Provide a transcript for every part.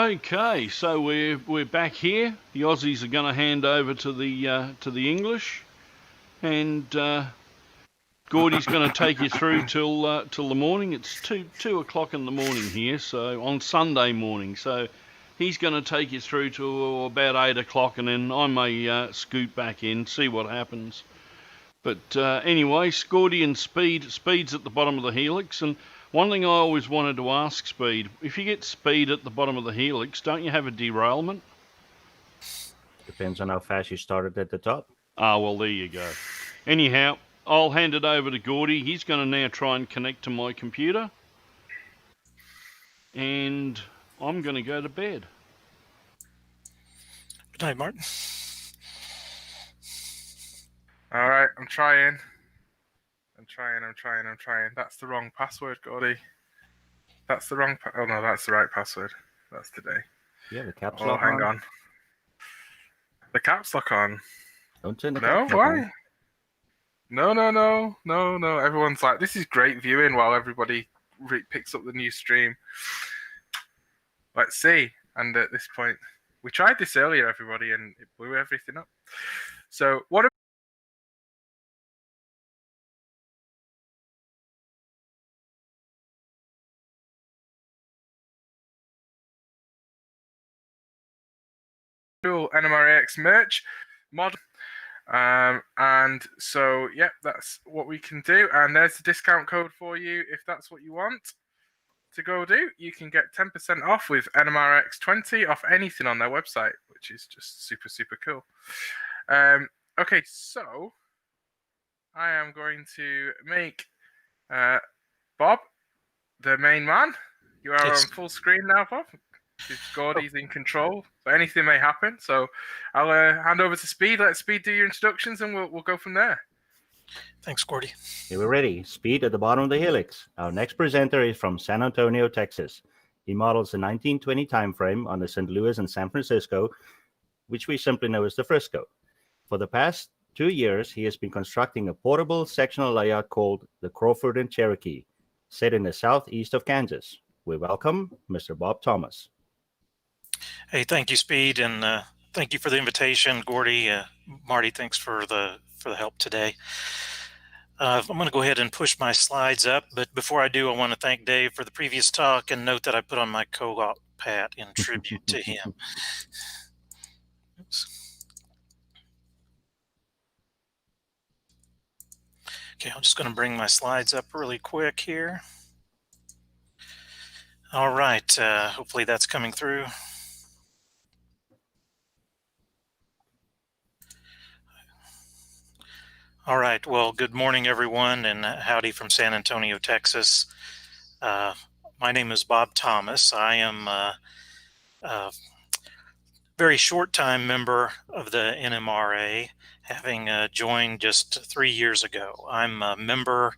Okay, so we're back here. The Aussies are going to hand over to the English, and Gordy's going to take you through till the morning. It's 2 o'clock in the morning here, so on Sunday morning. So he's going to take you through to about 8 o'clock, and then I may scoot back in, see what happens. But anyway, Gordy and Speed's at the bottom of the helix, and one thing I always wanted to ask Speed, if you get Speed at the bottom of the helix, don't you have a derailment? Depends on how fast you started at the top. Ah, well, there you go. Anyhow, I'll hand it over to Gordy. He's going to now try and connect to my computer. And I'm going to go to bed. Good night, Martin. All right, I'm trying. That's the wrong password, Gordy. That's the wrong. Oh no, that's the right password. That's today. Yeah, the caps lock. Oh, hang on. The caps lock on. Don't turn the caps lock on. No. Everyone's like, this is great viewing while everybody picks up the new stream. Let's see. And at this point, we tried this earlier, everybody, and it blew everything up. So what? NMRAx merch mod, and so that's what we can do, and there's the discount code for you if that's what you want to go do. You can get 10% off with NMRAx 20 off anything on their website, which is just super cool. Okay, so I am going to make Bob the main man. You are on full screen now, Bob. Gordy's in control, so anything may happen. So I'll hand over to Speed. Let Speed do your introductions, and we'll go from there. Thanks, Gordy. Okay, we're ready. Speed at the bottom of the helix. Our next presenter is from San Antonio, Texas. He models the 1920 timeframe on the St. Louis and San Francisco, which we simply know as the Frisco. For the past 2 years, he has been constructing a portable sectional layout called the Crawford and Cherokee, set in the southeast of Kansas. We welcome Mr. Bob Thomas. Hey, thank you, Speed, and thank you for the invitation, Gordy. Marty, thanks for the help today. I'm going to go ahead and push my slides up, but before I do, I want to thank Dave for the previous talk and note that I put on my co-op hat in tribute to him. Oops. Okay, I'm just going to bring my slides up really quick here. All right, hopefully that's coming through. All right, well, good morning, everyone, and howdy from San Antonio, Texas. My name is Bob Thomas. I am a very short-time member of the NMRA, having joined just 3 years ago. I'm a member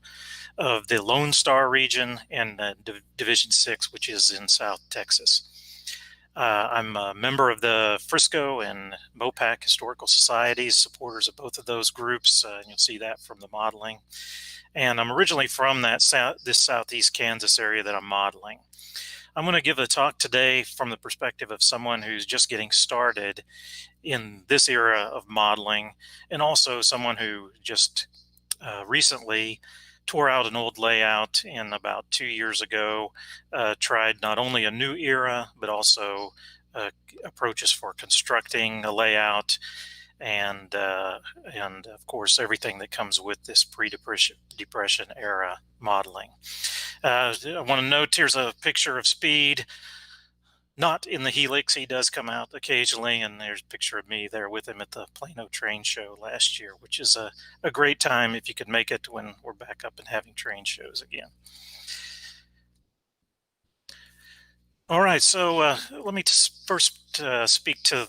of the Lone Star region and Division 6, which is in South Texas. I'm a member of the Frisco and Mopac Historical Societies, supporters of both of those groups. You'll see that from the modeling. And I'm originally from this southeast Kansas area that I'm modeling. I'm going to give a talk today from the perspective of someone who's just getting started in this era of modeling, and also someone who just recently tore out an old layout in about 2 years ago, tried not only a new era, but also approaches for constructing a layout, and of course everything that comes with this pre-depression era modeling. I want to note here's a picture of Speed, not in the helix. He does come out occasionally, and there's a picture of me there with him at the Plano train show last year, which is a great time if you could make it when we're back up and having train shows again. All right, so let me just first speak to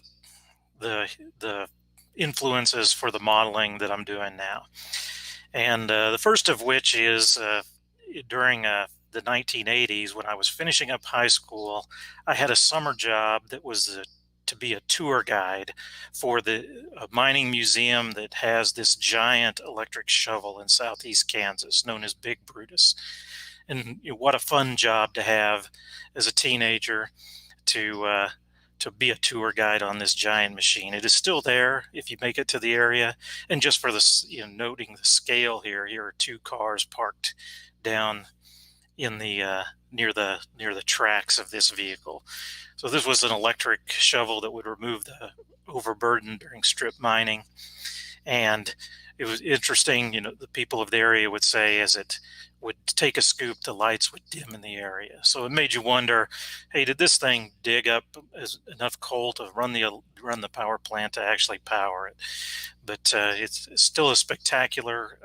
the influences for the modeling that I'm doing now. And the first of which is during the 1980s, when I was finishing up high school, I had a summer job that was to be a tour guide for a mining museum that has this giant electric shovel in southeast Kansas known as Big Brutus. And what a fun job to have as a teenager, to be a tour guide on this giant machine. It is still there if you make it to the area. And just for this, noting the scale here, here are 2 cars parked down in the near the tracks of this vehicle. So this was an electric shovel that would remove the overburden during strip mining. And it was interesting, the people of the area would say as it would take a scoop, the lights would dim in the area. So it made you wonder, hey, did this thing dig up enough coal to run the power plant to actually power it? But it's still a spectacular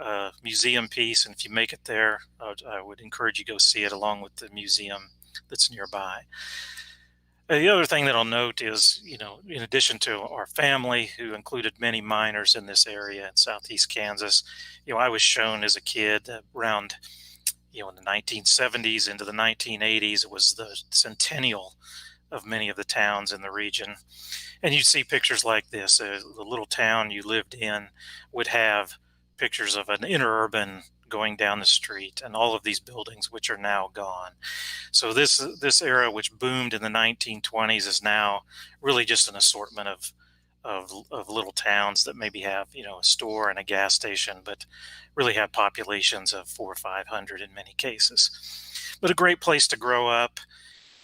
museum piece, and if you make it there, I would encourage you to go see it along with the museum that's nearby. The other thing that I'll note is, in addition to our family, who included many miners in this area in southeast Kansas, I was shown as a kid around, in the 1970s into the 1980s, it was the centennial of many of the towns in the region. And you'd see pictures like this. The little town you lived in would have pictures of an interurban going down the street and all of these buildings which are now gone. So this era, which boomed in the 1920s, is now really just an assortment of little towns that maybe have a store and a gas station, but really have populations of 400 or 500 in many cases. But a great place to grow up.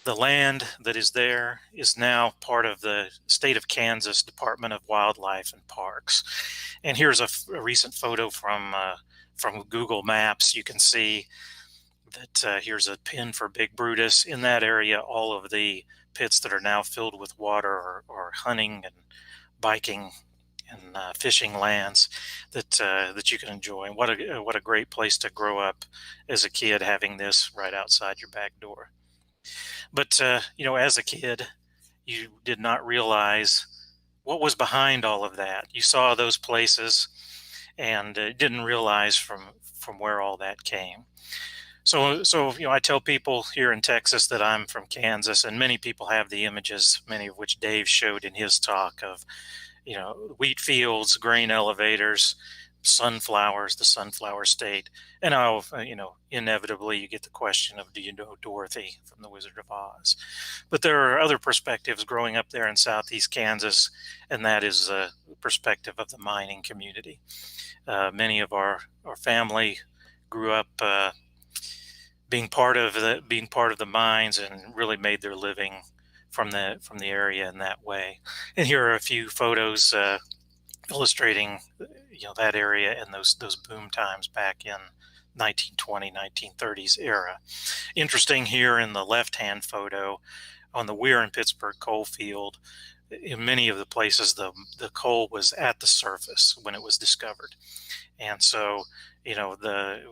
The land that is there is now part of the state of Kansas Department of Wildlife and Parks. And here's a recent photo from Google Maps. You can see that here's a pin for Big Brutus. In that area, all of the pits that are now filled with water are hunting and biking and fishing lands that you can enjoy. And what a great place to grow up as a kid, having this right outside your back door. But as a kid, you did not realize what was behind all of that. You saw those places and didn't realize from where all that came. So I tell people here in Texas that I'm from Kansas, and many people have the images, many of which Dave showed in his talk, of wheat fields, grain elevators, sunflowers, the sunflower state. And inevitably you get the question of, do you know Dorothy from The Wizard of Oz? But there are other perspectives growing up there in southeast Kansas, and that is the perspective of the mining community. Many of our family grew up being part of the mines and really made their living from the area in that way. And here are a few photos illustrating that area and those boom times back in 1920, 1930s era. Interesting here in the left-hand photo on the Weir and Pittsburgh coal field, in many of the places the coal was at the surface when it was discovered. And so, it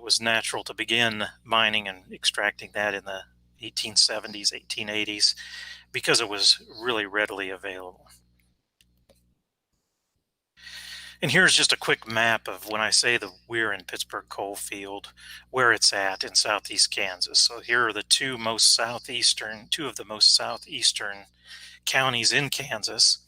was natural to begin mining and extracting that in the 1870s, 1880s, because it was really readily available. And here's just a quick map of when I say the Weir and Pittsburgh coal field, where it's at in southeast Kansas. So here are two of the most southeastern counties in Kansas,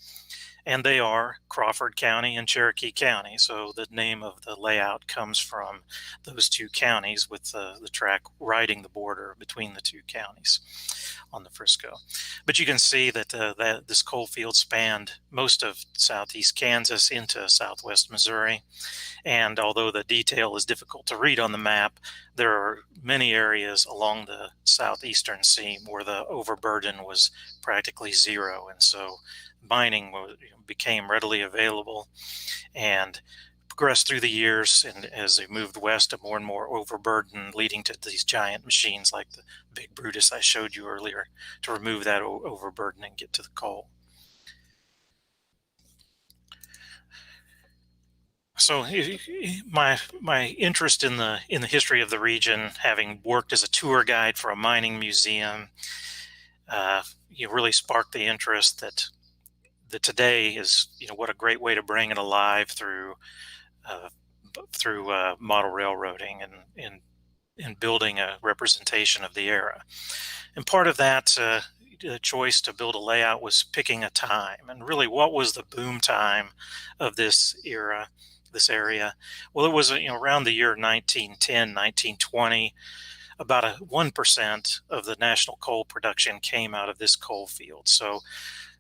and they are Crawford County and Cherokee County. So the name of the layout comes from those two counties, with the track riding the border between the two counties on the Frisco. But you can see that this coal field spanned most of southeast Kansas into southwest Missouri. And although the detail is difficult to read on the map, there are many areas along the southeastern seam where the overburden was practically zero. And so mining became readily available and progressed through the years, and as they moved west, to more and more overburden, leading to these giant machines like the Big Brutus I showed you earlier to remove that overburden and get to the coal. So my interest in the history of the region, having worked as a tour guide for a mining museum, really sparked the interest that today is, what a great way to bring it alive through model railroading and building a representation of the era. And part of that the choice to build a layout was picking a time, and really what was the boom time of this area. Well, it was around the year 1910, 1920. about 1% of the national coal production came out of this coal field. So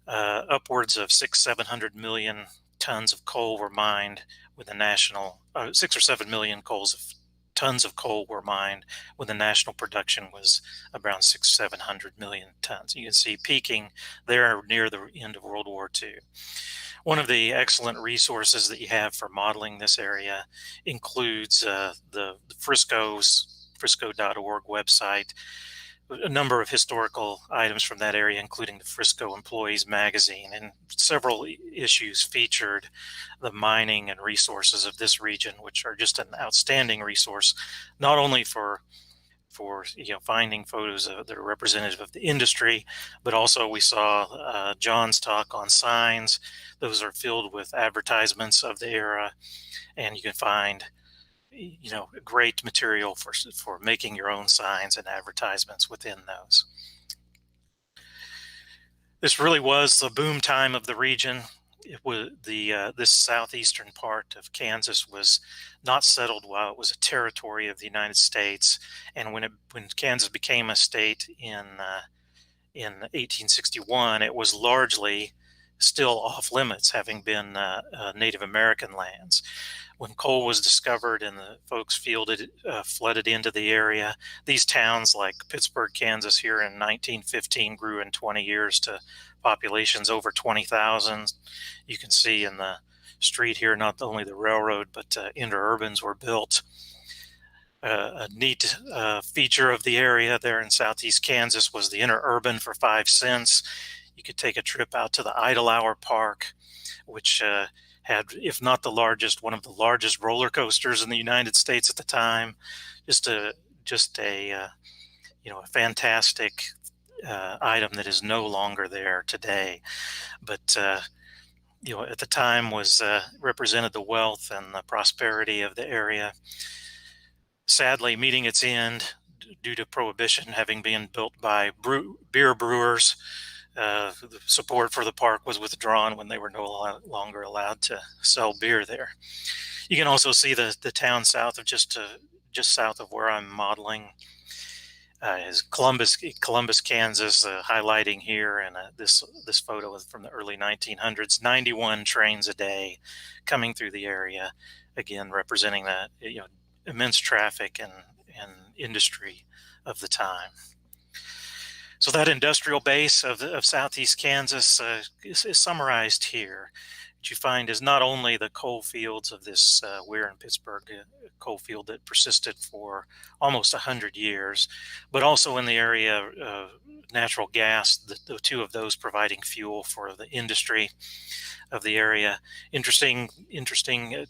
upwards of 700 million tons of coal were mined with the national 6 or 7 million tons of coal were mined when the national production was around 700 million tons. You can see peaking there near the end of World War II. One of the excellent resources that you have for modeling this area includes the Frisco.org website, a number of historical items from that area, including the Frisco Employees Magazine, and several issues featured the mining and resources of this region, which are just an outstanding resource, not only for finding photos that are representative of the industry, but also we saw John's talk on signs. Those are filled with advertisements of the era, and you can find great material for making your own signs and advertisements within those. This really was the boom time of the region. It was this southeastern part of Kansas was not settled while it was a territory of the United States, and when Kansas became a state in 1861, it was largely still off limits, having been Native American lands. When coal was discovered and the folks flooded into the area, these towns like Pittsburgh, Kansas here in 1915 grew in 20 years to populations over 20,000. You can see in the street here, not only the railroad, but interurbans were built. A neat feature of the area there in southeast Kansas was the interurban for 5 cents. You could take a trip out to the Idle Hour Park, which had, if not the largest, one of the largest roller coasters in the United States at the time. Just a fantastic item that is no longer there today, but at the time was represented the wealth and the prosperity of the area. Sadly, meeting its end due to prohibition having been built by beer brewers. The support for the park was withdrawn when they were no longer allowed to sell beer there. You can also see the town south of just south of where I'm modeling is Columbus, Kansas, highlighting here, and this photo is from the early 1900s. 91 trains a day coming through the area, again representing that immense traffic and industry of the time. So that industrial base of southeast Kansas is summarized here. What you find is not only the coal fields of this Weir and Pittsburgh coal field that persisted for almost 100 years, but also in the area of natural gas, the two of those providing fuel for the industry of the area. Interesting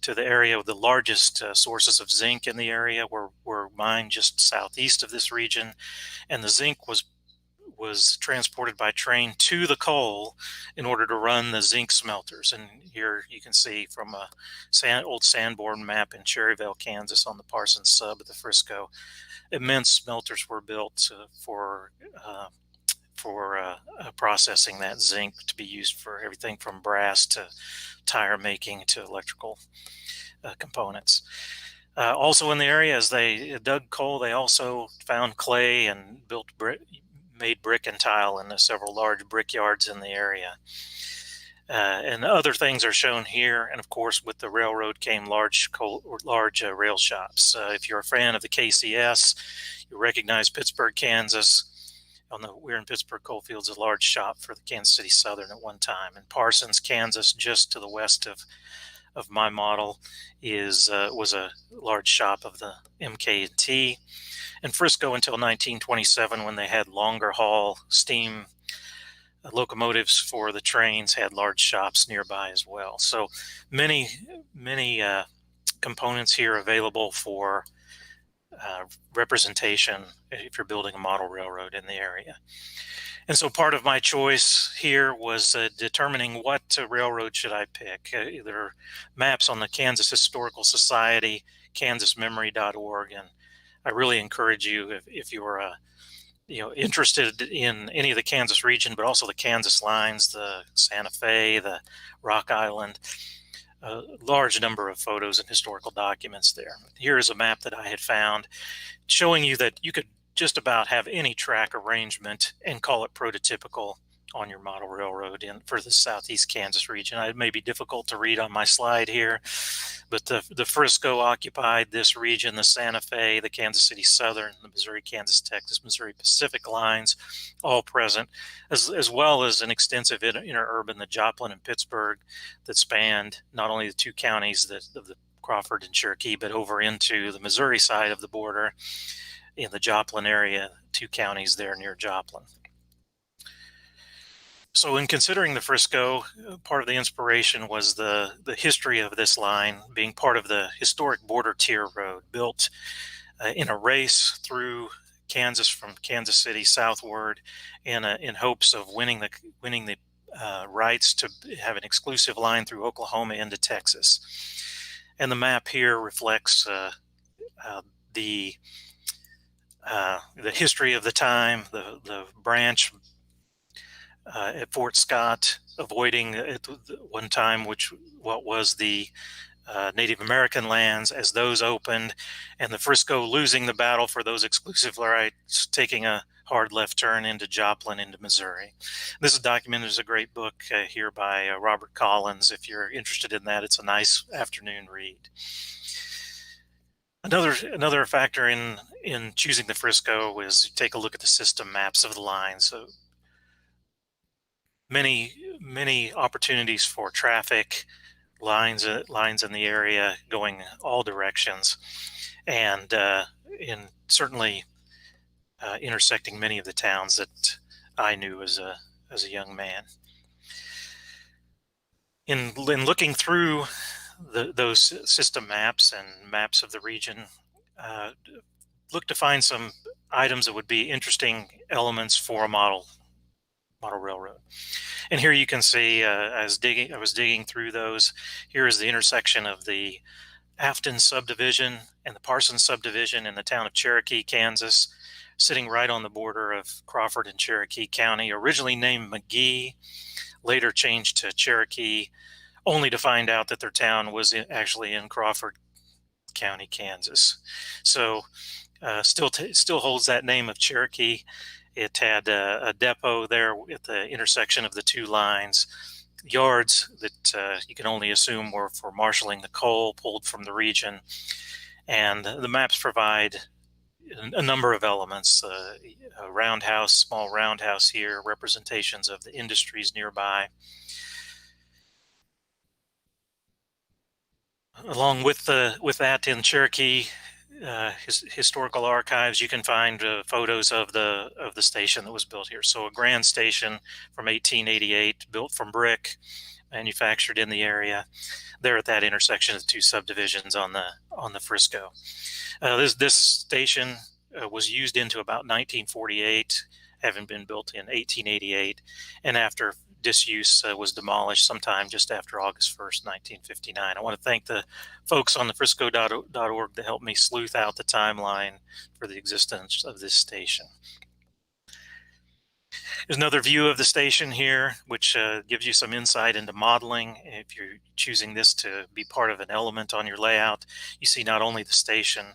to the area, the largest sources of zinc in the area were mined just southeast of this region, and the zinc was transported by train to the coal in order to run the zinc smelters. And here you can see from a old Sanborn map in Cherryvale, Kansas, on the Parsons Sub at the Frisco, immense smelters were built for processing that zinc to be used for everything from brass to tire making to electrical components. Also in the area, as they dug coal, they also found clay and made brick and tile in several large brickyards in the area. And other things are shown here. And of course, with the railroad came large rail shops. If you're a fan of the KCS, you recognize Pittsburgh, Kansas. On the Weir and Pittsburgh coalfields, a large shop for the Kansas City Southern at one time. And Parsons, Kansas, just to the west of my model, was a large shop of the MK&T. And Frisco until 1927, when they had longer haul steam locomotives for the trains, had large shops nearby as well. So many components here available for representation if you're building a model railroad in the area. And so part of my choice here was determining what railroad should I pick. There are maps on the Kansas Historical Society, kansasmemory.org, and I really encourage you, if you're interested in any of the Kansas region, but also the Kansas lines, the Santa Fe, the Rock Island, a large number of photos and historical documents there. Here is a map that I had found showing you that you could just about have any track arrangement and call it prototypical on your model railroad for the southeast Kansas region. It may be difficult to read on my slide here, but the Frisco occupied this region, the Santa Fe, the Kansas City Southern, the Missouri, Kansas, Texas, Missouri Pacific lines, all present, as well as an extensive interurban, the Joplin and Pittsburgh, that spanned not only the two counties of the Crawford and Cherokee, but over into the Missouri side of the border in the Joplin area, two counties there near Joplin. So in considering the Frisco, part of the inspiration was the history of this line being part of the historic border tier road built in a race through Kansas from Kansas City southward in hopes of winning the rights to have an exclusive line through Oklahoma into Texas. And the map here reflects the history of the time, the branch at Fort Scott, avoiding at one time what was the Native American lands as those opened, and the Frisco losing the battle for those exclusive rights, taking a hard left turn into Joplin, into Missouri. This is documented. There's a great book here by Robert Collins. If you're interested in that, it's a nice afternoon read. Another factor in choosing the Frisco is take a look at the system maps of the line. So many opportunities for traffic, lines in the area going all directions, and certainly intersecting many of the towns that I knew as a young man. In looking through those system maps and maps of the region, look to find some items that would be interesting elements for a model railroad. And here you can see, I was digging through those. Here is the intersection of the Afton subdivision and the Parsons subdivision in the town of Cherokee, Kansas, sitting right on the border of Crawford and Cherokee County, originally named McGee, later changed to Cherokee, only to find out that their town was actually in Crawford County, Kansas. So still holds that name of Cherokee. It had a depot there at the intersection of the two lines, yards that you can only assume were for marshaling the coal pulled from the region. And the maps provide a number of elements, a roundhouse, small roundhouse here, representations of the industries nearby. Along with that, in Cherokee historical archives, you can find photos of the station that was built here. So a grand station from 1888, built from brick, manufactured in the area, there at that intersection of the two subdivisions on the Frisco. This station was used into about 1948, having been built in 1888, and after disuse was demolished sometime just after August 1st, 1959. I want to thank the folks on the Frisco.org that helped me sleuth out the timeline for the existence of this station. There's another view of the station here, which gives you some insight into modeling. If you're choosing this to be part of an element on your layout, you see not only the station,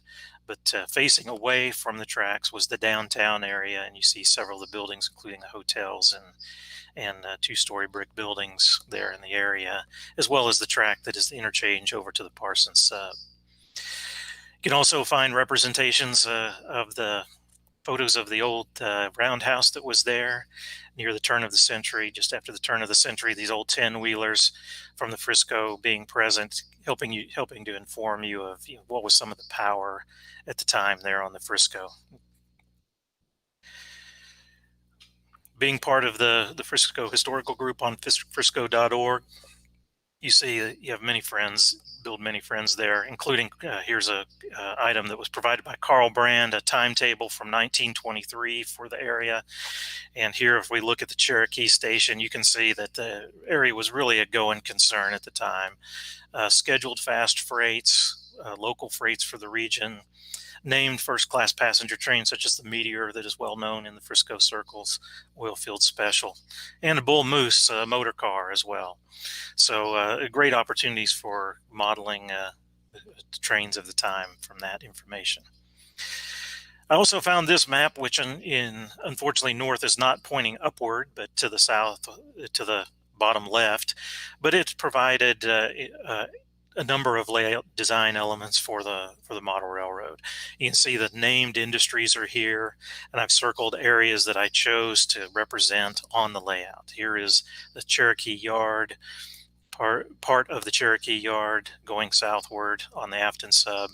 but facing away from the tracks was the downtown area, and you see several of the buildings, including the hotels and two-story brick buildings there in the area, as well as the track that is the interchange over to the Parsons sub. You can also find representations of the photos of the old roundhouse that was there near the turn of the century. Just after the turn of the century, these old 10-wheelers from the Frisco being present, helping to inform you of what was some of the power at the time there on the Frisco. Being part of the Frisco historical group on Frisco.org, you see you have many friends, build many friends there, including here's a item that was provided by Carl Brand, a timetable from 1923 for the area. And here, if we look at the Cherokee station, you can see that the area was really a going concern at the time. Scheduled fast freights local freights for the region, named first-class passenger trains such as the Meteor that is well known in the Frisco circles, Oilfield Special, and a Bull Moose motor car as well. So great opportunities for modeling trains of the time from that information. I also found this map, which unfortunately north is not pointing upward, but to the south, to the bottom left, but it's provided a number of layout design elements for the model railroad. You can see the named industries are here, and I've circled areas that I chose to represent on the layout. Here is the Cherokee Yard, part of the Cherokee Yard going southward on the Afton Sub,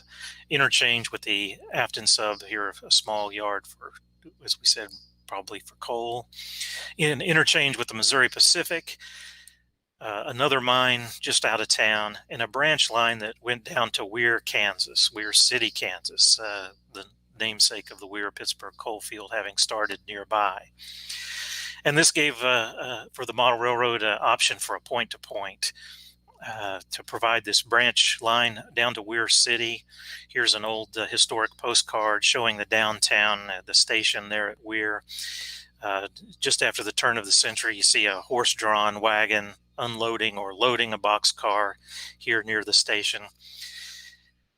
interchange with the Afton Sub here, a small yard for, as we said, probably for coal, in interchange with the Missouri Pacific, another mine just out of town, and a branch line that went down to Weir, Kansas, Weir City, Kansas, the namesake of the Weir-Pittsburgh coal field having started nearby. And this gave, for the model railroad, an option for a point-to-point to provide this branch line down to Weir City. Here's an old historic postcard showing the downtown, the station there at Weir. Just after the turn of the century, you see a horse-drawn wagon unloading or loading a boxcar here near the station,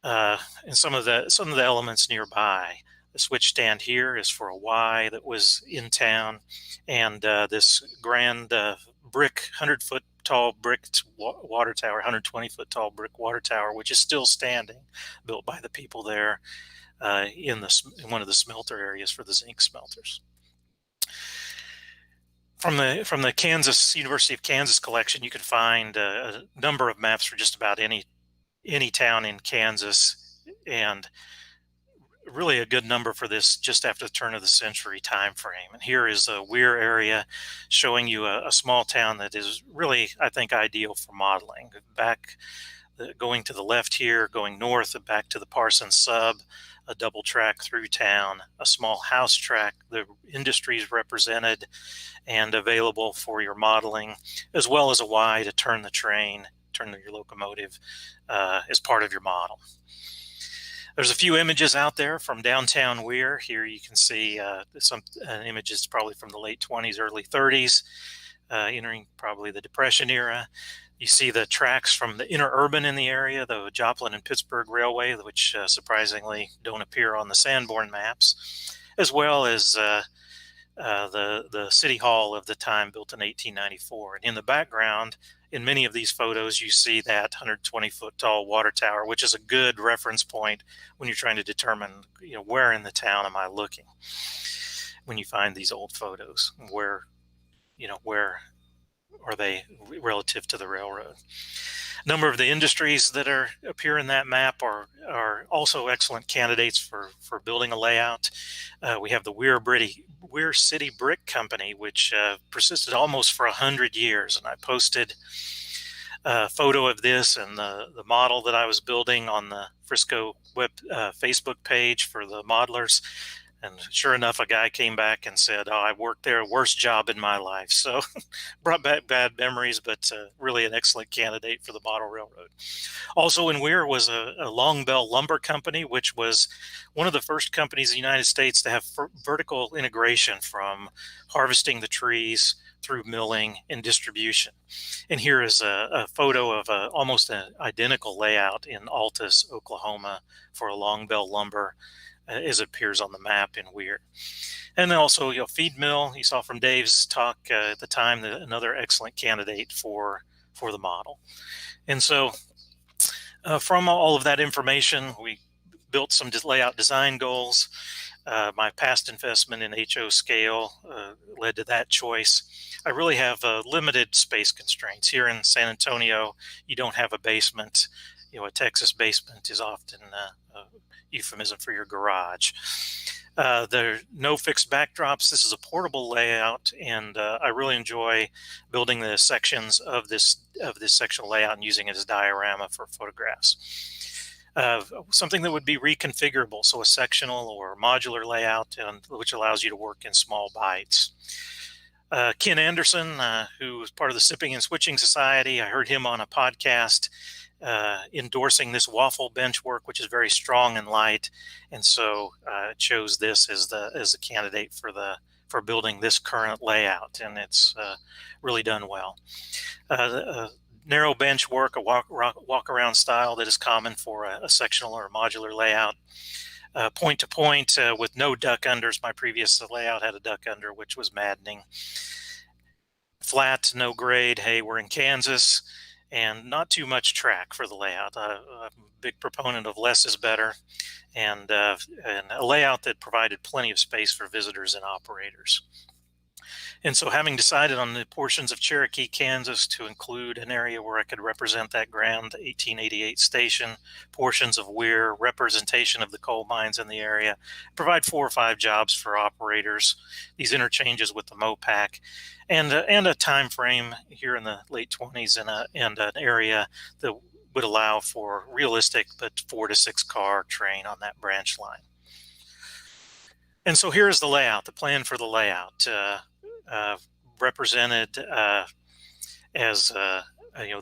and some of the elements nearby. The switch stand here is for a Y that was in town, and this grand brick, 100-foot tall brick water tower, 120-foot tall brick water tower, which is still standing, built by the people there in one of the smelter areas for the zinc smelters. From the Kansas University of Kansas collection, you can find a number of maps for just about any town in Kansas, and really a good number for this just after the turn of the century time frame. And here is a Weir area showing you a small town that is really, I think, ideal for modeling. Back going to the left here, going north and back to the Parsons Sub, a double track through town, a small house track, the industries represented and available for your modeling, as well as a Y to turn the train, turn your locomotive as part of your model. There's a few images out there from downtown Weir. Here you can see some images probably from the late 20s, early 30s, entering probably the Depression era. You see the tracks from the interurban in the area, the Joplin and Pittsburgh Railway, which surprisingly don't appear on the Sanborn maps, as well as the City Hall of the time, built in 1894. And in the background, in many of these photos, you see that 120-foot tall water tower, which is a good reference point when you're trying to determine, where in the town am I looking when you find these old photos, where are they relative to the railroad. A number of the industries that appear in that map are also excellent candidates for building a layout. We have the Weir City Brick Company, which persisted almost for 100 years, and I posted a photo of this and the model that I was building on the Frisco web Facebook page for the modelers. And sure enough, a guy came back and said, "Oh, I worked there, worst job in my life." So brought back bad memories, but really an excellent candidate for the model railroad. Also in Weir was a Long Bell Lumber Company, which was one of the first companies in the United States to have vertical integration from harvesting the trees through milling and distribution. And here is a photo of almost an identical layout in Altus, Oklahoma for a Long Bell Lumber, as it appears on the map in Weir. And then also, feed mill, you saw from Dave's talk at the time, another excellent candidate for the model. And so from all of that information, we built some layout design goals. My past investment in HO scale led to that choice. I really have limited space constraints. Here in San Antonio, you don't have a basement. A Texas basement is often euphemism for your garage. There are no fixed backdrops. This is a portable layout, and I really enjoy building the sections of this sectional layout and using it as diorama for photographs. Something that would be reconfigurable, so a sectional or modular layout, which allows you to work in small bites. Ken Anderson, who was part of the Sipping and Switching Society, I heard him on a podcast endorsing this waffle bench work, which is very strong and light, and so chose this as the candidate for building this current layout, and it's really done well. Narrow bench work, a walk around style that is common for a sectional or modular layout. Point to point with no duck unders. My previous layout had a duck under, which was maddening. Flat, no grade. Hey, we're in Kansas, and not too much track for the layout. I'm a big proponent of less is better, and a layout that provided plenty of space for visitors and operators. And so, having decided on the portions of Cherokee, Kansas to include an area where I could represent that grand 1888 station, portions of Weir, representation of the coal mines in the area, provide 4 or 5 jobs for operators, these interchanges with the MOPAC, and a time frame here in the late 20s and an area that would allow for realistic but 4 to 6 car train on that branch line. And so here's the layout, the plan for the layout. Represented as the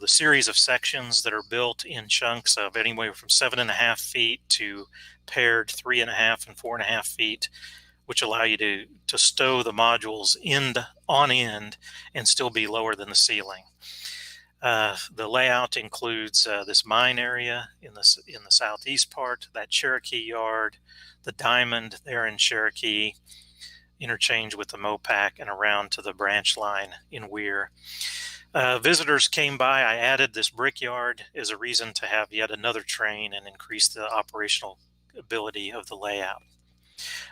series of sections that are built in chunks of anywhere from 7.5 feet to paired 3.5 and 4.5 feet, which allow you to stow the modules on end and still be lower than the ceiling. The layout includes this mine area in the southeast part, that Cherokee yard, the diamond there in Cherokee, interchange with the MOPAC, and around to the branch line in Weir. Visitors came by. I added this brickyard as a reason to have yet another train and increase the operational ability of the layout.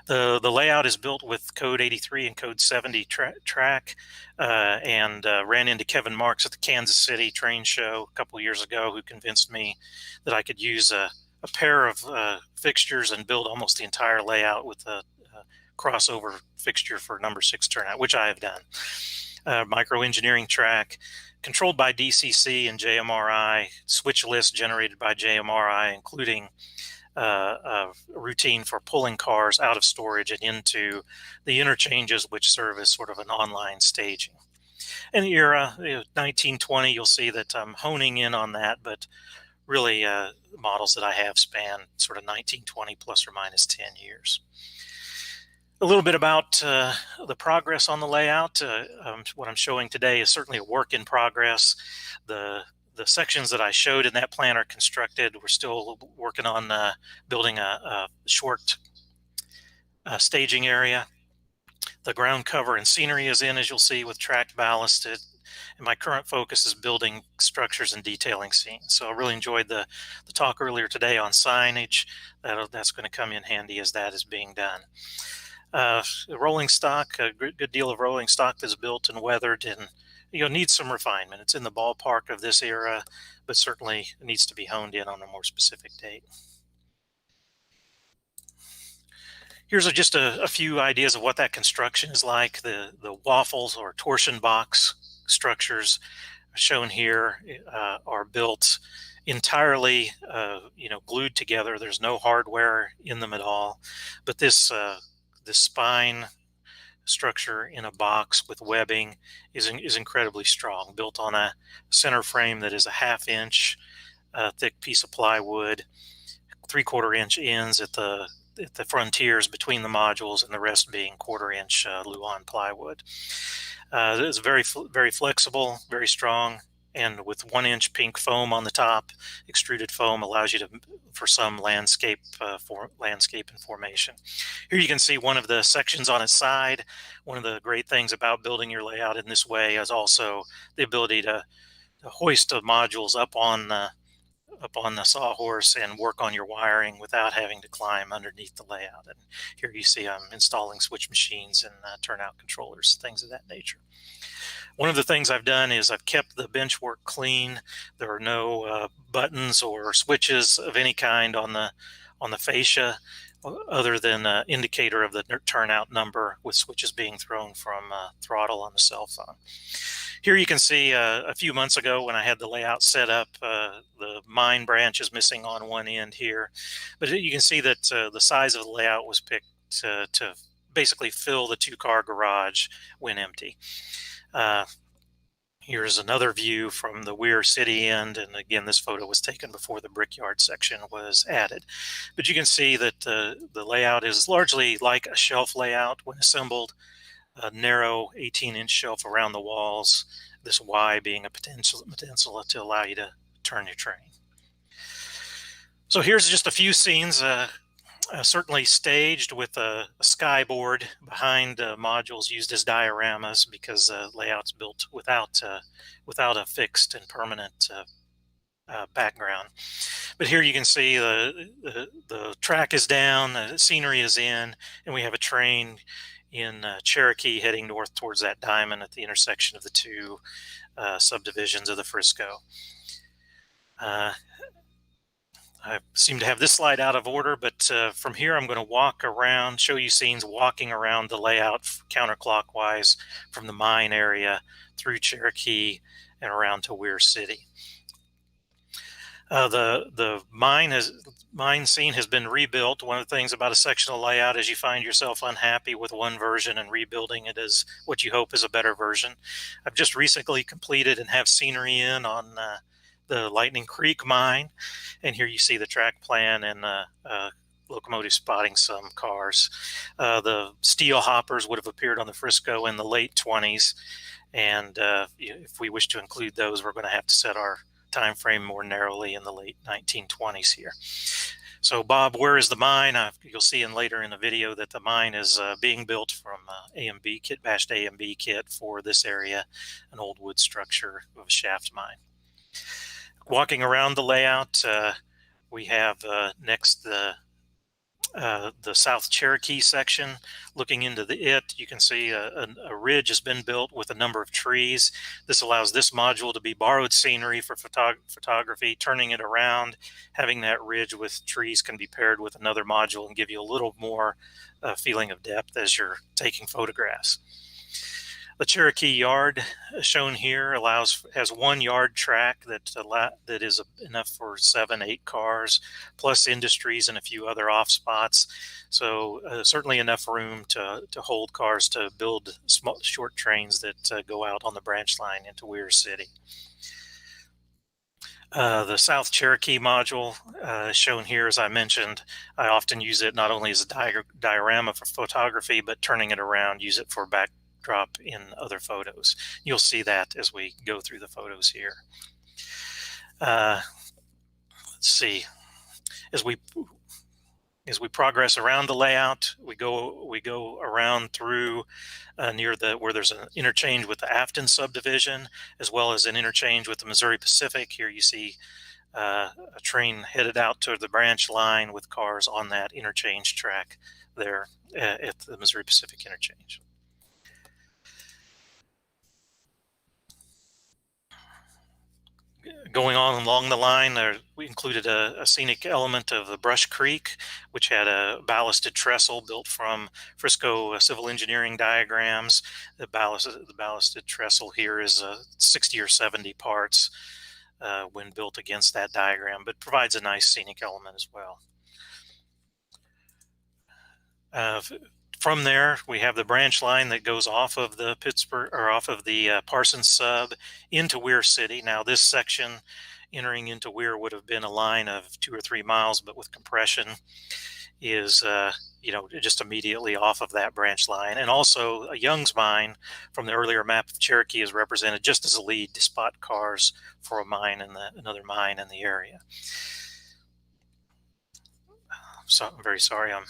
The layout is built with code 83 and code 70 track, and ran into Kevin Marks at the Kansas City train show a couple years ago, who convinced me that I could use a pair of fixtures and build almost the entire layout with a crossover fixture for number 6 turnout, which I have done. Micro engineering track, controlled by DCC and JMRI, switch list generated by JMRI, including a routine for pulling cars out of storage and into the interchanges, which serve as sort of an online staging. In the era 1920, you'll see that I'm honing in on that, but really models that I have span sort of 1920 plus or minus 10 years. A little bit about the progress on the layout. What I'm showing today is certainly a work in progress. The sections that I showed in that plan are constructed. We're still working on building a short staging area. The ground cover and scenery is in, as you'll see, with tracked ballasted. And my current focus is building structures and detailing scenes. So I really enjoyed the talk earlier today on signage. That's going to come in handy as that is being done. Rolling stock, a good deal of rolling stock that's built and weathered, and needs some refinement. It's in the ballpark of this era, but certainly needs to be honed in on a more specific date. Here's just a few ideas of what that construction is like. The waffles or torsion box structures shown here are built entirely glued together. There's no hardware in them at all, but this spine structure in a box with webbing is incredibly strong, built on a center frame that is a 1/2 inch thick piece of plywood, 3/4 inch ends at the frontiers between the modules, and the rest being 1/4 inch Luan plywood. It's very flexible, very strong, and with 1 inch pink foam on the top. Extruded foam allows you for some landscape and formation. Here you can see one of the sections on its side. One of the great things about building your layout in this way is also the ability to hoist the modules up on the sawhorse and work on your wiring without having to climb underneath the layout. And here you see I'm installing switch machines and turnout controllers, things of that nature. One of the things I've done is I've kept the bench work clean. There are no buttons or switches of any kind on the fascia, other than an indicator of the turnout number, with switches being thrown from throttle on the cell phone. Here you can see a few months ago when I had the layout set up, the mine branch is missing on one end here, but you can see that the size of the layout was picked to basically fill the 2-car garage when empty. Here's another view from the Weir City end, and again, this photo was taken before the Brickyard section was added. But you can see that the layout is largely like a shelf layout when assembled. A narrow 18-inch shelf around the walls, this Y being a peninsula to allow you to turn your train. So here's just a few scenes, certainly staged with a skyboard behind modules used as dioramas, because layouts built without a fixed and permanent background. But here you can see the track is down, the scenery is in, and we have a train in Cherokee heading north towards that diamond at the intersection of the two subdivisions of the Frisco. I seem to have this slide out of order, but from here I'm going to walk around, show you scenes walking around the layout counterclockwise from the mine area through Cherokee and around to Weir City. The mine scene has been rebuilt. One of the things about a sectional layout is you find yourself unhappy with one version, and rebuilding it is what you hope is a better version. I've just recently completed and have scenery in on the Lightning Creek mine, and here you see the track plan and locomotive spotting some cars. The steel hoppers would have appeared on the Frisco in the late 20s, and if we wish to include those, we're going to have to set our time frame more narrowly in the late 1920s here. So Bob, where is the mine? You'll see later in the video that the mine is being built from A&B kit, bashed A&B kit for this area, an old wood structure of a shaft mine. Walking around the layout, we have next the South Cherokee section. Looking into you can see a ridge has been built with a number of trees. This allows this module to be borrowed scenery for photography. Turning it around, having that ridge with trees can be paired with another module and give you a little more feeling of depth as you're taking photographs. The Cherokee yard shown here has 1 yard track that is enough for 7-8 cars, plus industries and a few other off spots. So certainly enough room to hold cars to build short trains that go out on the branch line into Weir City. The South Cherokee module shown here, as I mentioned, I often use it not only as a diorama for photography, but turning it around, use it for backdrop in other photos. You'll see that as we go through the photos here. Let's see. As we progress around the layout, we go around through near where there's an interchange with the Afton subdivision, as well as an interchange with the Missouri Pacific. Here you see a train headed out to the branch line with cars on that interchange track there at the Missouri Pacific interchange. Going on along the line, we included a scenic element of the Brush Creek, which had a ballasted trestle built from Frisco civil engineering diagrams. The ballasted trestle here is 60 or 70 parts when built against that diagram, but provides a nice scenic element as well. From there, we have the branch line that goes off of the Parsons sub into Weir City. Now, this section entering into Weir would have been a line of 2 or 3 miles, but with compression is just immediately off of that branch line. And also, a Young's mine from the earlier map of Cherokee is represented just as a lead to spot cars for a mine and another mine in the area. So I'm very sorry, I'm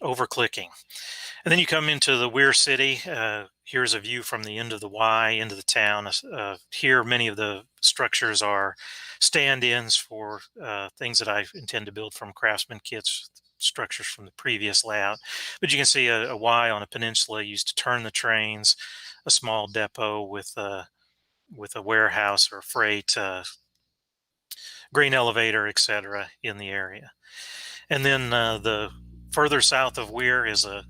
over-clicking. And then you come into the Weir City. Here's a view from the end of the Y into the town. Here, many of the structures are stand-ins for things that I intend to build from Craftsman kits, structures from the previous layout. But you can see a Y on a peninsula used to turn the trains, a small depot with a warehouse or freight, grain elevator, etc. in the area. And then the further south of Weir is a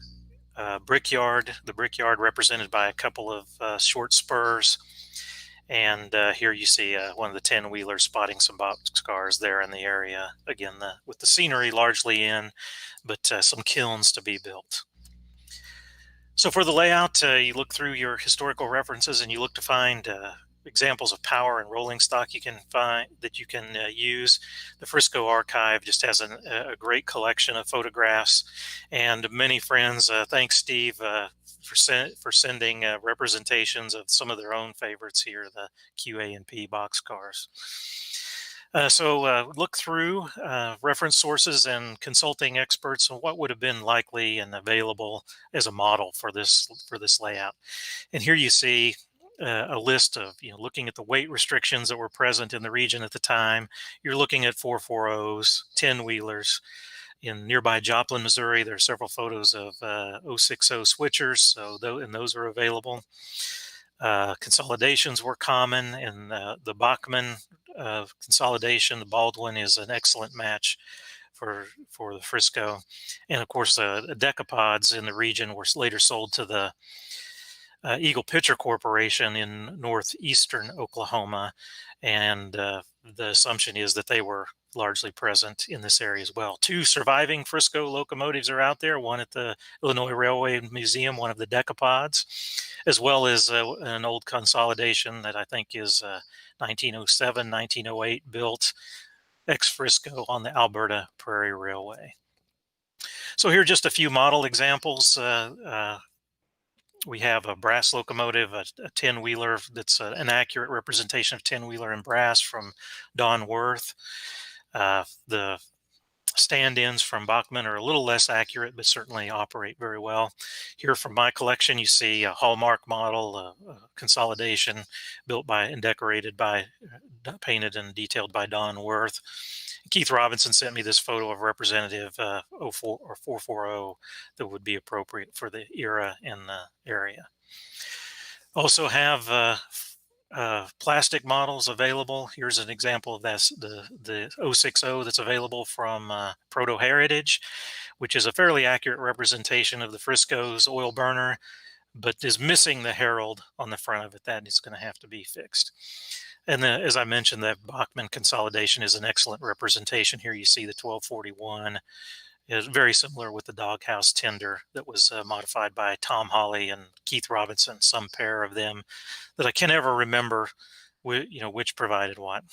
brickyard, the brickyard represented by a couple of short spurs. And here you see one of the 10-wheelers spotting some boxcars there in the area. Again, with the scenery largely in, but some kilns to be built. So for the layout, you look through your historical references and you look to find examples of power and rolling stock you can find that you can use. The Frisco Archive just has a great collection of photographs, and many friends, thanks Steve for sending representations of some of their own favorites here, the QA&P boxcars. So look through reference sources and consulting experts on what would have been likely and available as a model for this layout. And here you see a list of, looking at the weight restrictions that were present in the region at the time. You're looking at 440s, 10-wheelers. In nearby Joplin, Missouri, there are several photos of 060 switchers, so those are available. Consolidations were common, and the Bachmann consolidation, the Baldwin, is an excellent match for the Frisco. And of course, the decapods in the region were later sold to the Eagle Pitcher Corporation in northeastern Oklahoma, and the assumption is that they were largely present in this area as well. 2 surviving Frisco locomotives are out there, one at the Illinois Railway Museum, one of the decapods, as well as an old consolidation that I think is 1907, 1908 built ex-Frisco on the Alberta Prairie Railway. So here are just a few model examples. We have a brass locomotive, a 10-wheeler that's an accurate representation of 10-wheeler in brass from Don Worth. The stand-ins from Bachmann are a little less accurate, but certainly operate very well. Here from my collection, you see a Hallmark model, a consolidation built by and decorated by, painted and detailed by Don Worth. Keith Robinson sent me this photo of representative 04 or 440 that would be appropriate for the era and the area. Also have plastic models available. Here's an example of this, the 060 that's available from Proto Heritage, which is a fairly accurate representation of the Frisco's oil burner, but is missing the herald on the front of it. That is going to have to be fixed. And as I mentioned, the Bachmann consolidation is an excellent representation. Here you see the 1241. It's very similar with the doghouse tender that was modified by Tom Hawley and Keith Robinson, some pair of them that I can never remember which provided what.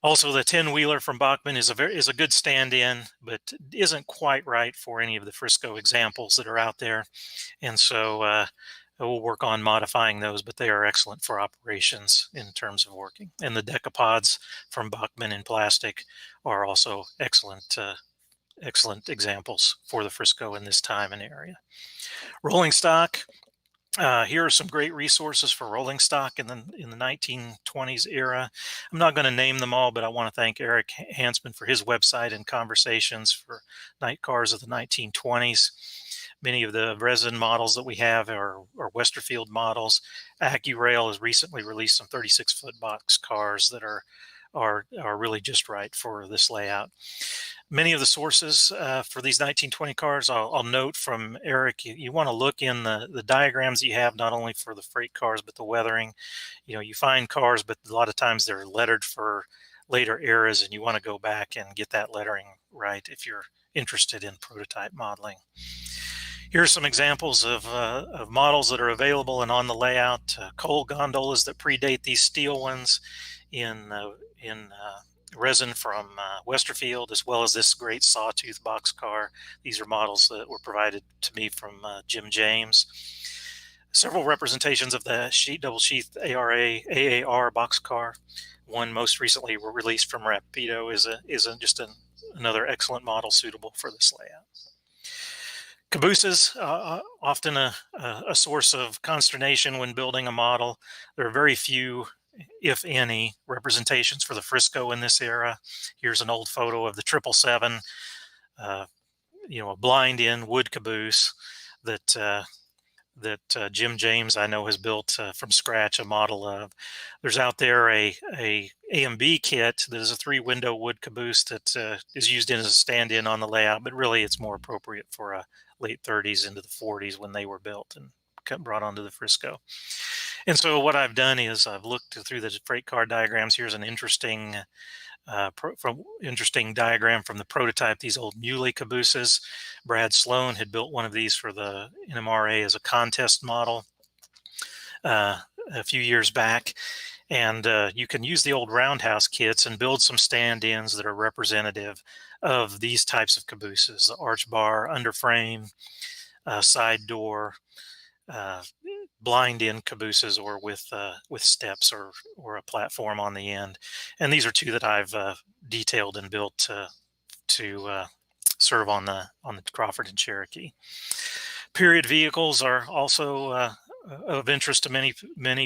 Also, the 10-wheeler from Bachmann is a good stand-in, but isn't quite right for any of the Frisco examples that are out there. And so we'll work on modifying those, but they are excellent for operations in terms of working. And the decapods from Bachmann in plastic are also excellent examples for the Frisco in this time and area. Rolling stock. Here are some great resources for rolling stock in the 1920s era. I'm not going to name them all, but I want to thank Eric Hansman for his website and conversations for night cars of the 1920s. Many of the resin models that we have are Westerfield models. AccuRail has recently released some 36-foot box cars that are really just right for this layout. Many of the sources for these 1920 cars, I'll note from Eric, you want to look in the diagrams that you have, not only for the freight cars, but the weathering. You find cars, but a lot of times they're lettered for later eras, and you want to go back and get that lettering right if you're interested in prototype modeling. Here are some examples of models that are available and on the layout. Coal gondolas that predate these steel ones in resin from Westerfield, as well as this great sawtooth boxcar. These are models that were provided to me from Jim James. Several representations of the double sheath AAR boxcar. One most recently released from Rapido is just another excellent model suitable for this layout. Cabooses, often a source of consternation when building a model. There are very few, if any, representations for the Frisco in this era. Here's an old photo of the 777, a blind-in wood caboose that Jim James, I know, has built from scratch a model of. There's out there a A&B kit that is a 3-window wood caboose that is used as a stand-in on the layout, but really it's more appropriate for a late 30s into the 40s when they were built, and brought onto the Frisco. And so what I've done is I've looked through the freight car diagrams. Here's an interesting diagram from the prototype, these old muley cabooses. Brad Sloan had built one of these for the NMRA as a contest model a few years back. And you can use the old roundhouse kits and build some stand-ins that are representative of these types of cabooses: the arch bar, underframe, side door, blind-in cabooses, or with steps or a platform on the end. And these are two that I've detailed and built to serve on the Crawford and Cherokee. Period vehicles are also of interest to many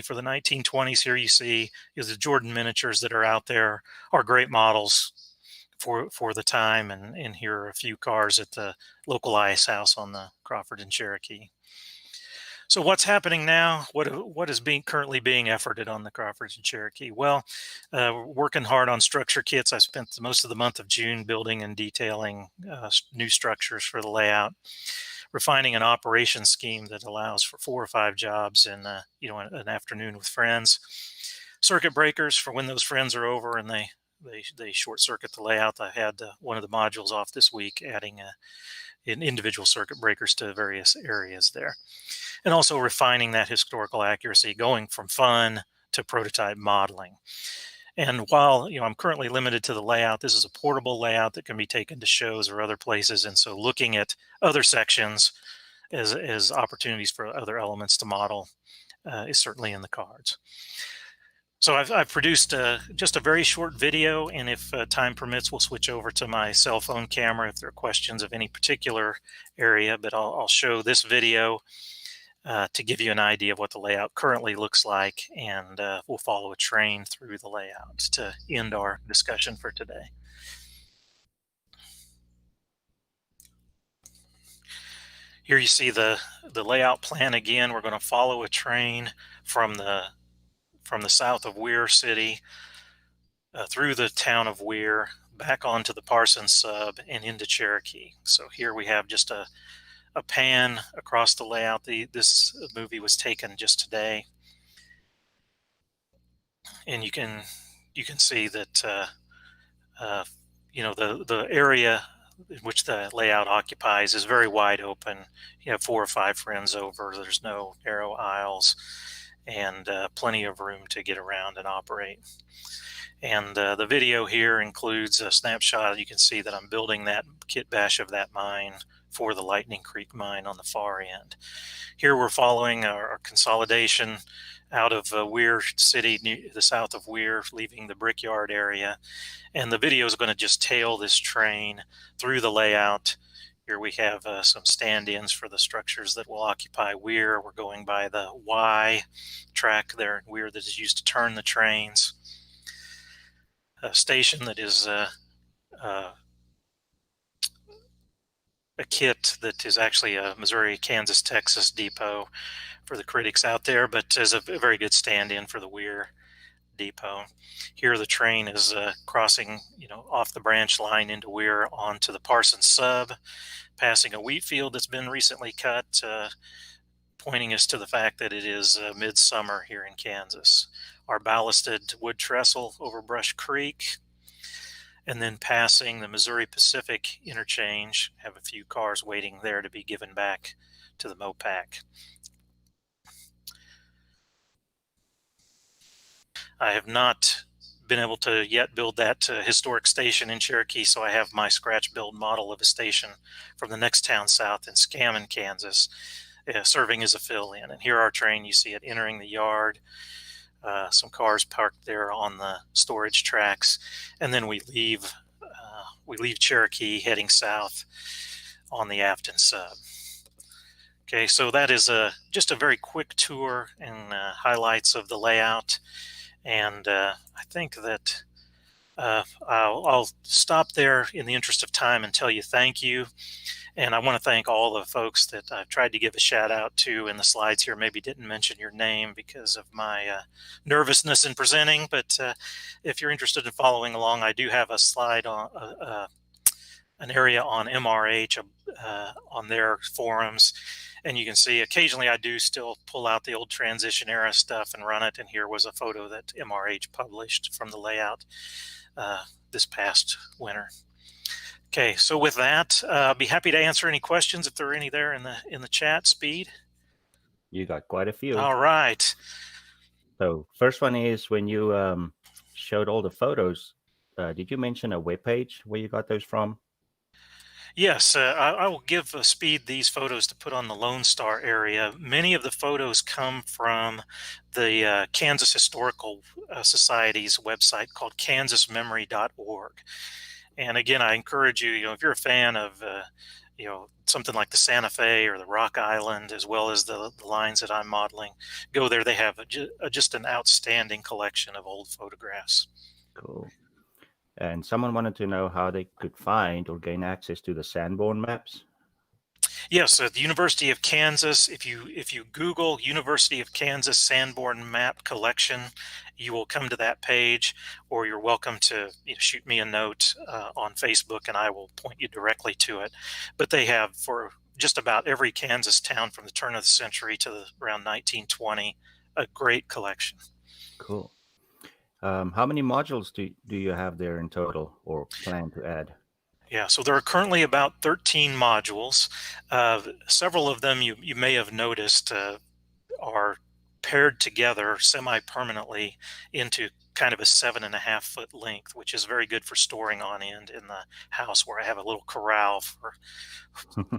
for the 1920s. Here you see is the Jordan miniatures that are out there are great models for the time, and here are a few cars at the local ice house on the Crawford and Cherokee. So what's happening now? What is currently being efforted on the Crawford and Cherokee? Well, we're working hard on structure kits. I spent most of the month of June building and detailing new structures for the layout, refining an operation scheme that allows for 4 or 5 jobs in an afternoon with friends. Circuit breakers for when those friends are over and they short circuit the layout. I had one of the modules off this week, adding in individual circuit breakers to various areas there. And also refining that historical accuracy, going from fun to prototype modeling. And while I'm currently limited to the layout, this is a portable layout that can be taken to shows or other places. And so looking at other sections as opportunities for other elements to model is certainly in the cards. So I've produced just a very short video, and if time permits, we'll switch over to my cell phone camera if there are questions of any particular area. But I'll show this video to give you an idea of what the layout currently looks like, and we'll follow a train through the layout to end our discussion for today. Here you see the layout plan again. We're going to follow a train from the south of Weir City through the town of Weir, back onto the Parsons sub and into Cherokee. So here we have just a pan across the layout. This movie was taken just today, and you can see that the area in which the layout occupies is very wide open. You have 4 or 5 friends over. There's no narrow aisles, and plenty of room to get around and operate. And the video here includes a snapshot. You can see that I'm building that kit bash of that mine for the Lightning Creek mine on the far end. Here we're following our consolidation out of Weir City, the south of Weir, leaving the Brickyard area. And the video is going to just tail this train through the layout. Here we have some stand-ins for the structures that will occupy Weir. We're going by the Y track there in Weir that is used to turn the trains. A station that is a kit that is actually a Missouri, Kansas, Texas depot for the critics out there, but is a very good stand-in for the Weir depot. Here the train is crossing off the branch line into Weir onto the Parsons sub, passing a wheat field that's been recently cut, pointing us to the fact that it is midsummer here in Kansas. Our ballasted wood trestle over Brush Creek, and then passing the Missouri Pacific interchange. Have a few cars waiting there to be given back to the MOPAC. I have not been able to yet build that historic station in Cherokee, so I have my scratch build model of a station from the next town south in Scammon, Kansas, serving as a fill-in. And here our train, you see it entering the yard. Some cars parked there on the storage tracks, and then we leave Cherokee heading south on the Afton sub. Okay, so that is just a very quick tour and highlights of the layout, and I think that I'll stop there in the interest of time and tell you thank you. And I want to thank all the folks that I've tried to give a shout out to in the slides here. Maybe didn't mention your name because of my nervousness in presenting, but if you're interested in following along, I do have a slide on an area on MRH on their forums, and you can see occasionally I do still pull out the old transition era stuff and run it, and here was a photo that MRH published from the layout this past winter. Okay, so with that, I'll be happy to answer any questions if there are any there in the chat. Speed. You got quite a few. All right. So first one is when you showed all the photos, did you mention a web page where you got those from? Yes, I will give Speed these photos to put on the Lone Star area. Many of the photos come from the Kansas Historical Society's website called kansasmemory.org. And again, I encourage you, if you're a fan of, something like the Santa Fe or the Rock Island, as well as the lines that I'm modeling, go there. They have just an outstanding collection of old photographs. Cool. And someone wanted to know how they could find or gain access to the Sanborn maps. Yes, at the University of Kansas, if you Google University of Kansas Sanborn Map Collection, you will come to that page, or you're welcome to shoot me a note on Facebook and I will point you directly to it. But they have for just about every Kansas town from the turn of the century to around 1920, a great collection. Cool. How many modules do you have there in total or plan to add? Yeah, so there are currently about 13 modules. Several of them you may have noticed are paired together semi-permanently into kind of a 7.5 foot length, which is very good for storing on end in the house, where I have a little corral for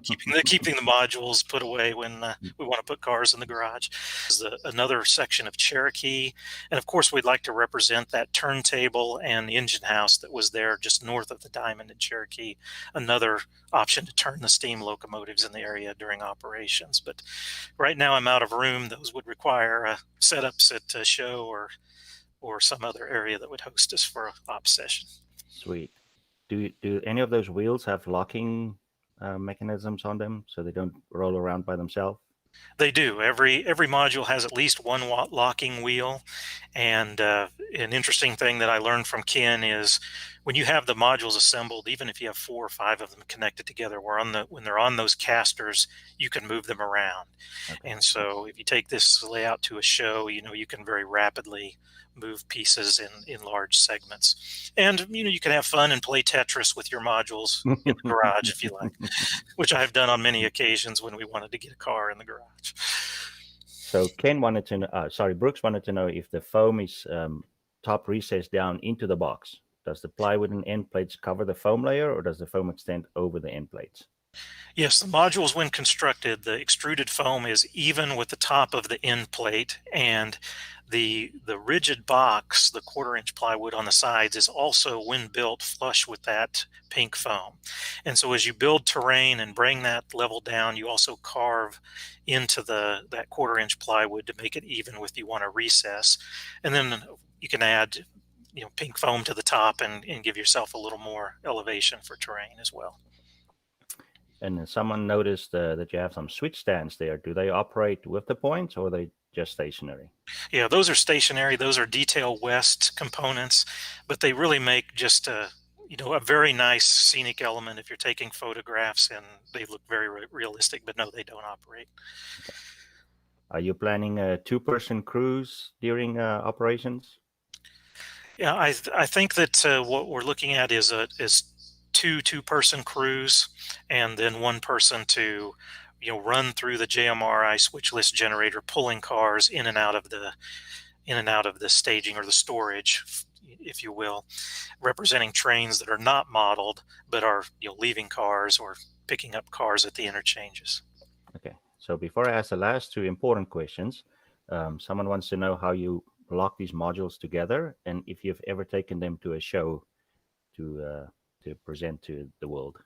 keeping the modules put away when we want to put cars in the garage. There's another section of Cherokee, and of course we'd like to represent that turntable and the engine house that was there just north of the Diamond in Cherokee, another option to turn the steam locomotives in the area during operations. But right now I'm out of room. Those would require setups at a show or some other area that would host us for an op session. Sweet. Do any of those wheels have locking mechanisms on them so they don't roll around by themselves? They do. Every module has at least one locking wheel. And an interesting thing that I learned from Ken is when you have the modules assembled, even if you have 4 or 5 of them connected together, when they're on those casters, you can move them around. Okay. And so if you take this layout to a show, you can very rapidly move pieces in large segments. And you can have fun and play Tetris with your modules in the garage if you like, which I've done on many occasions when we wanted to get a car in the garage. So Brooks wanted to know if the foam is top recessed down into the box. Does the plywood and end plates cover the foam layer, or does the foam extend over the end plates? Yes, the modules, when constructed, the extruded foam is even with the top of the end plate, and the rigid box, the 1/4-inch plywood on the sides, is also, when built, flush with that pink foam. And so as you build terrain and bring that level down, you also carve into that 1/4-inch plywood to make it even with you want to recess. And then you can add pink foam to the top and give yourself a little more elevation for terrain as well. And someone noticed that you have some switch stands there. Do they operate with the points, or are they just stationary? Yeah, those are stationary. Those are Detail West components, but they really make just a very nice scenic element if you're taking photographs, and they look very realistic, but no, they don't operate. Okay. Are you planning a 2-person cruise during operations? Yeah, I think that what we're looking at is two-person crews, and then one person to run through the JMRI switch list generator, pulling cars in and out of the staging or the storage, if you will, representing trains that are not modeled but are leaving cars or picking up cars at the interchanges. Okay, so before I ask the last 2 important questions, someone wants to know how you lock these modules together, and if you've ever taken them to a show to present to the world.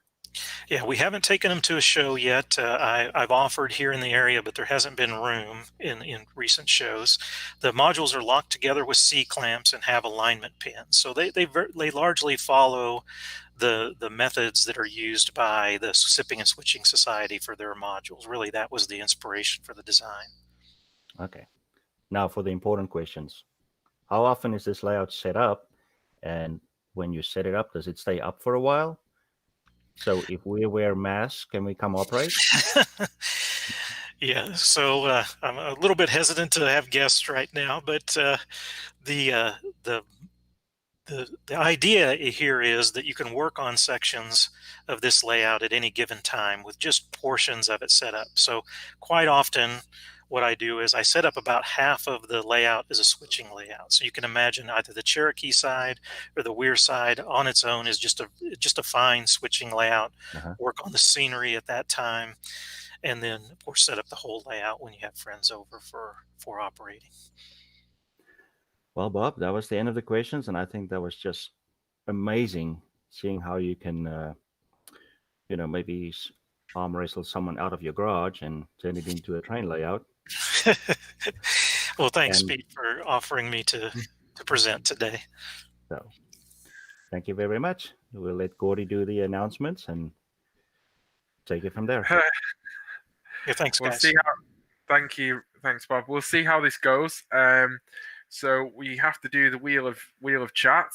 Yeah, we haven't taken them to a show yet. I've offered here in the area, but there hasn't been room in recent shows. The modules are locked together with C-clamps and have alignment pins. So they largely follow the methods that are used by the Sipping and Switching Society for their modules. Really, that was the inspiration for the design. Okay. Now for the important questions. How often is this layout set up? And when you set it up, does it stay up for a while? So if we wear masks, can we come operate? Yeah, so I'm a little bit hesitant to have guests right now, but the idea here is that you can work on sections of this layout at any given time with just portions of it set up. So quite often what I do is I set up about half of the layout as a switching layout. So you can imagine either the Cherokee side or the Weir side on its own is just a fine switching layout. Work on the scenery at that time, and then of course set up the whole layout when you have friends over for operating. Well, Bob, that was the end of the questions, and I think that was just amazing seeing how you can, maybe arm wrestle someone out of your garage and turn it into a train layout. Well, thanks, Pete, for offering me to present today. So, thank you very much. We'll let Gordy do the announcements and take it from there. Yeah, thanks, We'll guys. see how. Thank you, thanks, Bob. We'll see how this goes. So we have to do the wheel of chat,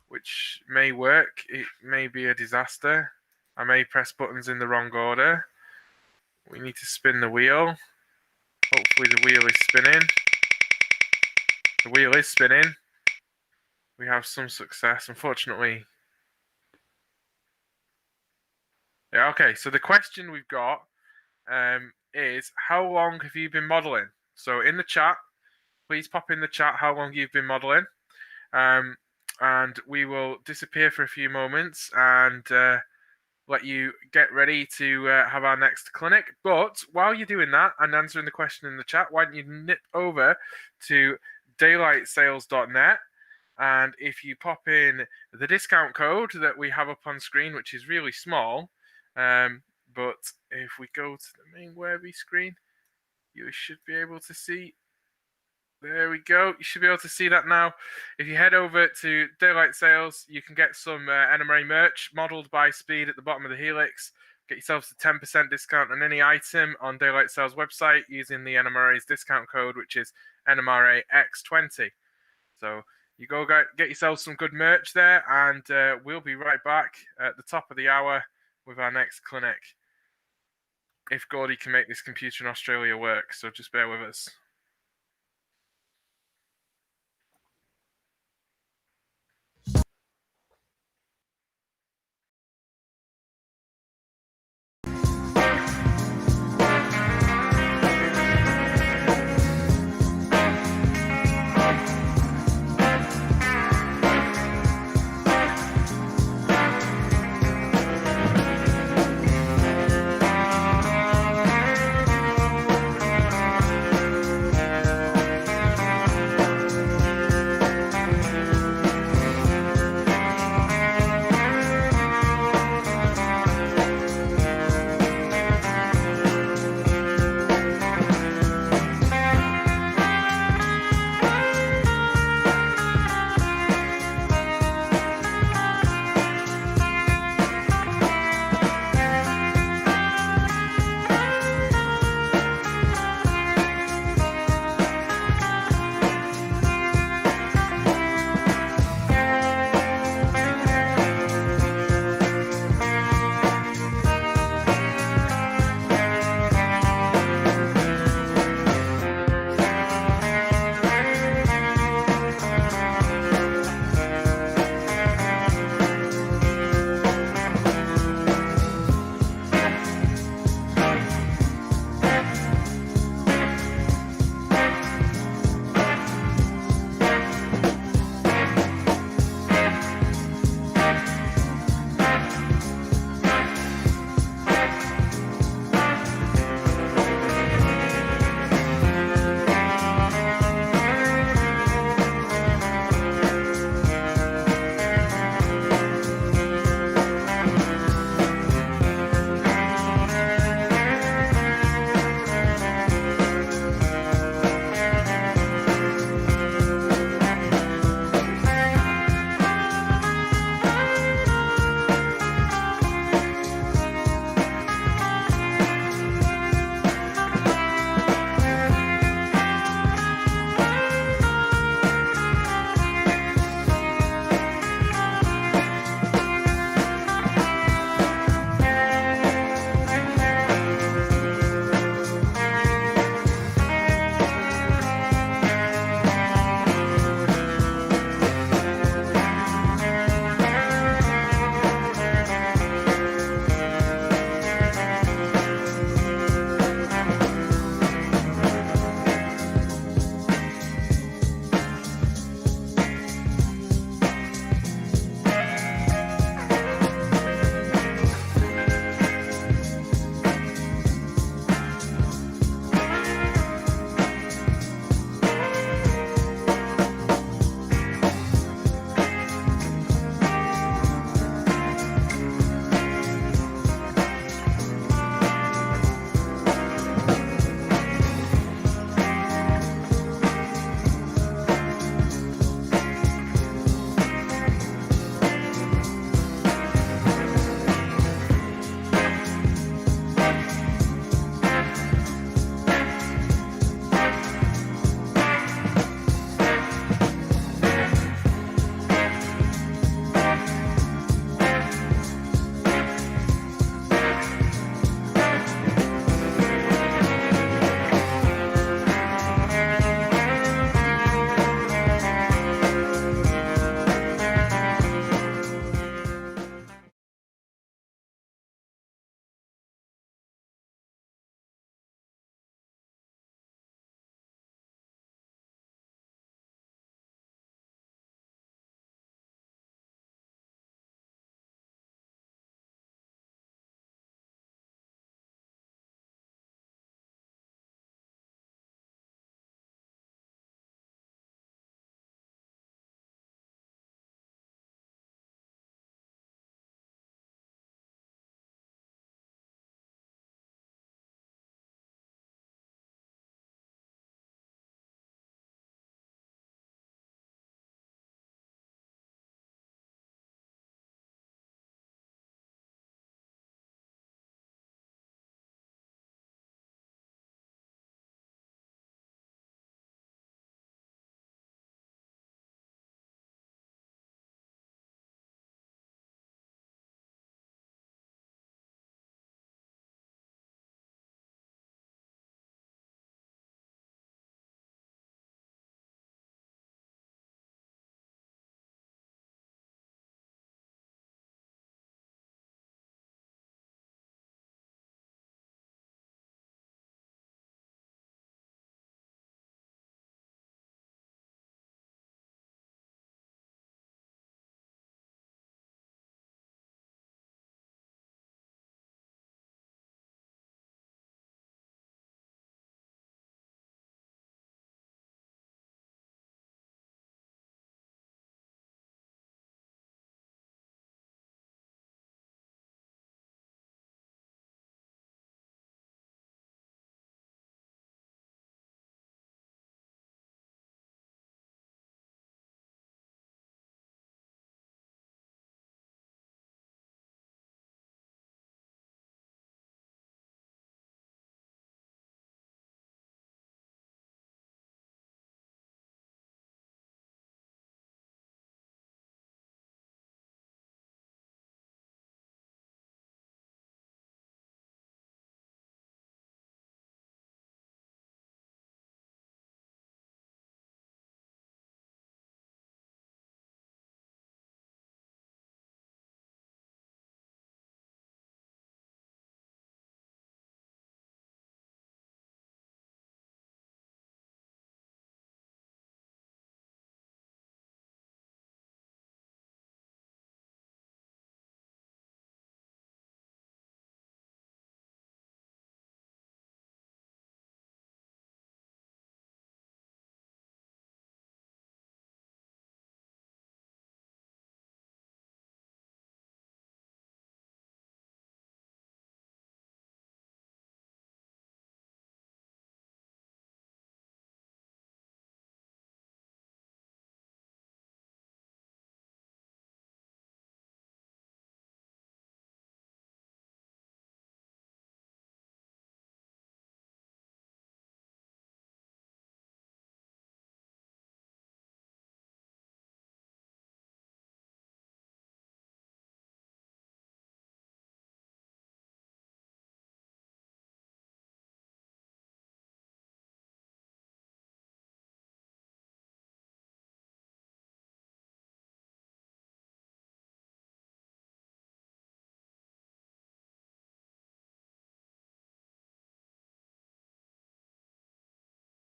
which may work. It may be a disaster. I may press buttons in the wrong order. We need to spin the wheel. Hopefully the wheel is spinning. The wheel is spinning. We have some success. Unfortunately. Yeah, okay. So the question we've got is, how long have you been modeling? So in the chat, please pop in the chat how long you've been modeling. And we will disappear for a few moments and let you get ready to have our next clinic. But while you're doing that and answering the question in the chat, why don't you nip over to daylightsales.net, and if you pop in the discount code that we have up on screen, which is really small, but if we go to the main Webby screen, you should be able to see. There we go. You should be able to see that now. If you head over to Daylight Sales, you can get some NMRA merch modeled by Speed at the bottom of the Helix. Get yourselves a 10% discount on any item on Daylight Sales website using the NMRA's discount code, which is NMRAx20. So you go get yourselves some good merch there, and we'll be right back at the top of the hour with our next clinic. If Gordy can make this computer in Australia work, so just bear with us.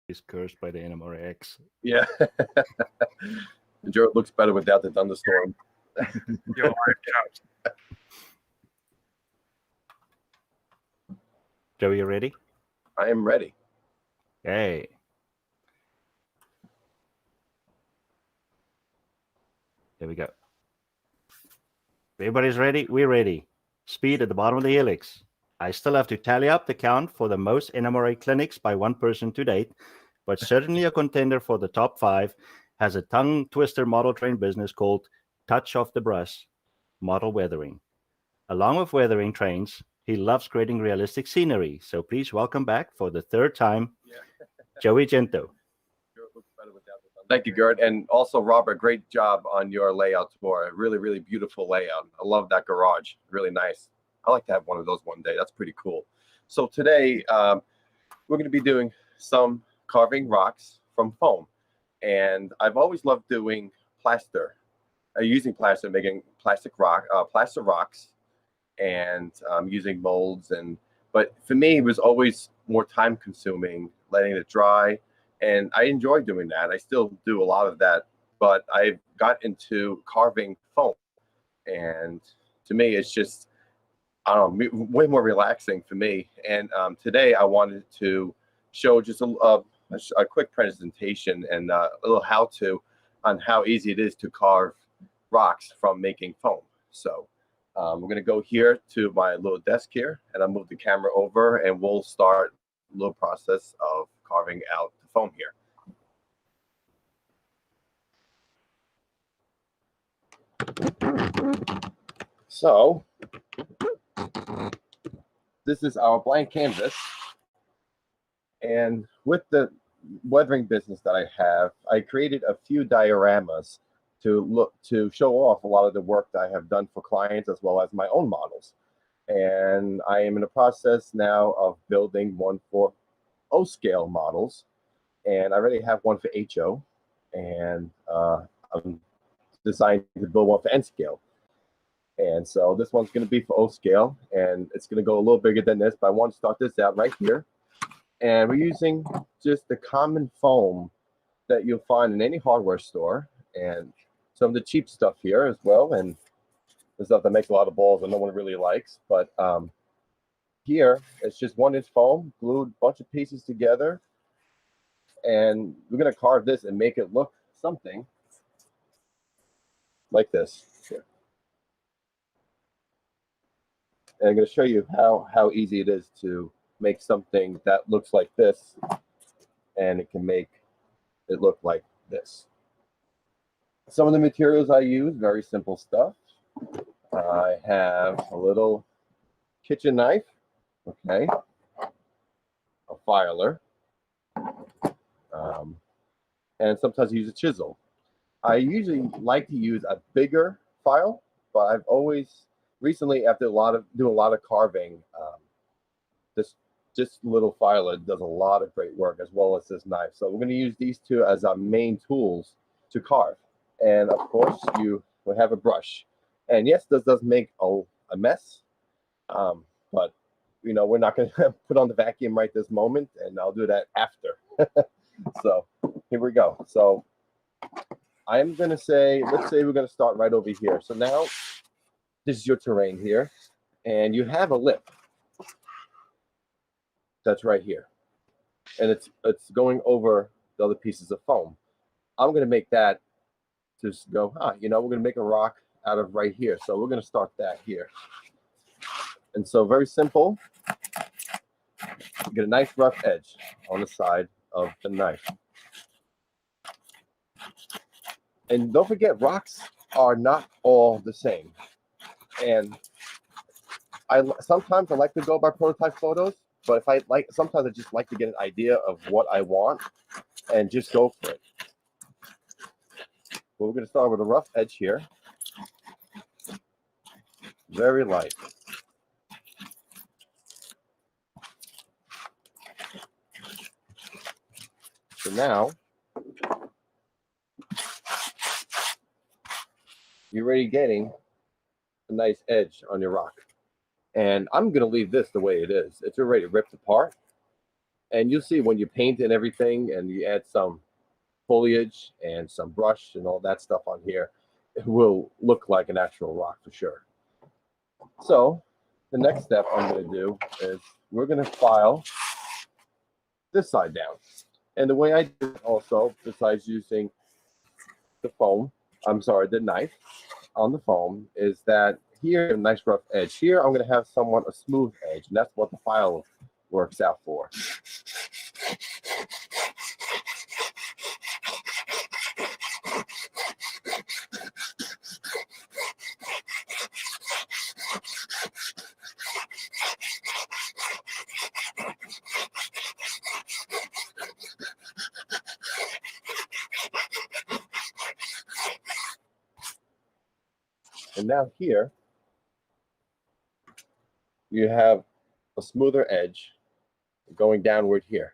He's cursed by the NMRAx. Yeah. Joe looks better without the thunderstorm. Your live chat. Joe, you ready? I am ready. Hey. There we go. Everybody's ready? We're ready. Speed at the bottom of the helix. I still have to tally up the count for the most NMRA clinics by one person to date, but certainly a contender for the top 5 has a tongue twister model train business called Touch of the Brush Model Weathering. Along with weathering trains, he loves creating realistic scenery. So please welcome back for the 3rd time, Joey Gento. Thank you, Gert. And also, Robert, great job on your layout tour. Really, really beautiful layout. I love that garage. Really nice. I like to have one of those one day. That's pretty cool. So today, we're going to be doing some carving rocks from foam. And I've always loved doing plaster, using plaster, making plaster rocks, and using molds. But for me, it was always more time consuming, letting it dry. And I enjoy doing that. I still do a lot of that, but I've got into carving foam. And to me, it's just, I don't know, way more relaxing for me. And today I wanted to show just a quick presentation and a little how-to on how easy it is to carve rocks from making foam. So we're going to go here to my little desk here, and I'll move the camera over, and we'll start a little process of carving out the foam here. So this is our blank canvas, and with the weathering business that I have, I created a few dioramas to show off a lot of the work that I have done for clients as well as my own models. And I am in the process now of building one for O scale models, and I already have one for HO, and I'm designed to build one for N scale. And so this one's going to be for O scale, and it's going to go a little bigger than this, but I want to start this out right here. And we're using just the common foam that you'll find in any hardware store, and some of the cheap stuff here as well, and the stuff that makes a lot of balls that no one really likes. But here, it's just 1-inch foam, glued a bunch of pieces together, and we're going to carve this and make it look something like this here. And I'm going to show you how easy it is to make something that looks like this, and it can make it look like this. Some of the materials I use, very simple stuff. I have a little kitchen knife, okay, a filer, and sometimes I use a chisel. I usually like to use a bigger file, but I've always recently, after doing a lot of carving, this little filer does a lot of great work, as well as this knife. So we're going to use these two as our main tools to carve. And of course, you would have a brush. And yes, this does make a mess, but you know, we're not going to put on the vacuum right this moment, and I'll do that after. So here we go. So I'm going to say, let's say we're going to start right over here. So now this is your terrain here, and you have a lip that's right here, and it's going over the other pieces of foam. I'm going to make that just go, you know, we're going to make a rock out of right here. So we're going to start that here. And so very simple. Get a nice rough edge on the side of the knife. And don't forget, rocks are not all the same. And sometimes I like to go by prototype photos, but sometimes I just like to get an idea of what I want and just go for it. Well, we're going to start with a rough edge here. Very light. So now, you're already getting a nice edge on your rock. And I'm going to leave this the way it is. It's already ripped apart. And you'll see when you paint and everything and you add some foliage and some brush and all that stuff on here, it will look like an actual rock for sure. So the next step I'm going to do is we're going to file this side down. And the way I do it also, besides using the foam, the knife on the foam, is that here, a nice rough edge. Here, I'm going to have somewhat a smooth edge, and that's what the file works out for. And now here, you have a smoother edge going downward here.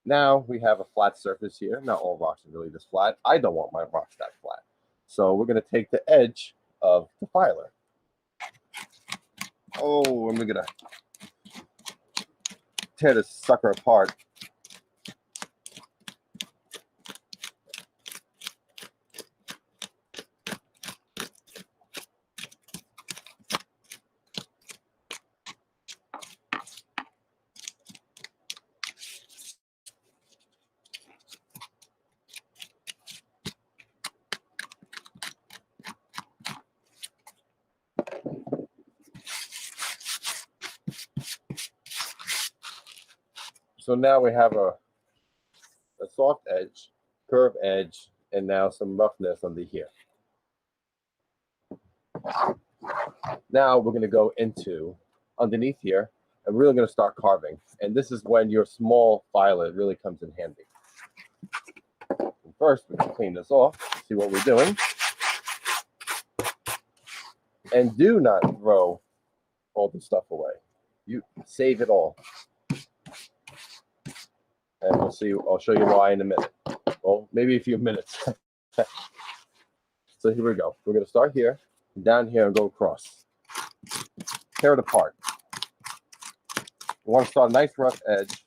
Now we have a flat surface here. Not all rocks are really this flat. I don't want my rocks that flat. So we're going to take the edge of the filer. Oh, and we're going to tear this sucker apart. So now we have a soft edge, curved edge, and now some roughness under here. Now we're going to go into underneath here, and we're really going to start carving. And this is when your small filer really comes in handy. And first, we're going to clean this off, see what we're doing. And do not throw all the stuff away. You save it all. And we'll see, I'll show you why in a minute. Well, maybe a few minutes. So here we go. We're going to start here, down here, and go across. Tear it apart. We want to start a nice rough edge.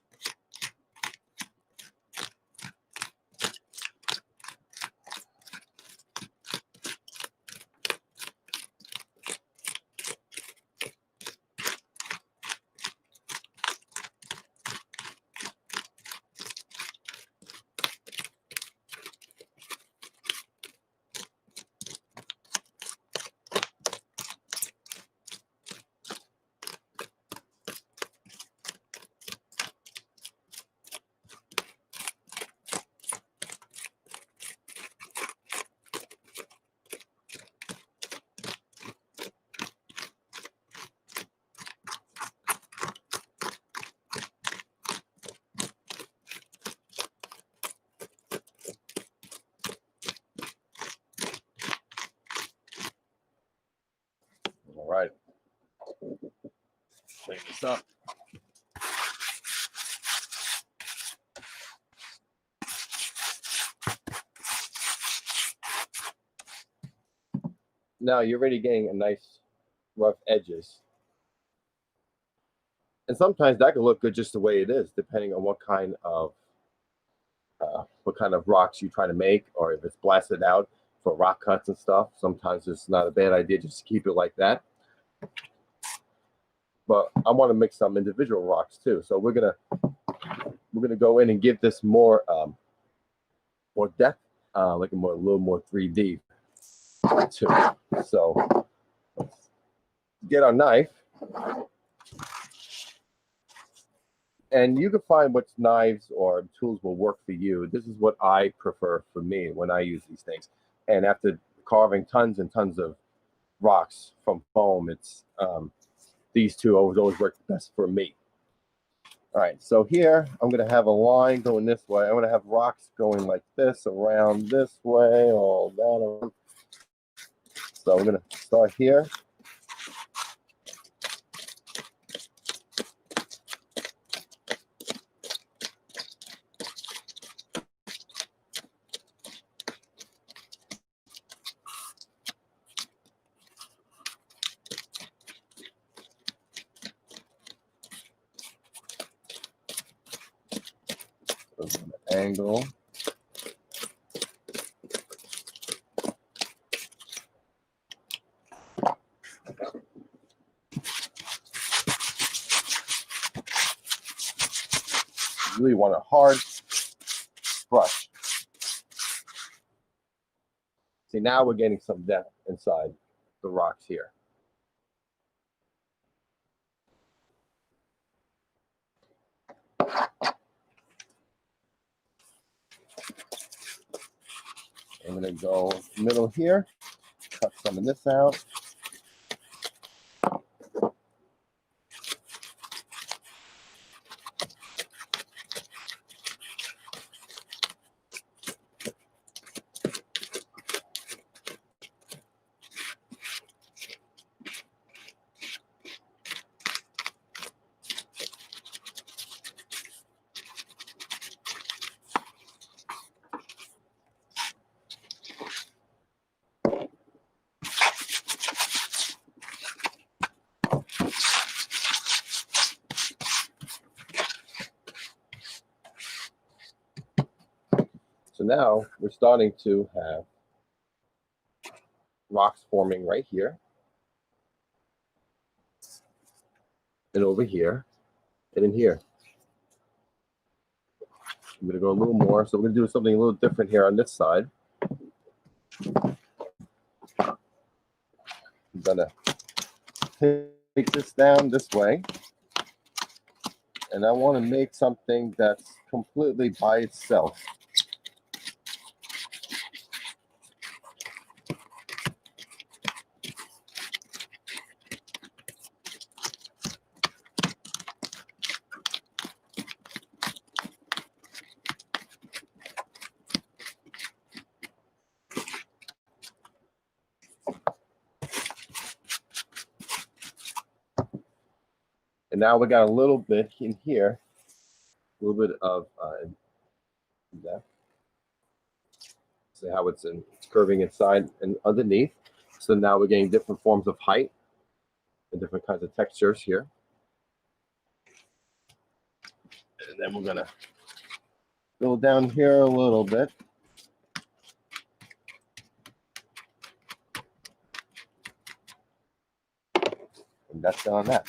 All right. Clean this up. Now you're already getting a nice rough edges. And sometimes that can look good just the way it is, depending on what kind of rocks you try to make, or if it's blasted out for rock cuts and stuff. Sometimes it's not a bad idea just to keep it like that. But I want to mix some individual rocks too. So we're gonna go in and give this more depth, like a little more 3D too. So let's get our knife. And you can find what knives or tools will work for you. This is what I prefer for me when I use these things. And after carving tons and tons of rocks from foam, it's these two always work best for me. All right, so here I'm going to have a line going this way. I'm going to have rocks going like this, around this way, all that around. So we're going to start here. angle. You really want a hard brush. See, now we're getting some depth inside the rocks here. I'm going to go middle here, cut some of this out. So now we're starting to have rocks forming right here and over here and in here. I'm going to go a little more. So we're going to do something a little different here on this side. I'm going to take this down this way. And I want to make something that's completely by itself. And now we got a little bit in here, a little bit of depth. See how it's curving inside and underneath. So now we're getting different forms of height and different kinds of textures here. And then we're gonna go down here a little bit. And that's on that.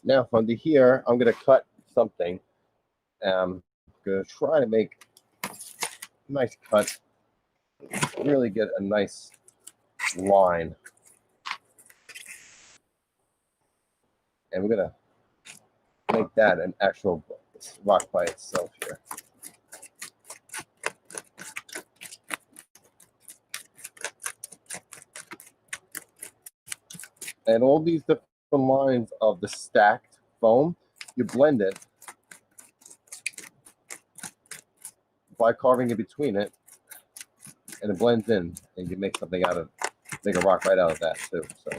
Now from here, I'm going to cut something. I'm going to try to make a nice cut, really get a nice line. And we're going to make that an actual rock by itself here. And all these different lines of the stacked foam, you blend it by carving in between it, and it blends in, and you make something out of, make a rock right out of that too. So.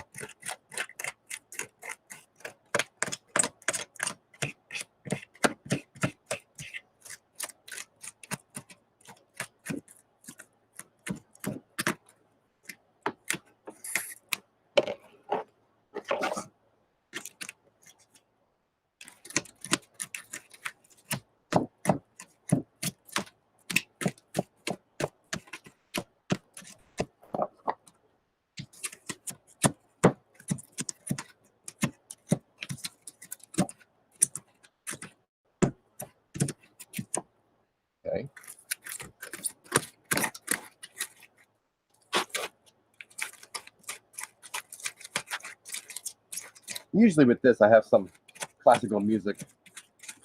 Okay. Usually with this, I have some classical music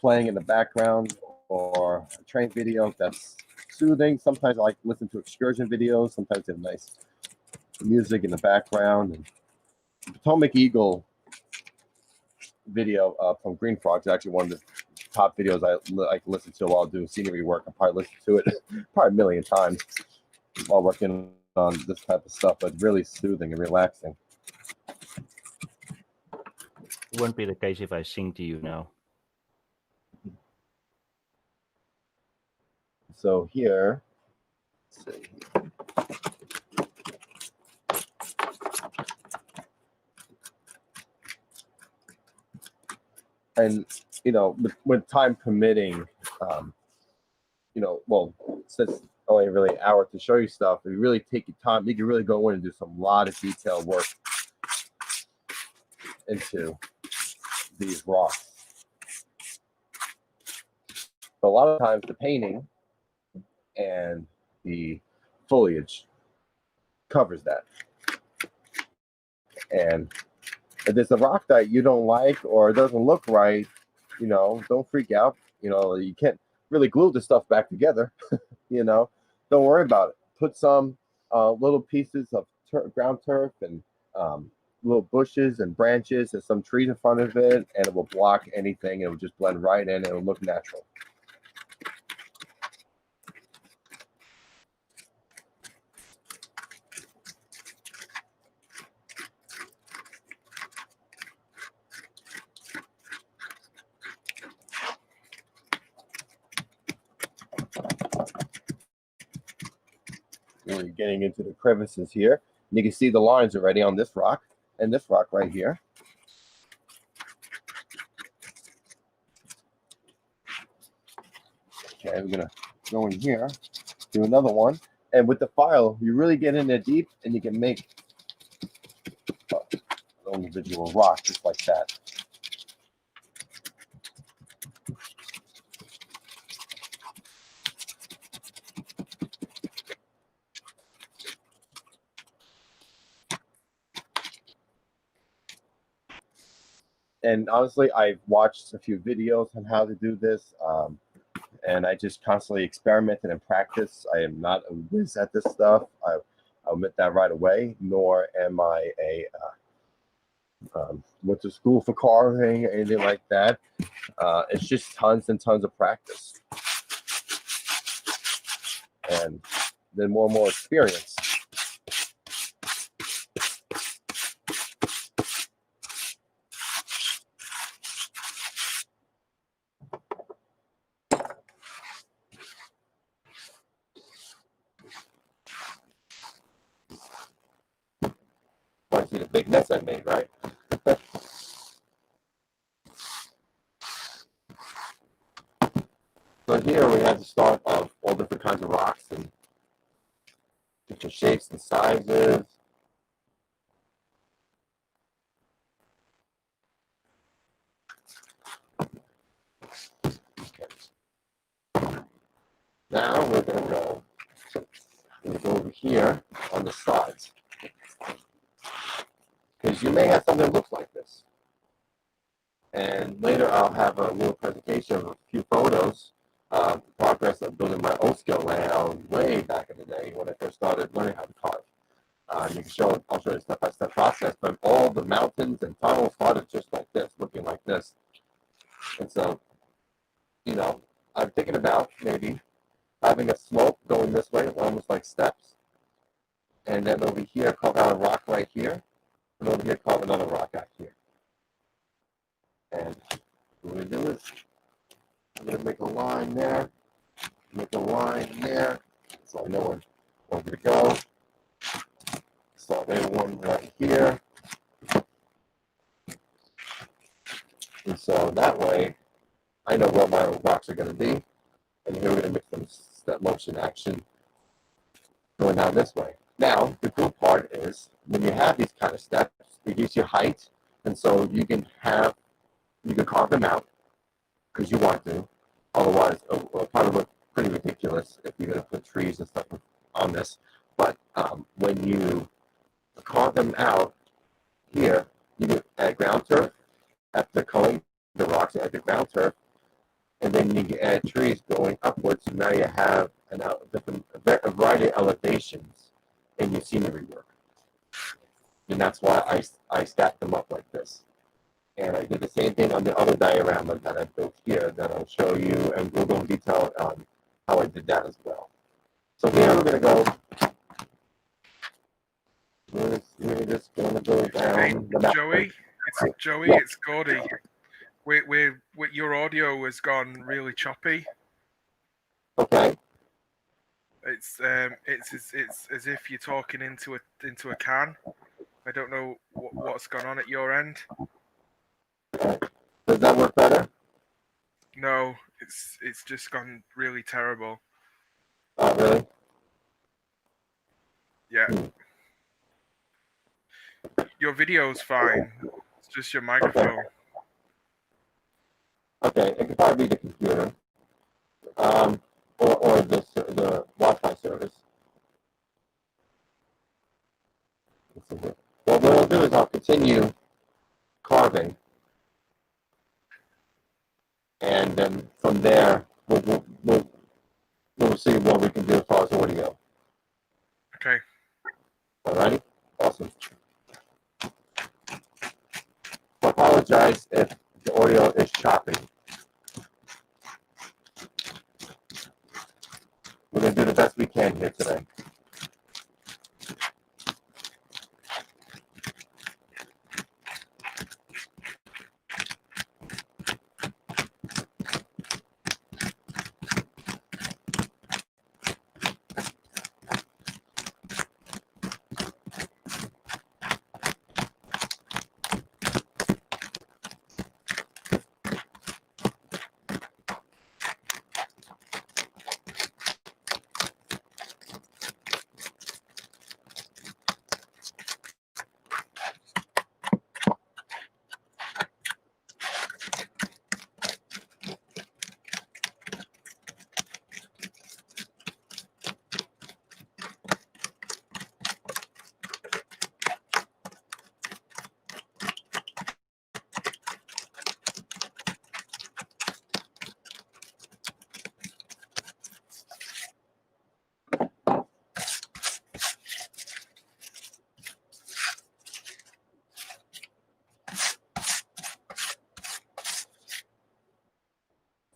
playing in the background or a train video that's soothing. Sometimes I like to listen to excursion videos. Sometimes they have nice music in the background. And the Potomac Eagle video from Green Frog is actually one of the top videos I like to listen to while doing scenery work. I probably listen to it probably a million times while working on this type of stuff, but really soothing and relaxing. It won't be the case if I sing to you now. So here, let's see. And with time permitting, well, since only really an hour to show you stuff, if you really take your time, you can really go in and do some lot of detailed work into these rocks. But a lot of times the painting and the foliage covers that. And if there's a rock that you don't like or it doesn't look right, don't freak out. You can't really glue the stuff back together. Don't worry about it. Put some little pieces of ground turf and little bushes and branches and some trees in front of it, and it will block anything. It will just blend right in and it will look natural. We're getting into the crevices here. And you can see the lines already on this rock and this rock right here. Okay, we're gonna go in here, do another one. And with the file, you really get in there deep and you can make an individual rock just like that. And honestly, I've watched a few videos on how to do this, and I just constantly experimented and practice. I am not a whiz at this stuff. I'll admit that right away. Nor am I went to school for carving or anything like that. It's just tons and tons of practice, and then more and more experience. See the big mess I made, right? So here we have the start of all different kinds of rocks and different shapes and sizes. Okay. Now we're going to go over here on the sides. Because you may have something that looks like this. And later I'll have a little presentation of a few photos of the progress of building my old scale layout way back in the day when I first started learning how to carve. You can I'll show you a step-by-step process, but all the mountains and tunnels started just like this, looking like this. And so, I'm thinking about maybe having a slope going this way, almost like steps. And then over here, carve out a rock right here. And over here, carve another rock out here. And what we're going to do is, I'm going to make a line there, make a line there, so I know where I'm going to go. So there's one right here. And so that way, I know where my rocks are going to be. And here we're going to make some step motion action going down this way. Now, the cool part is when you have these kind of steps, it gives you height. And so you can carve them out because you want to. Otherwise, it'll probably look pretty ridiculous if you're going to put trees and stuff on this. But when you carve them out here, you can add ground turf after coloring the rocks, add the ground turf, and then you can add trees going upwards. So now you have a variety of elevations in your scenery work. And that's why I stacked them up like this. And I did the same thing on the other diorama that I built here that I'll show you, and we'll go in detail on how I did that as well. So here we're going to go. We're just going to go down the mountain. Joey, it's Gordy. Your audio has gone really choppy. Okay. It's as if you're talking into a can. I don't know what's gone on at your end. Okay. Does that work better? It's just gone really terrible. Oh, really? Yeah. Your video's fine. It's just your microphone. Okay, it could probably be the computer, or the Wi-Fi service. Let's see here. Well, what I'll do is I'll continue carving, and then from there we'll see what we can do as far as audio. Okay. Alrighty, awesome. I apologize if the audio is choppy. We're going to do the best we can here today.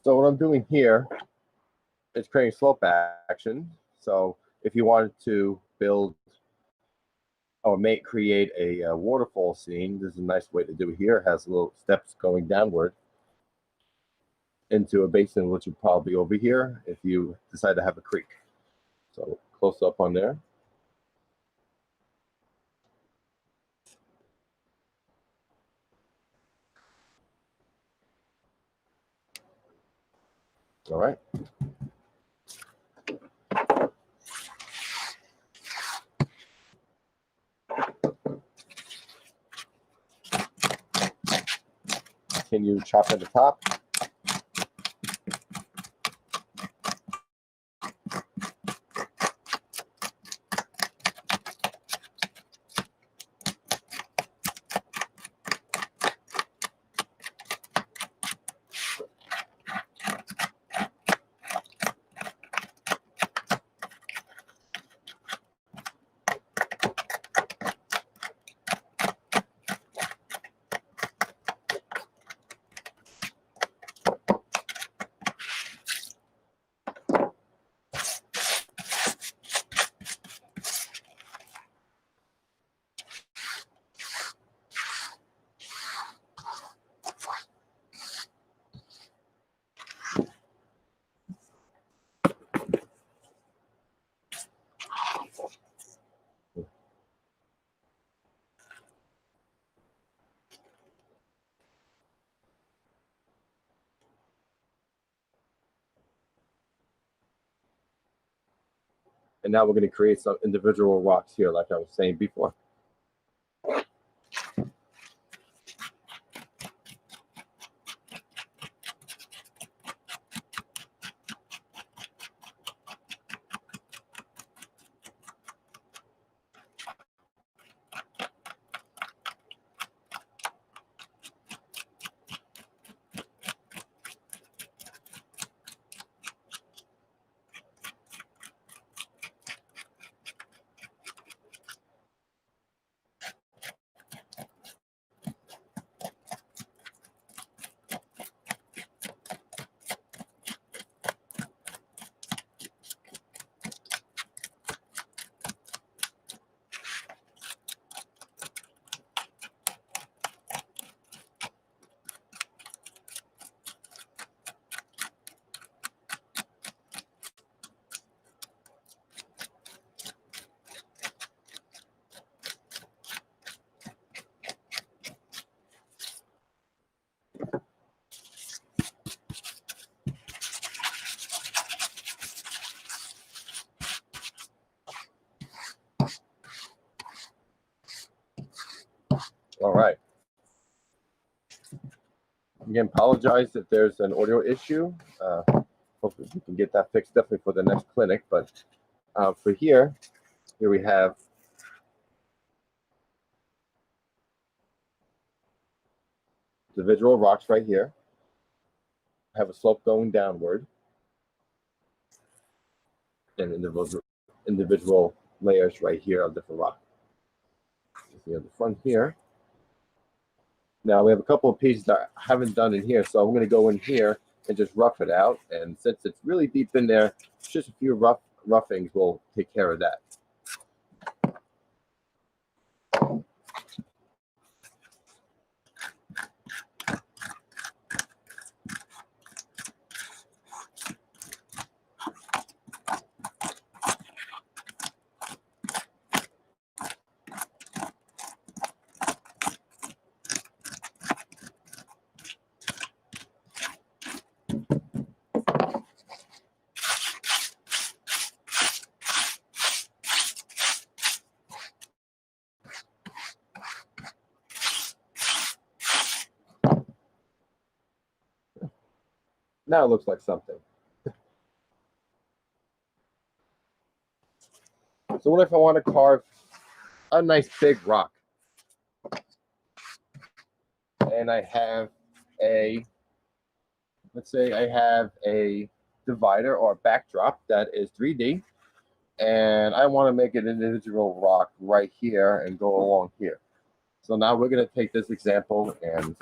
So what I'm doing here is creating slope action. So if you wanted to build or create a waterfall scene, this is a nice way to do it here. It has little steps going downward into a basin, which would probably be over here if you decide to have a creek. So close up on there. All right. Continue chopping the top. And now we're going to create some individual rocks here, like I was saying before. All right. Again, apologize if there's an audio issue. Hopefully we can get that fixed definitely for the next clinic. But for here we have individual rocks right here. Have a slope going downward. And individual layers right here of different rock. See on the front here. Now we have a couple of pieces that I haven't done in here, so I'm going to go in here and just rough it out. And since it's really deep in there, just a few roughings will take care of that. Now it looks like something. So what if I want to carve a nice big rock? And I have let's say I have a divider or a backdrop that is 3D, and I want to make an individual rock right here and go along here. So now we're going to take this example and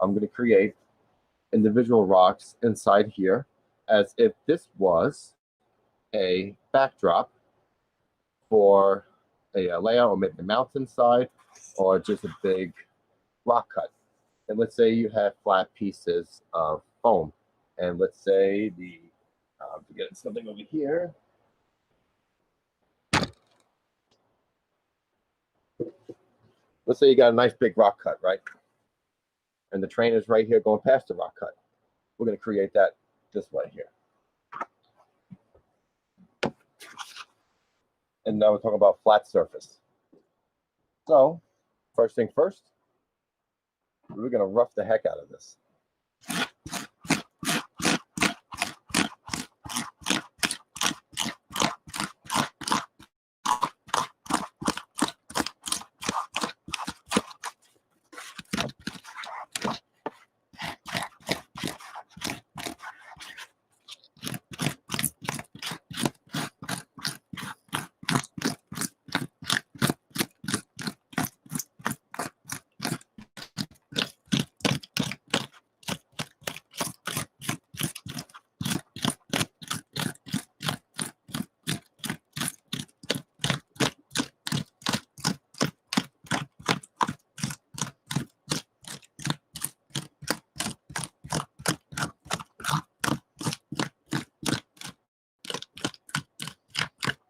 I'm going to create individual rocks inside here as if this was a backdrop for a layout, or maybe a mountainside, or just a big rock cut. And let's say you have flat pieces of foam, and let's say to get something over here. Let's say you got a nice big rock cut, right? And the train is right here going past the rock cut. We're going to create that this way here. And now we're talking about flat surface. So, first thing first, we're going to rough the heck out of this.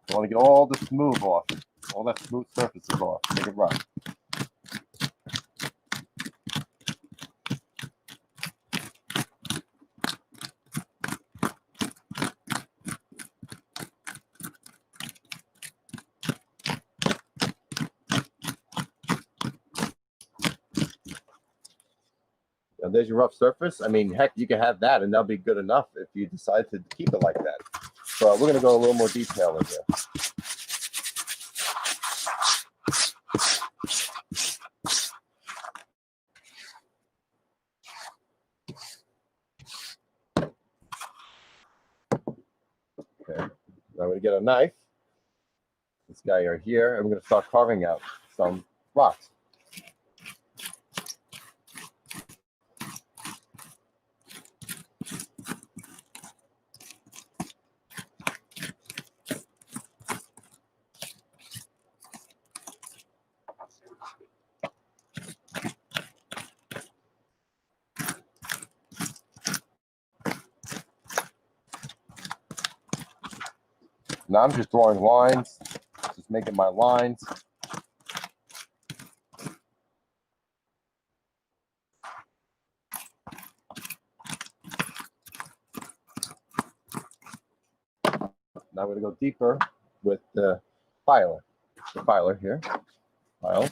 I want to get all the smooth off, all that smooth surfaces off. Make it rough. Now there's your rough surface. I mean, heck, you can have that, and that'll be good enough if you decide to keep it like that. So we're going to go a little more detail in here. Okay, now I'm going to get a knife. This guy right here, and we're going to start carving out some rocks. Now I'm just drawing lines, just making my lines. Now I'm going to go deeper with the filer. The filer here. File.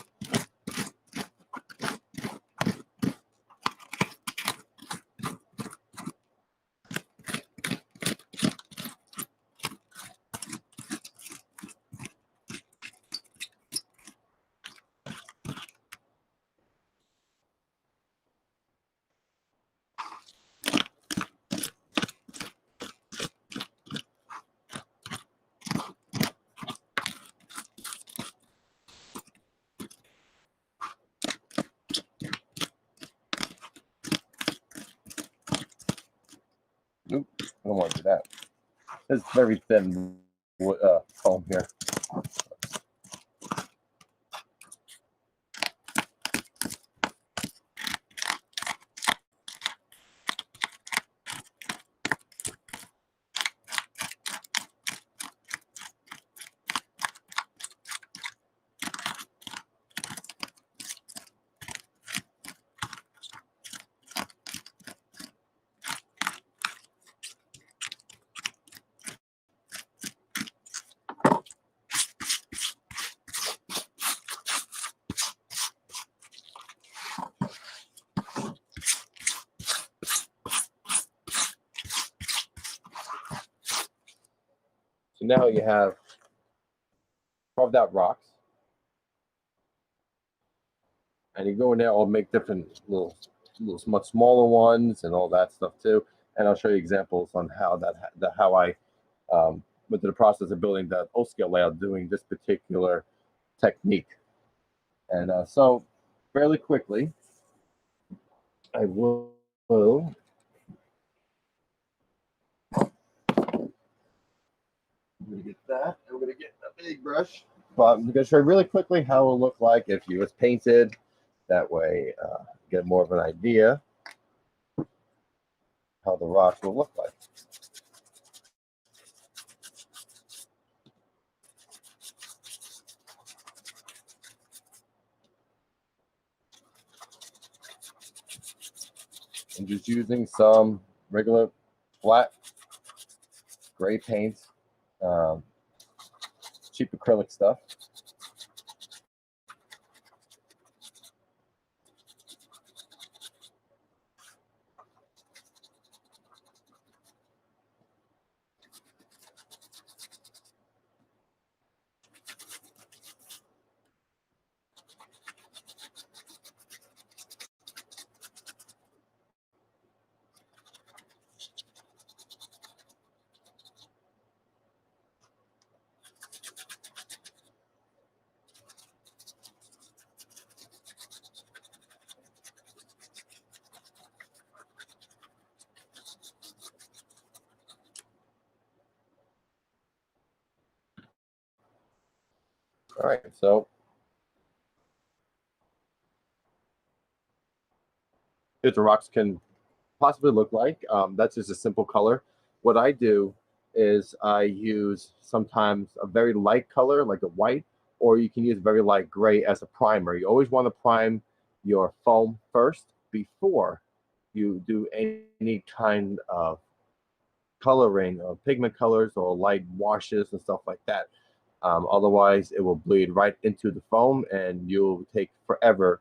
I don't want to do that. It's very thin foam here. So now you have carved out rocks, and you go in there. I'll make different little much smaller ones and all that stuff too. And I'll show you examples on how how I went through the process of building the O scale layout, doing this particular technique. And so, fairly quickly, I will. I'm going to get that. I'm going to get a big brush. But I'm going to show you really quickly how it will look like if you was painted. That way, get more of an idea how the rock will look like. I'm just using some regular flat gray paint, cheap acrylic stuff. All right, so here's what rocks can possibly look like. That's just a simple color. What I do is I use sometimes a very light color, like a white, or you can use very light gray as a primer. You always want to prime your foam first before you do any kind of coloring of pigment colors or light washes and stuff like that. Otherwise, it will bleed right into the foam and you'll take forever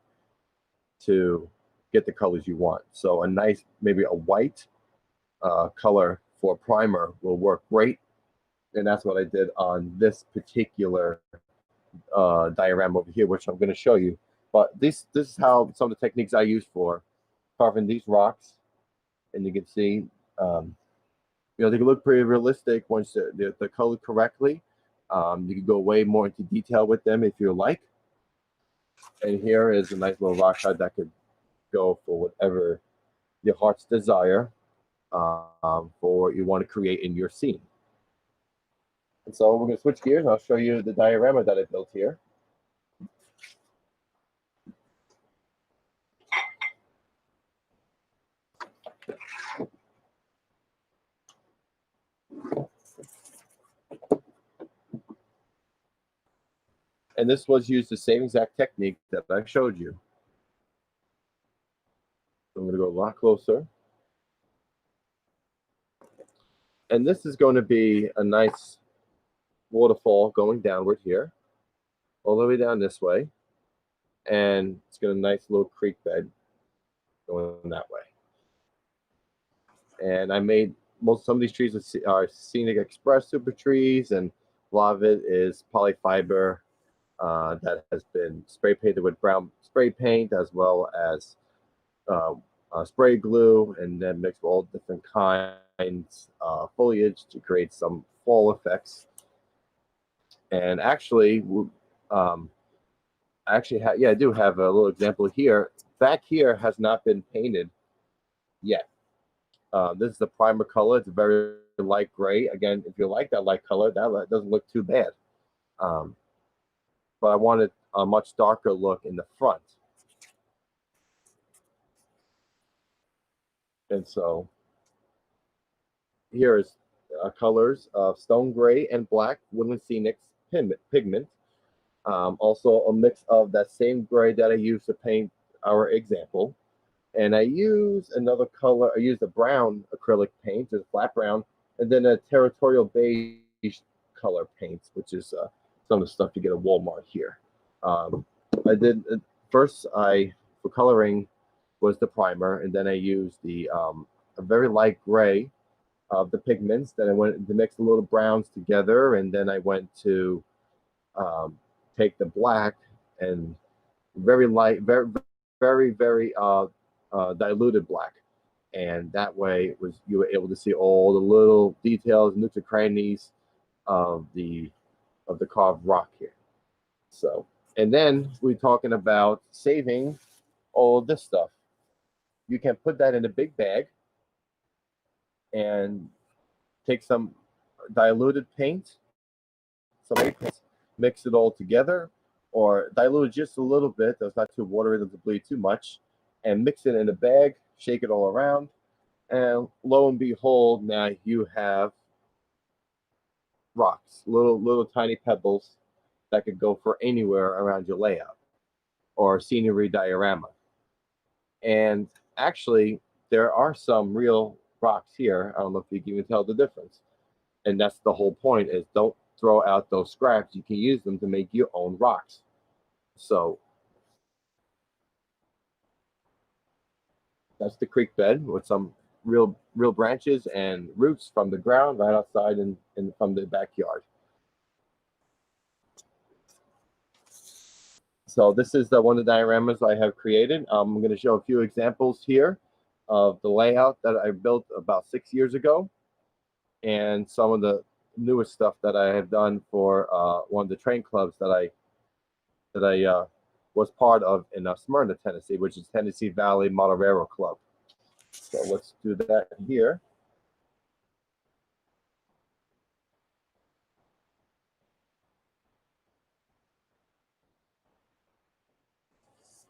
to get the colors you want. So a nice, maybe a white color for primer will work great. And that's what I did on this particular diagram over here, which I'm going to show you. But this is how some of the techniques I use for carving these rocks. And you can see, they can look pretty realistic once they're colored correctly. You can go way more into detail with them if you like. And here is a nice little rock shot that could go for whatever your heart's desire for what you want to create in your scene. And so we're going to switch gears and I'll show you the diorama that I built here. And this was used the same exact technique that I showed you. So I'm going to go a lot closer. And this is going to be a nice waterfall going downward here, all the way down this way. And it's got a nice little creek bed going that way. And I made some of these trees are Scenic Express super trees, and a lot of it is polyfiber that has been spray painted with brown spray paint, as well as spray glue, and then mixed with all different kinds of foliage to create some fall effects. And actually, I do have a little example here. Back here has not been painted yet. This is the primer color. It's a very light gray. Again, if you like that light color, that doesn't look too bad. But I wanted a much darker look in the front. And so here is colors of stone gray and black Woodland Scenics pigment. Also a mix of that same gray that I used to paint our example. And I use another color. I used a brown acrylic paint, just flat brown, and then a territorial beige color paint, which is some of the stuff you get at Walmart here. I did first. For coloring was the primer, and then I used the a very light gray of the pigments. Then I went to mix a little browns together, and then I went to take the black and very light, very diluted black, and that way you were able to see all the little details, nooks and crannies of the carved rock here. So, and then we're talking about saving all of this stuff. You can put that in a big bag and take some diluted paint, mix it all together, or dilute it just a little bit. That's not too watery, doesn't bleed too much, and mix it in a bag, shake it all around, and lo and behold, now you have rocks, little tiny pebbles that could go for anywhere around your layout or scenery diorama. And actually, there are some real rocks here. I don't know if you can even tell the difference. And that's the whole point, is don't throw out those scraps. You can use them to make your own rocks. So that's the creek bed with some real branches and roots from the ground right outside and from the backyard. So this is one of the dioramas I have created. I'm going to show a few examples here of the layout that I built about 6 years ago, and some of the newest stuff that I have done for one of the train clubs that I was part of in Smyrna, Tennessee, which is Tennessee Valley Model Railroad Club. So let's do that here.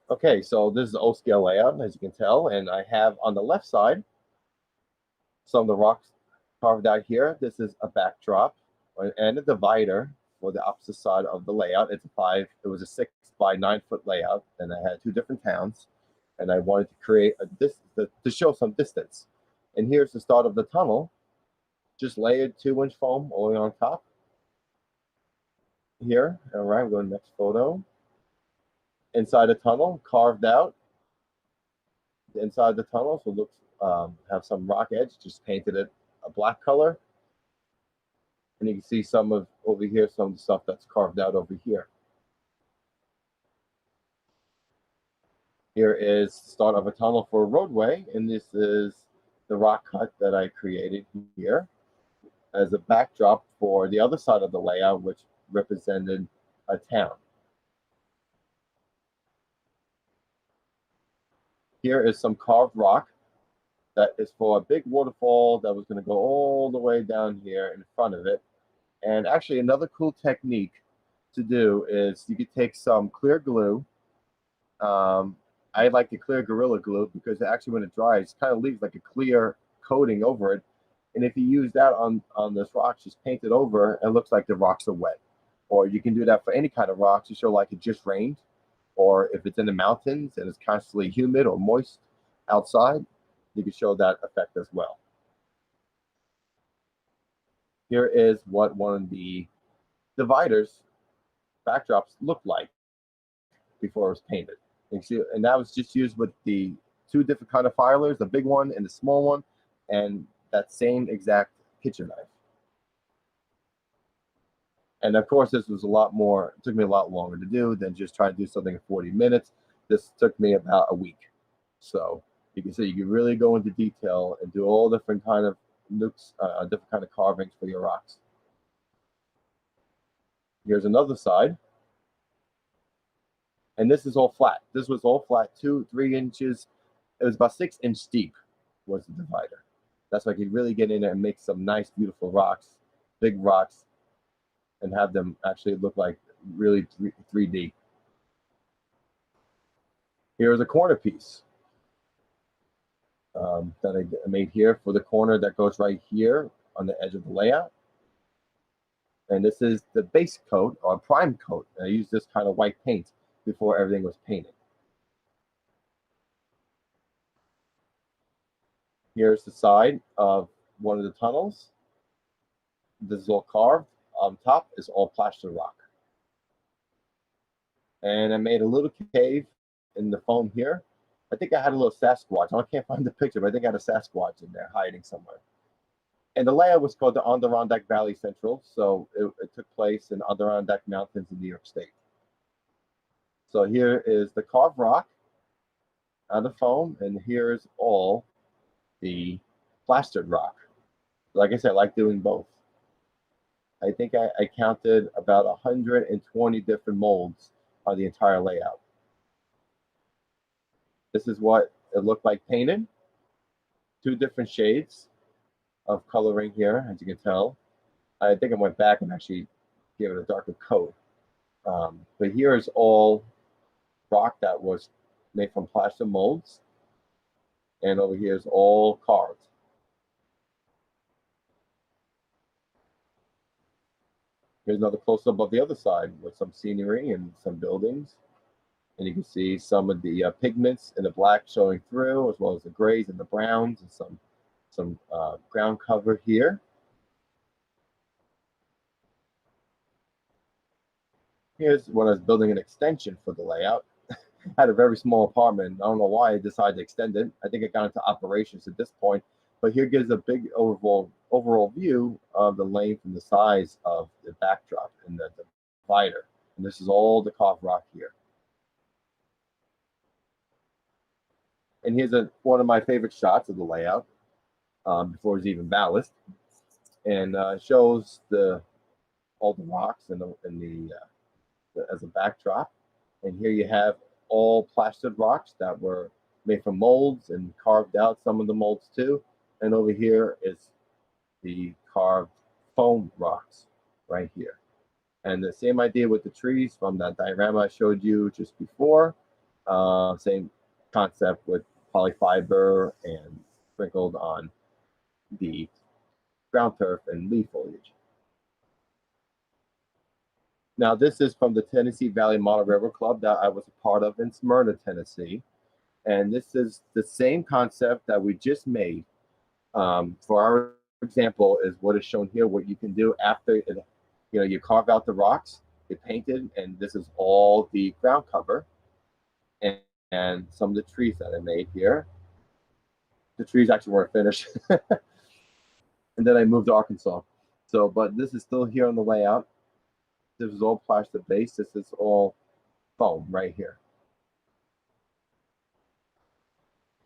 Okay, so this is the old scale layout, as you can tell, and I have on the left side some of the rocks carved out here. This is a backdrop and a divider for the opposite side of the layout. It was a 6 by 9 foot layout, and I had 2 different towns, and I wanted to create to show some distance. And here's the start of the tunnel, just layered 2-inch foam all the way on top. Here, all right, we'll go to the next photo. Inside the tunnel, carved out. Inside the tunnel, so it looks have some rock edge, just painted it a black color. And you can see some of over here, some of the stuff that's carved out over here. Here is the start of a tunnel for a roadway, and this is the rock cut that I created here as a backdrop for the other side of the layout, which represented a town. Here is some carved rock that is for a big waterfall that was going to go all the way down here in front of it. And actually, another cool technique to do is you could take some clear glue. I like the clear Gorilla Glue because actually when it dries, it kind of leaves like a clear coating over it. And if you use that on this rock, just paint it over, it looks like the rocks are wet. Or you can do that for any kind of rocks to show like it just rained. Or if it's in the mountains and it's constantly humid or moist outside, you can show that effect as well. Here is what one of the dividers backdrops looked like before it was painted. And that was just used with the 2 different kind of filers, the big one and the small one, and that same exact kitchen knife. And of course, this was a lot more, it took me a lot longer to do than just try to do something in 40 minutes. This took me about a week. So you can see you can really go into detail and do all different kind of nooks, different kind of carvings for your rocks. Here's another side. And this is all flat. This was all flat, 2-3 inches. It was about 6 inch deep was the divider. That's why I could really get in there and make some nice, beautiful rocks, big rocks, and have them actually look like really 3D. Here's a corner piece that I made here for the corner that goes right here on the edge of the layout. And this is the base coat or prime coat. I used this kind of white paint before everything was painted. Here's the side of one of the tunnels. This is all carved. On top is all plaster rock. And I made a little cave in the foam here. I think I had a little Sasquatch. I can't find the picture, but I think I had a Sasquatch in there hiding somewhere. And the layout was called the Adirondack Valley Central. So it took place in Adirondack Mountains in New York State. So here is the carved rock out of foam, and here's all the plastered rock. Like I said, I like doing both. I think I counted about 120 different molds on the entire layout. This is what it looked like painted. 2 different shades of coloring here, as you can tell. I think I went back and actually gave it a darker coat. But here is all rock that was made from plaster molds. And over here is all carved. Here's another close-up of the other side with some scenery and some buildings. And you can see some of the pigments in the black showing through, as well as the grays and the browns, and some ground cover here. Here's when I was building an extension for the layout. I had a very small apartment. I don't know why I decided to extend it. I think it got into operations at this point. But here gives a big overall view of the length and the size of the backdrop and the divider. And this is all the carved rock here. And here's one of my favorite shots of the layout before it was even ballast, and shows all the rocks and as a backdrop. And here you have all plastered rocks that were made from molds and carved out, some of the molds too. And over here is the carved foam rocks right here. And the same idea with the trees from that diorama I showed you just before. Same concept with polyfiber and sprinkled on the ground turf and leaf foliage. Now, this is from the Tennessee Valley Model Railroad Club that I was a part of in Smyrna, Tennessee. And this is the same concept that we just made. For our example, is what is shown here, what you can do after you carve out the rocks, you paint it, and this is all the ground cover and some of the trees that I made here. The trees actually weren't finished. And then I moved to Arkansas. So, but this is still here on the layout. This is all plaster base. This is all foam right here.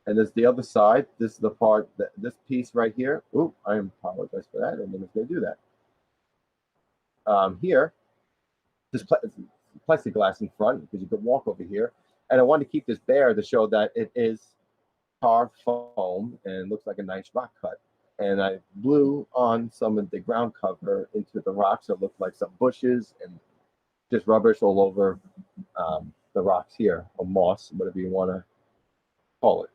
And there's the other side. This is the part, this piece right here. Ooh, I apologize for that. I didn't mean to do that. Here, this plexiglass in front, because you could walk over here. And I wanted to keep this bare to show that it is carved foam and looks like a nice rock cut. And I blew on some of the ground cover into the rocks. So it looked like some bushes and just rubbish all over the rocks here, or moss, whatever you want to call it.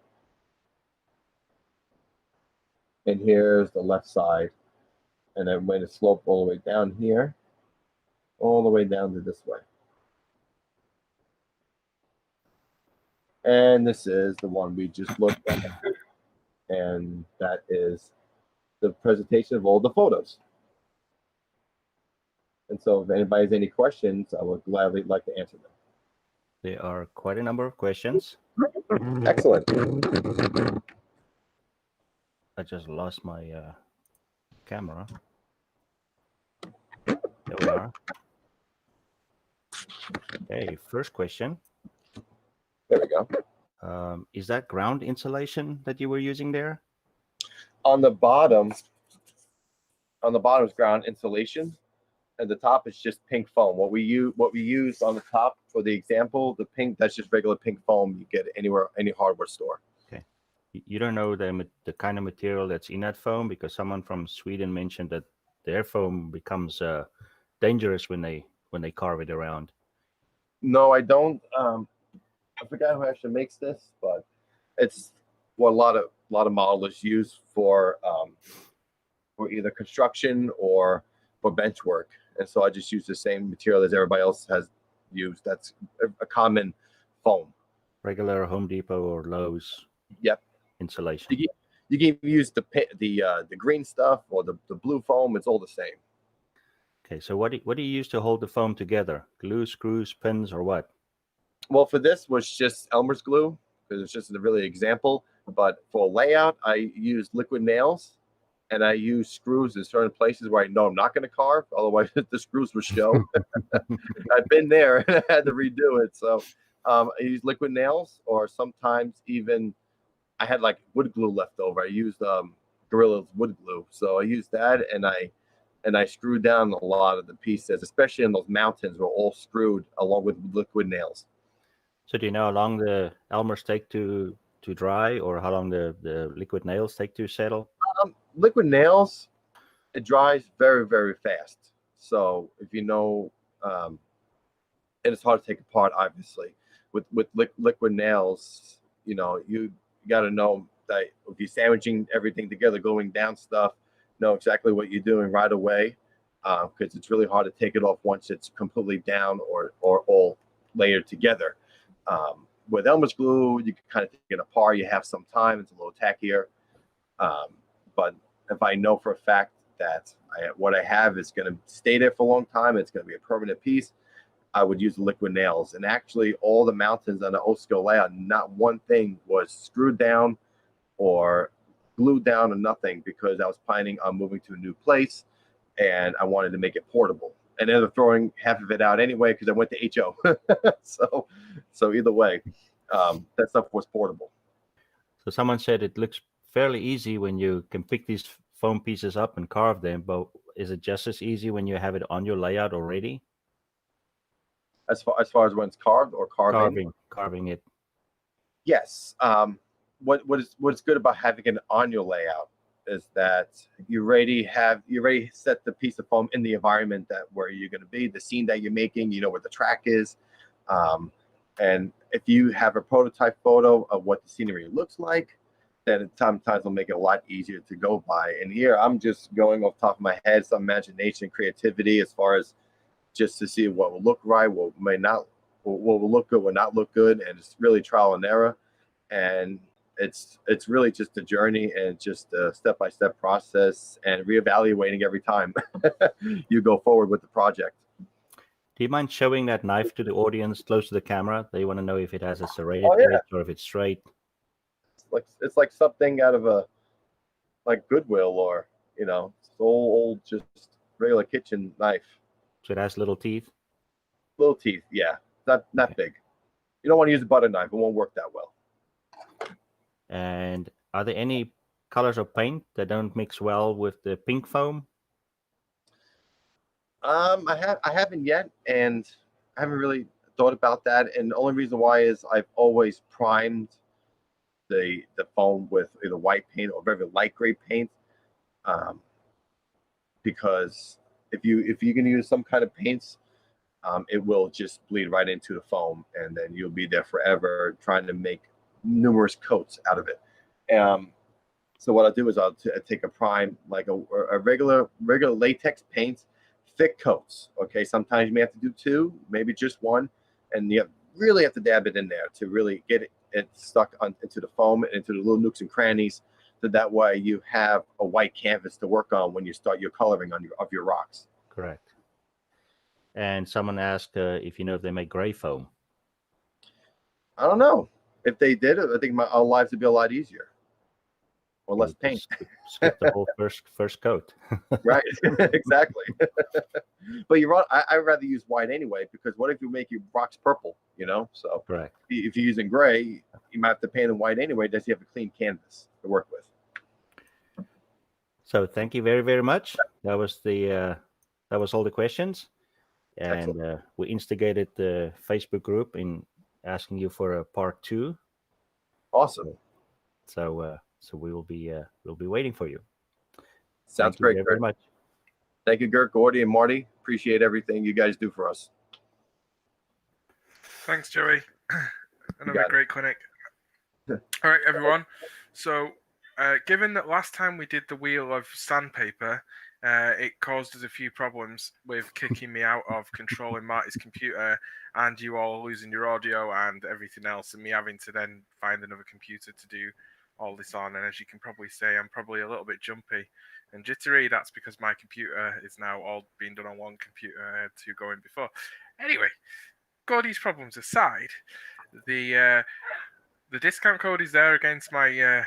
And here's the left side. And I'm going to slope all the way down here, all the way down to this way. And this is the one we just looked at. And that is the presentation of all the photos. And so if anybody has any questions, I would gladly like to answer them. There are quite a number of questions. Excellent. I just lost my camera. There we are. Okay, first question. There we go. Is that ground insulation that you were using there? On the bottom is ground insulation, and the top is just pink foam. What we use on the top for the example, the pink, that's just regular pink foam you get anywhere, any hardware store. Okay. You don't know the kind of material that's in that foam, because someone from Sweden mentioned that their foam becomes dangerous when they carve it around. No, I don't. I forgot who actually makes this, but it's what a lot of modelers use for either construction or for bench work. And so I just use the same material as everybody else has used. That's a common foam. Regular Home Depot or Lowe's. Yep. Insulation. You can use the green stuff or the blue foam. It's all the same. Okay, so what do you use to hold the foam together? Glue, screws, pins, or what? Well, for this was just Elmer's glue, because it's just a really example. But for layout, I use liquid nails, and I use screws in certain places where I know I'm not going to carve. Otherwise, the screws will show. I've been there and I had to redo it. So I use liquid nails, or sometimes even I had like wood glue left over. I used Gorilla's wood glue. So I used that, and I screwed down a lot of the pieces, especially in those mountains, were all screwed along with liquid nails. So do you know how long the Elmers take to dry, or how long the liquid nails take to settle? Liquid nails, it dries very, very fast. So if you know, and it's hard to take apart, obviously. With liquid nails, you got to know that if you're sandwiching everything together, gluing down stuff, know exactly what you're doing right away, because it's really hard to take it off once it's completely down or all layered together. With Elmer's glue, you can kind of take it apart. You have some time; it's a little tackier. But if I know for a fact that what I have is going to stay there for a long time, it's going to be a permanent piece, I would use liquid nails. And actually, all the mountains on the O-scale layout, not one thing was screwed down or glued down or nothing, because I was planning on moving to a new place and I wanted to make it portable. And ended up throwing half of it out anyway because I went to HO. so either way, that stuff was portable. So someone said it looks fairly easy when you can pick these foam pieces up and carve them, but is it just as easy when you have it on your layout already? As far as when it's carved or carving? Carving it. Yes. What's good about having it on your layout is that you already set the piece of foam in the environment where you're going to be, the scene that you're making, you know where the track is. And if you have a prototype photo of what the scenery looks like, then sometimes it'll make it a lot easier to go by. And here I'm just going off the top of my head, some imagination, creativity, as far as just to see what will look right, what will look good, will not look good, and it's really trial and error. And it's really just a journey and just a step-by-step process, and reevaluating every time you go forward with the project. Do you mind showing that knife to the audience close to the camera? They want to know if it has a serrated edge or if it's straight. It's like something out of a Goodwill, or it's old just regular kitchen knife. So it has little teeth? Little teeth, yeah. Not big. You don't want to use a butter knife. It won't work that well. And are there any colors of paint that don't mix well with the pink foam? I haven't yet, and I haven't really thought about that. And the only reason why is I've always primed the foam with either white paint or very light gray paint, because if you're going to use some kind of paints, it will just bleed right into the foam, and then you'll be there forever trying to make numerous coats out of it. So what I'll do is I'll take a prime, like a regular latex paint, thick coats. Okay, sometimes you may have to do two, maybe just one, and you really have to dab it in there to really get it stuck into the foam and into the little nooks and crannies, so that way you have a white canvas to work on when you start your coloring of your rocks. Correct. And someone asked if you know if they make gray foam. I don't know. If they did it, I think our lives would be a lot easier, or less paint. Skip the whole first coat. Right, exactly. But you're right. I'd rather use white anyway, because what if you make your rocks purple? So correct. If you're using gray, you might have to paint them white anyway. Just you have a clean canvas to work with. So thank you very, very much. That was all the questions, and we instigated the Facebook group in asking you for a part 2. Awesome. So we'll be waiting for you. Sounds Thank you great, very Gert. much. Thank you, Gert, Gordy, and Marty. Appreciate everything you guys do for us. Thanks, Joey. Another got it. great clinic. All right, everyone. So, given that last time we did the wheel of sandpaper, it caused us a few problems with kicking me out of controlling Marty's computer and you all losing your audio and everything else, and me having to then find another computer to do all this on. And as you can probably say, I'm probably a little bit jumpy and jittery. That's because my computer is now all being done on one computer. I had two going before. Anyway, Gordy's problems aside, the discount code is there against my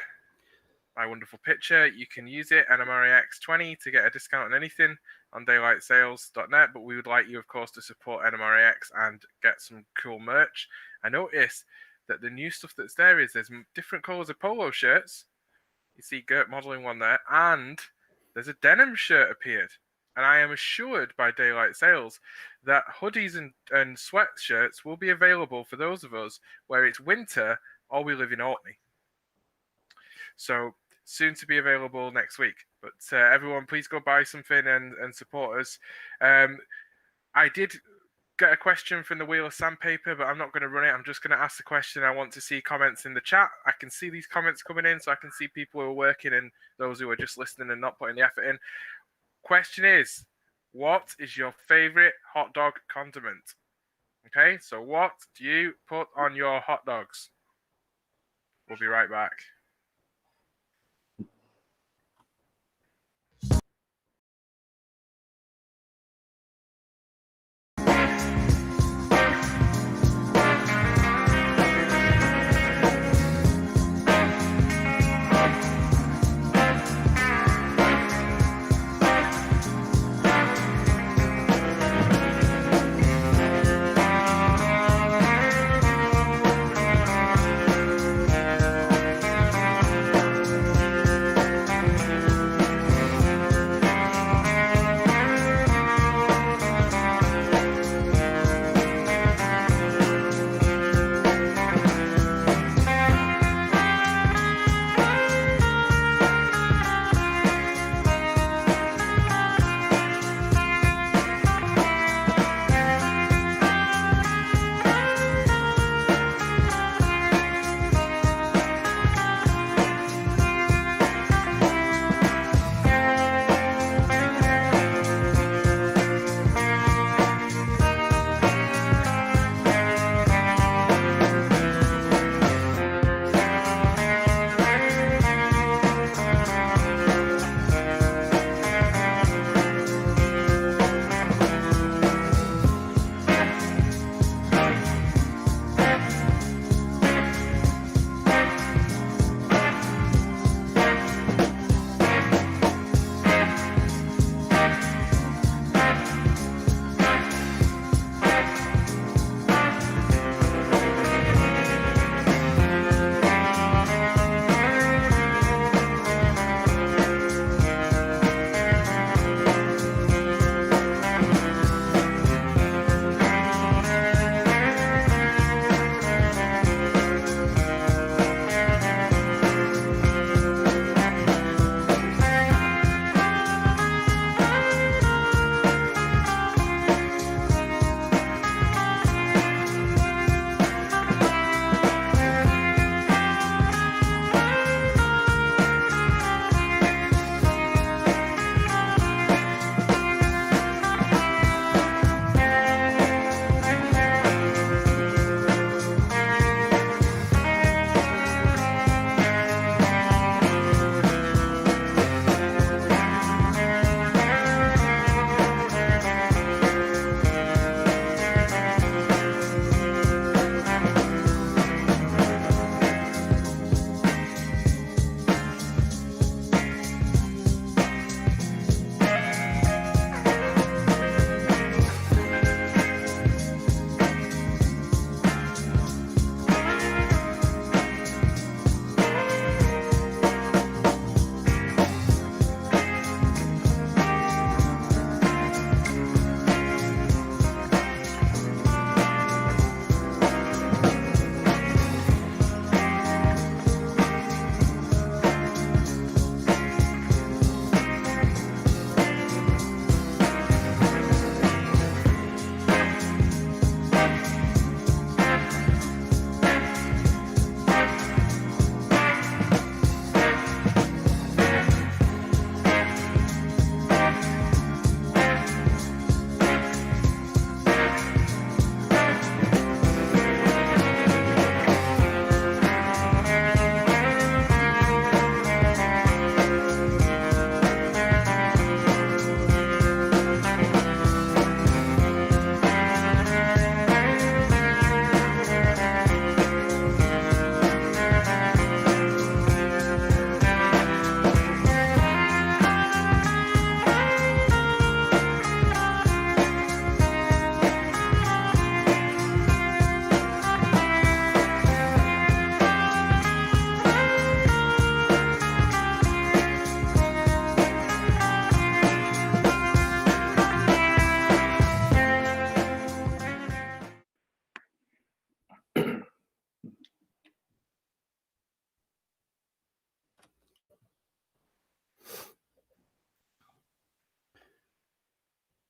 my wonderful picture. You can use it, NMRAx 20, to get a discount on anything on daylightsales.net. But we would like you, of course, to support NMRAx and get some cool merch. I noticed that the new stuff that's there is there's different colors of polo shirts. You see Gert modeling one there, and there's a denim shirt appeared. And I am assured by Daylight Sales that hoodies and sweatshirts will be available for those of us where it's winter or we live in Orkney. So soon to be available next week. But everyone, please go buy something and support us. I did get a question from the Wheel of Sandpaper, but I'm not going to run it. I'm just going to ask the question. I want to see comments in the chat. I can see these comments coming in, so I can see people who are working and those who are just listening and not putting the effort in. Question is, what is your favorite hot dog condiment? Okay, so what do you put on your hot dogs? We'll be right back.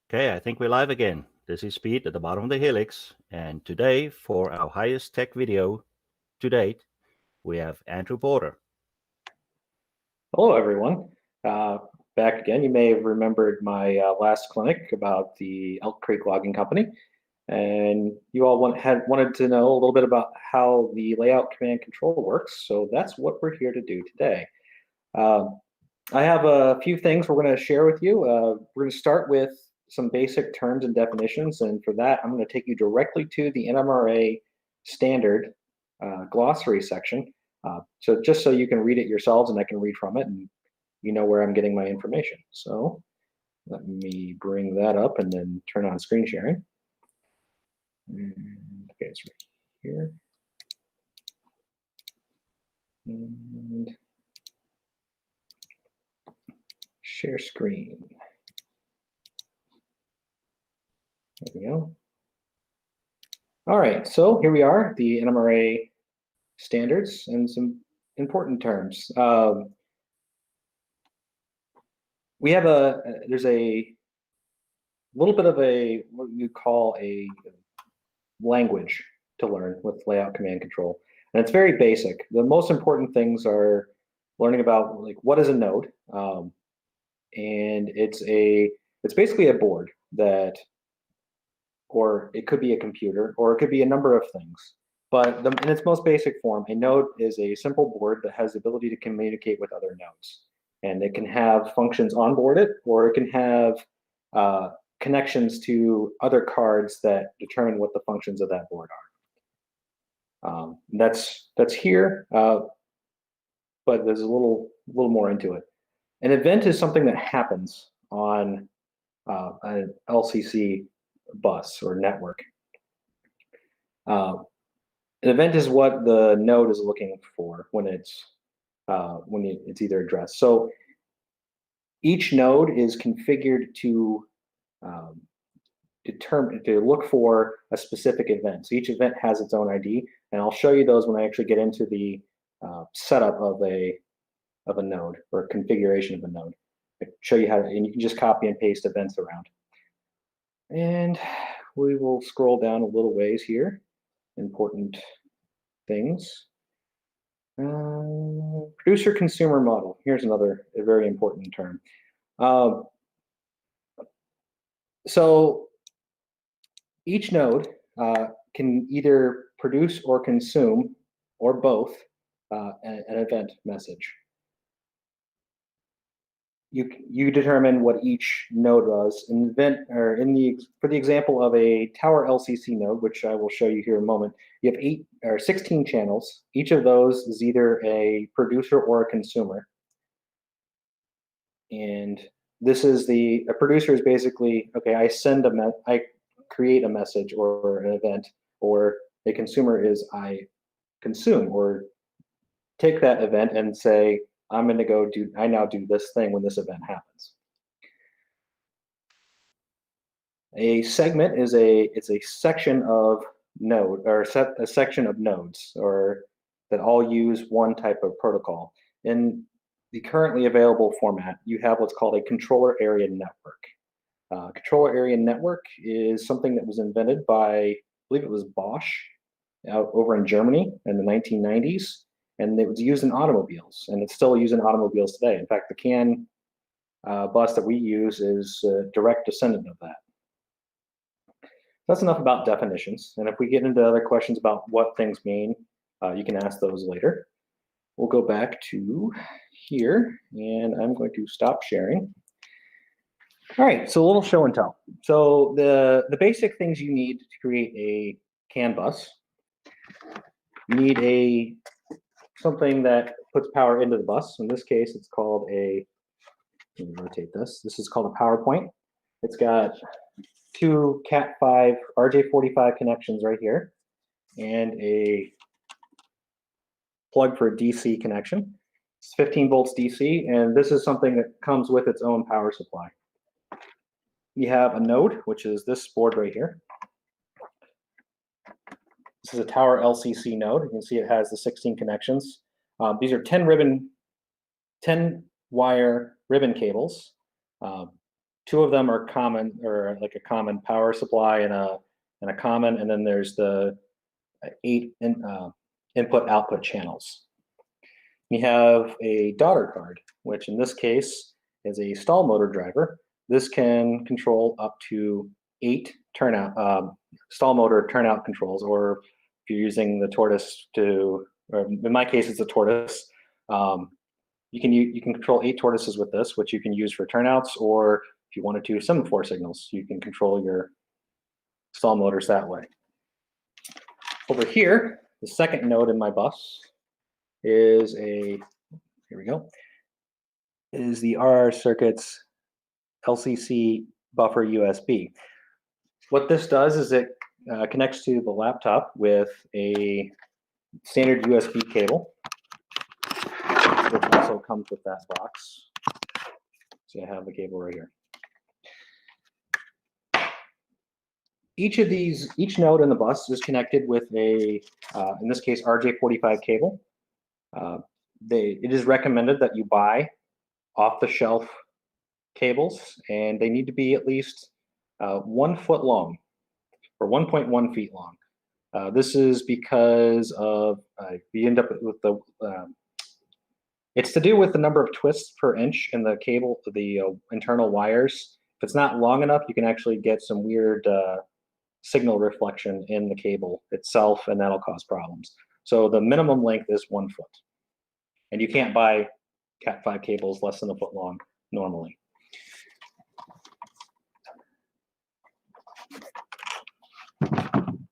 Okay, I think we're live again. This is Pete at the bottom of the helix, and today, for our highest tech video to date, we have Andrew Porter. Hello, everyone. Back again. You may have remembered my last clinic about the Elk Creek Logging Company, and you all wanted to know a little bit about how the layout command control works. So that's what we're here to do today. I have a few things we're going to share with you. We're going to start with some basic terms and definitions, and for that, I'm going to take you directly to the NMRA standard glossary section. So just so you can read it yourselves and I can read from it and you know where I'm getting my information. So let me bring that up and then turn on screen sharing. And, okay, it's right here. And share screen. There we go. All right, so here we are, the NMRA standards and some important terms. We have there's a little bit of what you call a language to learn with layout command control. And it's very basic. The most important things are learning about like what is a node. And it's basically a board that, or it could be a computer, or it could be a number of things. But in its most basic form, a node is a simple board that has the ability to communicate with other nodes. And it can have functions onboard it, or it can have connections to other cards that determine what the functions of that board are. That's here, but there's a little more into it. An event is something that happens on an LCC bus or network. An event is what the node is looking for when it's either addressed. So each node is configured to look for a specific event. So each event has its own ID, and I'll show you those when I actually get into the setup of a node or configuration of a node. I show you how, and you can just copy and paste events around. And we will scroll down a little ways here. Important things. Producer consumer model. Here's a very important term. So each node can either produce or consume, or both, an event message. You determine what each node does. For the example of a tower LCC node, which I will show you here in a moment, you have 16 channels. Each of those is either a producer or a consumer. And this is a producer is basically, okay, I create a message or an event, or a consumer is I consume or take that event and say, I now do this thing when this event happens. A segment is a section of node, or a section of nodes, or that all use one type of protocol. In the currently available format, you have what's called a controller area network. Controller area network is something that was invented by, I believe it was Bosch, out over in Germany in the 1990s. And it was used in automobiles, and it's still used in automobiles today. In fact, the CAN bus that we use is a direct descendant of that. That's enough about definitions. And if we get into other questions about what things mean, you can ask those later. We'll go back to here, and I'm going to stop sharing. All right, so a little show and tell. So the basic things you need to create a CAN bus. You need something that puts power into the bus. In this case, it's called let me rotate this. This is called a power point. It's got two Cat5 RJ45 connections right here, and a plug for a DC connection. It's 15 volts DC, and this is something that comes with its own power supply. You have a node, which is this board right here. This is a tower LCC node. You can see it has the 16 connections. These are 10 wire ribbon cables. two of them are common, or like a common power supply and a common, and then there's the 8 input-output channels. You have a daughter card, which in this case is a stall motor driver. This can control up to 8 turnout stall motor turnout controls, or if you're using the tortoise or in my case it's a tortoise. You can control 8 tortoises with this, which you can use for turnouts, or if you wanted to semaphore signals, you can control your stall motors that way. Over here, the second node in my bus is here we go, is the RR Circuits LCC buffer USB. What this does is it connects to the laptop with a standard USB cable, which also comes with that box. So I have the cable right here. Each node in the bus is connected with a, in this case, RJ45 cable. It is recommended that you buy off-the-shelf cables, and they need to be at least 1 foot long, or 1.1 feet long. This is because of you end up with the it's to do with the number of twists per inch in the cable, the internal wires. If it's not long enough, you can actually get some weird signal reflection in the cable itself, and that'll cause problems. So the minimum length is 1 foot, and you can't buy Cat5 cables less than 1 foot long normally.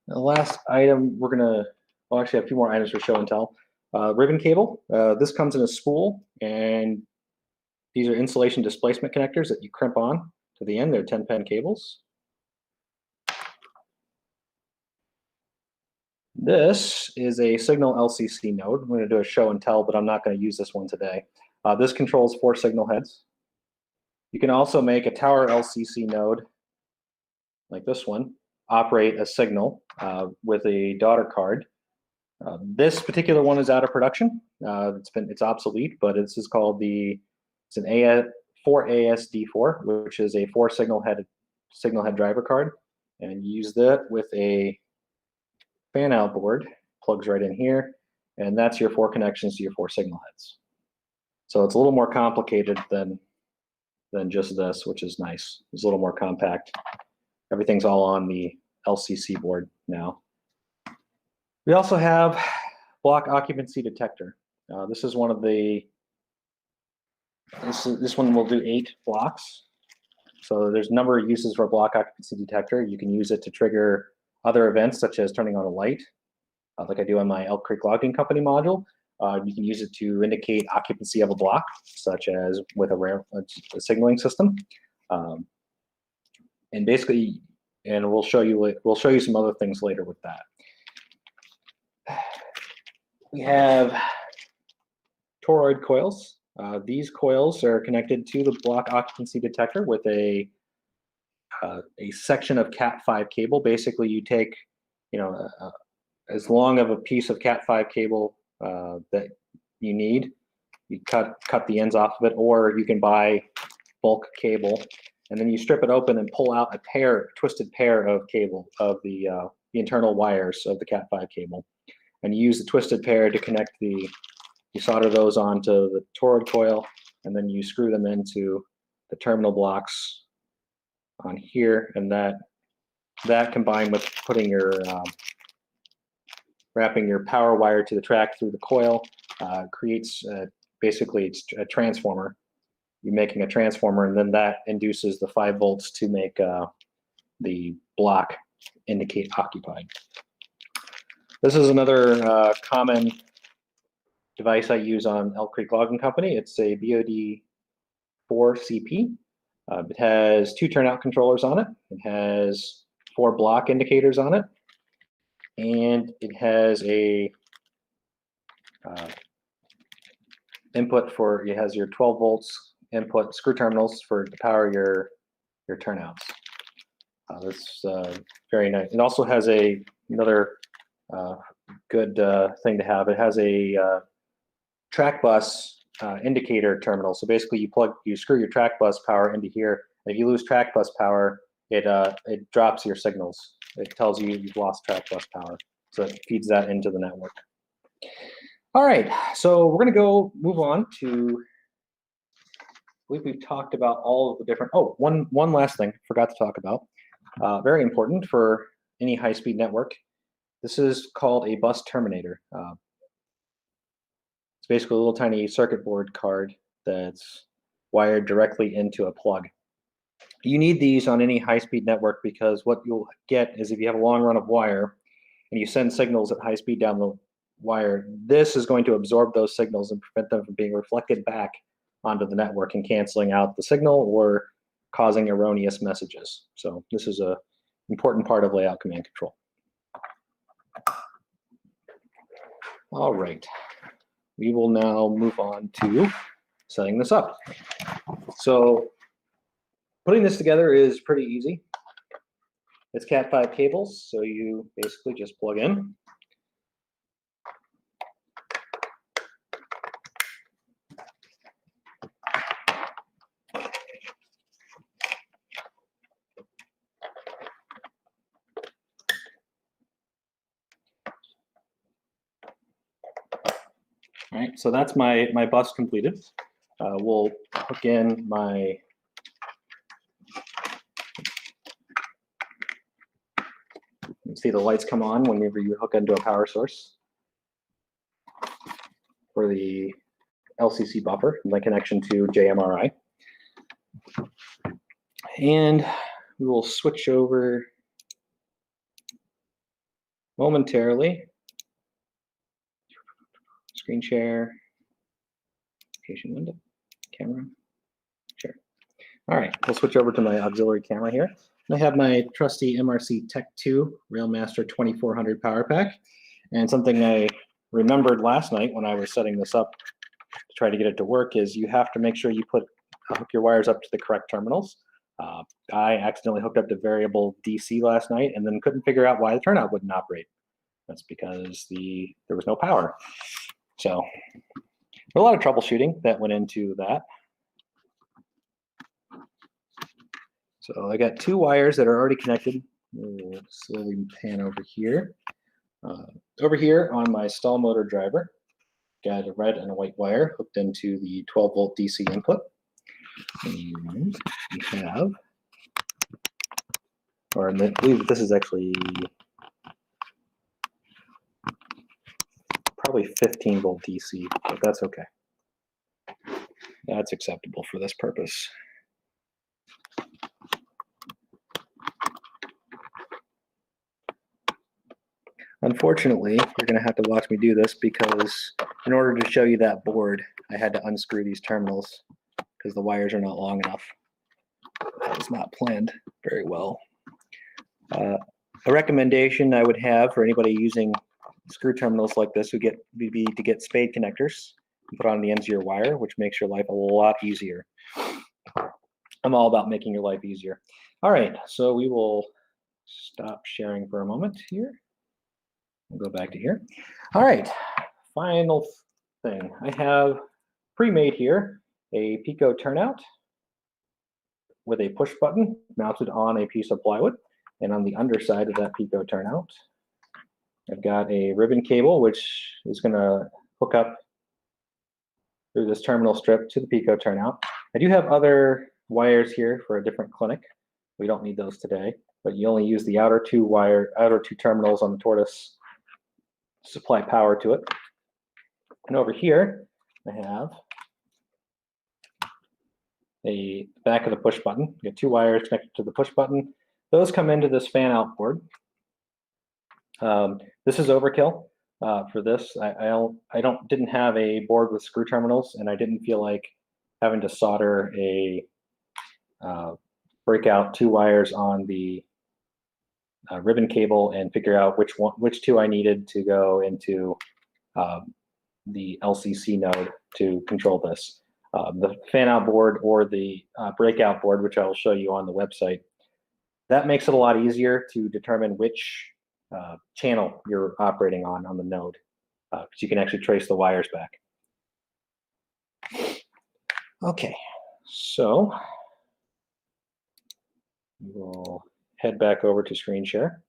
The last item we're gonna, well, actually have a few more items for show and tell. Ribbon cable. This comes in a spool, and these are insulation displacement connectors that you crimp on to the end. They're 10-pin cables. This is a signal LCC node. I'm going to do a show and tell, but I'm not going to use this one today. This controls 4 signal heads. You can also make a tower LCC node, like this one, operate a signal with a daughter card. This particular one is out of production. It's obsolete, but this is called it's an 4ASD4, which is a 4 signal head driver card, and you use that with a fan out board, plugs right in here, and that's your 4 connections to your 4 signal heads. So it's a little more complicated than just this, which is nice. It's a little more compact. Everything's all on the LCC board now. We also have block occupancy detector. This is one of the, this one will do 8 blocks. So there's a number of uses for a block occupancy detector. You can use it to trigger other events, such as turning on a light, like I do on my Elk Creek Logging Company module. You can use it to indicate occupancy of a block, such as with a signaling system. And basically, and we'll show you some other things later with that. We have toroid coils. These coils are connected to the block occupancy detector with a section of Cat5 cable. Basically, you take, as long of a piece of Cat5 cable that you need. You cut the ends off of it, or you can buy bulk cable, and then you strip it open and pull out a twisted pair of cable of the internal wires of the Cat5 cable, and you use the twisted pair to connect you solder those onto the toroid coil, and then you screw them into the terminal blocks on here, and that combined with putting wrapping your power wire to the track through the coil creates basically it's a transformer. You're making a transformer, and then that induces the 5 volts to make the block indicate occupied. This is another common device I use on Elk Creek Logging Company. It's a BOD4CP. It has 2 turnout controllers on it. It has 4 block indicators on it, and it has a input for, it has your 12 volts input screw terminals to power your turnouts. That's very nice. It also has another good thing to have. It has a track bus indicator terminal. So basically you screw your track bus power into here, If you lose track bus power, it drops your signals. It tells you you've lost track bus power. So it feeds that into the network. All right, so we're gonna move on to, I believe we've talked about all of the different, oh, one last thing, forgot to talk about. Very important for any high-speed network. This is called a bus terminator. It's basically a little tiny circuit board card that's wired directly into a plug. You need these on any high-speed network because what you'll get is if you have a long run of wire and you send signals at high speed down the wire, this is going to absorb those signals and prevent them from being reflected back onto the network and canceling out the signal or causing erroneous messages. So this is an important part of layout command control. All right, we will now move on to setting this up. So putting this together is pretty easy. It's Cat5 cables, so you basically just plug in. All right, so that's my bus completed. We'll hook in my see the lights come on whenever you hook into a power source for the LCC buffer, my connection to JMRI. And we will switch over momentarily. Screen share, application window, camera, share. All right, we'll switch over to my auxiliary camera here. I have my trusty MRC Tech 2 Railmaster 2400 power pack. And something I remembered last night when I was setting this up to try to get it to work is you have to make sure you hook your wires up to the correct terminals. I accidentally hooked up to variable DC last night and then couldn't figure out why the turnout wouldn't operate. That's because there was no power. So a lot of troubleshooting that went into that. So I got two wires that are already connected. We'll slowly pan over here. Over here on my stall motor driver, got a red and a white wire hooked into the 12-volt DC input. And we have, or I believe this is actually probably 15-volt DC, but that's okay. That's acceptable for this purpose. Unfortunately, you're going to have to watch me do this because in order to show you that board, I had to unscrew these terminals because the wires are not long enough. That was not planned very well. A recommendation I would have for anybody using screw terminals like this would be to get spade connectors and put on the ends of your wire, which makes your life a lot easier. I'm all about making your life easier. All right, so we will stop sharing for a moment here. We'll go back to here. All right, final thing. I have pre-made here a Pico turnout with a push button mounted on a piece of plywood. And on the underside of that Pico turnout, I've got a ribbon cable, which is going to hook up through this terminal strip to the Pico turnout. I do have other wires here for a different clinic. We don't need those today, but you only use the outer two terminals on the tortoise to supply power to it. And over here, I have a back of the push button. You have two wires connected to the push button. Those come into this fan out board. This is overkill for this. I didn't have a board with screw terminals, and I didn't feel like having to solder a break out two wires on the ribbon cable and figure out which two I needed to go into the LCC node to control this. The fan out board or the breakout board, which I will show you on the website, that makes it a lot easier to determine which channel you're operating on the node, because you can actually trace the wires back. Okay, so We'll head back over to screen share.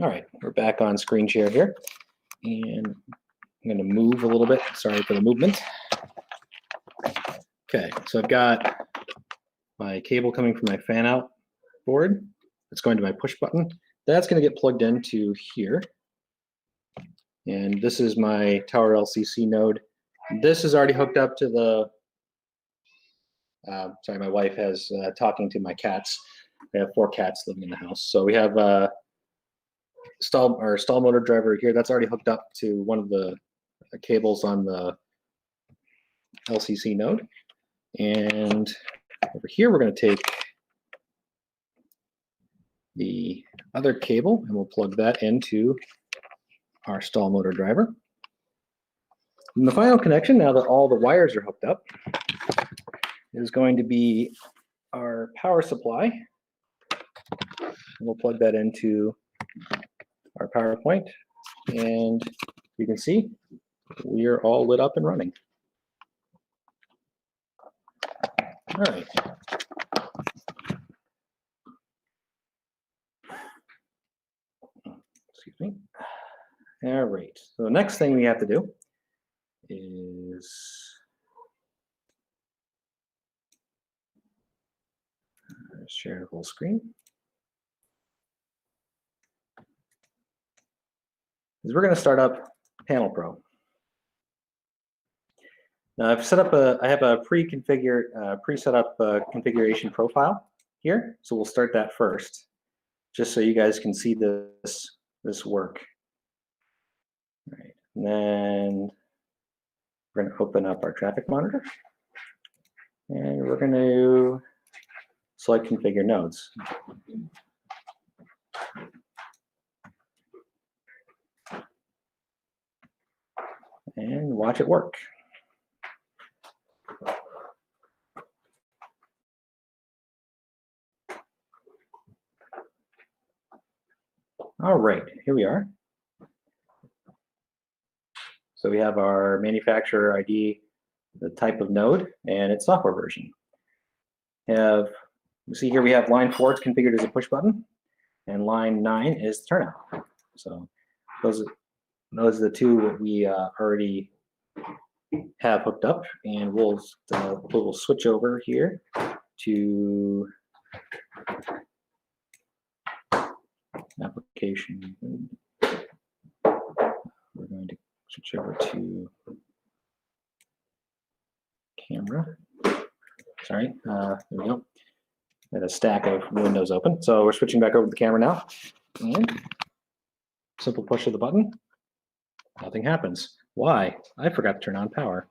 All right, we're back on screen share here, and I'm going to move a little bit. Sorry for the movement. Okay, so I've got my cable coming from my fan out board. It's going to my push button. That's going to get plugged into here. And this is my Tower LCC node. This is already hooked up to the, sorry, my wife has talking to my cats. We have 4 cats living in the house. So we have stall motor driver here. That's already hooked up to one of the cables on the LCC node. And over here, we're going to take the other cable and we'll plug that into our stall motor driver. And the final connection, now that all the wires are hooked up, is going to be our power supply. And we'll plug that into our power point, and you can see we are all lit up and running. All right. Excuse me. All right. So the next thing we have to do is share full screen. Is we're going to start up Panel Pro. Now I've set up I have a pre-set up configuration profile here. So we'll start that first, just so you guys can see this work. All right. And then we're going to open up our traffic monitor, and we're going to select configure nodes. And watch it work. All right, here we are. So we have our manufacturer ID, the type of node, and its software version. You see here we have line 4, it's configured as a push button, and line 9 is turnout. So those are the 2 that we already have hooked up, and we'll switch over here to application. We're going to switch over to camera. Sorry, there we go. I had a stack of windows open. So we're switching back over to the camera now. And simple push of the button. Nothing happens. Why? I forgot to turn on power.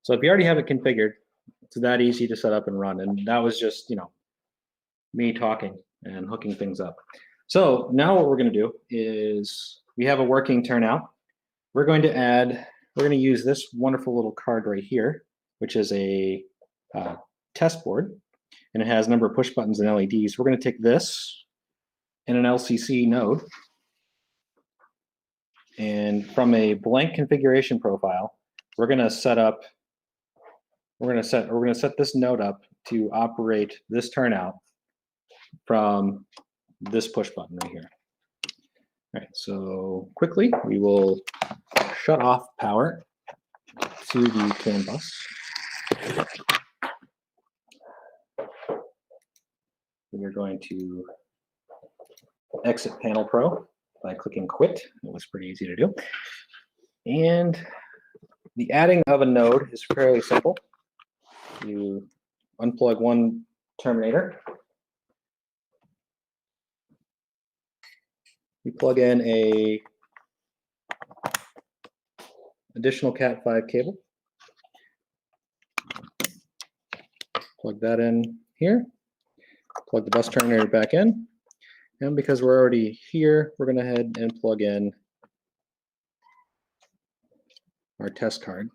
So if you already have it configured, it's that easy to set up and run. And that was just, me talking and hooking things up. So now what we're going to do is we have a working turnout. We're going to use this wonderful little card right here, which is a test board, and it has a number of push buttons and LEDs. We're going to take this and an LCC node, and from a blank configuration profile, we're going to set this node up to operate this turnout from this push button right here. All right, so quickly we will shut off power to the CAN bus. We're going to exit Panel Pro by clicking quit. It was pretty easy to do. And the adding of a node is fairly simple. You unplug one terminator. You plug in a additional Cat5 cable. Plug that in here. Plug the bus terminator back in. And because we're already here, we're going to head and plug in our test card.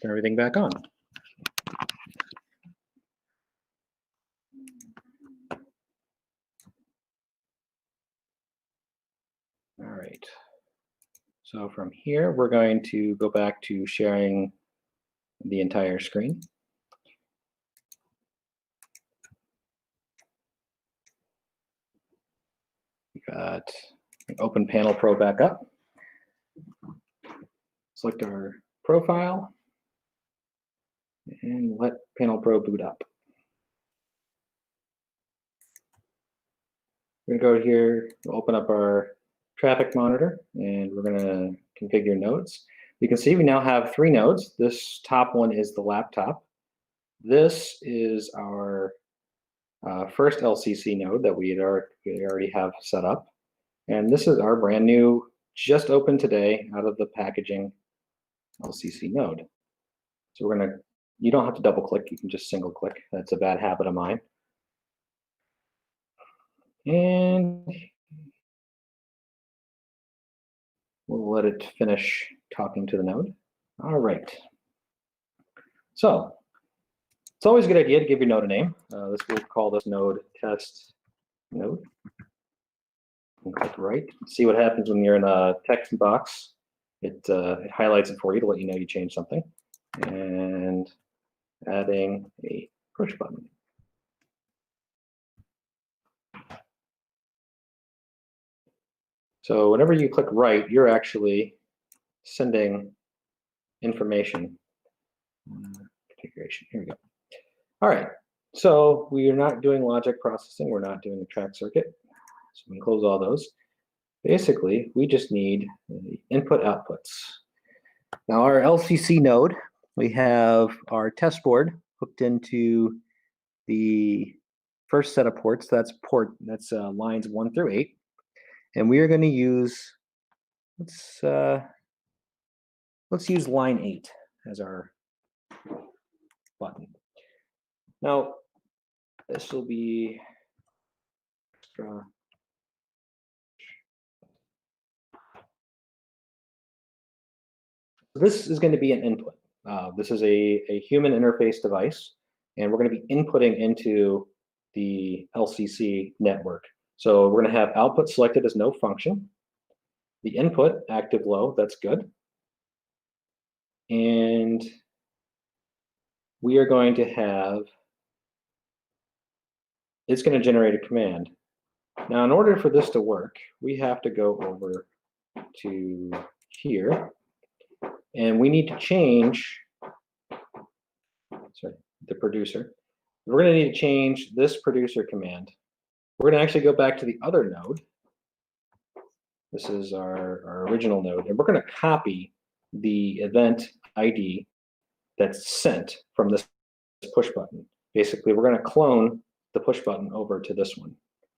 turn everything back on. All right. So from here, we're going to go back to sharing the entire screen. We got open Panel Pro back up. Select our profile and let Panel Pro boot up. We're going to go here, we'll open up our traffic monitor, and we're going to configure nodes. You can see we now have 3 nodes. This top one is the laptop. This is our first LCC node that we already have set up. And this is our brand new, just opened today out of the packaging LCC node. So we're going to, you don't have to double click, you can just single click. That's a bad habit of mine. And we'll let it finish talking to the node. All right. So it's always a good idea to give your node a name. We'll call this node test node. And click right. See what happens when you're in a text box. It highlights it for you to let you know you changed something. And adding a push button. So whenever you click right, you're actually sending information. Configuration, here we go. All right, so we are not doing logic processing. We're not doing the track circuit. So we can close all those. Basically, we just need the input outputs. Now our LCC node, we have our test board hooked into the first set of ports. That's lines 1 through 8. And we are going to use, let's use line 8 as our button. Now, this will be extra. This is going to be an input. This is a human interface device, and we're going to be inputting into the LCC network. So we're going to have output selected as no function. The input, active low, that's good. And we are going to have, it's going to generate a command. Now, in order for this to work, we have to go over to here, and we need to change, sorry, the producer. We're going to need to change this producer command. We're going to actually go back to the other node. This is our original node, and we're going to copy the event ID that's sent from this push button. Basically, we're going to clone the push button over to this one.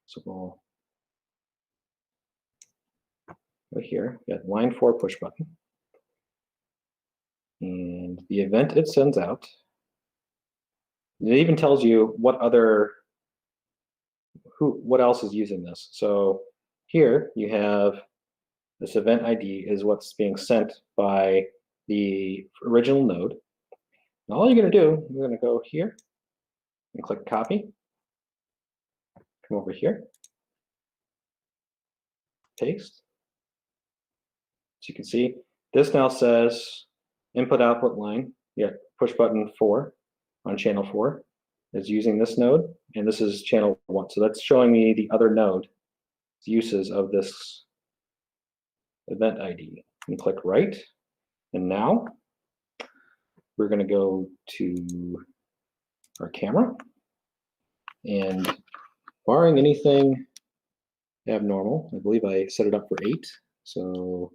So we'll go here, we got line 4 push button. And the event it sends out, it even tells you what else is using this. So here you have this event ID is what's being sent by the original node. And all you're going to do, you're going to go here and click copy. Come over here, paste. So you can see this now says input output line, push button 4 on channel 4 is using this node, and this is channel 1. So that's showing me the other node uses of this event ID. And click right, and now we're going to go to our camera, and barring anything abnormal, I believe I set it up for 8. So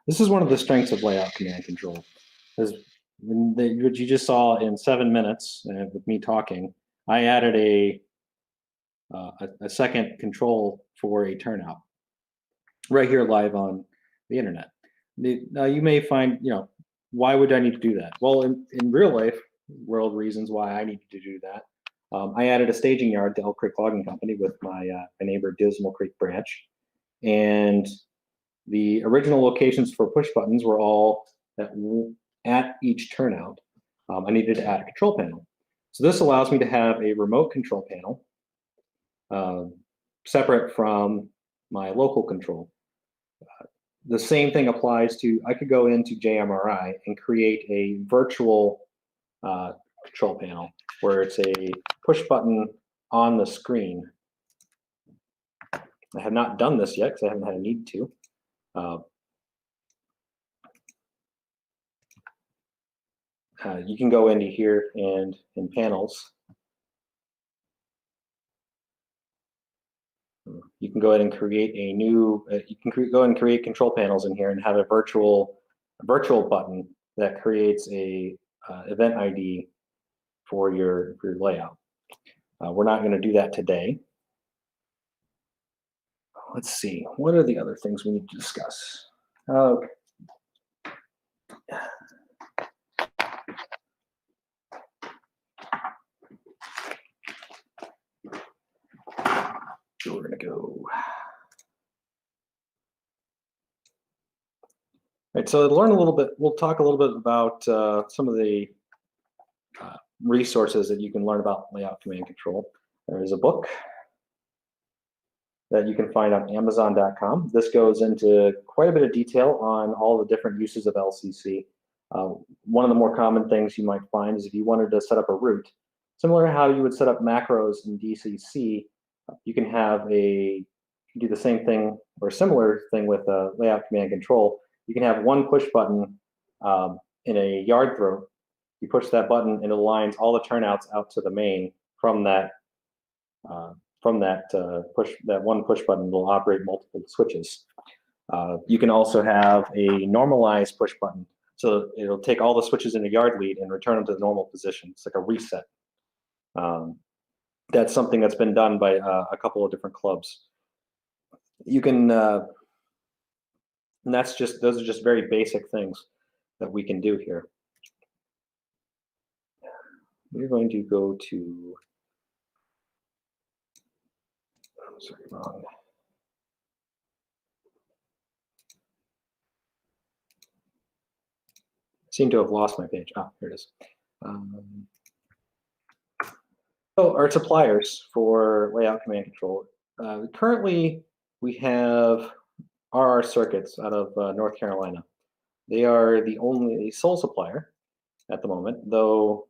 this is one of the strengths of layout command control. What you just saw in 7 minutes with me talking, I added a second control for a turnout right here live on the internet. Now you may find, why would I need to do that? Well, in real life world reasons why I need to do that. I added a staging yard to Elk Creek Logging Company with my neighbor Dismal Creek Branch, and the original locations for push buttons were all at each turnout. I needed to add a control panel. So this allows me to have a remote control panel separate from my local control. The same thing applies to, I could go into JMRI and create a virtual control panel where it's a push button on the screen. I have not done this yet because I haven't had a need to. You can go into here and in panels, you can go ahead and create a new, you can go ahead and create control panels in here and have a virtual button that creates a event ID for your layout. We're not going to do that today. Let's see, what are the other things we need to discuss? Okay. So we're going to go. All right, so to learn a little bit, we'll talk a little bit about some of the resources that you can learn about layout command control. There is a book that you can find on Amazon.com. This goes into quite a bit of detail on all the different uses of LCC. One of the more common things you might find is if you wanted to set up a route, similar to how you would set up macros in DCC, you can do the same thing or similar thing with layout command control. You can have one push button in a yard throw. You push that button and it aligns all the turnouts out to the main from that one push button will operate multiple switches. You can also have a normalized push button. So it'll take all the switches in the yard lead and return them to the normal position. It's like a reset. That's something that's been done by a couple of different clubs. You can, and those are just very basic things that we can do here. We're going to go to, sorry, wrong. Seem to have lost my page. Ah, here it is. So our suppliers for layout command control. Currently, we have RR Circuits out of North Carolina. They are the sole supplier at the moment, though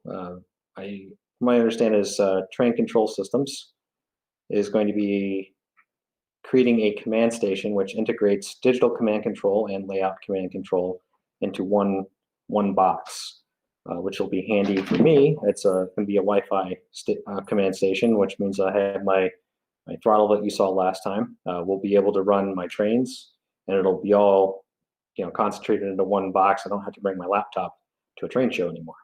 my understanding is Train Control Systems is going to be creating a command station which integrates digital command control and layout command control into one box, which will be handy for me. It's going to be a Wi-Fi command station, which means I have my throttle that you saw last time. We'll be able to run my trains, and it'll be all concentrated into one box. I don't have to bring my laptop to a train show anymore.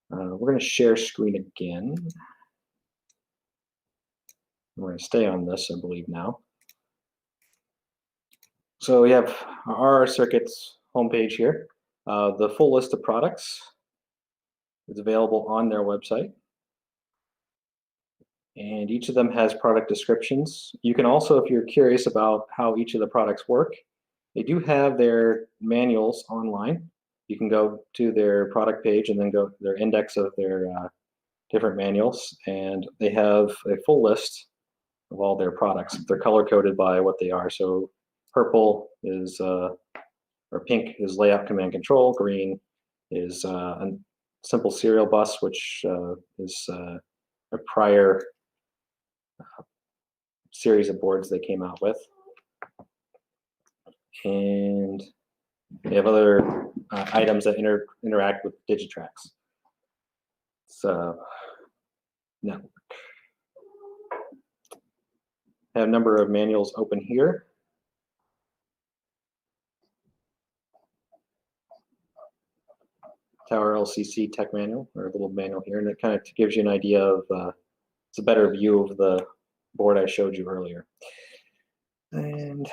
We're going to share screen again. We're going to stay on this, I believe, now. So we have our RR Circuits homepage here. The full list of products is available on their website. And each of them has product descriptions. You can also, if you're curious about how each of the products work, they do have their manuals online. You can go to their product page and then go to their index of their different manuals, and they have a full list of all their products. They're color coded by what they are. So purple is, or pink is layout command control, green is a simple serial bus, which is a prior series of boards they came out with. And they have other items that interact with Digitrax. So, network. I have a number of manuals open here. Tower LCC Tech Manual, or a little manual here, and it kind of gives you an idea of, it's a better view of the board I showed you earlier. And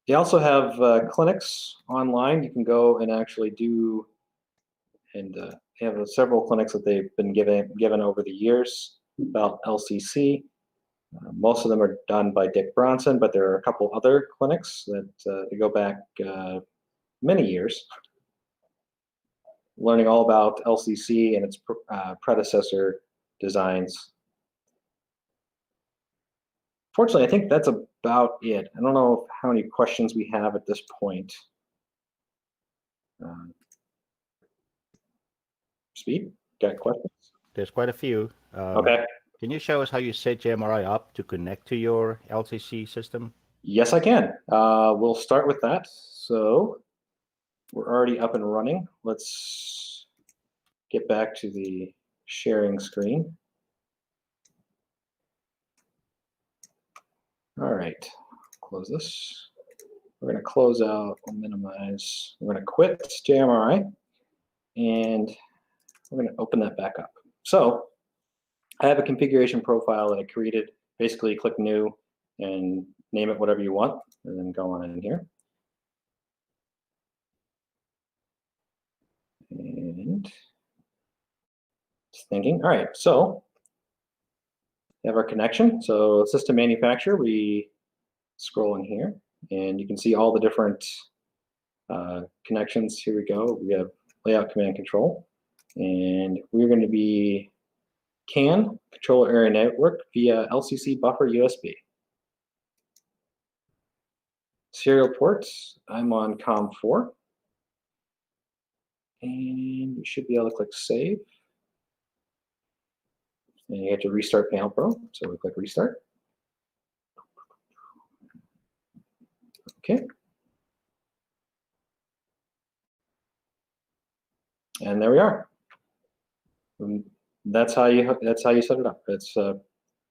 they also have clinics online. You can go and actually do and they have several clinics that they've been given over the years about LCC. Most of them are done by Dick Bronson, but there are a couple other clinics that they go back many years, learning all about LCC and its predecessor designs. Fortunately, I think that's about it. I don't know how many questions we have at this point. Speed, got questions? There's quite a few. Okay. Can you show us how you set your MRI up to connect to your LCC system? Yes, I can. We'll start with that. So we're already up and running. Let's get back to the sharing screen. All right, close this. We're going to close out, we'll minimize. We're going to quit JMRI, and we're going to open that back up. So I have a configuration profile that I created. Basically, click New and name it whatever you want, and then go on in here. And just thinking. All right, so we have our connection. So system manufacturer, we scroll in here, and you can see all the different connections. Here we go. We have layout, command, control, and we're going to be CAN, controller area network, via LCC buffer USB. Serial ports, I'm on COM4. And you should be able to click Save. And you have to restart Panel Pro, so we click Restart. Okay. And there we are. That's how you set it up. It's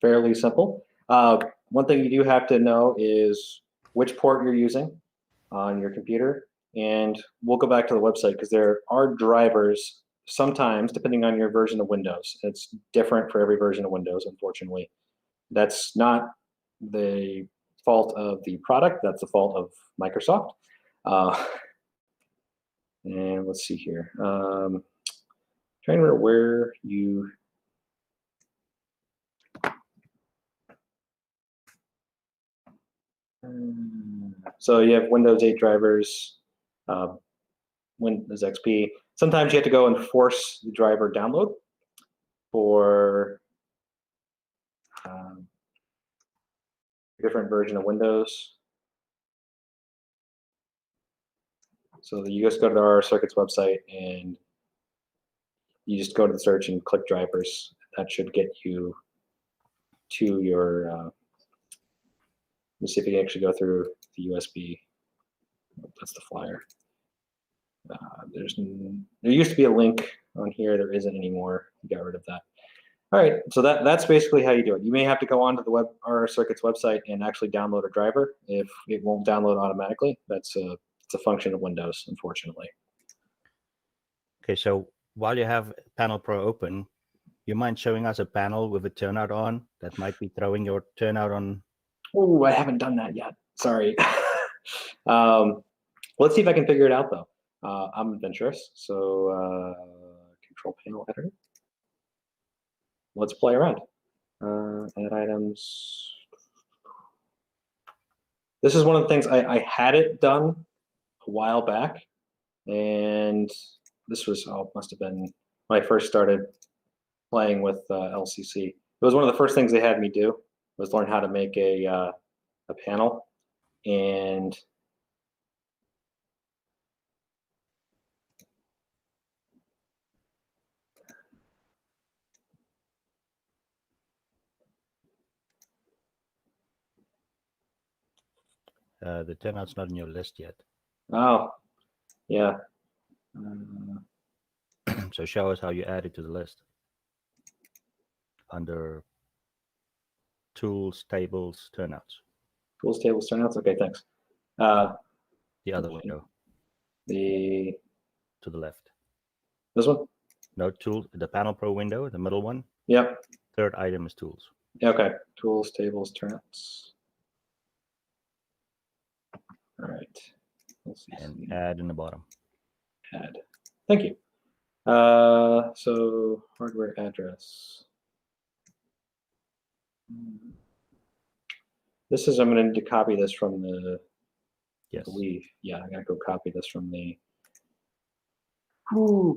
fairly simple. One thing you do have to know is which port you're using on your computer, and we'll go back to the website because there are drivers sometimes, depending on your version of Windows. It's different for every version of Windows, unfortunately. That's not the fault of the product, that's the fault of Microsoft. And let's see here. Trying to remember where you so you have Windows 8 drivers, Windows XP. Sometimes you have to go and force the driver download for a different version of Windows. So you just go to our circuits website and you just go to the search and click drivers. That should get you to your, let me see if you can actually go through the USB. That's the flyer. There used to be a link on here. There isn't anymore. We got rid of that. All right, so that's basically how you do it. You may have to go onto the our circuits website and actually download a driver. If it won't download automatically, it's a function of Windows, unfortunately. Okay, so while you have Panel Pro open, you mind showing us a panel with a turnout on that might be throwing your turnout on? Oh, I haven't done that yet. Sorry. Let's see if I can figure it out, though. I'm adventurous, so control panel editor. Let's play around. Add items. This is one of the things I had it done a while back, and this was must have been when I first started playing with LCC. It was one of the first things they had me do was learn how to make a panel, and The turnout's not in your list yet. oh, yeah. So show us how you add it to the list. Under Tools, Tables, Turnouts. Tools, tables, turnouts. Okay, thanks. The other window. To the left. This one? No, Tools, the Panel Pro window, the middle one. Yep. Third item is Tools. Okay. Tools, tables, turnouts. All right. And add in the bottom. Add. Thank you. So hardware address. This is, I'm going to need to copy this from the, Yes. I believe, yeah, I got to go copy this from the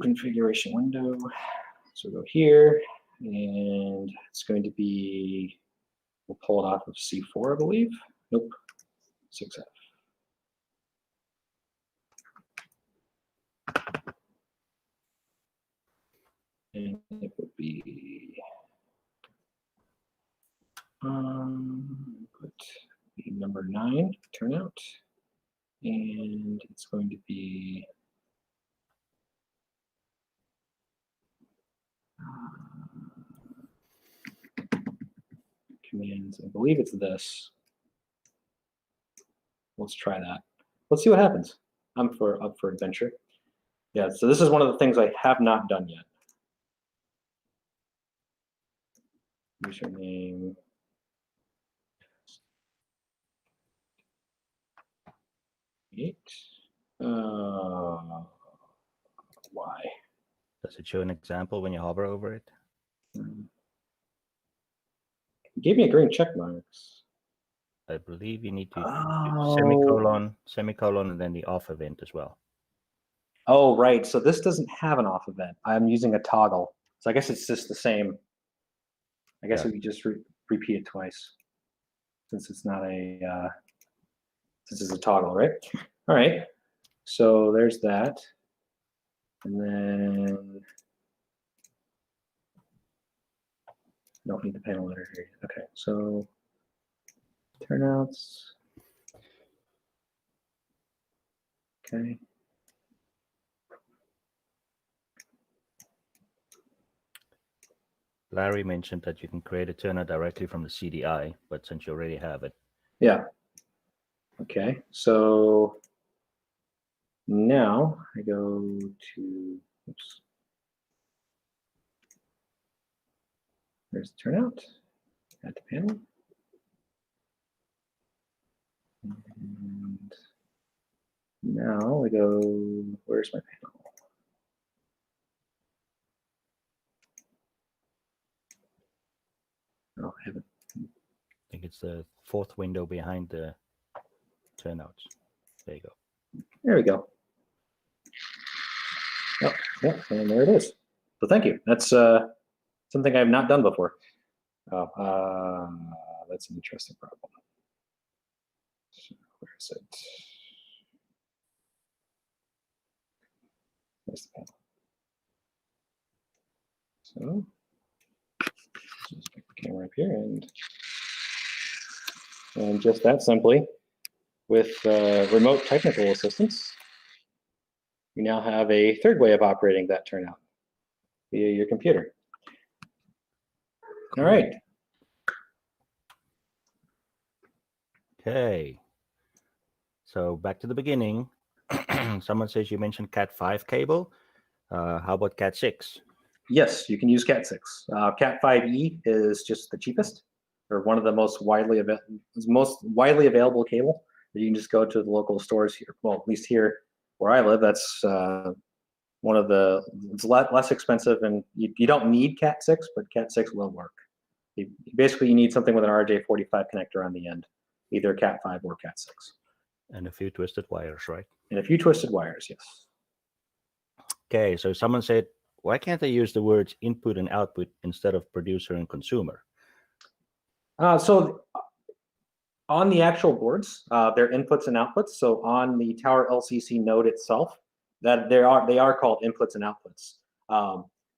configuration window. So go here, and it's going to be, we'll pull it off of C4, I believe. Nope, 6F. And it would be, put the number 9 turnout, and it's going to be commands. I believe it's this. Let's try that. Let's see what happens. I'm up for adventure. Yeah, so this is one of the things I have not done yet. Username. Why? Does it show an example when you hover over it? Give me a green check marks. I believe you need to do Oh. semicolon, and then the off event as well. Oh, right. So this doesn't have an off event. I'm using a toggle. So I guess it's just the same. I guess Yeah. we just repeat it twice, since it's not a since it's a toggle, right? All right. So there's that, and then don't need the panel letter here. Okay. So turnouts. Okay. Larry mentioned that you can create a turnout directly from the CDI, but since you already have it. Yeah. Okay. So now I go to, oops. There's the turnout. Add to panel. And now we go, where's my panel? Oh, I haven't. I think it's the fourth window behind the turnouts. There you go. There we go. Oh, yeah, and there it is. So thank you. That's something I've not done before. Oh, that's an interesting problem. So where is it? There's the panel. So just pick the camera up here, and just that simply, with remote technical assistance, you now have a third way of operating that turnout via your computer. All right. Okay. So back to the beginning. Someone says you mentioned Cat5 cable. How about Cat6? Yes, you can use Cat6. Cat5e is just the cheapest, or one of the most widely available cable. You can just go to the local stores here. Well, at least here where I live, that's one of the. It's less expensive, and you don't need Cat6, but Cat6 will work. Basically, you need something with an RJ45 connector on the end, either Cat5 or Cat6. And a few twisted wires, right? And a few twisted wires, yes. Okay, so someone said, why can't they use the words input and output instead of producer and consumer? So on the actual boards, they're inputs and outputs. So on the Tower LCC node itself, that they are called inputs and outputs.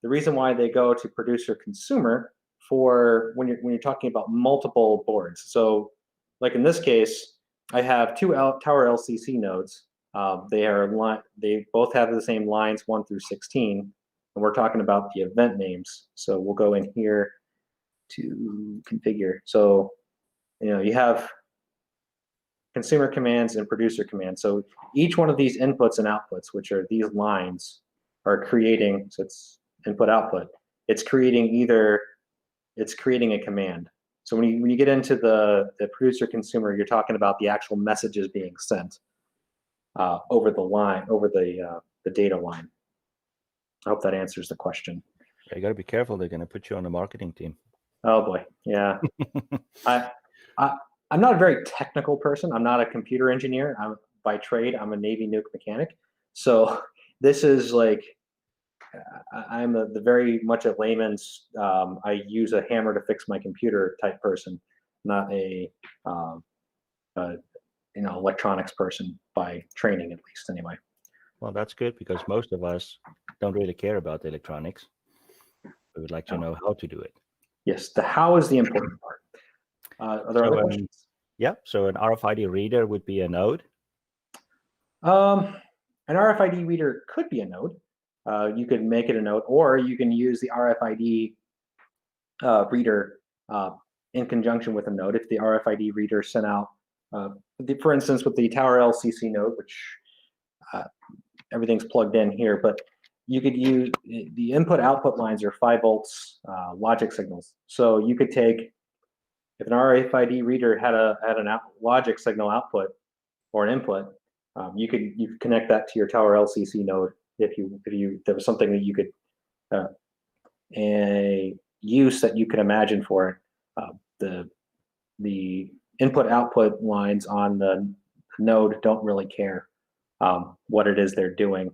The reason why they go to producer consumer for when you're talking about multiple boards. So like in this case, I have two Tower LCC nodes. They both have the same lines 1 through 16, and we're talking about the event names. So we'll go in here to configure. So you have consumer commands and producer commands. So each one of these inputs and outputs, which are these lines, are creating. So it's input output. It's creating a command. So when you get into the producer consumer, you're talking about the actual messages being sent over the line, over the data line. I hope that answers the question. You got to be careful. They're going to put you on the marketing team. Oh boy, yeah. I'm not a very technical person. I'm not a computer engineer. By trade, I'm a Navy nuke mechanic. So this is like, I'm the very much a layman's, I use a hammer to fix my computer type person, not a electronics person by training, at least anyway. Well, that's good because most of us don't really care about the electronics. We would like to know how to do it. Yes, the how is the important part. Are there other questions? Yeah, so an RFID reader would be a node. An RFID reader could be a node. You could make it a node, or you can use the RFID reader in conjunction with a node. If the RFID reader sent out, for instance, with the Tower LCC node, which everything's plugged in here, but you could use the input-output lines are 5 volts logic signals. So you could take, if an RFID reader had an logic signal output or an input, you could connect that to your Tower LCC node if there was something that you could a use that you could imagine for it. The input-output lines on the node don't really care what it is they're doing.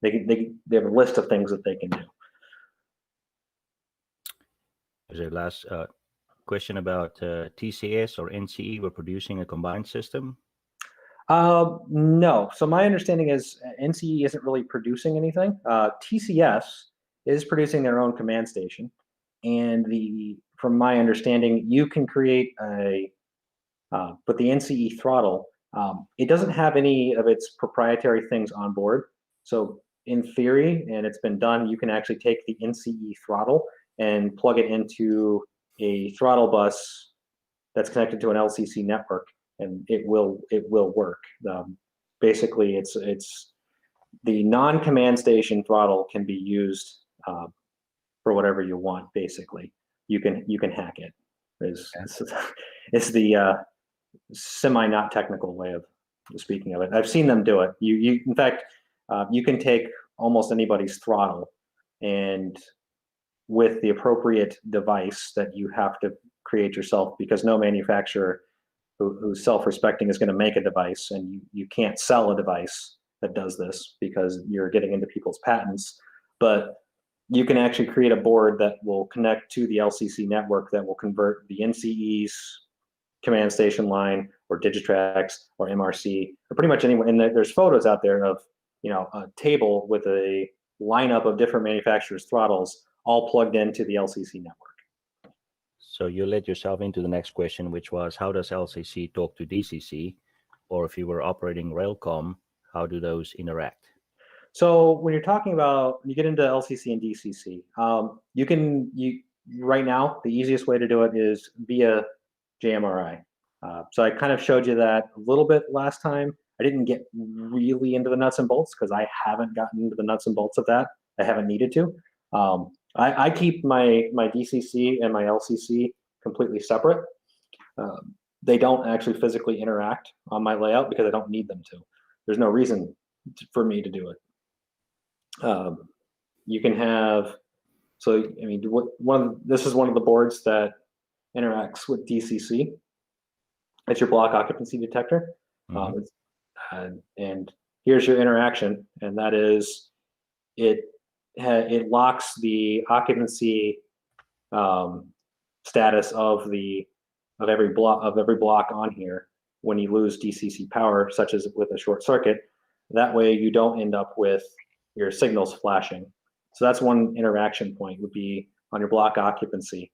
They have a list of things that they can do. There's a last question about TCS or NCE. We're producing a combined system. No. So my understanding is NCE isn't really producing anything. TCS is producing their own command station, and from my understanding, you can create but the NCE throttle, it doesn't have any of its proprietary things on board. So in theory, and it's been done, you can actually take the NCE throttle and plug it into a throttle bus that's connected to an LCC network, and it will work. Basically, it's the non-command station throttle can be used for whatever you want. Basically, you can hack it. It's the semi not technical way of speaking of it. I've seen them do it. You in fact, you can take almost anybody's throttle, and with the appropriate device that you have to create yourself, because no manufacturer who's self-respecting is going to make a device, and you can't sell a device that does this because you're getting into people's patents. But you can actually create a board that will connect to the LCC network that will convert the NCE's command station line or Digitrax or MRC or pretty much anyone. And there's photos out there of a table with a lineup of different manufacturers' throttles all plugged into the LCC network. So you led yourself into the next question, which was, how does LCC talk to DCC? Or if you were operating Railcom, how do those interact? So when you're talking about, you get into LCC and DCC, right now, the easiest way to do it is via JMRI. So I kind of showed you that a little bit last time. I didn't get really into the nuts and bolts because I haven't gotten into the nuts and bolts of that. I haven't needed to. I keep my DCC and my LCC completely separate. They don't actually physically interact on my layout because I don't need them to. There's no reason for me to do it. You can have, so I mean, this is one of the boards that interacts with DCC. It's your block occupancy detector. Mm-hmm. And here's your interaction, and that is it locks the occupancy status of every block on here when you lose DCC power, such as with a short circuit. That way you don't end up with your signals flashing. So that's one interaction point, would be on your block occupancy.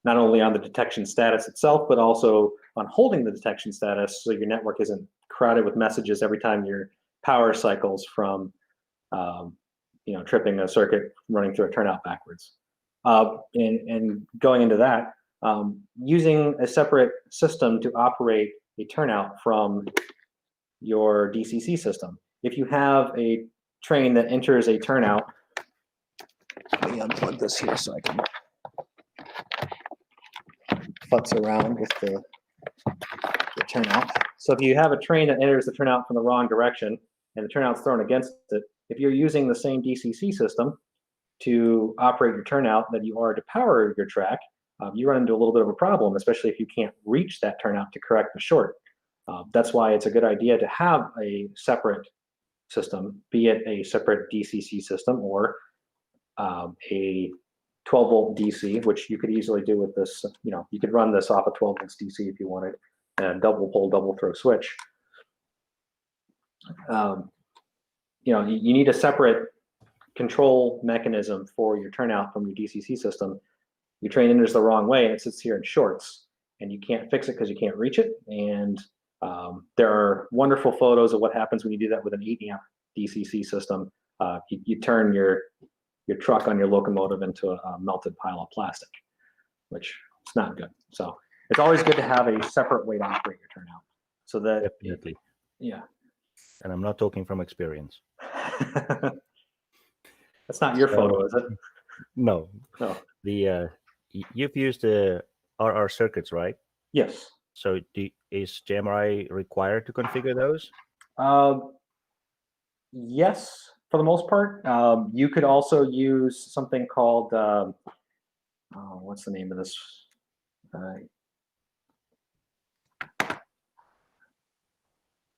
Not only on the detection status itself, but also on holding the detection status so your network isn't crowded with messages every time your power cycles from tripping a circuit running through a turnout backwards. And going into that, using a separate system to operate a turnout from your DCC system. If you have a train that enters a turnout, let me unplug this here so I can futz around with the turnout. So if you have a train that enters the turnout from the wrong direction and the turnout's thrown against it, if you're using the same DCC system to operate your turnout that you are to power your track, you run into a little bit of a problem, especially if you can't reach that turnout to correct the short. That's why it's a good idea to have a separate system, be it a separate DCC system or a 12-volt DC, which you could easily do with this. You could run this off a 12 volts DC if you wanted, and double pole, double throw switch. You need a separate control mechanism for your turnout from your DCC system. Your train enters the wrong way and it sits here in shorts, and you can't fix it because you can't reach it. And there are wonderful photos of what happens when you do that with an 8 amp DCC system. You turn your truck on your locomotive into a melted pile of plastic, which is not good. So it's always good to have a separate way to operate your turnout, so that Definitely. Yeah. And I'm not talking from experience. That's not your photo, is it? No. No. You've used the RR circuits, right? Yes. So is JMRI required to configure those? Yes, for the most part. You could also use something called what's the name of this?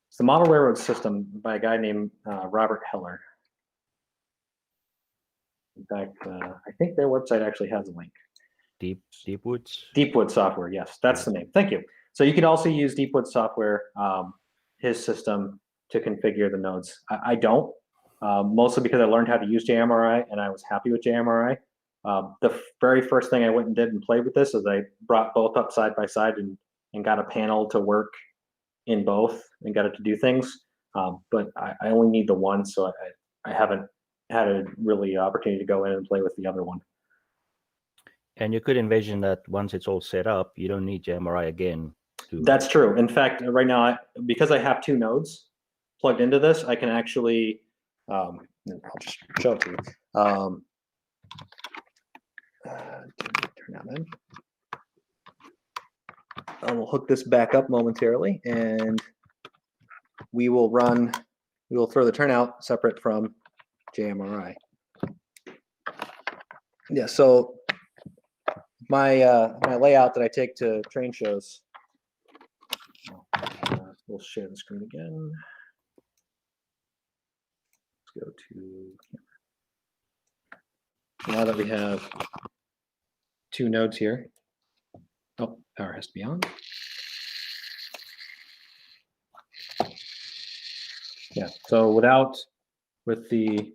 It's the Model Railroad System by a guy named Robert Heller. In fact, I think their website actually has a link. Deepwood's? Deepwood Software, yes, that's the name. Thank you. So you could also use Deepwood Software, his system, to configure the nodes. I don't, mostly because I learned how to use JMRI and I was happy with JMRI. The very first thing I went and did and played with this is I brought both up side by side and got a panel to work in both and got it to do things. But I only need the one, so I haven't had a really opportunity to go in and play with the other one. And you could envision that once it's all set up, you don't need JMRI again. That's true. In fact, right now, because I have 2 nodes plugged into this, I can actually, I'll just show it to you. Turn that in. I will hook this back up momentarily, and we will throw the turnout separate from JMRI. Yeah, so my layout that I take to train shows, we'll share the screen again. Let's go to camera. Now that we have 2 nodes here. Oh, power has to be on. Yeah, so with the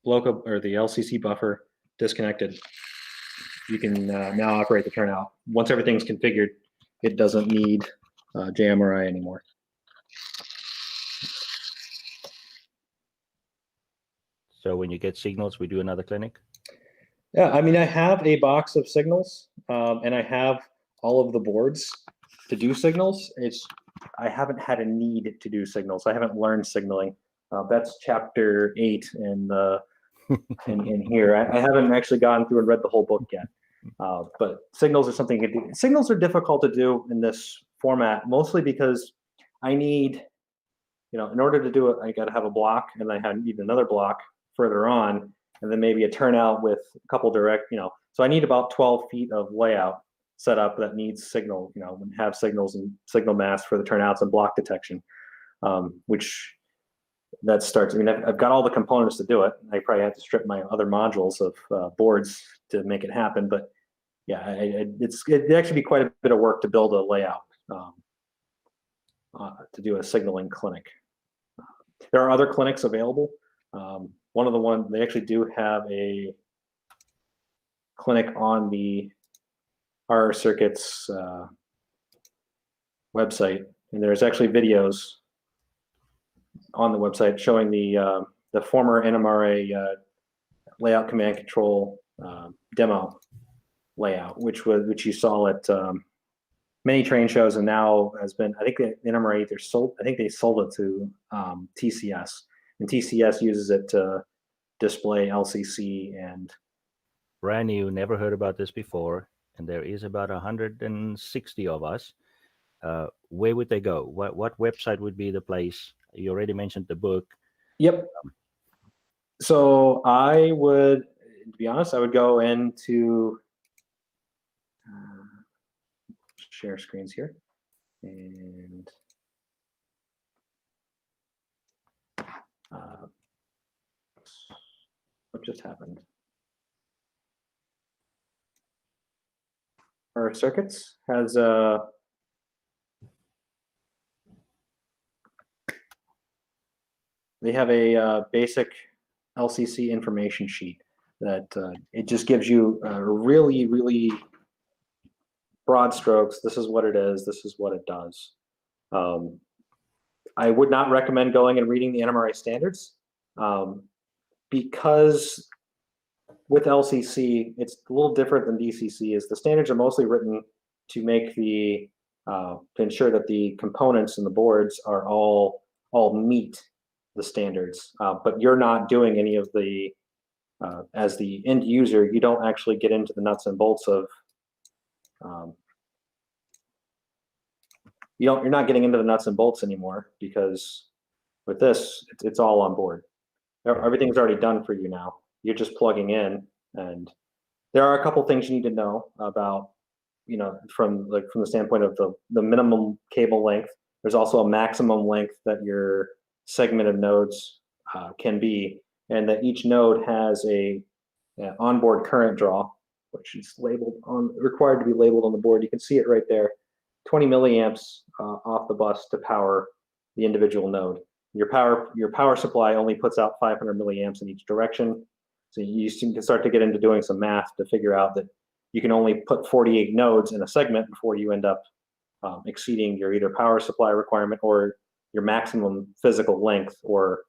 local or the LCC buffer disconnected, you can now operate the turnout. Once everything's configured, it doesn't need JMRI anymore. So when you get signals, we do another clinic? Yeah, I mean, I have a box of signals, and I have all of the boards to do signals. I haven't had a need to do signals. I haven't learned signaling. That's chapter 8 in here. I haven't actually gone through and read the whole book yet. But signals are something you can do. Signals are difficult to do in this format, mostly because I need, in order to do it, I got to have a block, and I need another block further on, and then maybe a turnout with a couple direct, so I need about 12 feet of layout set up that needs signal, and have signals and signal masks for the turnouts and block detection, which that starts, I've got all the components to do it. I probably have to strip my other modules of boards to make it happen, but yeah, it'd actually be quite a bit of work to build a layout to do a signaling clinic. There are other clinics available. One of the ones, they actually do have a clinic on the RR Circuits website, and there's actually videos on the website showing the former NMRA layout command control demo layout, which you saw at many train shows, and now has been, I think the NMRA they sold it to TCS, and TCS uses it to display LCC and Brand new, never heard about this before, and there is about 160 of us. Where would they go? What website would be the place? You already mentioned the book. Yep. So I would, to be honest, I would go into share screens here. And what just happened? Our circuits has they have a basic LCC information sheet that it just gives you really, really broad strokes. This is what it is. This is what it does. I would not recommend going and reading the NMRA standards because with LCC, it's a little different than DCC. Is the standards are mostly written to make the to ensure that the components and the boards are all meet the standards, but you're not doing any of the as the end user. You don't actually get into the nuts and bolts of you're not getting into the nuts and bolts anymore, because with this, it's all on board. Everything's already done for you now. You're just plugging in, and there are a couple things you need to know about, from the standpoint of the minimum cable length. There's also a maximum length that your segment of nodes can be, and that each node has a onboard current draw, which is required to be labeled on the board. You can see it right there. 20 milliamps off the bus to power the individual node. Your power supply only puts out 500 milliamps in each direction. So you can start to get into doing some math to figure out that you can only put 48 nodes in a segment before you end up exceeding your either power supply requirement or your maximum physical length or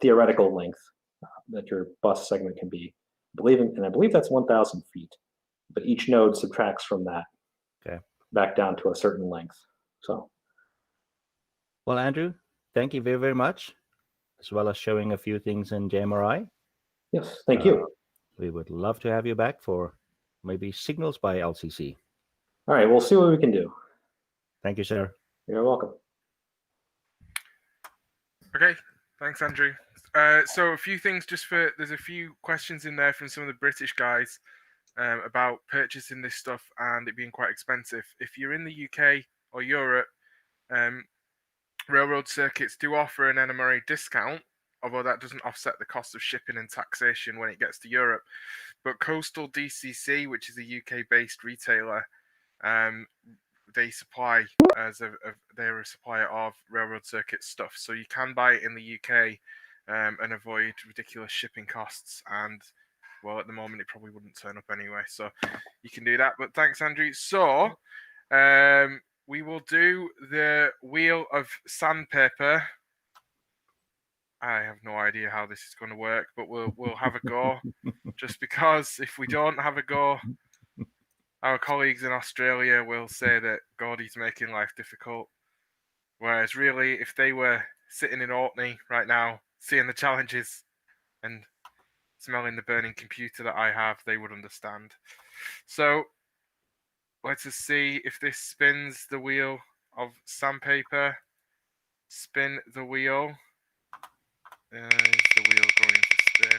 theoretical length that your bus segment can be. I believe that's 1,000 feet, but each node subtracts from that. Okay. Back down to a certain length. So, well, Andrew, thank you very, very much, as well as showing a few things in JMRI. Yes, thank you. We would love to have you back for maybe signals by LCC. All right, we'll see what we can do. Thank you, sir. You're welcome. Okay, thanks, Andrew. So a few things there's a few questions in there from some of the British guys about purchasing this stuff and it being quite expensive. If you're in the UK or Europe, railroad circuits do offer an NMRA discount, although that doesn't offset the cost of shipping and taxation when it gets to Europe. But Coastal DCC, which is a UK-based retailer, they supply they're a supplier of railroad circuit stuff, so you can buy it in the UK and avoid ridiculous shipping costs. And well, at the moment, it probably wouldn't turn up anyway, so you can do that. But thanks, Andrew. So we will do the wheel of sandpaper. I have no idea how this is going to work, but we'll have a go. Just because if we don't have a go, our colleagues in Australia will say that Gordy's making life difficult. Whereas really, if they were sitting in Orkney right now, seeing the challenges and smelling the burning computer that I have, they would understand. So let's just see if this spins the wheel of sandpaper. Spin the wheel. Is the wheel going to spin?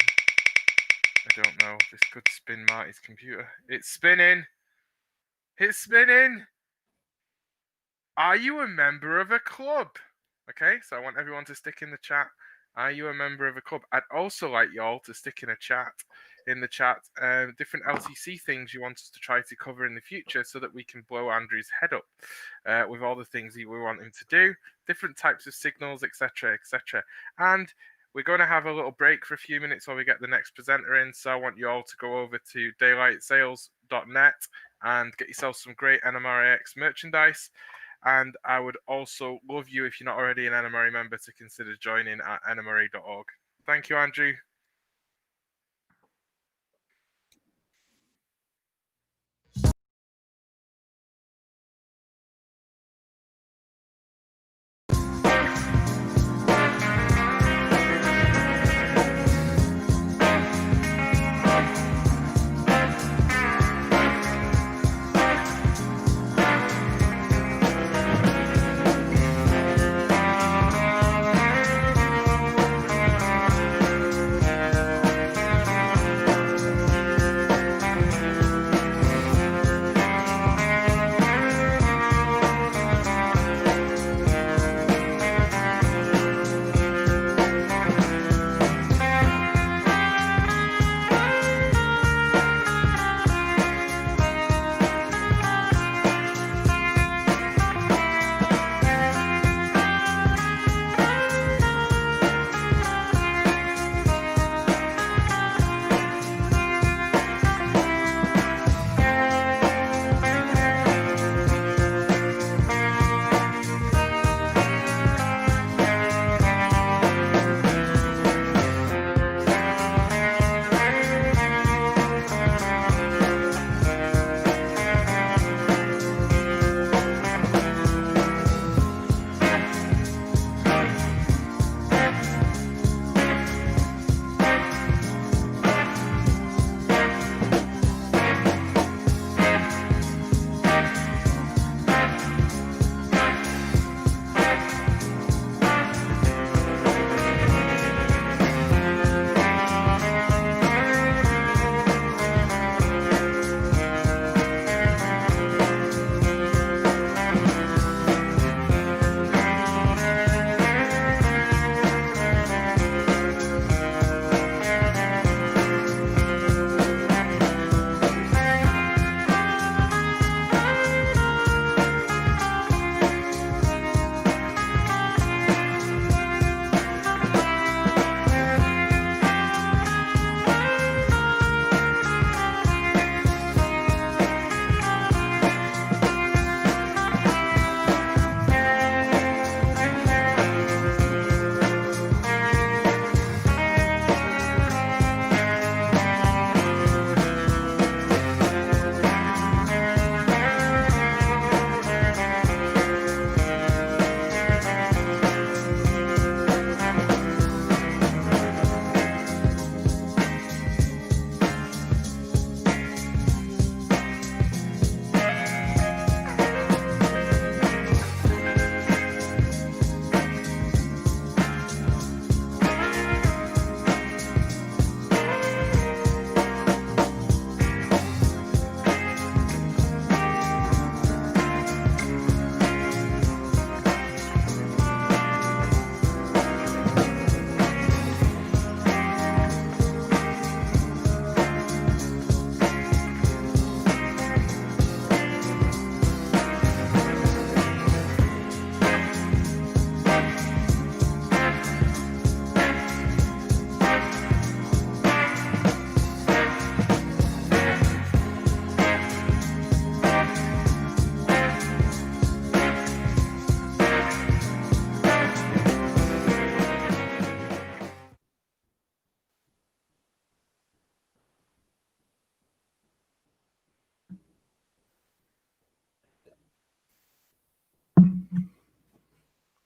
I don't know. This could spin Marty's computer. It's spinning. It's spinning. Are you a member of a club? Okay, so I want everyone to stick in the chat. Are you a member of a club? I'd also like y'all to stick in the chat different LCC things you want us to try to cover in the future so that we can blow Andrew's head up with all the things we want him to do, different types of signals, etc., etc. And we're going to have a little break for a few minutes while we get the next presenter in. So I want you all to go over to daylightsales.net and get yourself some great NMRAx merchandise. And I would also love you, if you're not already an NMRA member, to consider joining at nmra.org. Thank you, Andrew.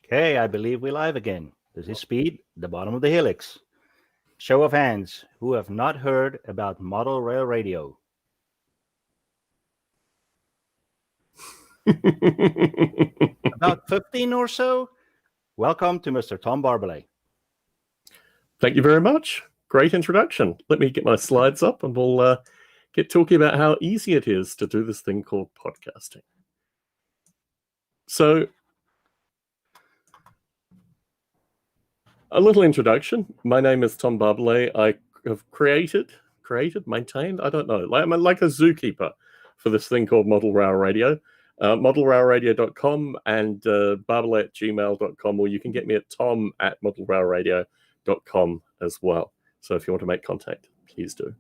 Okay, I believe we're live again. This is Speed, the bottom of the helix. Show of hands, who have not heard about model rail radio? About 15 or so. Welcome to Mr. Tom Barbalet. Thank you very much. Great introduction. Let me get my slides up and we'll get talking about how easy it is to do this thing called podcasting. So, a little introduction. My name is Tom Barbalet. I have created, maintained, I don't know. I'm like a zookeeper for this thing called Model Rail Radio. modelrailradio.com and barbalet@gmail.com, or you can get me at tom@modelrailradio.com as well. So if you want to make contact, please do.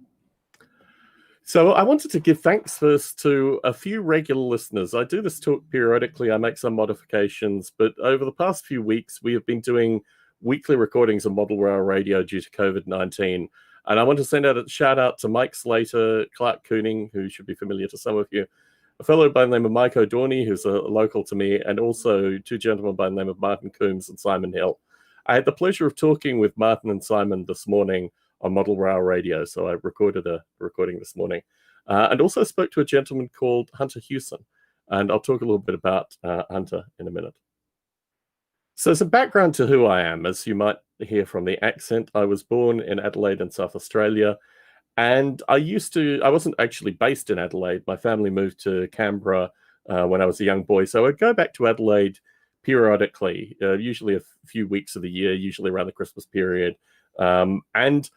So I wanted to give thanks first to a few regular listeners. I do this talk periodically. I make some modifications, but over the past few weeks, we have been doing weekly recordings of Model Rail Radio due to COVID-19. And I want to send out a shout out to Mike Slater, Clark Cooning, who should be familiar to some of you, a fellow by the name of Mike O'Dorney, who's a local to me, and also two gentlemen by the name of Martin Coombs and Simon Hill. I had the pleasure of talking with Martin and Simon this morning on Model Rail Radio, so I recorded a recording this morning. And also spoke to a gentleman called Hunter Hewson, and I'll talk a little bit about Hunter in a minute. So some background to who I am. As you might hear from the accent, I was born in Adelaide in South Australia, and I wasn't actually based in Adelaide. My family moved to Canberra when I was a young boy, so I'd go back to Adelaide periodically, usually a few weeks of the year, usually around the Christmas period. And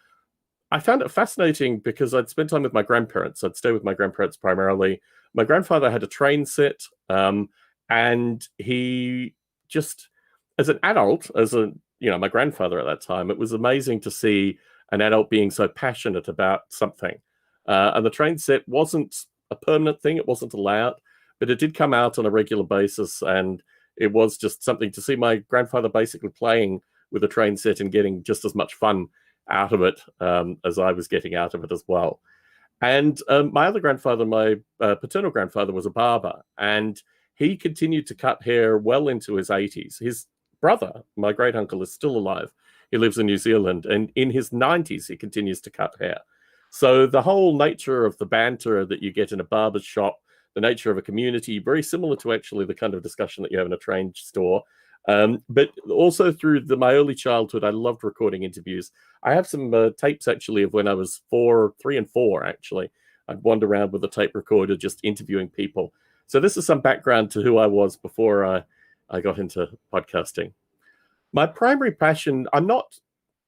I found it fascinating because I'd spend time with my grandparents. I'd stay with my grandparents primarily. My grandfather had a train set, and he just, as an adult, my grandfather at that time, it was amazing to see an adult being so passionate about something. And the train set wasn't a permanent thing. It wasn't a layout, but it did come out on a regular basis. And it was just something to see my grandfather basically playing with a train set and getting just as much fun out of it as I was getting out of it as well. And my other grandfather, my paternal grandfather, was a barber, and he continued to cut hair well into his 80s. His brother, my great uncle, is still alive. He lives in New Zealand, and in his 90s, he continues to cut hair. So the whole nature of the banter that you get in a barber's shop, the nature of a community, very similar to actually the kind of discussion that you have in a train store. But also through my early childhood, I loved recording interviews. I have some tapes actually of when I was 3 and 4, actually. I'd wander around with a tape recorder just interviewing people. So this is some background to who I was before I got into podcasting. My primary passion, I'm not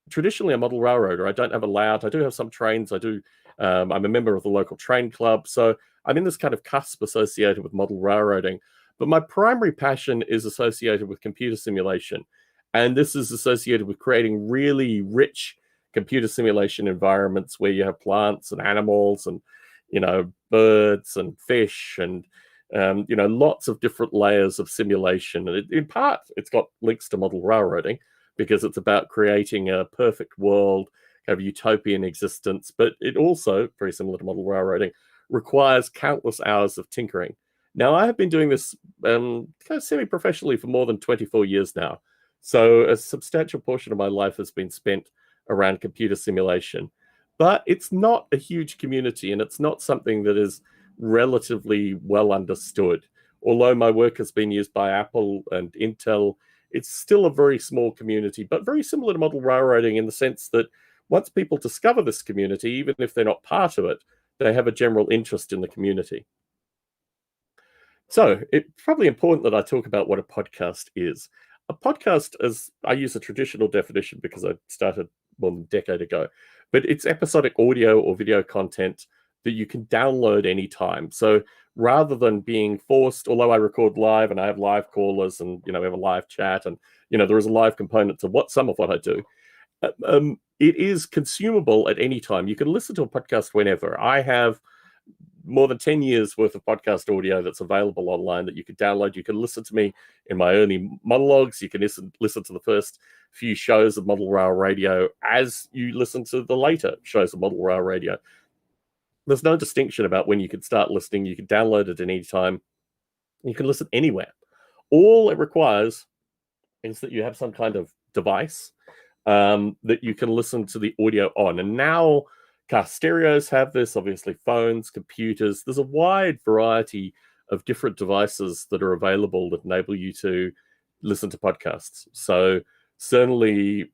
traditionally a model railroader. I don't have a layout. I do have some trains. I'm a member of the local train club. So I'm in this kind of cusp associated with model railroading. But my primary passion is associated with computer simulation. And this is associated with creating really rich computer simulation environments where you have plants and animals and, birds and fish and, lots of different layers of simulation. And in part, it's got links to model railroading because it's about creating a perfect world, have utopian existence. But it also, very similar to model railroading, requires countless hours of tinkering. Now, I have been doing this kind of semi-professionally for more than 24 years now. So a substantial portion of my life has been spent around computer simulation. But it's not a huge community, and it's not something that is relatively well understood. Although my work has been used by Apple and Intel, it's still a very small community, but very similar to model railroading in the sense that once people discover this community, even if they're not part of it, they have a general interest in the community. So it's probably important that I talk about what a podcast is. A podcast, as I use a traditional definition because I started more than a decade ago, but it's episodic audio or video content that you can download anytime. So rather than being forced, although I record live and I have live callers and, we have a live chat and, there is a live component to some of what I do, it is consumable at any time. You can listen to a podcast whenever. I have more than 10 years worth of podcast audio that's available online that you can download. You can listen to me in my early monologues. You can listen to the first few shows of Model Rail Radio as you listen to the later shows of Model Rail Radio. There's no distinction about when you can start listening. You can download it at any time. You can listen anywhere. All it requires is that you have some kind of device that you can listen to the audio on. And now car stereos have this, obviously phones, computers. There's a wide variety of different devices that are available that enable you to listen to podcasts. So certainly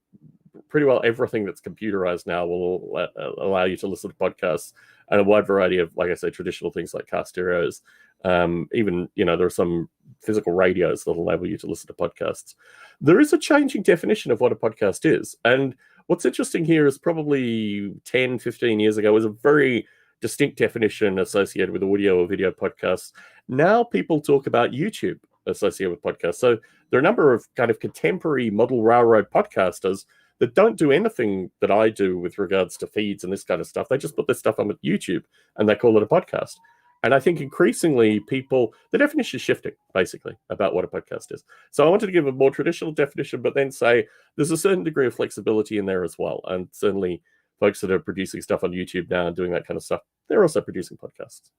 pretty well everything that's computerized now will allow you to listen to podcasts, and a wide variety of, like I say, traditional things like car stereos. Even, there are some physical radios that will enable you to listen to podcasts. There is a changing definition of what a podcast is. And what's interesting here is probably 10, 15 years ago was a very distinct definition associated with audio or video podcasts. Now people talk about YouTube associated with podcasts. So there are a number of kind of contemporary model railroad podcasters that don't do anything that I do with regards to feeds and this kind of stuff. They just put this stuff on YouTube and they call it a podcast. And I think increasingly the definition is shifting, basically, about what a podcast is. So I wanted to give a more traditional definition, but then say there's a certain degree of flexibility in there as well. And certainly folks that are producing stuff on YouTube now and doing that kind of stuff, they're also producing podcasts.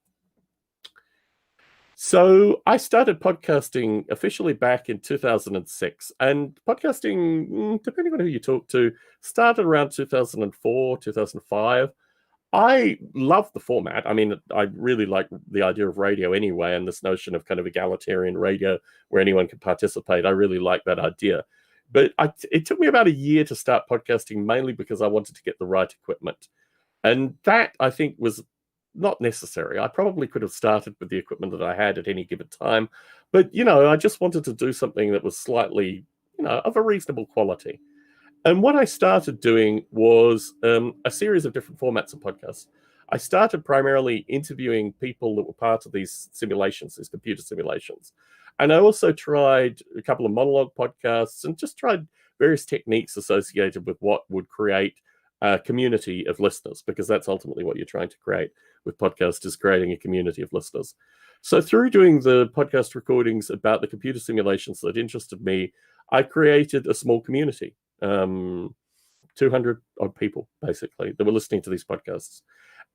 So I started podcasting officially back in 2006. And podcasting, depending on who you talk to, started around 2004, 2005. I love the format. I mean, I really like the idea of radio anyway, and this notion of kind of egalitarian radio where anyone can participate. I really like that idea. But it took me about a year to start podcasting, mainly because I wanted to get the right equipment. And that, I think, was not necessary. I probably could have started with the equipment that I had at any given time. But, I just wanted to do something that was slightly, of a reasonable quality. And what I started doing was a series of different formats of podcasts. I started primarily interviewing people that were part of these simulations, these computer simulations. And I also tried a couple of monologue podcasts and just tried various techniques associated with what would create a community of listeners, because that's ultimately what you're trying to create with podcasts, is creating a community of listeners. So through doing the podcast recordings about the computer simulations that interested me, I created a small community. 200 odd people, basically, that were listening to these podcasts.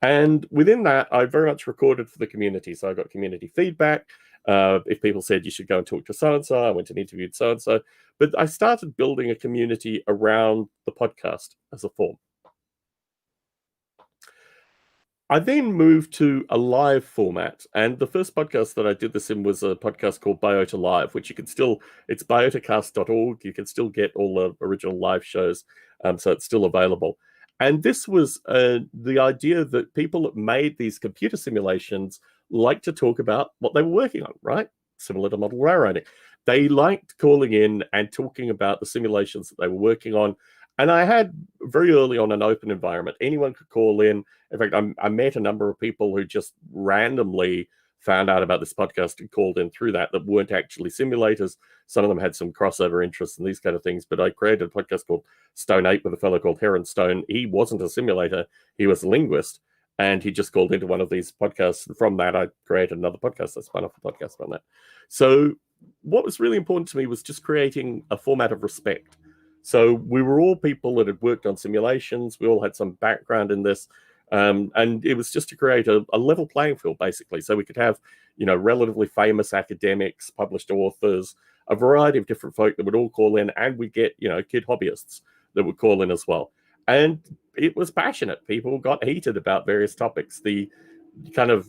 And within that, I very much recorded for the community. So I got community feedback. If people said you should go and talk to so-and-so, I went and interviewed so-and-so. But I started building a community around the podcast as a form. I then moved to a live format, and the first podcast that I did this in was a podcast called Biota Live, which you can still, it's biotacast.org. You can still get all the original live shows, so it's still available. And this was the idea that people that made these computer simulations like to talk about what they were working on, right? Similar to model railroading. They liked calling in and talking about the simulations that they were working on. And I had very early on an open environment. Anyone could call in. In fact, I met a number of people who just randomly found out about this podcast and called in through that weren't actually simulators. Some of them had some crossover interests and these kind of things. But I created a podcast called Stone 8 with a fellow called Heron Stone. He wasn't a simulator. He was a linguist. And he just called into one of these podcasts. And from that, I created another podcast. I spun off a podcast from that. So what was really important to me was just creating a format of respect. So we were all people that had worked on simulations. We all had some background in this. And it was just to create a level playing field, basically. So we could have, relatively famous academics, published authors, a variety of different folk that would all call in. And we get, kid hobbyists that would call in as well. And it was passionate. People got heated about various topics. The kind of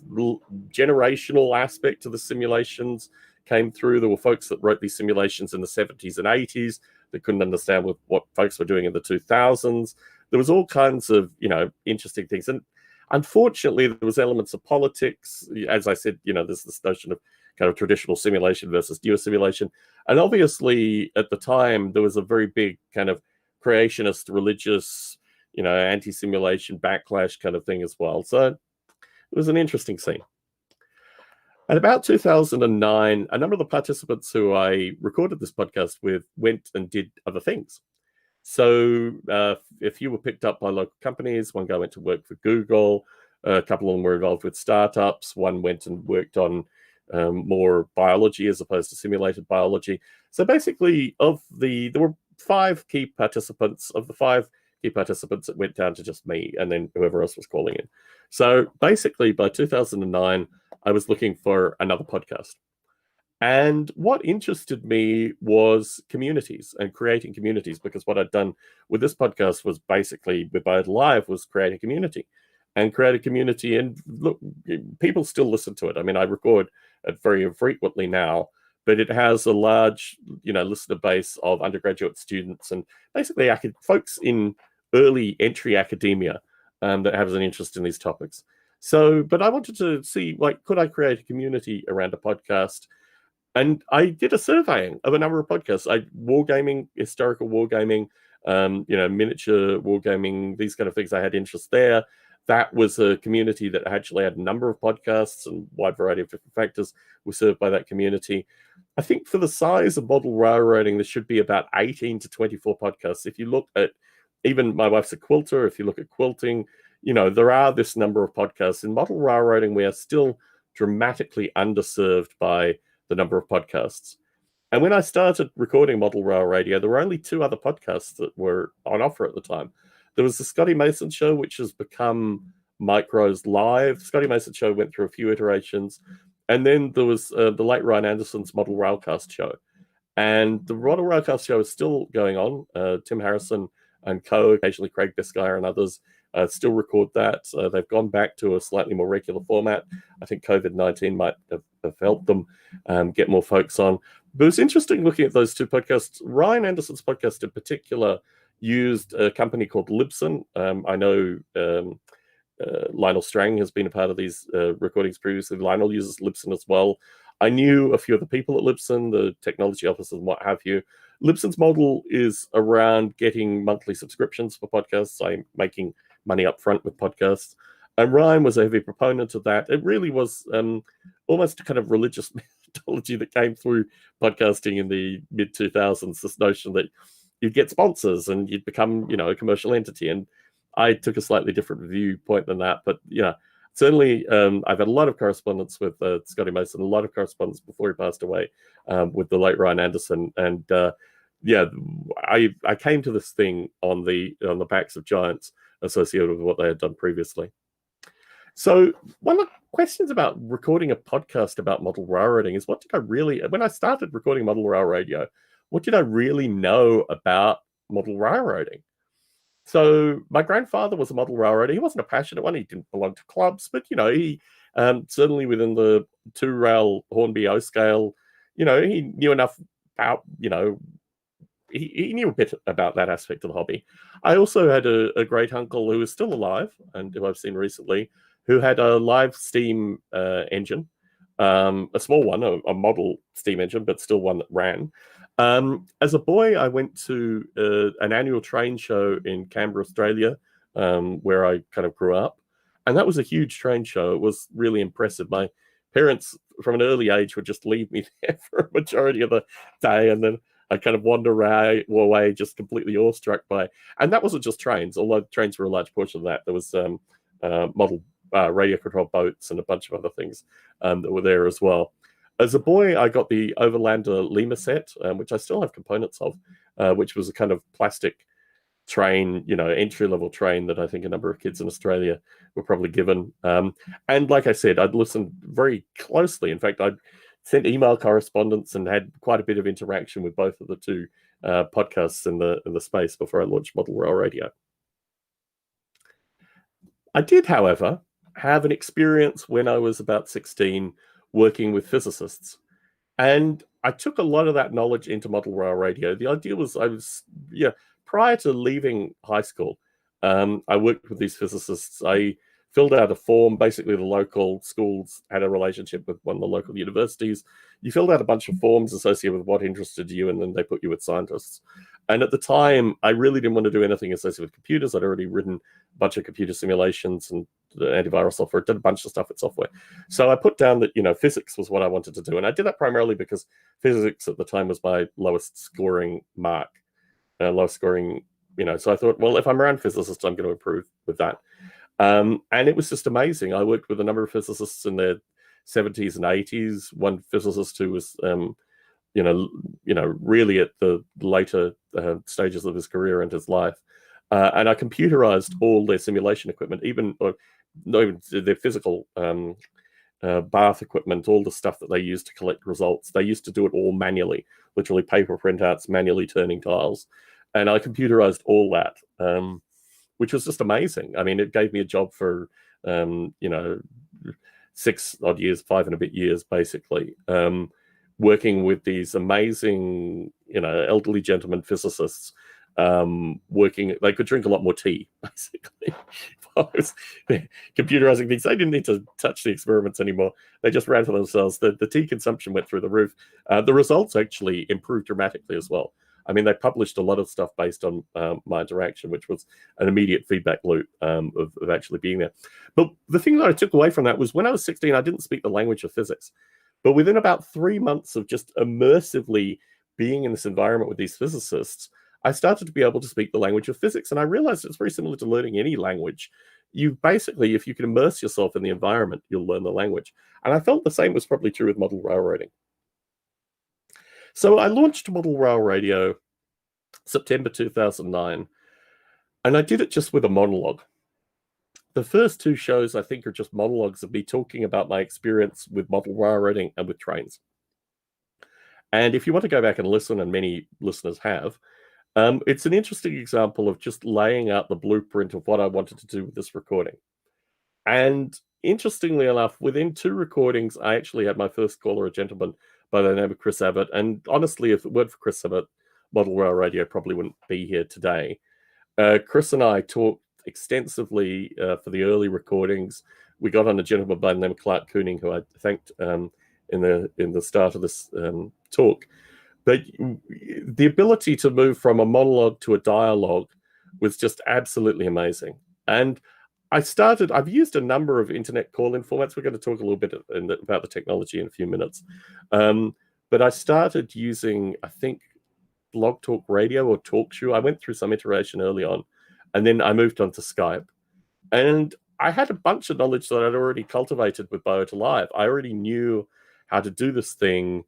generational aspect to the simulations came through. There were folks that wrote these simulations in the 70s and 80s that couldn't understand what folks were doing in the 2000s. There was all kinds of, interesting things. And unfortunately, there was elements of politics. As I said, there's this notion of kind of traditional simulation versus newer simulation. And obviously, at the time, there was a very big kind of creationist, religious, anti-simulation backlash kind of thing as well. So it was an interesting scene. At about 2009, a number of the participants who I recorded this podcast with went and did other things. So a few were picked up by local companies. One guy went to work for Google. A couple of them were involved with startups. One went and worked on more biology as opposed to simulated biology. So basically, there were 5 key participants. Of the 5 key participants, it went down to just me and then whoever else was calling in. So basically, by 2009, I was looking for another podcast. And what interested me was communities and creating communities, because what I'd done with this podcast was basically, with Bode Live, was create a community. And create a community, and look, people still listen to it. I mean, I record it very frequently now, but it has a large, listener base of undergraduate students and basically folks in early entry academia that have an interest in these topics. So, but I wanted to see, could I create a community around a podcast? And I did a surveying of a number of podcasts. Wargaming, historical wargaming, miniature wargaming, these kind of things. I had interest there. That was a community that actually had a number of podcasts, and a wide variety of different factors were served by that community. I think for the size of model railroading, there should be about 18 to 24 podcasts. If you look at, even my wife's a quilter, if you look at quilting, there are this number of podcasts. In model railroading, we are still dramatically underserved by the number of podcasts. And when I started recording Model Rail Radio, there were only 2 other podcasts that were on offer at the time. There was the Scotty Mason Show, which has become Micro's Live. Scotty Mason Show went through a few iterations. And then there was the late Ryan Anderson's Model Railcast Show. And the Model Railcast Show is still going on. Tim Harrison and co, occasionally Craig Biscaya and others, still record that. They've gone back to a slightly more regular format. I think COVID-19 might have helped them get more folks on. But it was interesting looking at those 2 podcasts. Ryan Anderson's podcast in particular used a company called Libsyn. I know Lionel Strang has been a part of these recordings previously. Lionel uses Libsyn as well. I knew a few of the people at Libsyn, the technology officers and what have you. Libsyn's model is around getting monthly subscriptions for podcasts. I'm making money up front with podcasts. And Ryan was a heavy proponent of that. It really was almost a kind of religious methodology that came through podcasting in the mid-2000s, this notion that you'd get sponsors and you'd become, a commercial entity. And I took a slightly different viewpoint than that. But, certainly I've had a lot of correspondence with Scotty Mason, a lot of correspondence before he passed away with the late Ryan Anderson. And I came to this thing on the backs of giants associated with what they had done previously. So one of the questions about recording a podcast about model railroading is, when I started recording Model Rail Radio, what did I really know about model railroading? So my grandfather was a model railroader. He wasn't a passionate one. He didn't belong to clubs, but, he certainly within the 2-rail Hornby O scale, he knew enough about, he knew a bit about that aspect of the hobby. I also had a great uncle who is still alive and who I've seen recently, who had a live steam engine, a small one, a model steam engine, but still one that ran. As a boy, I went to an annual train show in Canberra, Australia, where I kind of grew up. And that was a huge train show. It was really impressive. My parents, from an early age, would just leave me there for a majority of the day. And then I kind of wander away just completely awestruck by. And that wasn't just trains, although trains were a large portion of that. There was model radio controlled boats and a bunch of other things that were there as well. As a boy, I got the Overlander Lima set, which I still have components of, which was a kind of plastic train, entry-level train that I think a number of kids in Australia were probably given. And like I said, I'd listened very closely. In fact, I'd sent email correspondence and had quite a bit of interaction with both of the 2 podcasts in the space before I launched Model Rail Radio. I did, however, have an experience when I was about 16 working with physicists. And I took a lot of that knowledge into Model Rail Radio. The idea was prior to leaving high school, I worked with these physicists. I filled out a form. Basically, the local schools had a relationship with one of the local universities. You filled out a bunch of forms associated with what interested you, and then they put you with scientists. And at the time, I really didn't want to do anything associated with computers. I'd already written a bunch of computer simulations and the antivirus software, did a bunch of stuff with software. So I put down that, physics was what I wanted to do. And I did that primarily because physics at the time was my lowest scoring mark, so I thought, well, if I'm around physicists, I'm going to improve with that. And it was just amazing. I worked with a number of physicists in their 70s and 80s. One physicist who was, really at the later stages of his career and his life. And I computerized all their simulation equipment, even their physical bath equipment, all the stuff that they used to collect results. They used to do it all manually, literally paper printouts, manually turning dials. And I computerized all that, which was just amazing. I mean, it gave me a job for, 6 odd years, 5 and a bit years, basically, working with these amazing, elderly gentlemen physicists. They could drink a lot more tea, basically. I was computerizing things. They didn't need to touch the experiments anymore. They just ran for themselves. The tea consumption went through the roof. The results actually improved dramatically as well. I mean, they published a lot of stuff based on my interaction, which was an immediate feedback loop of actually being there. But the thing that I took away from that was when I was 16, I didn't speak the language of physics. But within about 3 months of just immersively being in this environment with these physicists, I started to be able to speak the language of physics. And I realized it's very similar to learning any language. You basically, if you can immerse yourself in the environment, you'll learn the language. And I felt the same was probably true with model railroading. So I launched Model Rail Radio September 2009, and I did it just with a monologue. The first 2 shows, I think, are just monologues of me talking about my experience with model railroading and with trains. And if you want to go back and listen, and many listeners have, it's an interesting example of just laying out the blueprint of what I wanted to do with this recording. And interestingly enough, within 2 recordings, I actually had my first caller, a gentleman by the name of Chris Abbott. And honestly, if it weren't for Chris Abbott, Model Rail Radio probably wouldn't be here today. Chris and I talked extensively for the early recordings. We got on a gentleman by the name of Clark Kooning, who I thanked in the start of this talk. But the ability to move from a monologue to a dialogue was just absolutely amazing. And I've used a number of internet call-in formats. We're going to talk a little bit about the technology in a few minutes. But I started using, I think, Blog Talk Radio or TalkShoe. I went through some iteration early on, and then I moved on to Skype. And I had a bunch of knowledge that I'd already cultivated with Biota Live. I already knew how to do this thing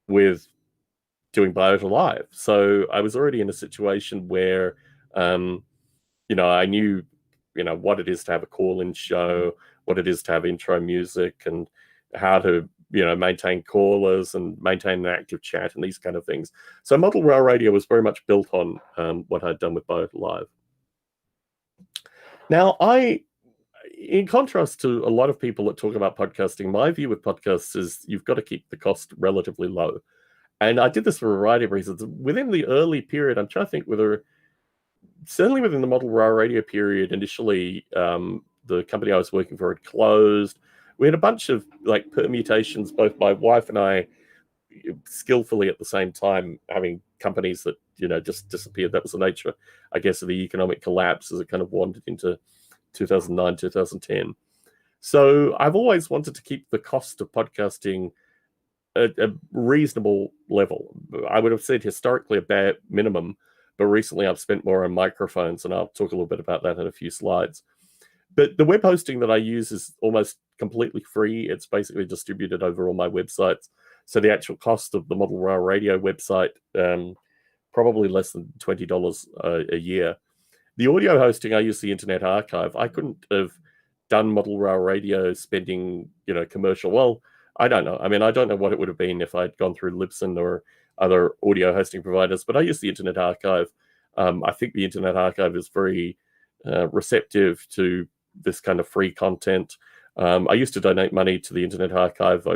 with doing Biota Live. So I was already in a situation where, I knew, what it is to have a call-in show, what it is to have intro music, and how to, maintain callers and maintain an active chat and these kind of things. So Model Rail Radio was very much built on what I'd done with Biota Live. Now, in contrast to a lot of people that talk about podcasting, my view with podcasts is you've got to keep the cost relatively low. And I did this for a variety of reasons. Within the early period, I'm trying to think whether, certainly within the Model Rail Radio period, initially, the company I was working for had closed. We had a bunch of permutations, both my wife and I, skillfully at the same time, having companies that, just disappeared. That was the nature, I guess, of the economic collapse as it kind of wandered into 2009, 2010. So I've always wanted to keep the cost of podcasting at a reasonable level. I would have said historically a bare minimum, but recently I've spent more on microphones, and I'll talk a little bit about that in a few slides. But the web hosting that I use is almost completely free. It's basically distributed over all my websites. So the actual cost of the Model Rail Radio website, probably less than $20 a year. The audio hosting, I use the Internet Archive. I couldn't have done Model Rail Radio spending, commercial. Well, I don't know. I mean, I don't know what it would have been if I'd gone through Libsyn or other audio hosting providers, but I use the Internet Archive. I think the Internet Archive is very receptive to this kind of free content. I used to donate money to the Internet Archive.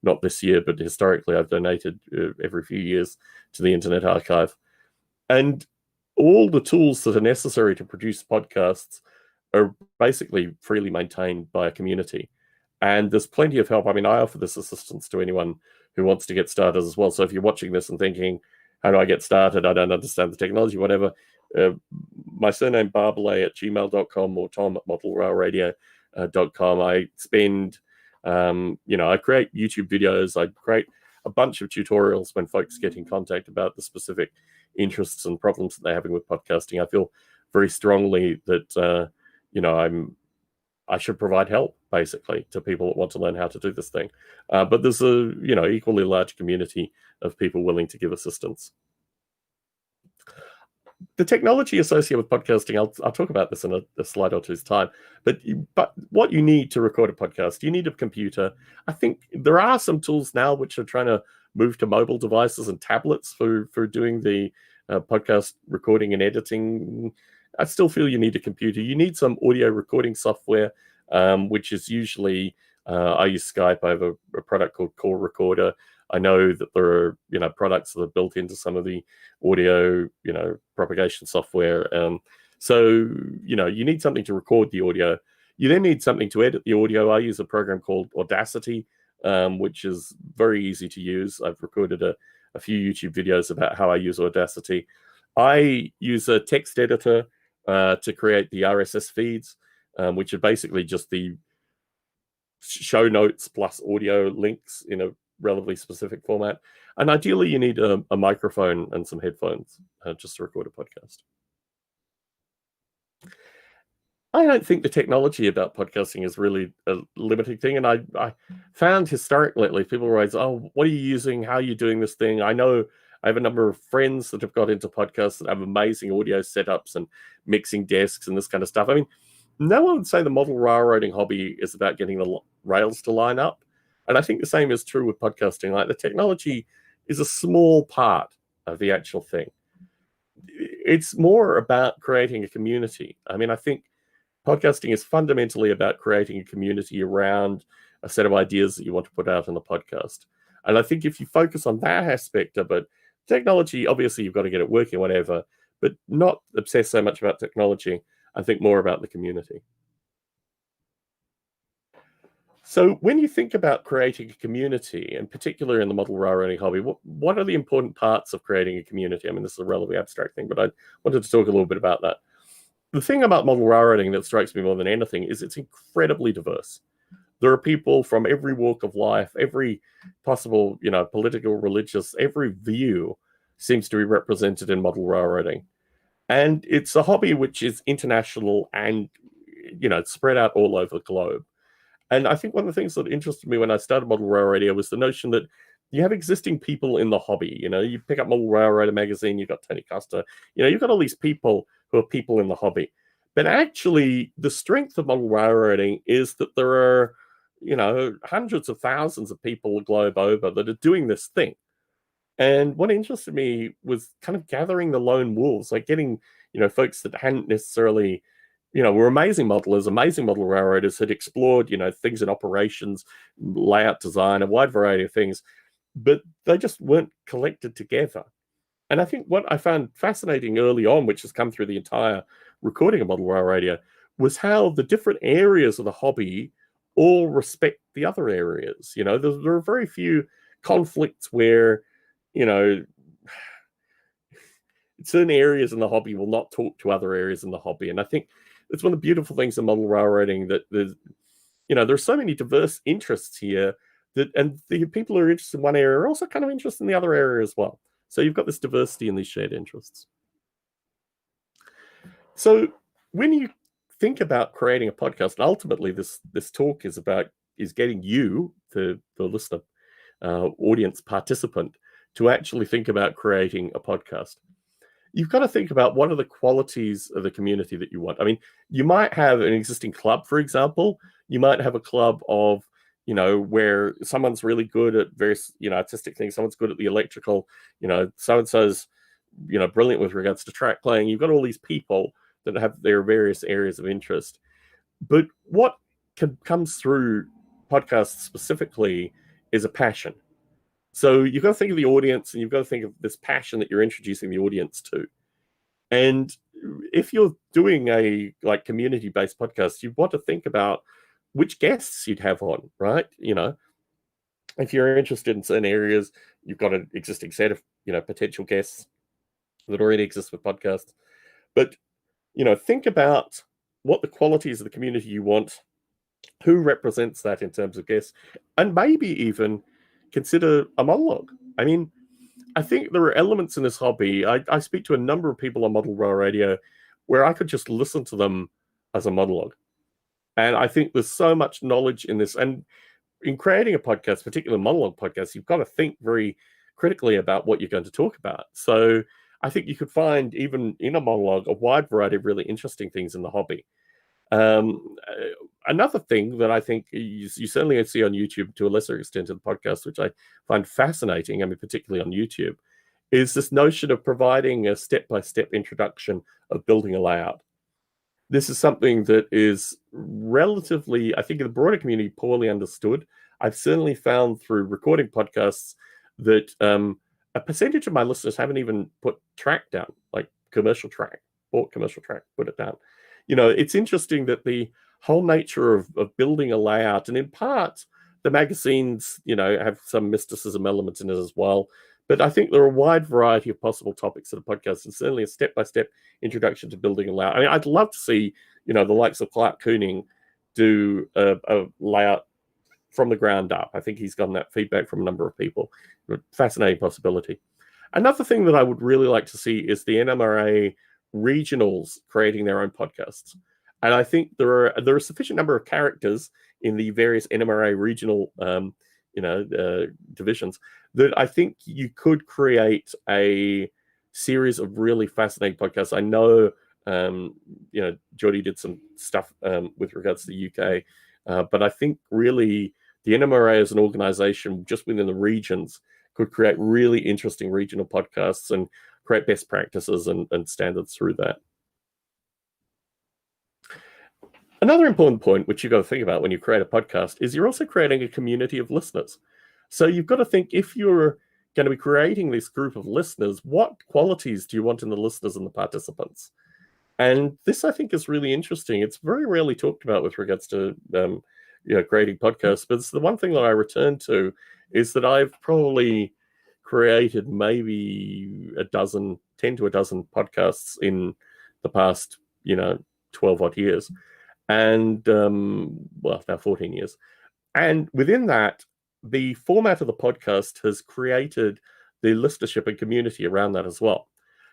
Not this year, but historically I've donated every few years to the Internet Archive. And all the tools that are necessary to produce podcasts are basically freely maintained by a community. And there's plenty of help. I mean, I offer this assistance to anyone who wants to get started as well. So if you're watching this and thinking, how do I get started? I don't understand the technology, whatever. My surname, barbalet@gmail.com or tom@modelrailradio.com. I spend, I create YouTube videos. I create a bunch of tutorials when folks get in contact about the specific interests and problems that they're having with podcasting. I feel very strongly that, I should provide help, basically, to people that want to learn how to do this thing. But there's a, equally large community of people willing to give assistance. The technology associated with podcasting, I'll talk about this in a slide or two's time, but what you need to record a podcast, you need a computer. I think there are some tools now which are trying to move to mobile devices and tablets for doing the podcast recording and editing. I still feel you need a computer. You need some audio recording software, which is usually, I use Skype. I have a product called Call Recorder. I know that there are, products that are built into some of the audio, propagation software. So, you need something to record the audio. You then need something to edit the audio. I use a program called Audacity, which is very easy to use. I've recorded a few YouTube videos about how I use Audacity. I use a text editor to create the RSS feeds, which are basically just the show notes plus audio links in a relatively specific format. And ideally, you need a microphone and some headphones just to record a podcast. I don't think the technology about podcasting is really a limiting thing. And I found historically, people were always, oh, what are you using? How are you doing this thing? I know I have a number of friends that have got into podcasts that have amazing audio setups and mixing desks and this kind of stuff. I mean, no one would say the model railroading hobby is about getting the rails to line up. And I think the same is true with podcasting. Like, the technology is a small part of the actual thing. It's more about creating a community. I mean, I think podcasting is fundamentally about creating a community around a set of ideas that you want to put out in the podcast. And I think if you focus on that aspect of it, technology, obviously you've got to get it working, whatever, but not obsess so much about technology. I think more about the community. So when you think about creating a community, in particular in the model railroading hobby, what are the important parts of creating a community? I mean, this is a relatively abstract thing, but I wanted to talk a little bit about that. The thing about model railroading that strikes me more than anything is it's incredibly diverse. There are people from every walk of life, every possible, political, religious, every view seems to be represented in model railroading. And it's a hobby which is international and, spread out all over the globe. And I think one of the things that interested me when I started Model Railroader was the notion that you have existing people in the hobby. You pick up Model Railroader magazine, you've got Tony Costa, you've got all these people who are people in the hobby. But actually, the strength of model railroading is that there are, hundreds of thousands of people the globe over that are doing this thing. And what interested me was kind of gathering the lone wolves, like getting, folks that hadn't necessarily, were amazing modelers, amazing model railroaders, had explored, things in operations, layout design, a wide variety of things, but they just weren't collected together. And I think what I found fascinating early on, which has come through the entire recording of Model Railroader, was how the different areas of the hobby all respect the other areas. There are very few conflicts where, certain areas in the hobby will not talk to other areas in the hobby. And I think it's one of the beautiful things in model railroading that there's so many diverse interests here and the people who are interested in one area are also kind of interested in the other area as well. So you've got this diversity in these shared interests. So when you think about creating a podcast, and ultimately this talk is getting you, the listener, audience participant, to actually think about creating a podcast. You've got to think about what are the qualities of the community that you want. I mean, you might have an existing club, for example. You might have a club of, where someone's really good at various, artistic things. Someone's good at the electrical, so-and-so's, brilliant with regards to track playing. You've got all these people that have their various areas of interest. But what comes through podcasts specifically is a passion. So you've got to think of the audience, and you've got to think of this passion that you're introducing the audience to. And if you're doing a community-based podcast, you want to think about which guests you'd have on, right? If you're interested in certain areas, you've got an existing set of, potential guests that already exist with podcasts. But, think about what the qualities of the community you want, who represents that in terms of guests, and maybe even consider a monologue. I mean, I think there are elements in this hobby. I speak to a number of people on Model Rail Radio where I could just listen to them as a monologue. And I think there's so much knowledge in this. And in creating a podcast, particularly monologue podcasts, you've got to think very critically about what you're going to talk about. So I think you could find, even in a monologue, a wide variety of really interesting things in the hobby. Another thing that I think you certainly see on YouTube to a lesser extent in the podcast, which I find fascinating, I mean, particularly on YouTube, is this notion of providing a step-by-step introduction of building a layout. This is something that is relatively, I think, in the broader community, poorly understood. I've certainly found through recording podcasts that a percentage of my listeners haven't even put track down, like commercial track, bought commercial track, put it down. You know, it's interesting that the whole nature of building a layout, and in part, the magazines, you know, have some mysticism elements in it as well. But I think there are a wide variety of possible topics in a podcast, and certainly a step-by-step introduction to building a layout. I mean, I'd love to see, you know, the likes of Clark Kooning do a layout from the ground up. I think he's gotten that feedback from a number of people. Fascinating possibility. Another thing that I would really like to see is the NMRA regionals creating their own podcasts. And I think there are a sufficient number of characters in the various NMRA regional divisions that I think you could create a series of really fascinating podcasts. I know, Geordie did some stuff with regards to the UK, but I think really the NMRA as an organization just within the regions could create really interesting regional podcasts and create best practices and standards through that. Another important point, which you've got to think about when you create a podcast, is you're also creating a community of listeners. So you've got to think, if you're going to be creating this group of listeners, what qualities do you want in the listeners and the participants? And this, I think, is really interesting. It's very rarely talked about with regards to creating podcasts, but it's the one thing that I return to is that I've probably created maybe 10 to a dozen podcasts in the past, 12 odd years. And now 14 years. And within that, the format of the podcast has created the listenership and community around that as well.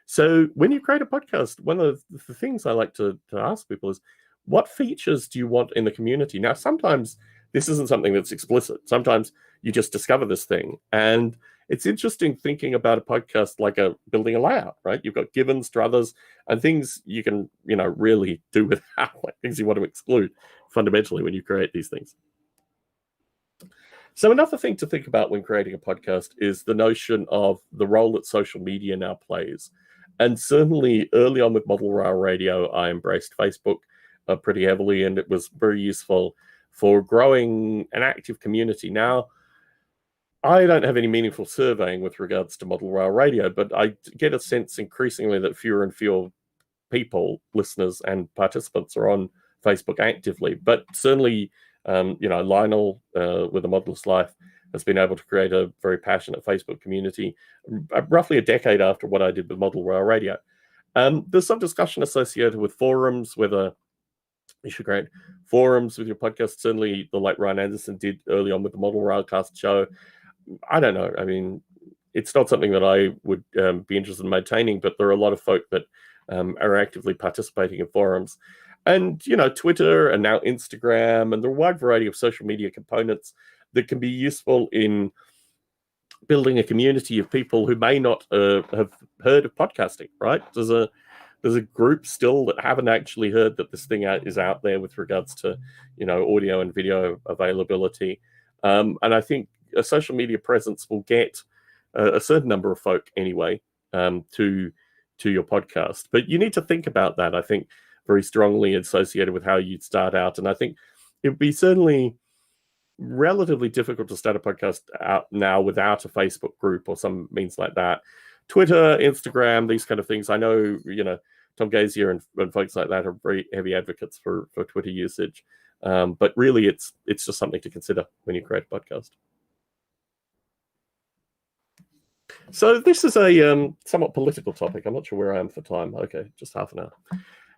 So when you create a podcast, one of the things I like to ask people is, what features do you want in the community? Now, sometimes this isn't something that's explicit. Sometimes you just discover this thing. And it's interesting thinking about a podcast like building a layout, right? You've got givens, druthers, and things you can, really do without, like things you want to exclude fundamentally when you create these things. So another thing to think about when creating a podcast is the notion of the role that social media now plays. And certainly early on with Model Rail Radio, I embraced Facebook pretty heavily, and it was very useful for growing an active community. Now, I don't have any meaningful surveying with regards to Model Rail Radio, but I get a sense increasingly that fewer and fewer people, listeners and participants, are on Facebook actively. But certainly, Lionel with A Modelist Life has been able to create a very passionate Facebook community roughly a decade after what I did with Model Rail Radio. There's some discussion associated with forums, whether you should create forums with your podcast. Certainly, the late Ryan Anderson did early on with the Model Railcast show. I don't know. I mean, it's not something that I would be interested in maintaining, but there are a lot of folk that are actively participating in forums. And, Twitter and now Instagram, and there are a wide variety of social media components that can be useful in building a community of people who may not have heard of podcasting, right? There's a group still that haven't actually heard that this thing is out there with regards to, audio and video availability. And I think a social media presence will get a certain number of folk anyway to your podcast. But you need to think about that, I think, very strongly associated with how you'd start out. And I think it would be certainly relatively difficult to start a podcast out now without a Facebook group or some means like that. Twitter, Instagram, these kind of things. I know, Tom Gazier and folks like that are very heavy advocates for Twitter usage. But really, it's just something to consider when you create a podcast. So this is a somewhat political topic. I'm not sure where I am for time. Okay, just half an hour.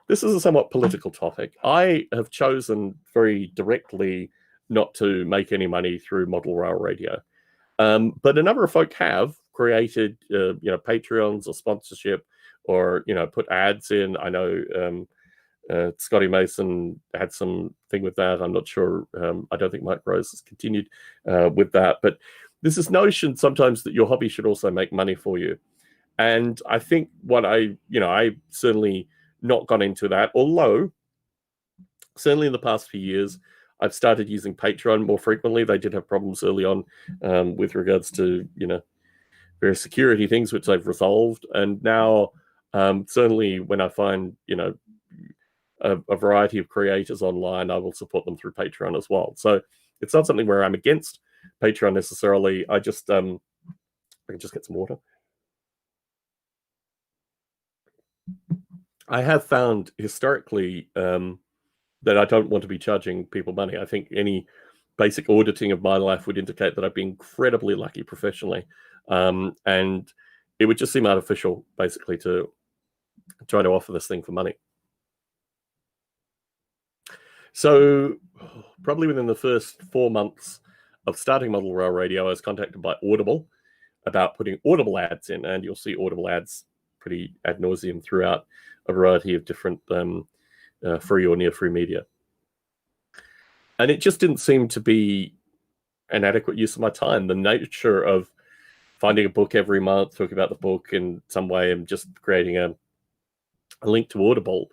This is a somewhat political topic. I have chosen very directly not to make any money through Model Rail Radio. But a number of folk have created, Patreons or sponsorship or, put ads in. I know Scotty Mason had some thing with that. I'm not sure. I don't think Mike Rose has continued with that. But there's this notion sometimes that your hobby should also make money for you. And I think I certainly not gone into that, although certainly in the past few years, I've started using Patreon more frequently. They did have problems early on with regards to, various security things, which they've resolved. And now, certainly when I find, a variety of creators online, I will support them through Patreon as well. So it's not something where I'm against Patreon necessarily. I just, I can just get some water. I have found historically that I don't want to be charging people money. I think any basic auditing of my life would indicate that I've been incredibly lucky professionally. And it would just seem artificial, basically, to try to offer this thing for money. So probably within the first 4 months of starting Model Rail Radio, I was contacted by Audible about putting Audible ads in. And you'll see Audible ads pretty ad nauseum throughout a variety of different free or near free media. And it just didn't seem to be an adequate use of my time. The nature of finding a book every month, talking about the book in some way, and just creating a link to Audible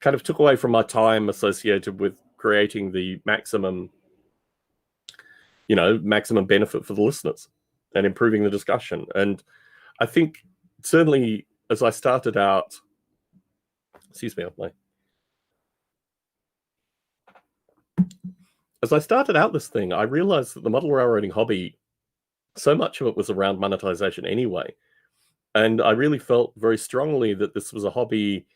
kind of took away from my time associated with creating the maximum benefit for the listeners and improving the discussion. And I think certainly as I started out, as I started out this thing, I realized that the model railroading hobby, so much of it was around monetization anyway. And I really felt very strongly that this was a hobby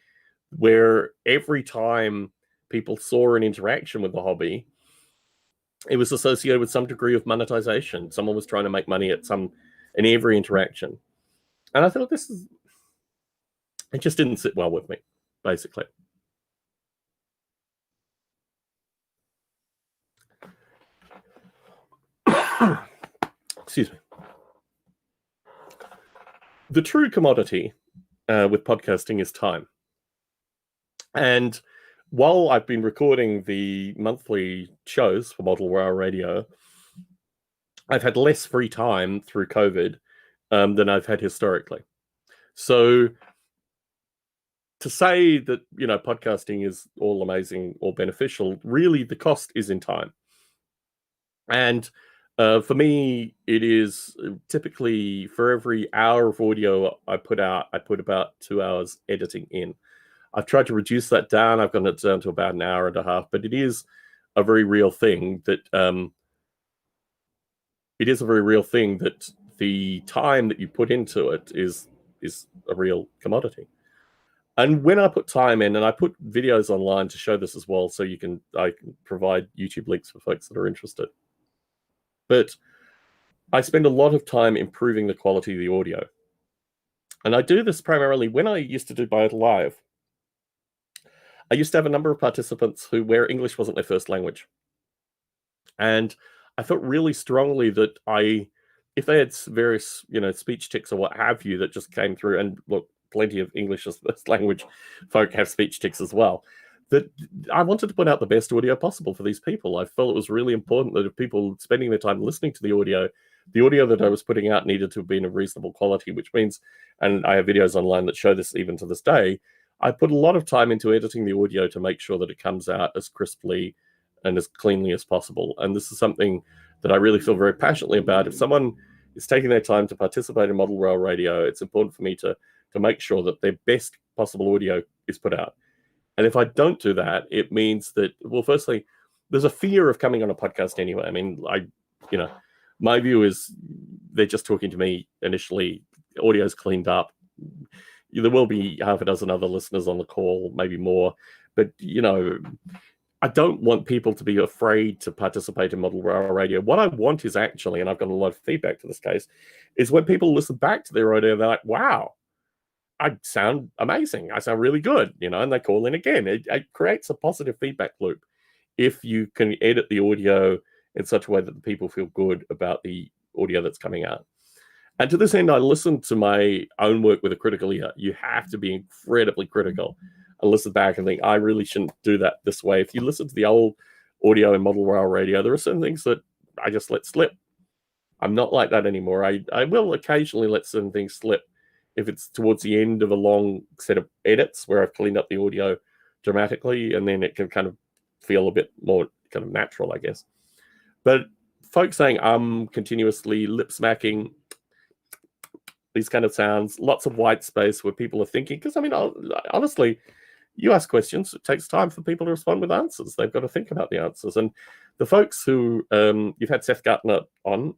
where every time people saw an interaction with the hobby, it was associated with some degree of monetization. Someone was trying to make money in every interaction. And I thought it just didn't sit well with me, basically. Excuse me. The true commodity with podcasting is time. And while I've been recording the monthly shows for Model Rail Radio, I've had less free time through COVID than I've had historically. So to say that, podcasting is all amazing or beneficial, really the cost is in time. And for me, it is typically for every hour of audio I put out, I put about 2 hours editing in. I've tried to reduce that down. I've gotten it down to about an hour and a half, but it is a very real thing that the time that you put into it is a real commodity. And when I put time in, and I put videos online to show this as well, so I can provide YouTube links for folks that are interested. But I spend a lot of time improving the quality of the audio. And I do this primarily when I used to do Bio Live. I used to have a number of participants where English wasn't their first language. And I felt really strongly that if they had various, speech tics or what have you that just came through, and look, plenty of English as first language folk have speech tics as well, that I wanted to put out the best audio possible for these people. I felt it was really important that if people spending their time listening to the audio that I was putting out needed to have been of reasonable quality, which means, and I have videos online that show this even to this day, I put a lot of time into editing the audio to make sure that it comes out as crisply and as cleanly as possible. And this is something that I really feel very passionately about. If someone is taking their time to participate in Model Rail Radio, it's important for me to make sure that their best possible audio is put out. And if I don't do that, it means that, well, firstly, there's a fear of coming on a podcast anyway. I mean, my view is they're just talking to me initially. Audio's cleaned up. There will be half a dozen other listeners on the call, maybe more. But, I don't want people to be afraid to participate in Model Rail Radio. What I want is actually, and I've got a lot of feedback to this case, is when people listen back to their audio, they're like, wow, I sound amazing. I sound really good, and they call in again. It creates a positive feedback loop if you can edit the audio in such a way that the people feel good about the audio that's coming out. And to this end, I listened to my own work with a critical ear. You have to be incredibly critical and listen back and think, I really shouldn't do that this way. If you listen to the old audio in Model Rail Radio, there are certain things that I just let slip. I'm not like that anymore. I will occasionally let certain things slip if it's towards the end of a long set of edits where I've cleaned up the audio dramatically, and then it can kind of feel a bit more kind of natural, I guess. But folks saying continuously, lip smacking, these kind of sounds, lots of white space where people are thinking, because I mean, honestly, you ask questions, it takes time for people to respond with answers. They've got to think about the answers. And the folks who, you've had Seth Gardner on,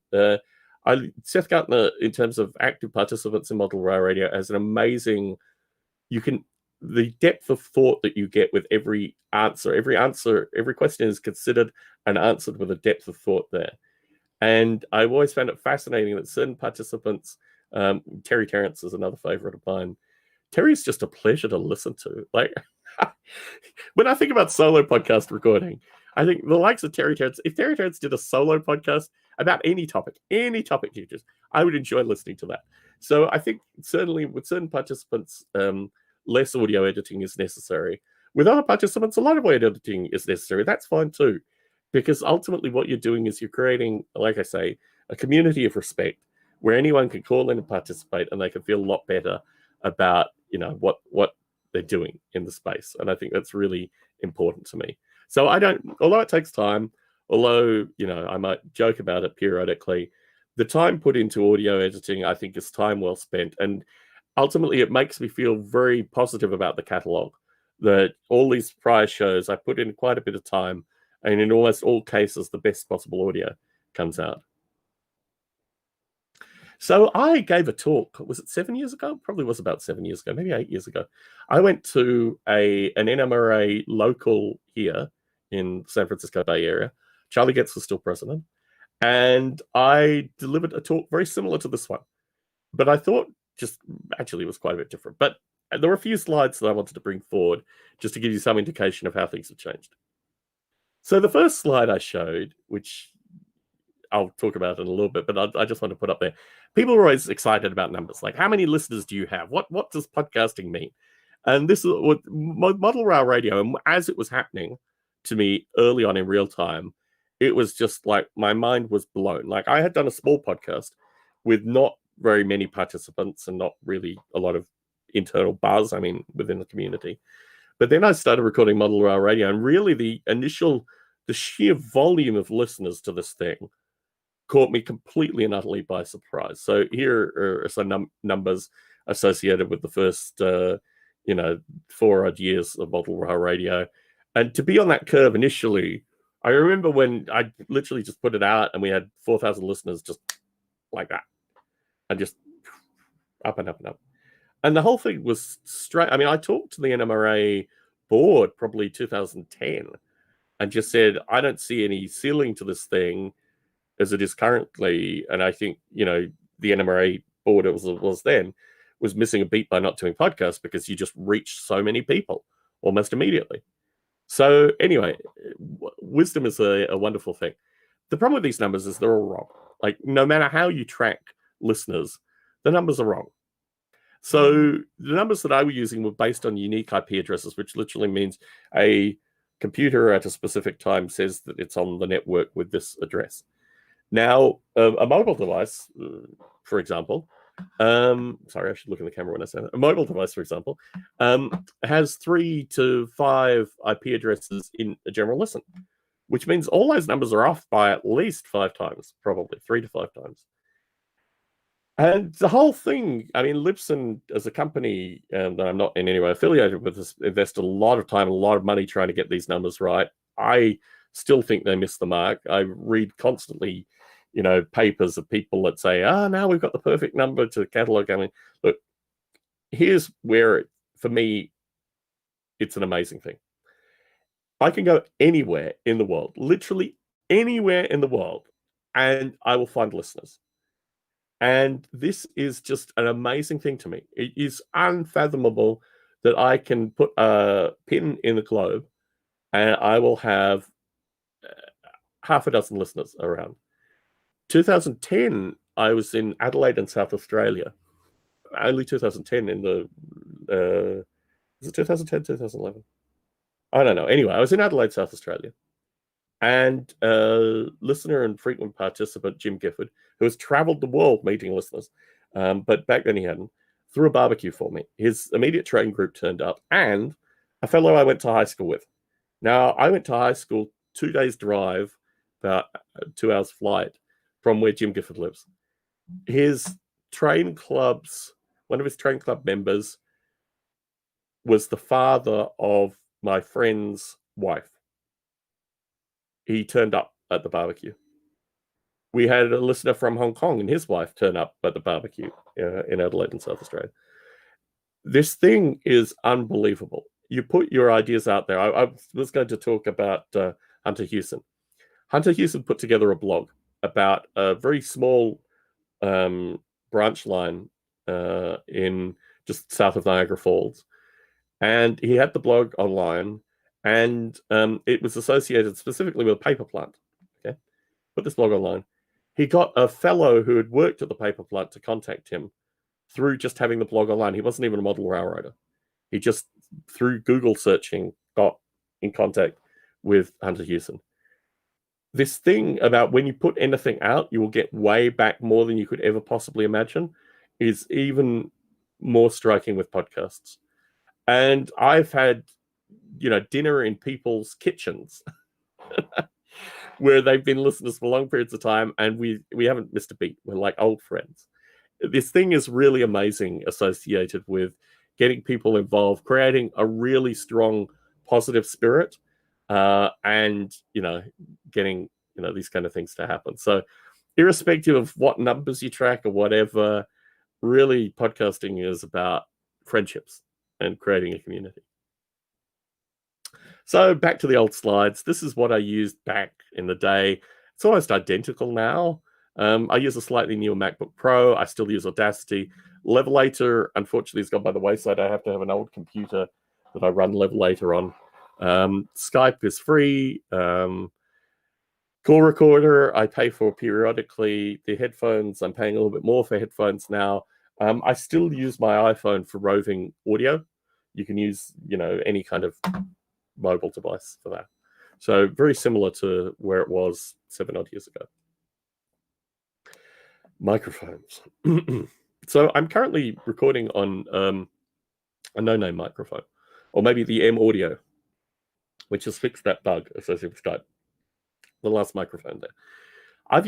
Seth Gardner, in terms of active participants in Model Rail Radio, has an amazing, the depth of thought that you get with every question is considered and answered with a depth of thought there. And I've always found it fascinating that certain participants, Terry Terrence is another favorite of mine. Terry's just a pleasure to listen to. Like, when I think about solo podcast recording, I think the likes of Terry Terrence, if Terry Terrence did a solo podcast about any topic you just, I would enjoy listening to that. So I think certainly with certain participants, less audio editing is necessary. With other participants, a lot of audio editing is necessary. That's fine too, because ultimately what you're doing is you're creating, like I say, a community of respect where anyone can call in and participate, and they can feel a lot better about, what they're doing in the space. And I think that's really important to me. So although it takes time, although, I might joke about it periodically, the time put into audio editing, I think, is time well spent. And ultimately, it makes me feel very positive about the catalog, that all these prior shows, I put in quite a bit of time, and in almost all cases, the best possible audio comes out. So I gave a talk, was it 7 years ago? Probably was about 7 years ago, maybe 8 years ago. I went to an NMRA local here in the San Francisco Bay Area. Charlie Getz was still president. And I delivered a talk very similar to this one. But I thought it was quite a bit different. But there were a few slides that I wanted to bring forward just to give you some indication of how things have changed. So the first slide I showed, which I'll talk about in a little bit, but I just want to put up there. People are always excited about numbers. Like, how many listeners do you have? What does podcasting mean? And this is what Model Rail Radio, and as it was happening to me early on in real time, it was just like my mind was blown. Like, I had done a small podcast with not very many participants and not really a lot of internal buzz, within the community. But then I started recording Model Rail Radio, and really the sheer volume of listeners to this thing caught me completely and utterly by surprise. So here are some numbers associated with the first, 4 odd years of Model Rail Radio. And to be on that curve initially, I remember when I literally just put it out and we had 4,000 listeners just like that. And just up and up and up. And the whole thing was straight. I talked to the NMRA board probably 2010 and just said, I don't see any ceiling to this thing as it is currently. And I think, the NMRA board was missing a beat by not doing podcasts, because you just reach so many people almost immediately. So anyway, wisdom is a wonderful thing. The problem with these numbers is they're all wrong. Like, no matter how you track listeners, the numbers are wrong. So the numbers that I was using were based on unique IP addresses, which literally means a computer at a specific time says that it's on the network with this address. Now, a mobile device, for example, sorry, I should look in the camera when I say that. A mobile device, for example, has 3 to 5 IP addresses in a general listen, which means all those numbers are off by at least 5 times, probably 3 to 5 times. And the whole thing, Libsyn as a company that I'm not in any way affiliated with, has invested a lot of time, a lot of money trying to get these numbers right. I still think they missed the mark. I read constantly, papers of people that say, now we've got the perfect number to catalog. Look, here's where, for me, it's an amazing thing. I can go anywhere in the world, literally anywhere in the world, and I will find listeners. And this is just an amazing thing to me. It is unfathomable that I can put a pin in the globe and I will have half a dozen listeners around. 2010, I was in Adelaide in South Australia. Only 2010 in the... was it 2010, 2011? I don't know. Anyway, I was in Adelaide, South Australia. And listener and frequent participant, Jim Gifford, who has traveled the world meeting listeners, but back then he hadn't, threw a barbecue for me. His immediate train group turned up, and a fellow I went to high school with. Now, I went to high school 2 days drive, about 2 hours flight from where Jim Gifford lives. His train club's, one of his train club members was the father of my friend's wife. He turned up at the barbecue. We had a listener from Hong Kong and his wife turn up at the barbecue in Adelaide in South Australia. This thing is unbelievable. You put your ideas out there. I was going to talk about Hunter Hewson. Hunter Hewson put together a blog about a very small branch line in just south of Niagara Falls. And he had the blog online, and it was associated specifically with a paper plant. Okay, put this blog online. He got a fellow who had worked at the paper plant to contact him through just having the blog online. He wasn't even a model railroader. He just, through Google searching, got in contact with Hunter Hewson. This thing about when you put anything out, you will get way back more than you could ever possibly imagine is even more striking with podcasts. And I've had, dinner in people's kitchens where they've been listeners for long periods of time, and we haven't missed a beat. We're like old friends. This thing is really amazing, associated with getting people involved, creating a really strong positive spirit, and getting these kind of things to happen. So irrespective of what numbers you track or whatever, really podcasting is about friendships and creating a community. So back to the old slides. This is what I used back in the day. It's almost identical now. I use a slightly newer MacBook Pro. I still use Audacity. Levelator, unfortunately, has gone by the wayside. I have to have an old computer that I run Levelator on. Skype is free. Call Recorder, I pay for periodically. The headphones, I'm paying a little bit more for headphones now. I still use my iPhone for roving audio. You can use, any kind of mobile device for that. So very similar to where it was 7 odd years ago. Microphones. So I'm currently recording on a no-name microphone, or maybe the M Audio, which has fixed that bug associated with Skype. The last microphone there. I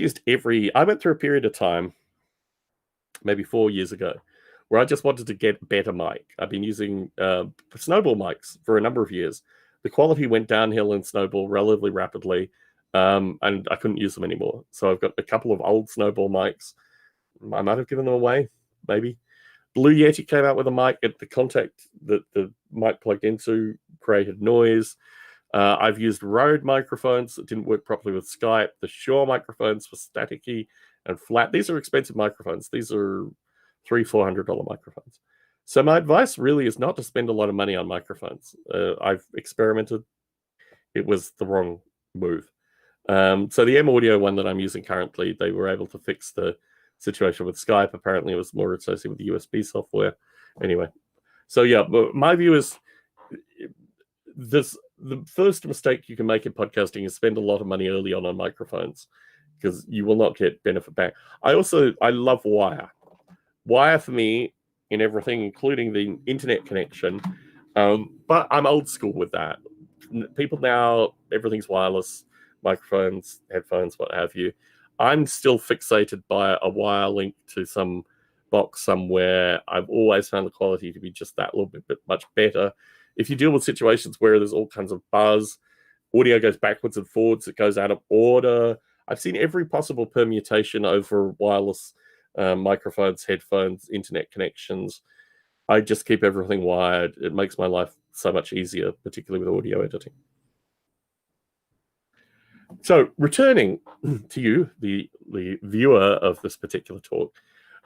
went through a period of time, maybe 4 years ago, where I just wanted to get a better mic. I've been using Snowball mics for a number of years. The quality went downhill in Snowball relatively rapidly, and I couldn't use them anymore. So I've got a couple of old Snowball mics. I might have given them away, maybe. Blue Yeti came out with a mic. The contact that the mic plugged into created noise. I've used Rode microphones that didn't work properly with Skype. The Shure microphones were staticky and flat. These are expensive microphones. These are $300-$400 microphones. So my advice really is not to spend a lot of money on microphones. I've experimented. It was the wrong move. So the M Audio one that I'm using currently, they were able to fix the situation with Skype. Apparently it was more associated with the USB software. Anyway, so yeah, but my view is the first mistake you can make in podcasting is spend a lot of money early on microphones, because you will not get benefit back. I love wire. Wire for me in everything, including the internet connection. But I'm old school with that. People now, everything's wireless, microphones, headphones, what have you. I'm still fixated by a wire link to some box somewhere. I've always found the quality to be just that little bit much better. If you deal with situations where there's all kinds of buzz, audio goes backwards and forwards, it goes out of order. I've seen every possible permutation over wireless microphones, headphones, internet connections. I just keep everything wired. It makes my life so much easier, particularly with audio editing. So returning to you, the viewer of this particular talk,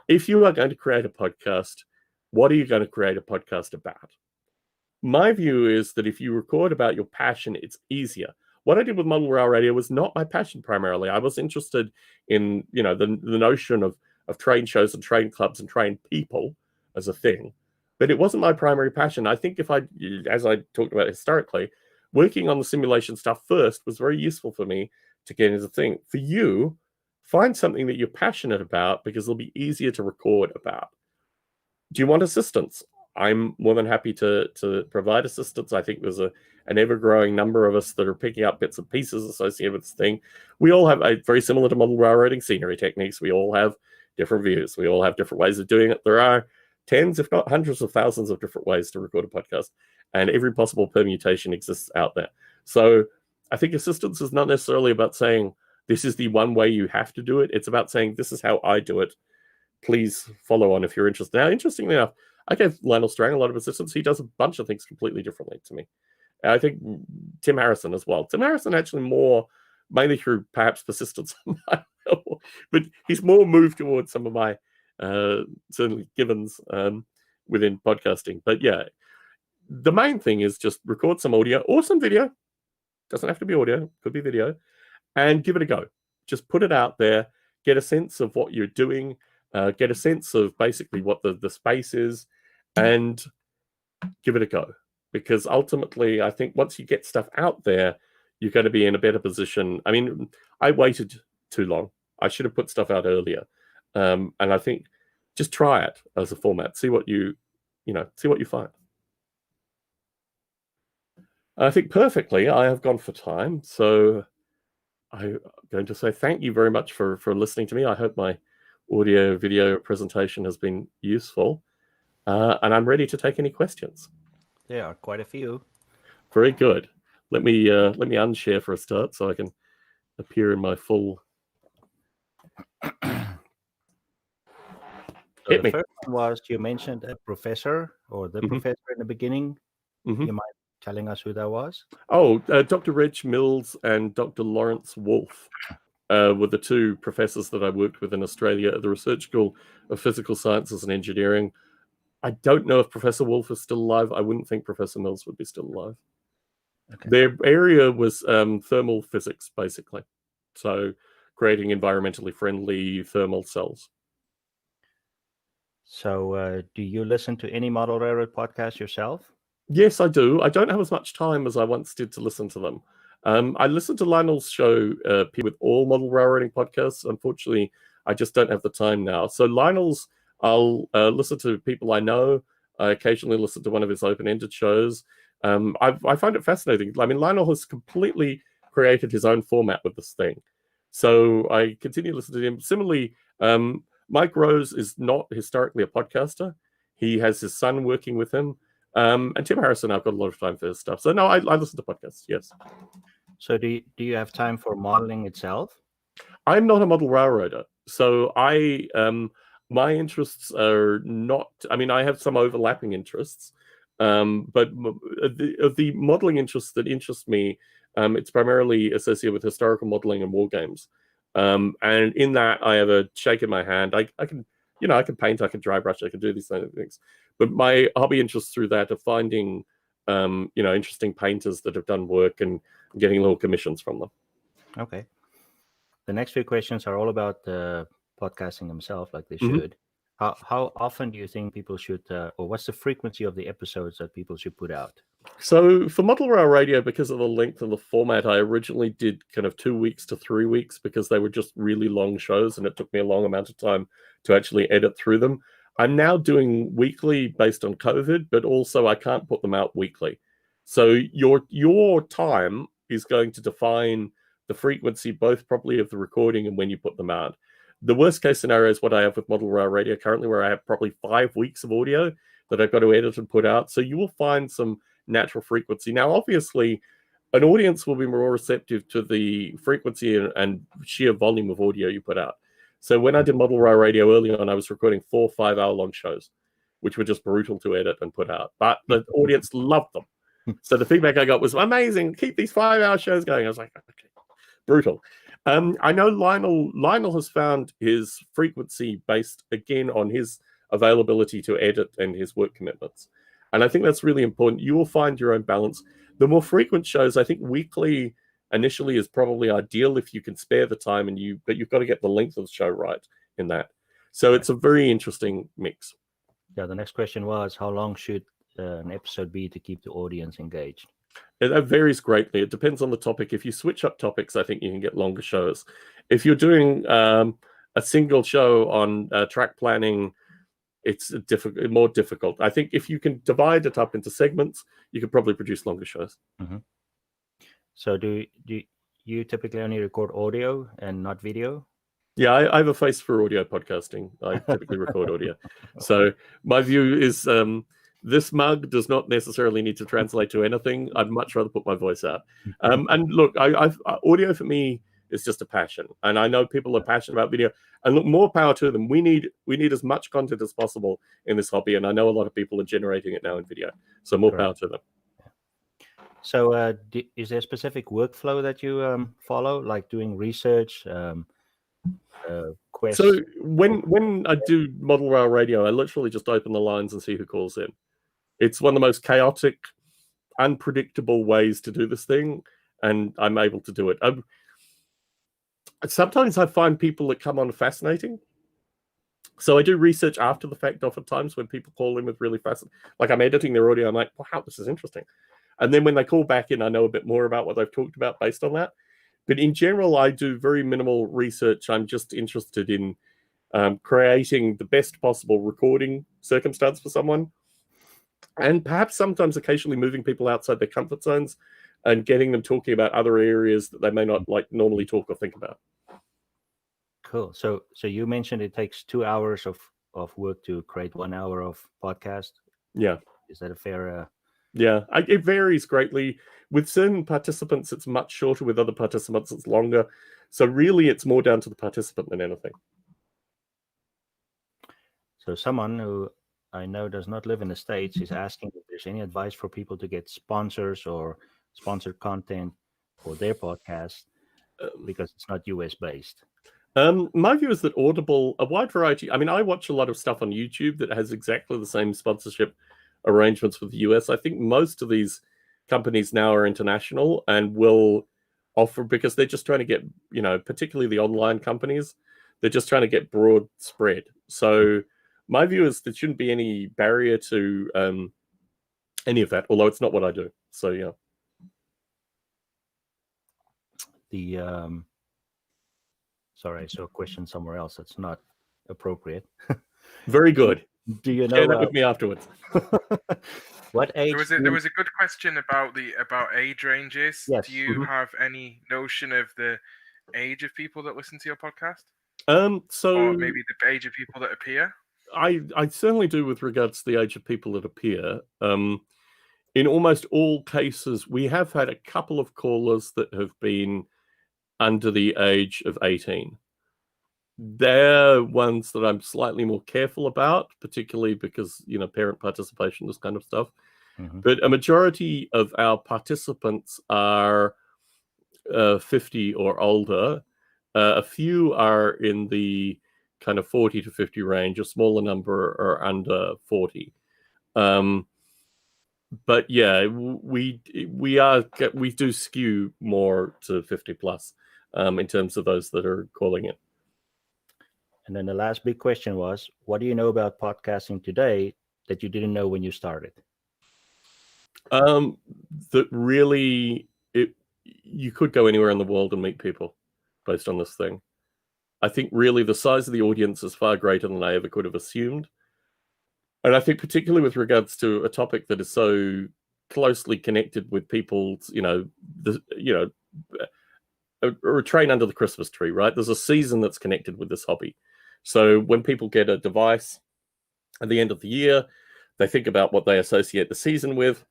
if you are going to create a podcast, what are you going to create a podcast about? My view is that if you record about your passion, it's easier. What I did with Model Rail Radio was not my passion primarily. I was interested in, the notion of train shows and train clubs and train people as a thing, but it wasn't my primary passion. I think as I talked about historically, working on the simulation stuff first was very useful for me to get into the thing. For you, find something that you're passionate about, because it'll be easier to record about. Do you want assistance? I'm more than happy to provide assistance. I think there's an ever-growing number of us that are picking up bits and pieces associated with this thing. We all have very similar to model railroading scenery techniques. We all have different views. We all have different ways of doing it. There are tens, if not hundreds of thousands of different ways to record a podcast, and every possible permutation exists out there. So I think assistance is not necessarily about saying this is the one way you have to do it. It's about saying this is how I do it. Please follow on if you're interested. Now, interestingly enough, I gave Lionel Strang a lot of assistance. He does a bunch of things completely differently to me. I think Tim Harrison as well. Tim Harrison actually more, mainly through perhaps persistence, but he's more moved towards some of my certainly givens within podcasting. But yeah, the main thing is just record some audio or some video. Doesn't have to be audio, could be video, and give it a go. Just put it out there, get a sense of what you're doing, get a sense of basically what the space is, and give it a go. Because ultimately, I think once you get stuff out there, you're going to be in a better position. I mean, I waited too long. I should have put stuff out earlier. And I think just try it as a format. See what you find. I think perfectly, I have gone for time. So I'm going to say thank you very much for listening to me. I hope my audio video presentation has been useful. And I'm ready to take any questions. There are quite a few. Very good. Let me unshare for a start so I can appear in my full. So the first one was, you mentioned a professor or the professor in the beginning. You mind telling us who that was? Oh, Dr. Reg Mills and Dr. Lawrence Wolfe were the two professors that I worked with in Australia at the Research School of Physical Sciences and Engineering. I don't know if Professor Wolfe is still alive. I wouldn't think Professor Mills would be still alive. Okay. Their area was thermal physics, basically. So creating environmentally friendly thermal cells. So do you listen to any model railroad podcast yourself? Yes, I do. I don't have as much time as I once did to listen to them. I listened to Lionel's show with all model railroading podcasts. Unfortunately, I just don't have the time now. So Lionel's, I'll listen to people I know. I occasionally listen to one of his open-ended shows. I find it fascinating. I mean, Lionel has completely created his own format with this thing. So I continue to listen to him. Similarly, Mike Rose is not historically a podcaster. He has his son working with him. And Tim Harrison, I've got a lot of time for his stuff. So no, I listen to podcasts, yes. So do you have time for modeling itself? I'm not a model railroader. So my interests are not, I mean, I have some overlapping interests, but the modeling interests that interest me, it's primarily associated with historical modeling and war games. And in that, I have a shake in my hand. I can paint, I can dry brush, I can do these kind of things. But my hobby interests through that are finding, interesting painters that have done work and getting little commissions from them. Okay. The next few questions are all about podcasting themselves, like they should. How often do you think people should, or what's the frequency of the episodes that people should put out? So for Model Rail Radio, because of the length of the format, I originally did kind of 2 weeks to 3 weeks because they were just really long shows and it took me a long amount of time to actually edit through them. I'm now doing weekly based on COVID, but also I can't put them out weekly. So your time is going to define the frequency, both probably of the recording and when you put them out. The worst case scenario is what I have with Model Rail Radio currently, where I have probably 5 weeks of audio that I've got to edit and put out. So you will find some natural frequency. Now, obviously, an audience will be more receptive to the frequency and sheer volume of audio you put out. So when I did Model Rail Radio early on, I was recording 4 5-hour-long shows, which were just brutal to edit and put out. But the audience loved them. So the feedback I got was amazing. Keep these 5-hour shows going. I was like, okay, brutal. I know Lionel has found his frequency based, again, on his availability to edit and his work commitments. And I think that's really important. You will find your own balance. The more frequent shows, I think weekly initially is probably ideal if you can spare the time, but you've got to get the length of the show right in that. So it's a very interesting mix. Yeah, the next question was, how long should an episode be to keep the audience engaged? It varies greatly. It depends on the topic. If you switch up topics, I think you can get longer shows. If you're doing a single show on track planning, it's more difficult. I think if you can divide it up into segments, you could probably produce longer shows. Mm-hmm. So do you typically only record audio and not video? Yeah, I have a face for audio podcasting. I typically record audio. So my view is this mug does not necessarily need to translate to anything. I'd much rather put my voice out. And look, audio for me is just a passion. And I know people are passionate about video. And look, more power to them. We need as much content as possible in this hobby. And I know a lot of people are generating it now in video. So more power to them. So is there a specific workflow that you follow, like doing research, quests? So when I do model rail radio, I literally just open the lines and see who calls in. It's one of the most chaotic, unpredictable ways to do this thing, and I'm able to do it. Sometimes I find people that come on fascinating. So I do research after the fact oftentimes when people call in with really fascinating, like I'm editing their audio, I'm like, wow, this is interesting. And then when they call back in, I know a bit more about what they've talked about based on that. But in general, I do very minimal research. I'm just interested in creating the best possible recording circumstance for someone. And perhaps sometimes occasionally moving people outside their comfort zones and getting them talking about other areas that they may not like normally talk or think about. Cool. So you mentioned it takes 2 hours of work to create 1 hour of podcast. Yeah. Is that a fair... Yeah, it varies greatly. With certain participants, it's much shorter. With other participants, it's longer. So really, it's more down to the participant than anything. So someone who I know does not live in the States is asking if there's any advice for people to get sponsors or sponsored content for their podcast because it's not US based. My view is that Audible, a wide variety. I mean, I watch a lot of stuff on YouTube that has exactly the same sponsorship arrangements with the US. I think most of these companies now are international and will offer, because they're just trying to get, particularly the online companies, they're just trying to get broad spread. So my view is there shouldn't be any barrier to any of that, although it's not what I do. So yeah. Sorry, I saw a question somewhere else that's not appropriate. Very good. Do you know share that with me afterwards? What age? There was a good question about age ranges. Yes. Do you have any notion of the age of people that listen to your podcast? So or maybe the age of people that appear? I certainly do with regards to the age of people that appear. In almost all cases, we have had a couple of callers that have been under the age of 18. They're ones that I'm slightly more careful about, particularly because, parent participation, this kind of stuff. Mm-hmm. But a majority of our participants are 50 or older. A few are in the kind of 40 to 50 range. A smaller number are under 40. But yeah, we do skew more to 50 plus in terms of those that are calling it. And then the last big question was, what do you know about podcasting today that you didn't know when you started? That really, you could go anywhere in the world and meet people based on this thing. I think really the size of the audience is far greater than I ever could have assumed. And I think particularly with regards to a topic that is so closely connected with people's, a train under the Christmas tree, right? There's a season that's connected with this hobby. So when people get a device at the end of the year, they think about what they associate the season with.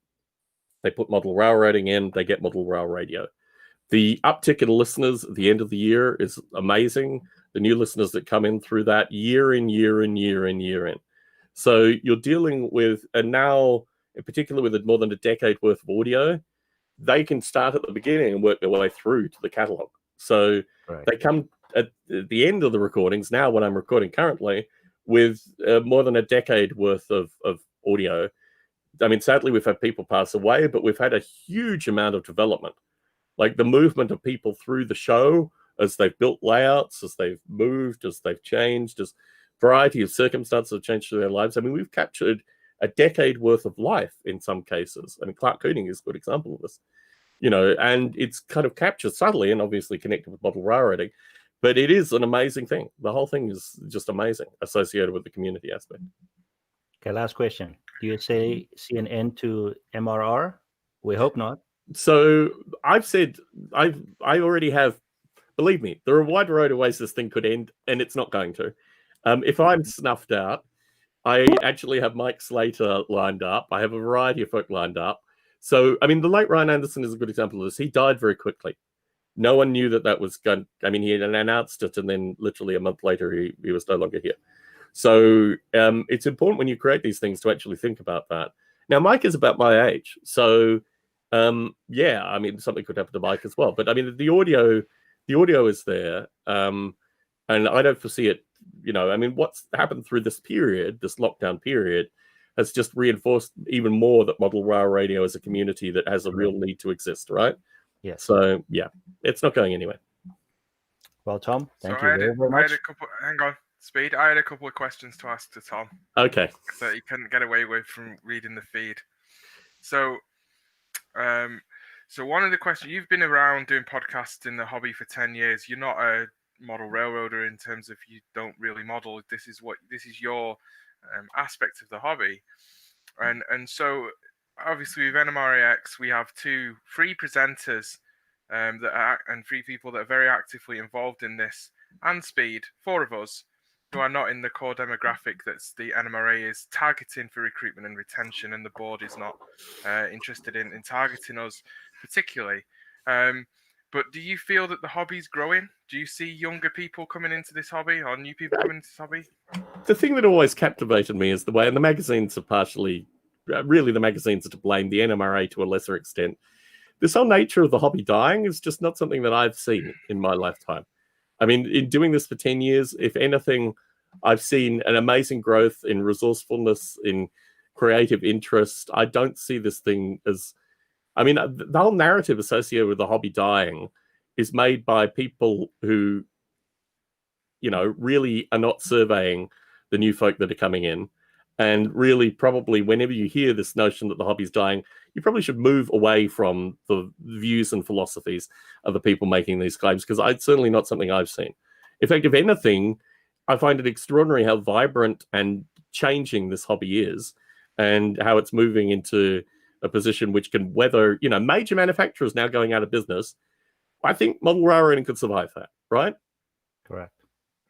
They put model rail rating in, they get model rail radio. The uptick in listeners at the end of the year is amazing. The new listeners that come in through that year in. So you're dealing with, and now in particular with more than a decade worth of audio, they can start at the beginning and work their way through to the catalog. So They come at the end of the recordings, now when I'm recording currently, with more than a decade worth of audio. I mean, sadly, we've had people pass away, but we've had a huge amount of development. Like the movement of people through the show as they've built layouts, as they've moved, as they've changed, as variety of circumstances have changed through their lives. I mean, we've captured a decade worth of life in some cases. I mean, Clark Cooning is a good example of this, and it's kind of captured subtly and obviously connected with model rail rating. But it is an amazing thing. The whole thing is just amazing, associated with the community aspect. Okay, last question. Do you see an end to MRR? We hope not. So I've said I already have. Believe me, there are a wide variety of ways this thing could end, and it's not going to. If I'm snuffed out, I actually have Mike Slater lined up. I have a variety of folk lined up. So, I mean, the late Ryan Anderson is a good example of this. He died very quickly. No one knew that was going. I mean, he had announced it, and then literally a month later, he was no longer here. So, it's important when you create these things to actually think about that. Now, Mike is about my age, so yeah, I mean, something could happen to Mike as well. But I mean, the audio is there, and I don't foresee it. You know, I mean, what's happened through this period, this lockdown period, has just reinforced even more that model rail radio is a community that has a real need to exist, right? Yes. So yeah, it's not going anywhere. Well, Tom, thank So you very I much. had a couple. Hang on, Speed. I had a couple of questions to ask to Tom Okay. that he couldn't get away with from reading the feed. So, so one of the questions, you've been around doing podcasts in the hobby for 10 years. You're not a model railroader in terms of you don't really model. This is your aspect of the hobby, and so obviously with NMRAx we have three presenters and three people that are very actively involved in this, and Speed, four of us who are not in the core demographic that's the NMRA is targeting for recruitment and retention, and the board is not interested in targeting us particularly. But do you feel that the hobby's growing? Do you see younger people coming into this hobby or new people coming into this hobby? The thing that always captivated me is the way, and the magazines are partially, really the magazines are to blame, the NMRA to a lesser extent. This whole nature of the hobby dying is just not something that I've seen in my lifetime. I mean, in doing this for 10 years, if anything, I've seen an amazing growth in resourcefulness, in creative interest. I don't see this thing as, I mean, the whole narrative associated with the hobby dying is made by people who, you know, really are not surveying the new folk that are coming in. And really, probably, whenever you hear this notion that the hobby's dying, you probably should move away from the views and philosophies of the people making these claims, because it's certainly not something I've seen. In fact, if anything, I find it extraordinary how vibrant and changing this hobby is, and how it's moving into a position which can weather, you know, major manufacturers now going out of business. I think model railroading could survive that, right? Correct.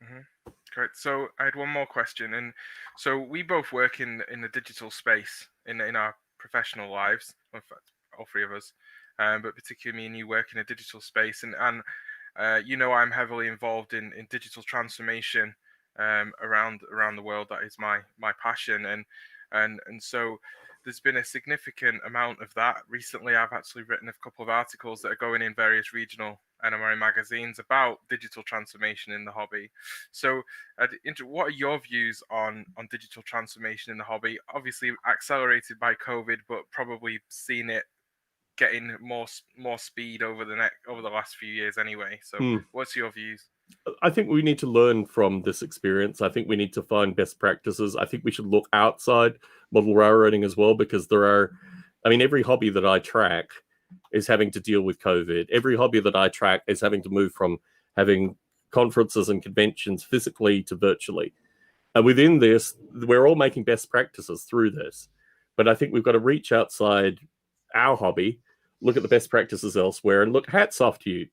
Mm-hmm. Correct. So I had one more question, and so we both work in the digital space in our professional lives. In fact, all three of us, but particularly me and you work in a digital space, and you know, I'm heavily involved in digital transformation around the world. That is my passion, and so there's been a significant amount of that recently. I've actually written a couple of articles that are going in various regional NMRA magazines about digital transformation in the hobby. So what are your views on digital transformation in the hobby? Obviously accelerated by COVID, but probably seen it getting more speed over the last few years anyway. So what's your views? I think we need to learn from this experience. I think we need to find best practices. I think we should look outside model railroading as well, because there are, I mean, every hobby that I track is having to deal with COVID. Every hobby that I track is having to move from having conferences and conventions physically to virtually. And within this, we're all making best practices through this. But I think we've got to reach outside our hobby, look at the best practices elsewhere, and look, hats off to you.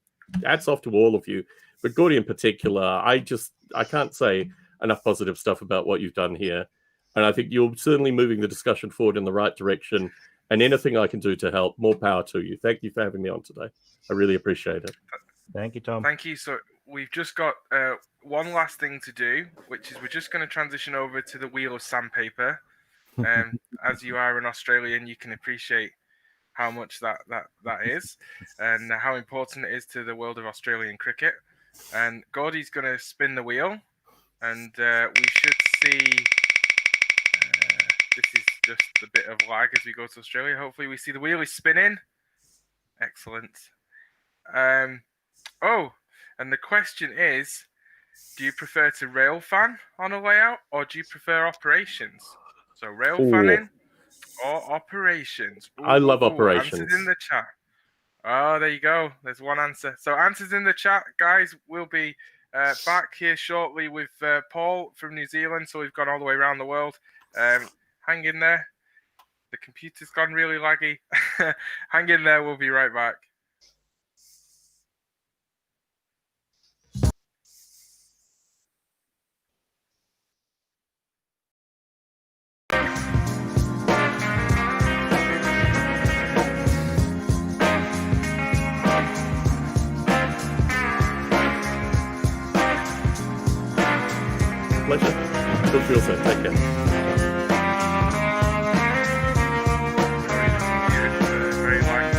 Hats off to all of you. But Gordy in particular, I can't say enough positive stuff about what you've done here. And I think you're certainly moving the discussion forward in the right direction. And anything I can do to help, more power to you. Thank you for having me on today. I really appreciate it. Thank you, Tom. Thank you. So we've just got one last thing to do, which is we're just going to transition over to the wheel of sandpaper. As you are an Australian, you can appreciate how much that is, and how important it is to the world of Australian cricket. And Gordy's going to spin the wheel, and we should see. This is just a bit of lag as we go to Australia. Hopefully, we see the wheel is spinning. Excellent. Oh, and the question is, do you prefer to rail fan on a layout, or do you prefer operations? So rail fanning or operations? Ooh, I love operations. Answers in the chat. Oh, there you go. There's one answer. So answers in the chat, guys. We'll be back here shortly with Paul from New Zealand. So we've gone all the way around the world. hang in there. The computer's gone really laggy. Hang in there, we'll be right back. Pleasure. Talk to you soon. Take care. Very laggy.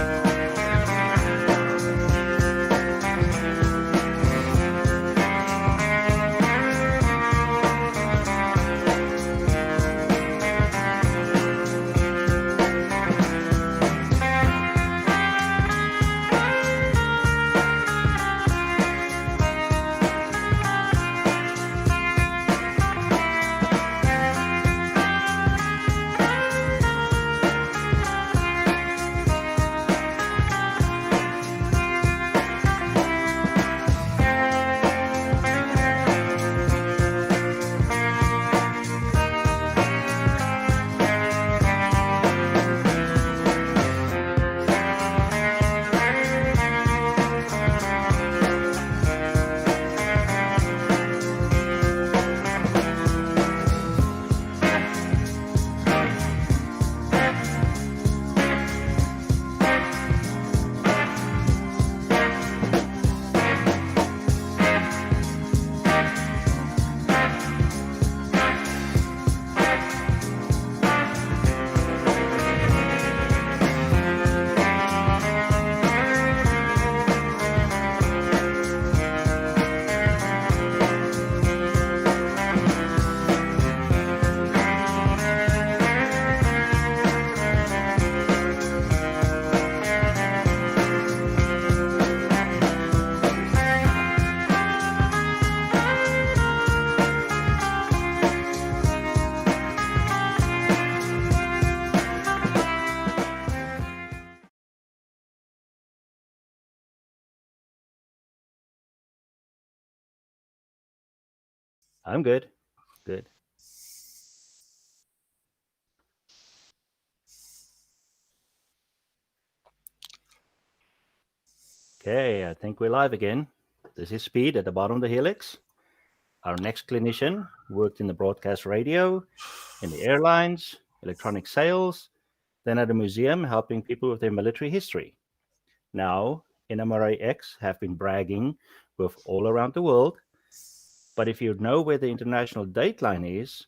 I'm good. Good. Okay, I think we're live again. This is Speed at the bottom of the helix. Our next clinician worked in the broadcast radio, in the airlines, electronic sales, then at a museum helping people with their military history. Now, NMRAx have been bragging with all around the world. But if you know where the international dateline is,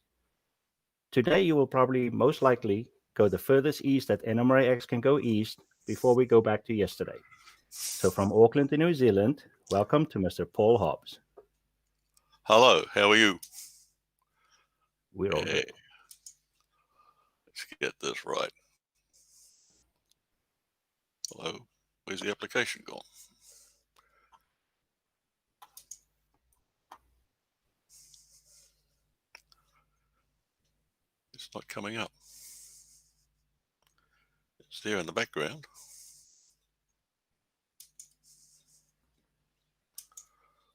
today you will probably most likely go the furthest east that NMRAx can go east before we go back to yesterday. So from Auckland in New Zealand, welcome to Mr. Paul Hobbs. Hello, how are you? We're all good. Let's get this right. Hello, where's the application gone? It's not coming up. It's there in the background.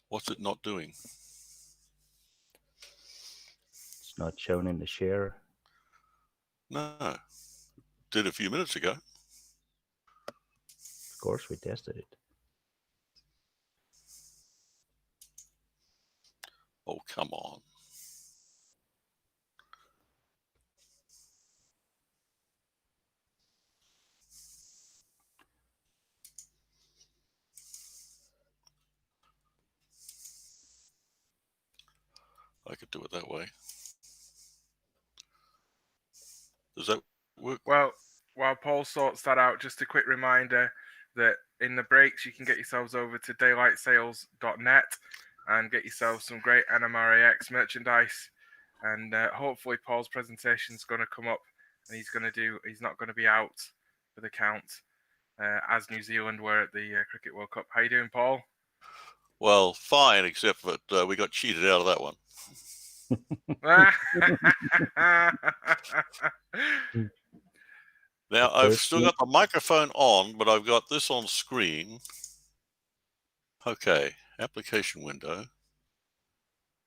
What's it not doing? It's not shown in the share. No, did a few minutes ago. Of course, we tested it. Oh, come on. I could do it that way. Does that work? Well, while Paul sorts that out, just a quick reminder that in the breaks you can get yourselves over to daylightsales.net and get yourselves some great NMRAx merchandise. And hopefully Paul's presentation is going to come up, and he's not going to be out for the count as New Zealand were at the Cricket World Cup. How you doing, Paul? Well, fine, except that we got cheated out of that one. Now, I've still got the microphone on, but I've got this on screen. Okay, application window.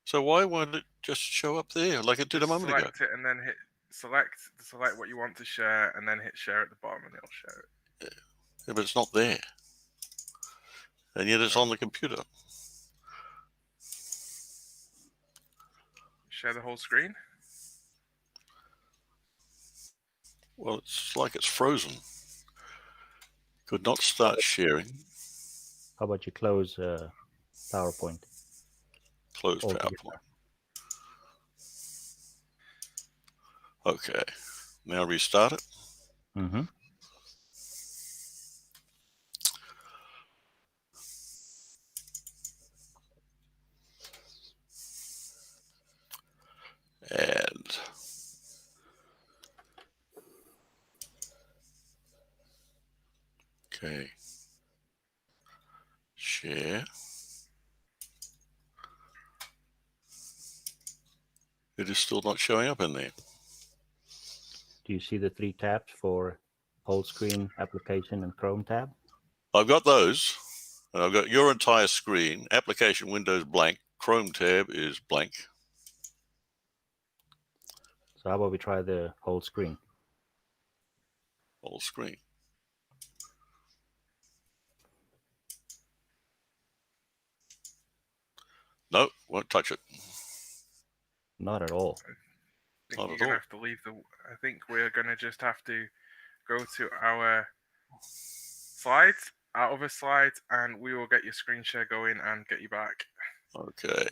So why won't it just show up there like it did a moment ago? Select it and then hit select what you want to share, and then hit share at the bottom, and it'll share it. Yeah, but it's not there. And yet it's on the computer. Share the whole screen. Well, it's like it's frozen. Could not start sharing. How about you close PowerPoint? Close Altogether. PowerPoint. Okay. Now restart it. Mm-hmm. And okay. Share. It is still not showing up in there. Do you see the 3 tabs for whole screen, application, and Chrome tab? I've got those. And I've got your entire screen. Application windows blank. Chrome tab is blank. So how about we try the whole screen? Whole screen. No, won't touch it. Not at all. I think Not you're at gonna all. have to leave the. I think we're gonna just have to go to our slides, our other slides, and we will get your screen share going and get you back. Okay.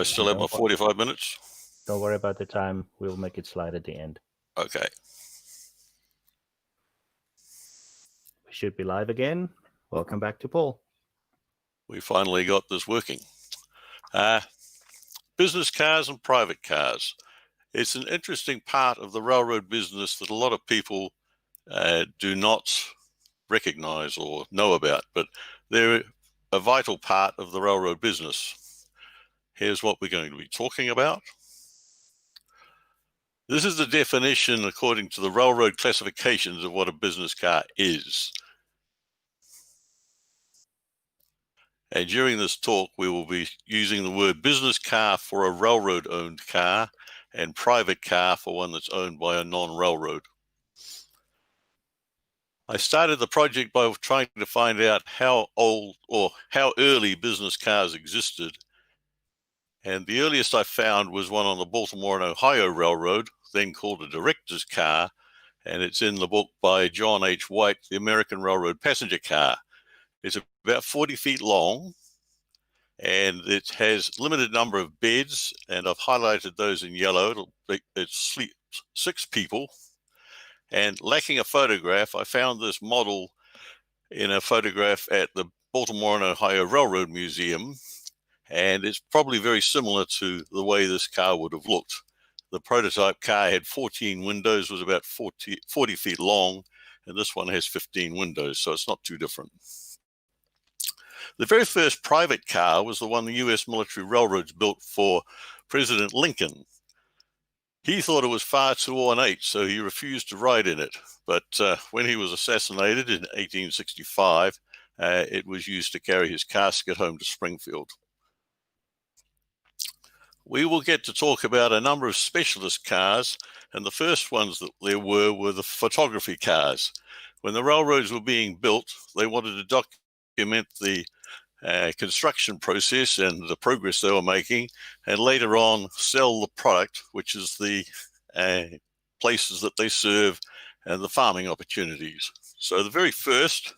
still have my 45 minutes? Don't worry about the time. We'll make it slide at the end. Okay. We should be live again. Welcome back to Paul. We finally got this working. Business cars and private cars. It's an interesting part of the railroad business that a lot of people do not recognize or know about, but they're a vital part of the railroad business. Here's what we're going to be talking about. This is the definition according to the railroad classifications of what a business car is. And during this talk, we will be using the word business car for a railroad-owned car and private car for one that's owned by a non-railroad. I started the project by trying to find out how old or how early business cars existed. And the earliest I found was one on the Baltimore and Ohio Railroad, then called a director's car. And it's in the book by John H. White, The American Railroad Passenger Car. It's about 40 feet long, and it has limited number of beds, and I've highlighted those in yellow. It sleeps 6 people. And lacking a photograph, I found this model in a photograph at the Baltimore and Ohio Railroad Museum, and it's probably very similar to the way this car would have looked. The prototype car had 14 windows, was about 40 feet long, and this one has 15 windows, so it's not too different. The very first private car was the one the U.S. military railroads built for President Lincoln. He thought it was far too ornate, so he refused to ride in it. But when he was assassinated in 1865, it was used to carry his casket home to Springfield. We will get to talk about a number of specialist cars, and the first ones that there were the photography cars. When the railroads were being built, they wanted to document the construction process and the progress they were making, and later on sell the product, which is the places that they serve and the farming opportunities. So the very first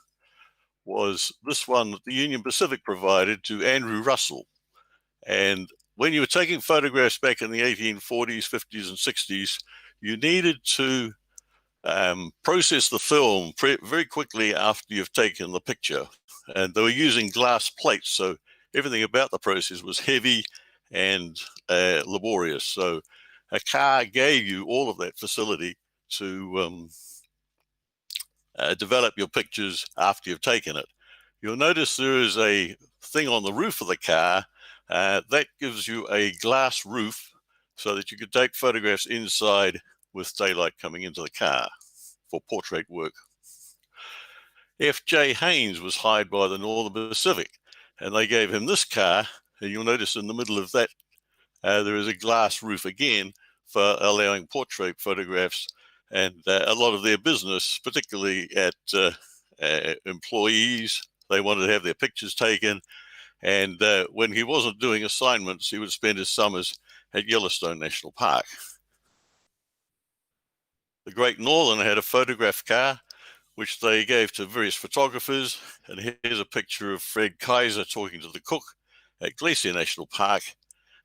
was this one that the Union Pacific provided to Andrew Russell. And when you were taking photographs back in the 1840s, 50s, and 60s, you needed to process the film very quickly after you've taken the picture. And they were using glass plates, so everything about the process was heavy and laborious. So a car gave you all of that facility to develop your pictures after you've taken it. You'll notice there is a thing on the roof of the car that gives you a glass roof so that you could take photographs inside with daylight coming into the car for portrait work. F.J. Haynes was hired by the Northern Pacific, and they gave him this car, and you'll notice in the middle of that there is a glass roof again for allowing portrait photographs, and a lot of their business, particularly at employees, they wanted to have their pictures taken, and when he wasn't doing assignments, he would spend his summers at Yellowstone National Park. The Great Northern had a photograph car, which they gave to various photographers. And here's a picture of Fred Kaiser talking to the cook at Glacier National Park.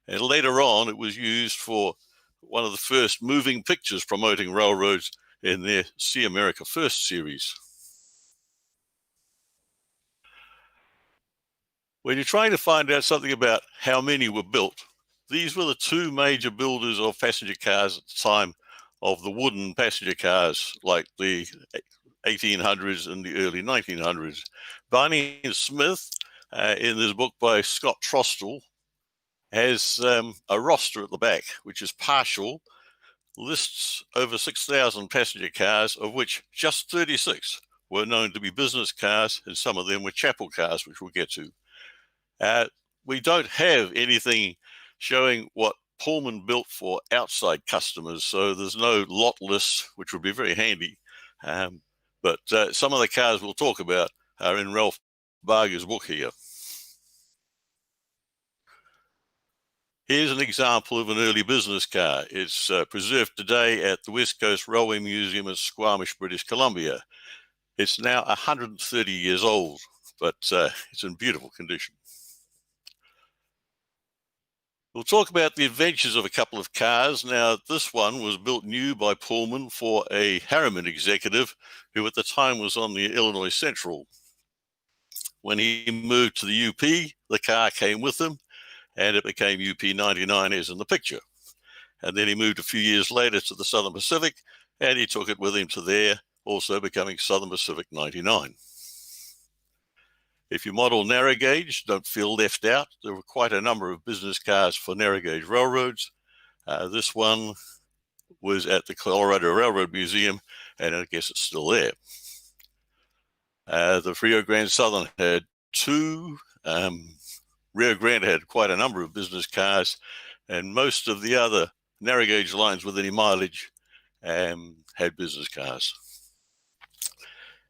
And later on, it was used for one of the first moving pictures promoting railroads in their See America First series. When you're trying to find out something about how many were built, these were the 2 major builders of passenger cars at the time of the wooden passenger cars, like the 1800s and the early 1900s. Barney and Smith, in this book by Scott Trostel, has a roster at the back, which is partial, lists over 6,000 passenger cars, of which just 36 were known to be business cars, and some of them were chapel cars, which we'll get to. We don't have anything showing what Pullman built for outside customers, so there's no lot list, which would be very handy. But some of the cars we'll talk about are in Ralph Barger's book here. Here's an example of an early business car. It's preserved today at the West Coast Railway Museum in Squamish, British Columbia. It's now 130 years old, but it's in beautiful condition. We'll talk about the adventures of a couple of cars. Now, this one was built new by Pullman for a Harriman executive who at the time was on the Illinois Central. When he moved to the UP, the car came with him, and it became UP 99 as in the picture. And then he moved a few years later to the Southern Pacific, and he took it with him to there, also becoming Southern Pacific 99. If you model narrow gauge, don't feel left out. There were quite a number of business cars for narrow gauge railroads. This one was at the Colorado Railroad Museum, and I guess it's still there. The Rio Grande Southern had two. Rio Grande had quite a number of business cars, and most of the other narrow gauge lines with any mileage had business cars.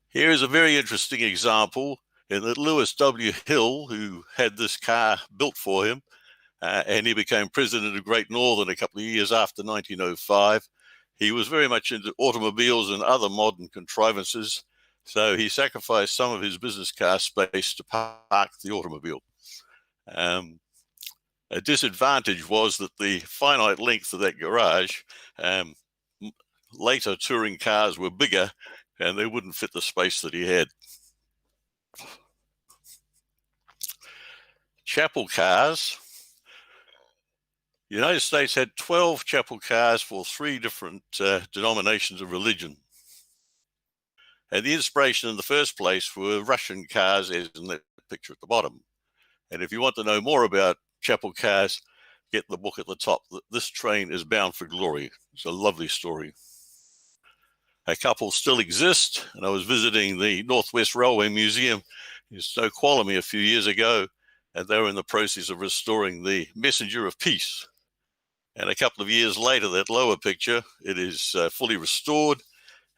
Here is a very interesting example in that Lewis W. Hill, who had this car built for him, and he became president of Great Northern a couple of years after 1905. He was very much into automobiles and other modern contrivances, so he sacrificed some of his business car space to park the automobile. A disadvantage was that the finite length of that garage, later touring cars were bigger and they wouldn't fit the space that he had. Chapel cars. The United States had 12 chapel cars for 3 different denominations of religion. And the inspiration in the first place were Russian cars, as in that picture at the bottom. And if you want to know more about chapel cars, get the book at the top. This train is bound for glory. It's a lovely story. A couple still exist, and I was visiting the Northwest Railway Museum in Snoqualmie a few years ago, and they were in the process of restoring the Messenger of Peace. And a couple of years later, that lower picture, it is fully restored,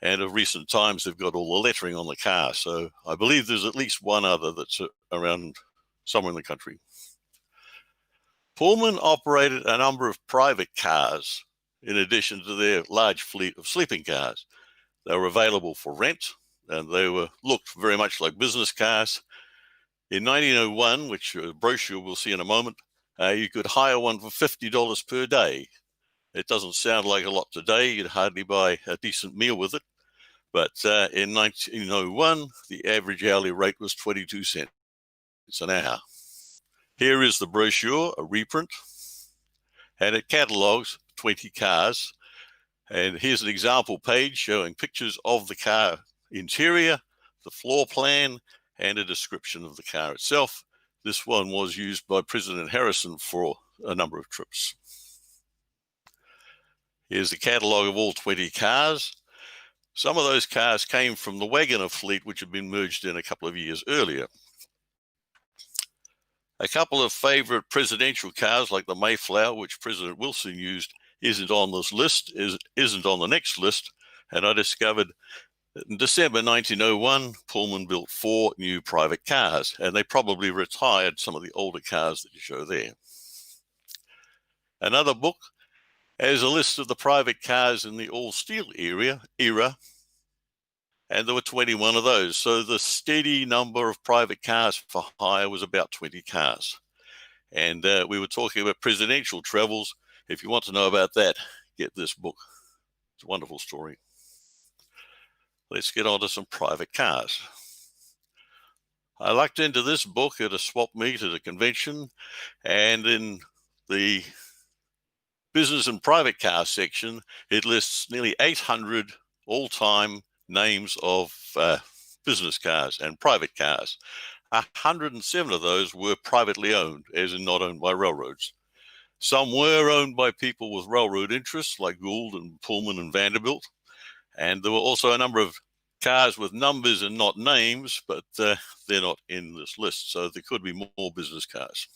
and of recent times, they've got all the lettering on the car. So I believe there's at least one other that's around somewhere in the country. Pullman operated a number of private cars in addition to their large fleet of sleeping cars. They were available for rent, and they looked very much like business cars. In 1901, which a brochure we'll see in a moment, you could hire one for $50 per day. It doesn't sound like a lot today. You'd hardly buy a decent meal with it. But in 1901, the average hourly rate was 22 cents an hour. Here is the brochure, a reprint, and it catalogs 20 cars. And here's an example page showing pictures of the car interior, the floor plan, and a description of the car itself. This one was used by President Harrison for a number of trips. Here's the catalog of all 20 cars. Some of those cars came from the Wagoner fleet, which had been merged in a couple of years earlier. A couple of favorite presidential cars like the Mayflower, which President Wilson used, isn't on this list, isn't on the next list. And I discovered that in December 1901, Pullman built 4 new private cars, and they probably retired some of the older cars that you show there. Another book has a list of the private cars in the all-steel era, and there were 21 of those. So the steady number of private cars for hire was about 20 cars. And we were talking about presidential travels. If you want to know about that, get this book. It's a wonderful story. Let's get on to some private cars. I lucked into this book at a swap meet at a convention, and in the business and private car section, it lists nearly 800 all-time names of business cars and private cars. 107 of those were privately owned, as in not owned by railroads. Some were owned by people with railroad interests like Gould and Pullman and Vanderbilt. And there were also a number of cars with numbers and not names, but they're not in this list. So there could be more business cars.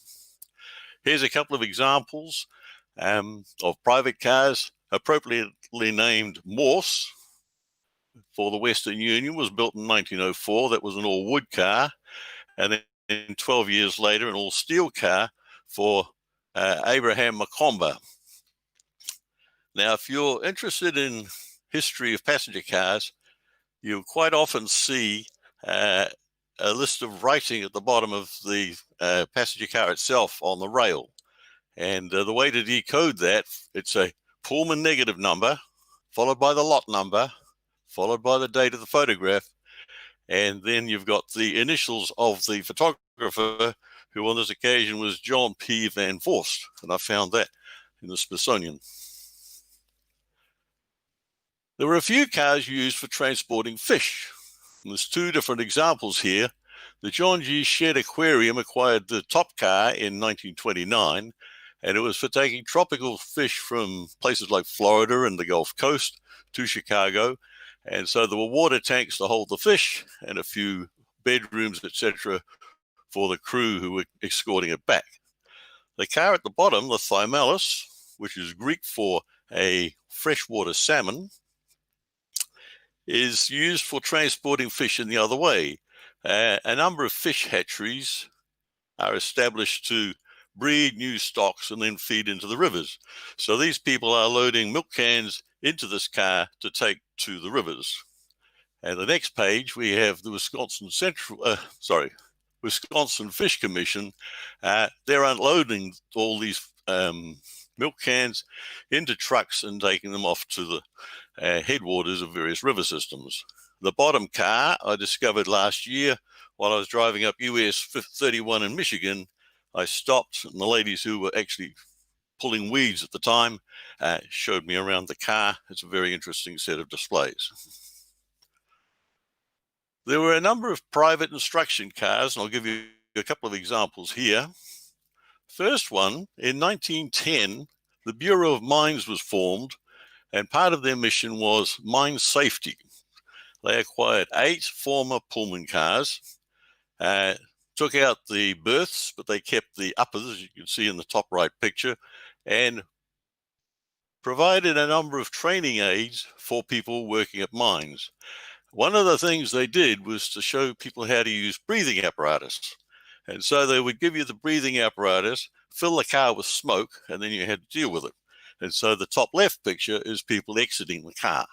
Here's a couple of examples of private cars appropriately named Morse for the Western Union was built in 1904. That was an all-wood car. And then 12 years later, an all-steel car for Abraham Macomber. Now, if you're interested in history of passenger cars, you'll quite often see a list of writing at the bottom of the passenger car itself on the rail. And the way to decode that, it's a Pullman negative number, followed by the lot number, followed by the date of the photograph, and then you've got the initials of the photographer, who on this occasion was John P. Van Voorst, and I found that in the Smithsonian. There were a few cars used for transporting fish. And there's two different examples here. The John G. Shedd Aquarium acquired the top car in 1929, and it was for taking tropical fish from places like Florida and the Gulf Coast to Chicago. And so there were water tanks to hold the fish and a few bedrooms, etc., for the crew who were escorting it back. The car at the bottom, the Thymalis, which is Greek for a freshwater salmon, is used for transporting fish in the other way. A number of fish hatcheries are established to breed new stocks and then feed into the rivers. So these people are loading milk cans into this car to take to the rivers. And the next page, we have the Wisconsin Fish Commission. They're unloading all these milk cans into trucks and taking them off to the headwaters of various river systems. The bottom car I discovered last year while I was driving up US 31 in Michigan. I stopped, and the ladies who were actually pulling weeds at the time showed me around the car. It's a very interesting set of displays. There were a number of private instruction cars, and I'll give you a couple of examples here. First one, in 1910, the Bureau of Mines was formed, and part of their mission was mine safety. They acquired 8 former Pullman cars, took out the berths, but they kept the uppers, as you can see in the top right picture, and provided a number of training aids for people working at mines. One of the things they did was to show people how to use breathing apparatus. And so they would give you the breathing apparatus, fill the car with smoke, and then you had to deal with it. And so the top left picture is people exiting the car.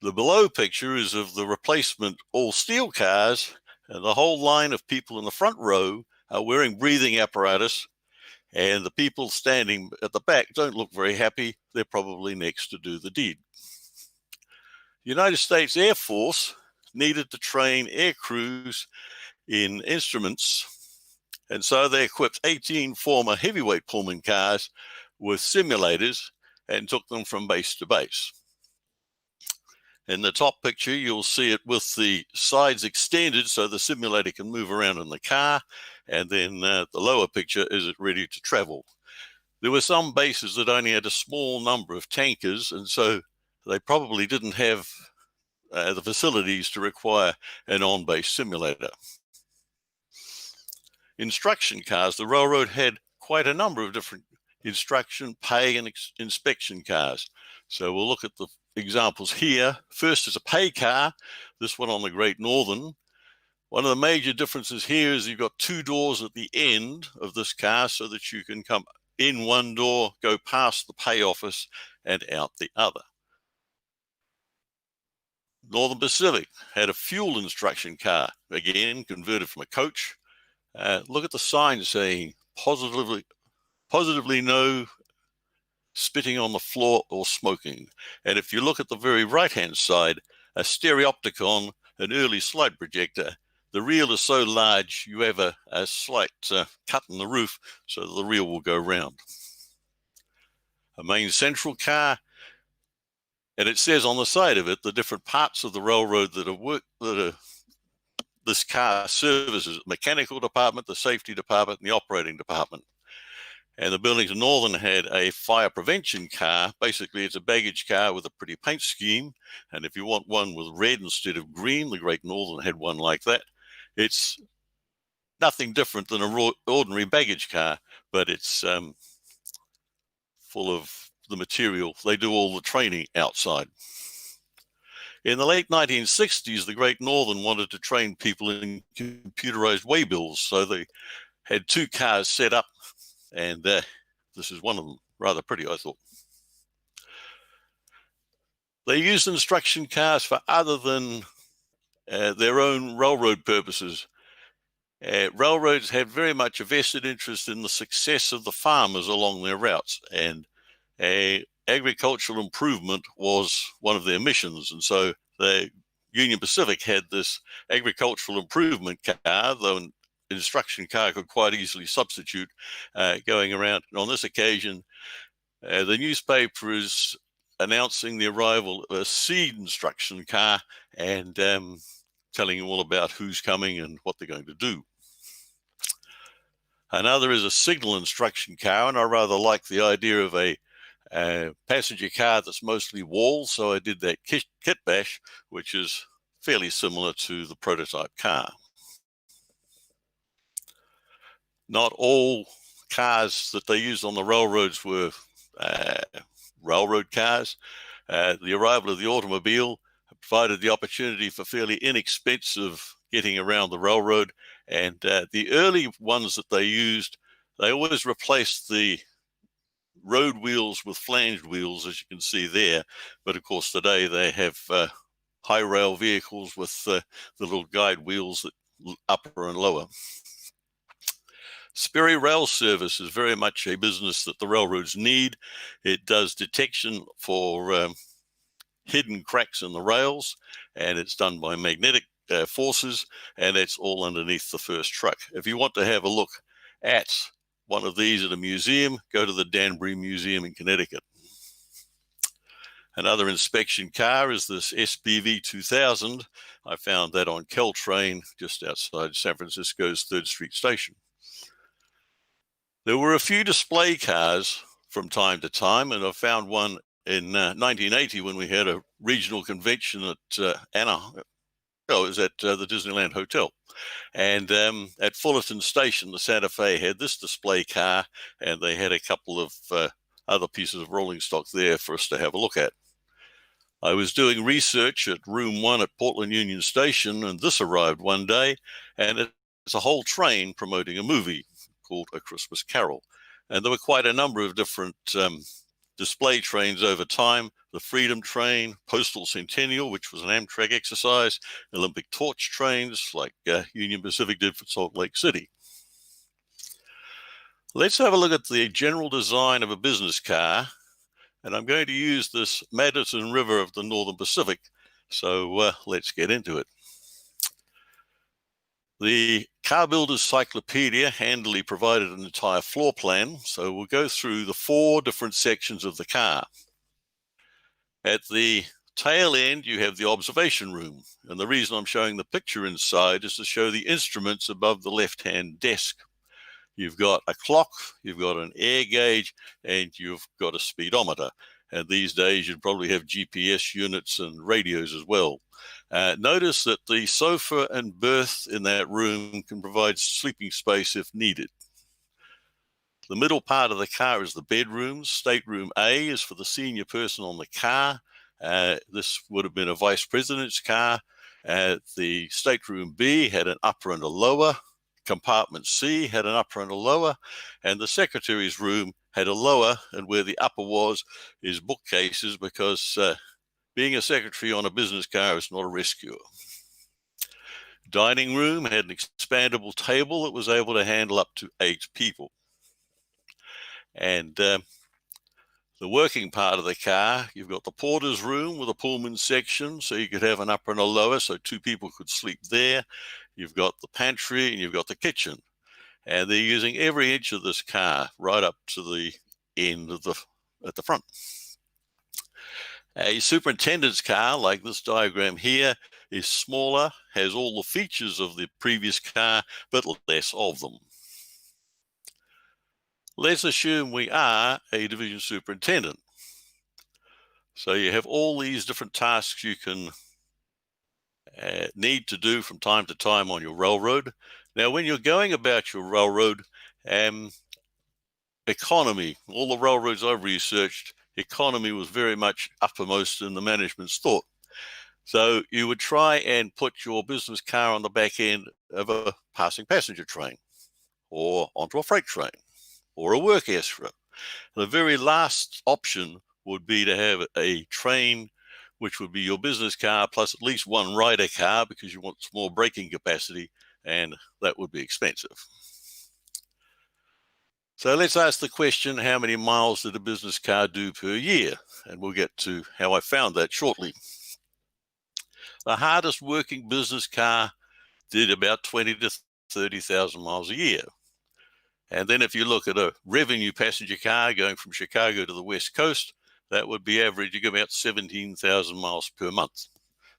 The below picture is of the replacement all steel cars, and the whole line of people in the front row are wearing breathing apparatus, and the people standing at the back don't look very happy. They're probably next to do the deed. The United States Air Force needed to train air crews in instruments, and so they equipped 18 former heavyweight Pullman cars with simulators and took them from base to base. In the top picture, you'll see it with the sides extended so the simulator can move around in the car, and then the lower picture is it ready to travel. There were some bases that only had a small number of tankers, and so they probably didn't have the facilities to require an on-base simulator. Instruction cars, the railroad had quite a number of different instruction, pay, and inspection cars. So we'll look at the examples here. First is a pay car, this one on the Great Northern. One of the major differences here is you've got 2 doors at the end of this car so that you can come in one door, go past the pay office, and out the other. Northern Pacific had a fuel instruction car, again converted from a coach. Look at the sign saying positively no spitting on the floor or smoking. And if you look at the very right-hand side, a stereopticon, an early slide projector. The reel is so large you have a slight cut in the roof so that the reel will go round. A main central car, and it says on the side of it the different parts of the railroad that this car services: mechanical department, the safety department, and the operating department. And the Burlington Northern had a fire prevention car. Basically, it's a baggage car with a pretty paint scheme. And if you want one with red instead of green, the Great Northern had one like that. It's nothing different than an ordinary baggage car, but it's full of the material. They do all the training outside. In the late 1960s, the Great Northern wanted to train people in computerized waybills. So they had 2 cars set up, and this is one of them, rather pretty, I thought. They used instruction cars for other than their own railroad purposes. railroads had very much a vested interest in the success of the farmers along their routes, and agricultural improvement was one of their missions. And so the Union Pacific had this agricultural improvement car, though an instruction car could quite easily substitute going around. And on this occasion, the newspaper is announcing the arrival of a seed instruction car and telling you all about who's coming and what they're going to do. Another is a signal instruction car, and I rather like the idea of a passenger car that's mostly wall, so I did that kit bash, which is fairly similar to the prototype car. Not all cars that they used on the railroads were railroad cars. The arrival of the automobile provided the opportunity for fairly inexpensive getting around the railroad, and the early ones that they used, they always replaced the road wheels with flanged wheels, as you can see there. But of course today they have high rail vehicles with the little guide wheels that upper and lower. Sperry Rail Service is very much a business that the railroads need. It does detection for hidden cracks in the rails, and it's done by magnetic forces, and it's all underneath the first truck. If you want to have a look at one of these at a museum, go to the Danbury Museum in Connecticut. Another inspection car is this SPV 2000. I found that on Caltrain just outside San Francisco's 3rd Street Station. There were a few display cars from time to time, and I found one in 1980 when we had a regional convention at it was at the Disneyland Hotel. And at Fullerton Station, the Santa Fe had this display car, and they had a couple of other pieces of rolling stock there for us to have a look at. I was doing research at Room 1 at Portland Union Station, and this arrived one day, and it's a whole train promoting a movie called A Christmas Carol. And there were quite a number of different display trains over time: the Freedom Train, Postal Centennial, which was an Amtrak exercise, Olympic Torch trains like Union Pacific did for Salt Lake City. Let's have a look at the general design of a business car, and I'm going to use this Madison River of the Northern Pacific, so let's get into it. The Car Builder's Cyclopedia handily provided an entire floor plan, so we'll go through the 4 different sections of the car. At the tail end, you have the observation room, and the reason I'm showing the picture inside is to show the instruments above the left-hand desk. You've got a clock, you've got an air gauge, and you've got a speedometer. And these days, you'd probably have GPS units and radios as well. Notice that the sofa and berth in that room can provide sleeping space if needed. The middle part of the car is the bedrooms. Stateroom A is for the senior person on the car. This would have been a vice president's car. The stateroom B had an upper and a lower. Compartment C had an upper and a lower. And the secretary's room had a lower, and where the upper was is bookcases, because being a secretary on a business car is not a rest cure. Dining room had an expandable table that was able to handle up to 8 people. And the working part of the car, you've got the porter's room with a Pullman section, so you could have an upper and a lower, so 2 people could sleep there. You've got the pantry and you've got the kitchen. And they're using every inch of this car right up to the end of at the front. A superintendent's car, like this diagram here, is smaller, has all the features of the previous car, but less of them. Let's assume we are a division superintendent. So you have all these different tasks you can need to do from time to time on your railroad. Now, when you're going about your railroad, economy, all the railroads I've researched, economy was very much uppermost in the management's thought. So you would try and put your business car on the back end of a passing passenger train, or onto a freight train, or a work extra. The very last option would be to have a train, which would be your business car plus at least 1 rider car, because you want some more braking capacity, and that would be expensive. So let's ask the question, how many miles did a business car do per year? And we'll get to how I found that shortly. The hardest working business car did about 20 to 30,000 miles a year. And then if you look at a revenue passenger car going from Chicago to the West Coast, that would be averaging about 17,000 miles per month.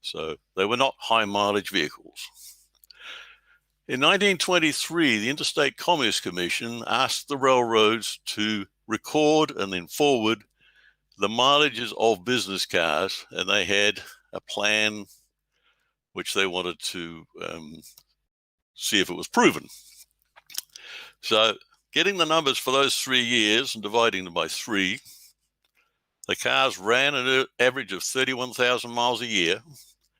So they were not high mileage vehicles. In 1923, the Interstate Commerce Commission asked the railroads to record and then forward the mileages of business cars, and they had a plan which they wanted to see if it was proven. So getting the numbers for those 3 years and dividing them by 3, the cars ran an average of 31,000 miles a year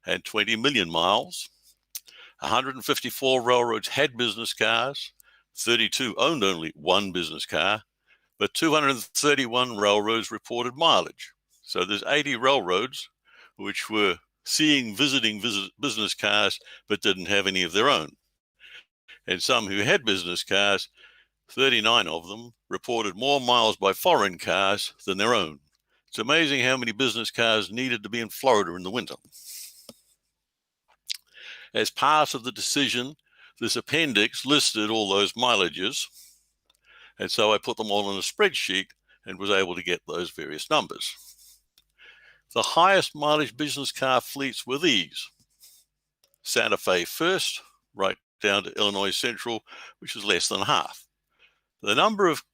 and 20 million miles. 154 railroads had business cars, 32 owned only one business car, but 231 railroads reported mileage. So there's 80 railroads which were visiting business cars but didn't have any of their own. And some who had business cars, 39 of them, reported more miles by foreign cars than their own. It's amazing how many business cars needed to be in Florida in the winter. As part of the decision, this appendix listed all those mileages, and so I put them all in a spreadsheet and was able to get those various numbers. The highest mileage business car fleets were these: Santa Fe first, right down to Illinois Central, which is less than half. The number of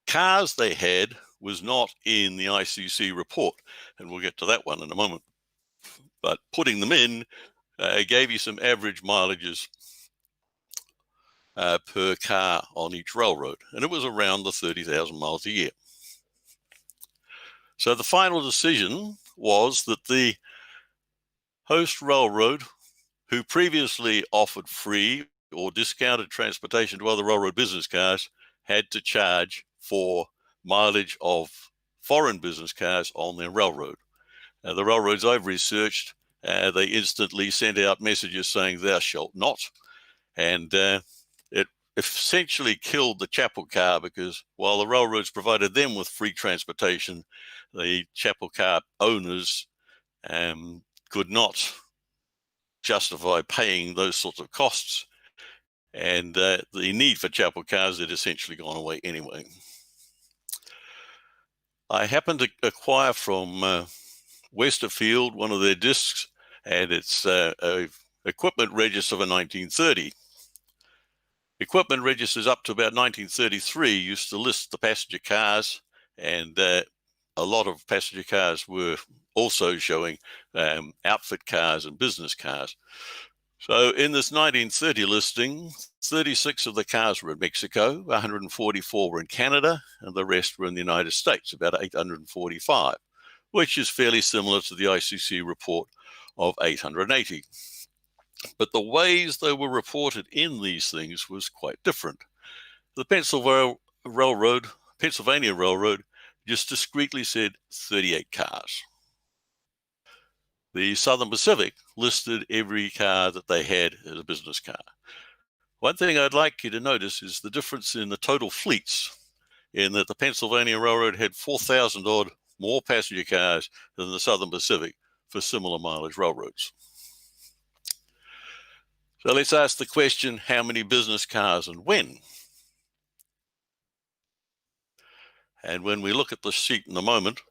cars they had was not in the ICC report, and we'll get to that one in a moment. But putting them in gave you some average mileages per car on each railroad, and it was around the 30,000 miles a year. So the final decision was that the host railroad, who previously offered free or discounted transportation to other railroad business cars, had to charge for mileage of foreign business cars on their railroad. The railroads I've researched, they instantly sent out messages saying thou shalt not, and it essentially killed the chapel car, because while the railroads provided them with free transportation, the chapel car owners could not justify paying those sorts of costs, and the need for chapel cars had essentially gone away anyway. I happened to acquire from Westerfield one of their discs, and it's a equipment register of 1930. Equipment registers up to about 1933 used to list the passenger cars, and a lot of passenger cars were also showing outfit cars and business cars. So in this 1930 listing, 36 of the cars were in Mexico, 144 were in Canada, and the rest were in the United States, about 845, which is fairly similar to the ICC report of 880. But the ways they were reported in these things was quite different. The Pennsylvania Railroad just discreetly said 38 cars. The Southern Pacific listed every car that they had as a business car. One thing I'd like you to notice is the difference in the total fleets, in that the Pennsylvania Railroad had 4,000 odd more passenger cars than the Southern Pacific for similar mileage railroads. So let's ask the question, how many business cars and when? And when we look at the sheet in a moment,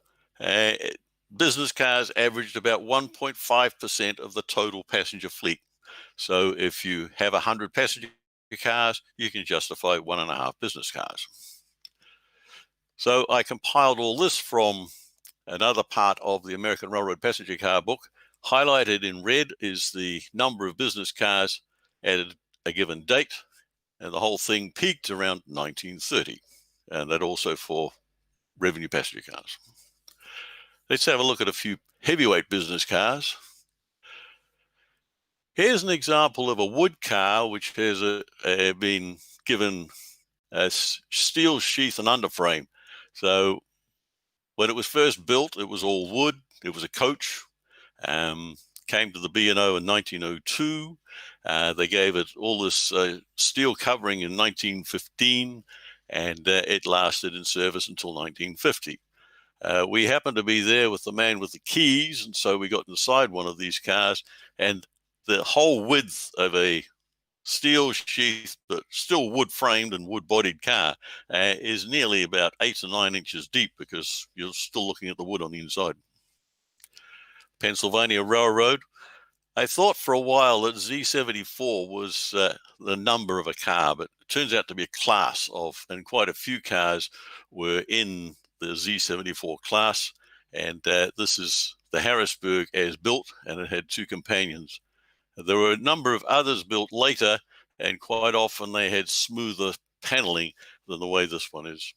business cars averaged about 1.5% of the total passenger fleet. So if you have 100 passenger cars, you can justify 1.5 business cars. So I compiled all this from another part of the American Railroad Passenger Car book. Highlighted in red is the number of business cars at a given date, and the whole thing peaked around 1930, and that also for revenue passenger cars. Let's have a look at a few heavyweight business cars. Here's an example of a wood car which has been given a steel sheath and underframe. So when it was first built, it was all wood. It was a coach. Came to the B&O in 1902, They gave it all this steel covering in 1915, and it lasted in service until 1950. We happened to be there with the man with the keys, and so we got inside one of these cars, and the whole width of a steel sheath, but still wood framed and wood bodied car is nearly about 8 to 9 inches deep, because you're still looking at the wood on the inside. Pennsylvania Railroad. I thought for a while that Z74 was the number of a car, but it turns out to be a class of, and quite a few cars were in the Z74 class. And this is the Harrisburg as built, and it had 2 companions. There were a number of others built later, and quite often they had smoother paneling than the way this one is.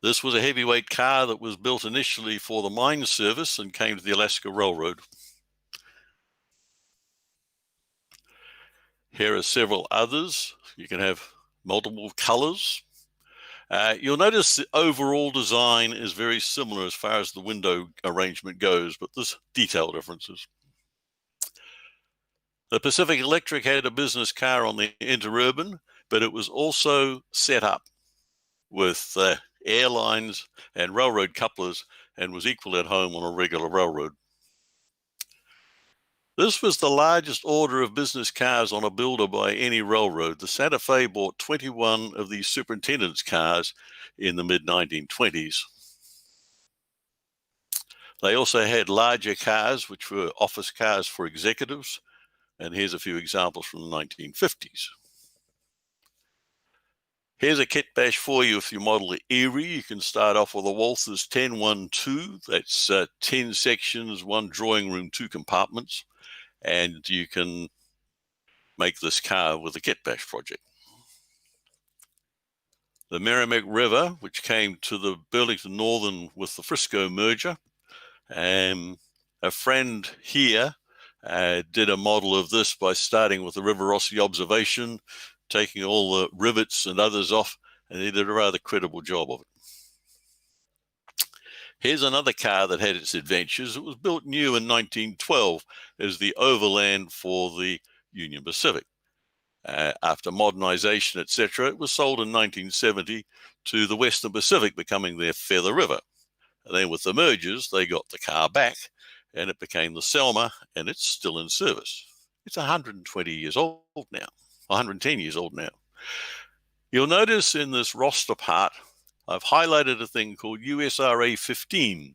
This was a heavyweight car that was built initially for the mine service and came to the Alaska Railroad. Here are several others. You can have multiple colors. You'll notice the overall design is very similar as far as the window arrangement goes, but there's detail differences. The Pacific Electric had a business car on the Interurban, but it was also set up with airlines and railroad couplers, and was equally at home on a regular railroad. This was the largest order of business cars on a builder by any railroad. The Santa Fe bought 21 of these superintendent's cars in the mid-1920s. They also had larger cars, which were office cars for executives, and here's a few examples from the 1950s. Here's a kit bash for you if you model the Erie. You can start off with a Walthers 1012. That's 10 sections, 1 drawing room, 2 compartments. And you can make this car with a kit bash project. The Merrimack River, which came to the Burlington Northern with the Frisco merger. A friend here did a model of this by starting with the River Rossi observation, taking all the rivets and others off, and he did a rather credible job of it. Here's another car that had its adventures. It was built new in 1912 as the overland for the Union Pacific. After modernization, etc., it was sold in 1970 to the Western Pacific, becoming their Feather River. And then with the mergers, they got the car back, and it became the Selma, and it's still in service. It's 120 years old now, 110 years old now. You'll notice in this roster part, I've highlighted a thing called USRA 15.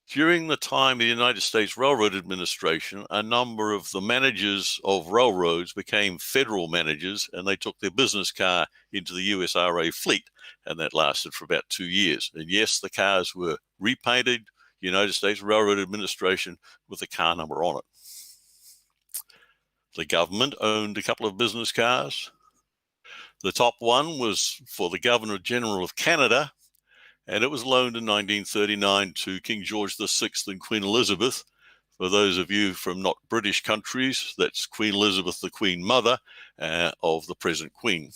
During the time of the United States Railroad Administration, a number of the managers of railroads became federal managers, and they took their business car into the USRA fleet, and that lasted for about 2 years. And yes, the cars were repainted, United States Railroad Administration, with the car number on it. The government owned a couple of business cars. The top one was for the Governor General of Canada, and it was loaned in 1939 to King George VI and Queen Elizabeth. For those of you from not British countries, that's Queen Elizabeth, the Queen Mother of the present Queen.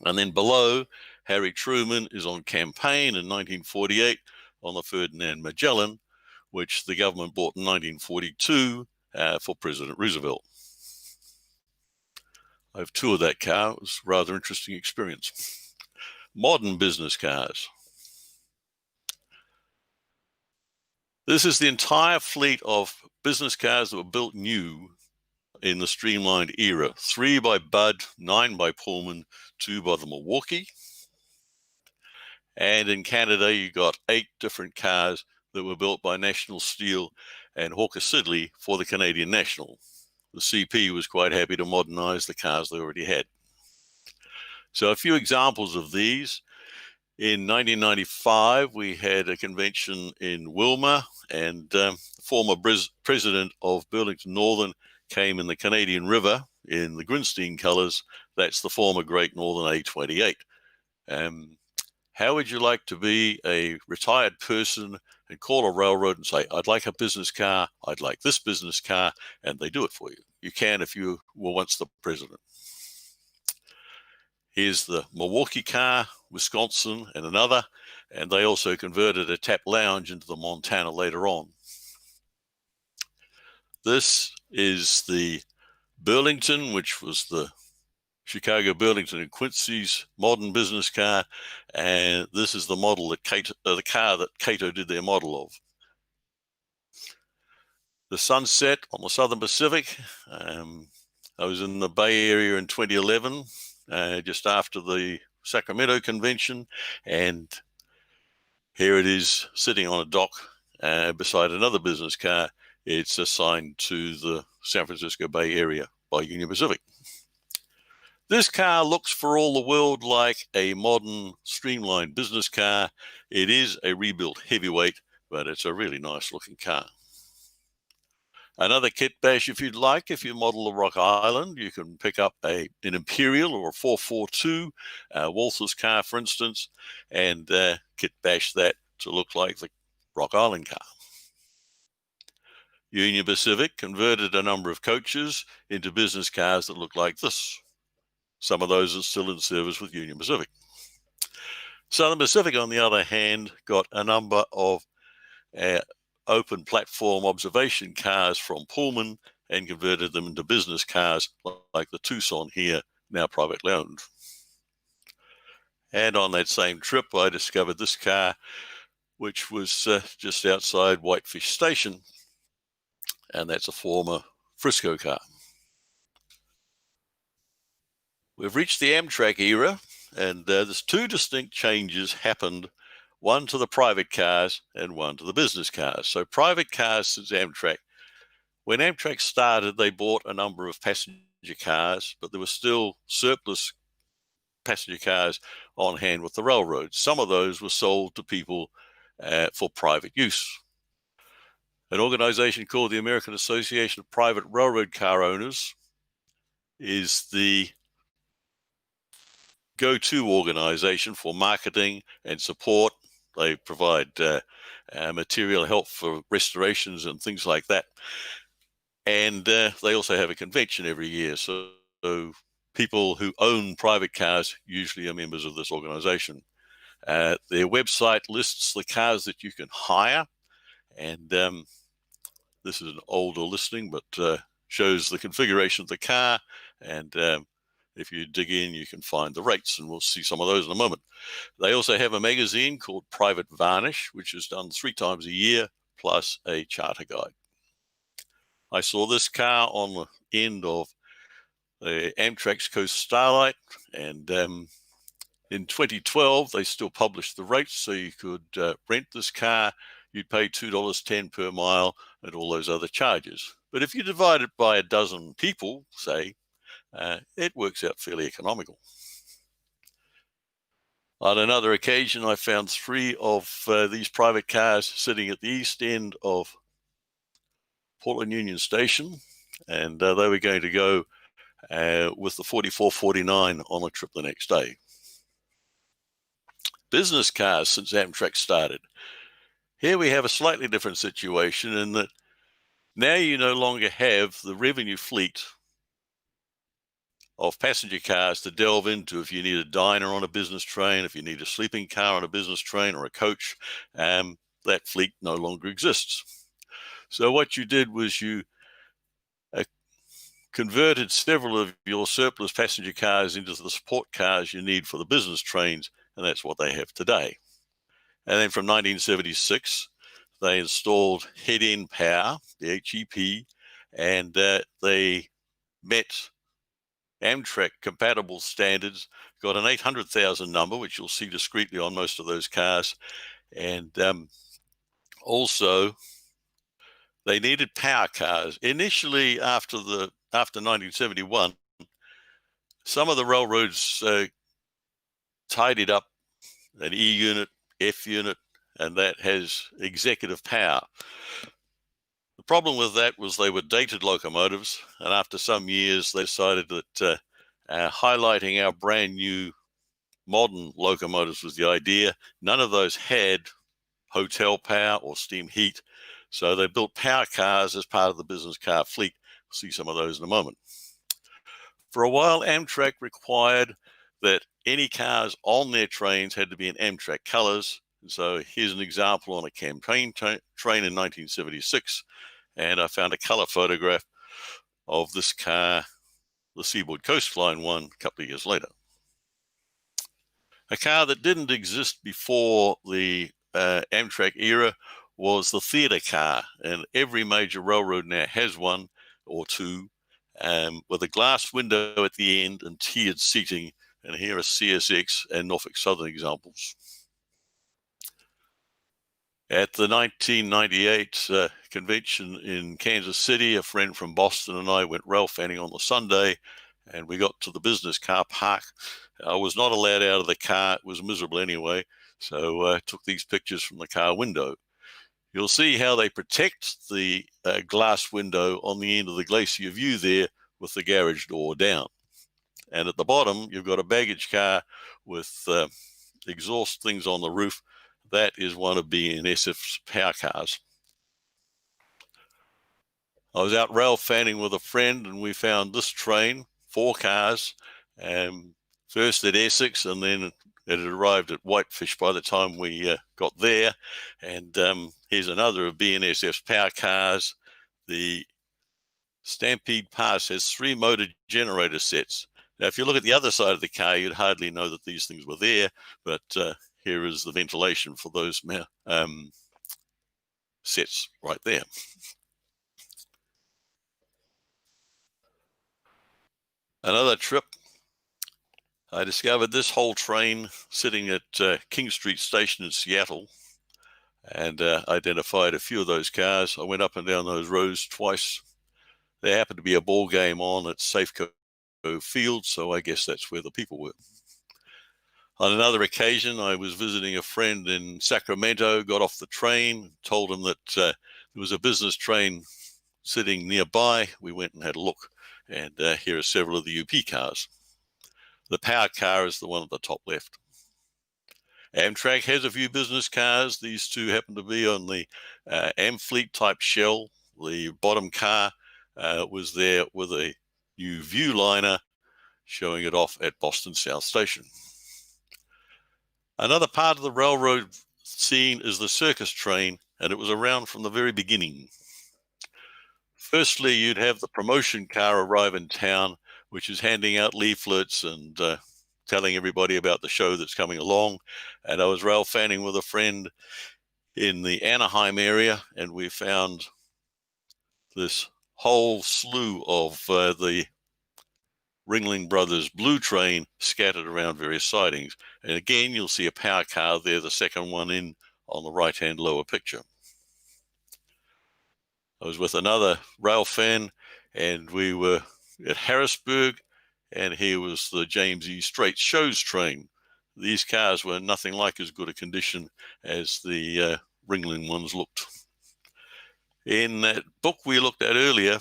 And then below, Harry Truman is on campaign in 1948 on the Ferdinand Magellan, which the government bought in 1942 for President Roosevelt. I've toured that car. It was a rather interesting experience. Modern business cars. This is the entire fleet of business cars that were built new in the streamlined era. 3 by Budd, 9 by Pullman, 2 by the Milwaukee. And in Canada, you got 8 different cars that were built by National Steel and Hawker Siddeley for the Canadian National. The CP was quite happy to modernize the cars they already had. So a few examples of these. In 1995, we had a convention in Wilma, and the former president of Burlington Northern came in the Canadian River in the Grinstein colors. That's the former Great Northern A28. How would you like to be a retired person and call a railroad and say, I'd like a business car, I'd like this business car, and they do it for you? You can if you were once the president. Here's the Milwaukee car, Wisconsin, and another, and they also converted a tap lounge into the Montana later on. This is the Burlington, which was the Chicago, Burlington, and Quincy's modern business car, and this is the model that the car that Cato did their model of. The sunset on the Southern Pacific. I was in the Bay Area in 2011, just after the Sacramento convention, and here it is sitting on a dock beside another business car. It's assigned to the San Francisco Bay Area by Union Pacific. This car looks for all the world like a modern, streamlined business car. It is a rebuilt heavyweight, but it's a really nice looking car. Another kit bash, if you'd like, if you model the Rock Island, you can pick up an Imperial or a 442, Walther's car, for instance, and kit bash that to look like the Rock Island car. Union Pacific converted a number of coaches into business cars that look like this. Some of those are still in service with Union Pacific. Southern Pacific, on the other hand, got a number of open platform observation cars from Pullman and converted them into business cars like the Tucson here, now privately owned. And on that same trip, I discovered this car, which was just outside Whitefish Station, and that's a former Frisco car. We've reached the Amtrak era, and there's two distinct changes happened, one to the private cars and one to the business cars. So private cars since Amtrak. When Amtrak started, they bought a number of passenger cars, but there were still surplus passenger cars on hand with the railroads. Some of those were sold to people for private use. An organization called the American Association of Private Railroad Car Owners is the go-to organization for marketing and support. They provide material help for restorations and things like that. And they also have a convention every year. So people who own private cars usually are members of this organization. Their website lists the cars that you can hire. And this is an older listing, but shows the configuration of the car. And if you dig in, you can find the rates, and we'll see some of those in a moment. They also have a magazine called Private Varnish, which is done 3 times a year, plus a charter guide. I saw this car on the end of the Amtrak's Coast Starlight, and in 2012, they still published the rates, so you could rent this car. You'd pay $2.10 per mile and all those other charges. But if you divide it by a dozen people, say, it works out fairly economical. On another occasion, I found 3 of these private cars sitting at the east end of Portland Union Station, and they were going to go with the 4449 on a trip the next day. Business cars since Amtrak started. Here we have a slightly different situation in that now you no longer have the revenue fleet of passenger cars to delve into. If you need a diner on a business train, if you need a sleeping car on a business train or a coach, that fleet no longer exists. So what you did was you converted several of your surplus passenger cars into the support cars you need for the business trains, and that's what they have today. And then from 1976, they installed head-end power, the HEP, and they met Amtrak compatible standards, got an 800,000 number, which you'll see discreetly on most of those cars. And also, they needed power cars. Initially, after 1971, some of the railroads tidied up an E unit, F unit, and that has executive power. The problem with that was they were dated locomotives, and after some years, they decided that highlighting our brand new modern locomotives was the idea. None of those had hotel power or steam heat, so they built power cars as part of the business car fleet. We'll see some of those in a moment. For a while, Amtrak required that any cars on their trains had to be in Amtrak colors. So here's an example on a campaign train in 1976. and I found a color photograph of this car, the Seaboard Coastline one, a couple of years later. A car that didn't exist before the Amtrak era was the theater car, and every major railroad now has one or two, with a glass window at the end and tiered seating. And here are CSX and Norfolk Southern examples. At the 1998 convention in Kansas City, a friend from Boston and I went rail fanning on the Sunday, and we got to the business car park. I was not allowed out of the car. It was miserable anyway, so I took these pictures from the car window. You'll see how they protect the glass window on the end of the Glacier View there with the garage door down. And at the bottom, you've got a baggage car with exhaust things on the roof. That is one of BNSF's power cars. I was out rail fanning with a friend, and we found this train, 4 cars, first at Essex, and then it had arrived at Whitefish by the time we got there. And here's another of BNSF's power cars. The Stampede Pass has 3 motor generator sets. Now, if you look at the other side of the car, you'd hardly know that these things were there, but here is the ventilation for those sets right there. Another trip, I discovered this whole train sitting at King Street Station in Seattle, and identified a few of those cars. I went up and down those rows twice. There happened to be a ball game on at Safeco Field, so I guess that's where the people were. On another occasion, I was visiting a friend in Sacramento, got off the train, told him that there was a business train sitting nearby. We went and had a look, and here are several of the UP cars. The power car is the one at the top left. Amtrak has a few business cars. These two happen to be on the Amfleet type shell. The bottom car was there with a new Viewliner showing it off at Boston South Station. Another part of the railroad scene is the circus train, and it was around from the very beginning. Firstly, you'd have the promotion car arrive in town, which is handing out leaflets and telling everybody about the show that's coming along. And I was rail fanning with a friend in the Anaheim area, and we found this whole slew of the Ringling Brothers Blue Train scattered around various sidings. And again, you'll see a power car there, the second one in on the right-hand lower picture. I was with another rail fan, and we were at Harrisburg, and here was the James E. Straits Shows train. These cars were nothing like as good a condition as the Ringling ones looked. In that book we looked at earlier,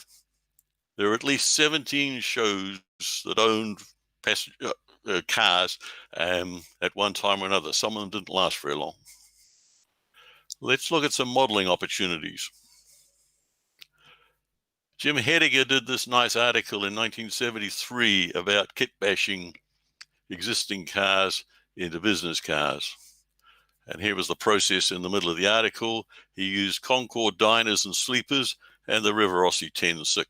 there are at least 17 shows that owned passenger cars at one time or another. Some of them didn't last very long. Let's look at some modeling opportunities. Jim Hediger did this nice article in 1973 about kit bashing existing cars into business cars. And here was the process in the middle of the article. He used Concord diners and sleepers and the Rivarossi 10-6.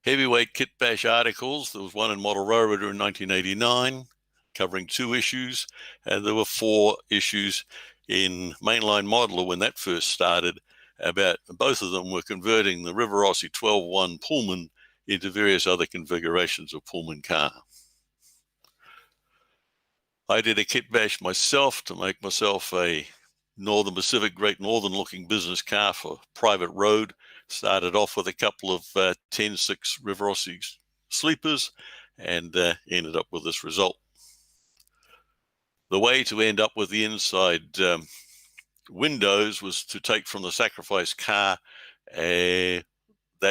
Heavyweight kit bash articles. There was one in Model Railroader in 1989 covering 2 issues, and there were 4 issues in Mainline Modeler when that first started. About both of them were converting the Rivarossi 12-1 Pullman into various other configurations of Pullman car. I did a kit bash myself to make myself a Northern Pacific Great Northern looking business car for private road. Started off with a couple of 10-6 Rivarossi sleepers and ended up with this result. The way to end up with the inside windows was to take from the sacrifice car that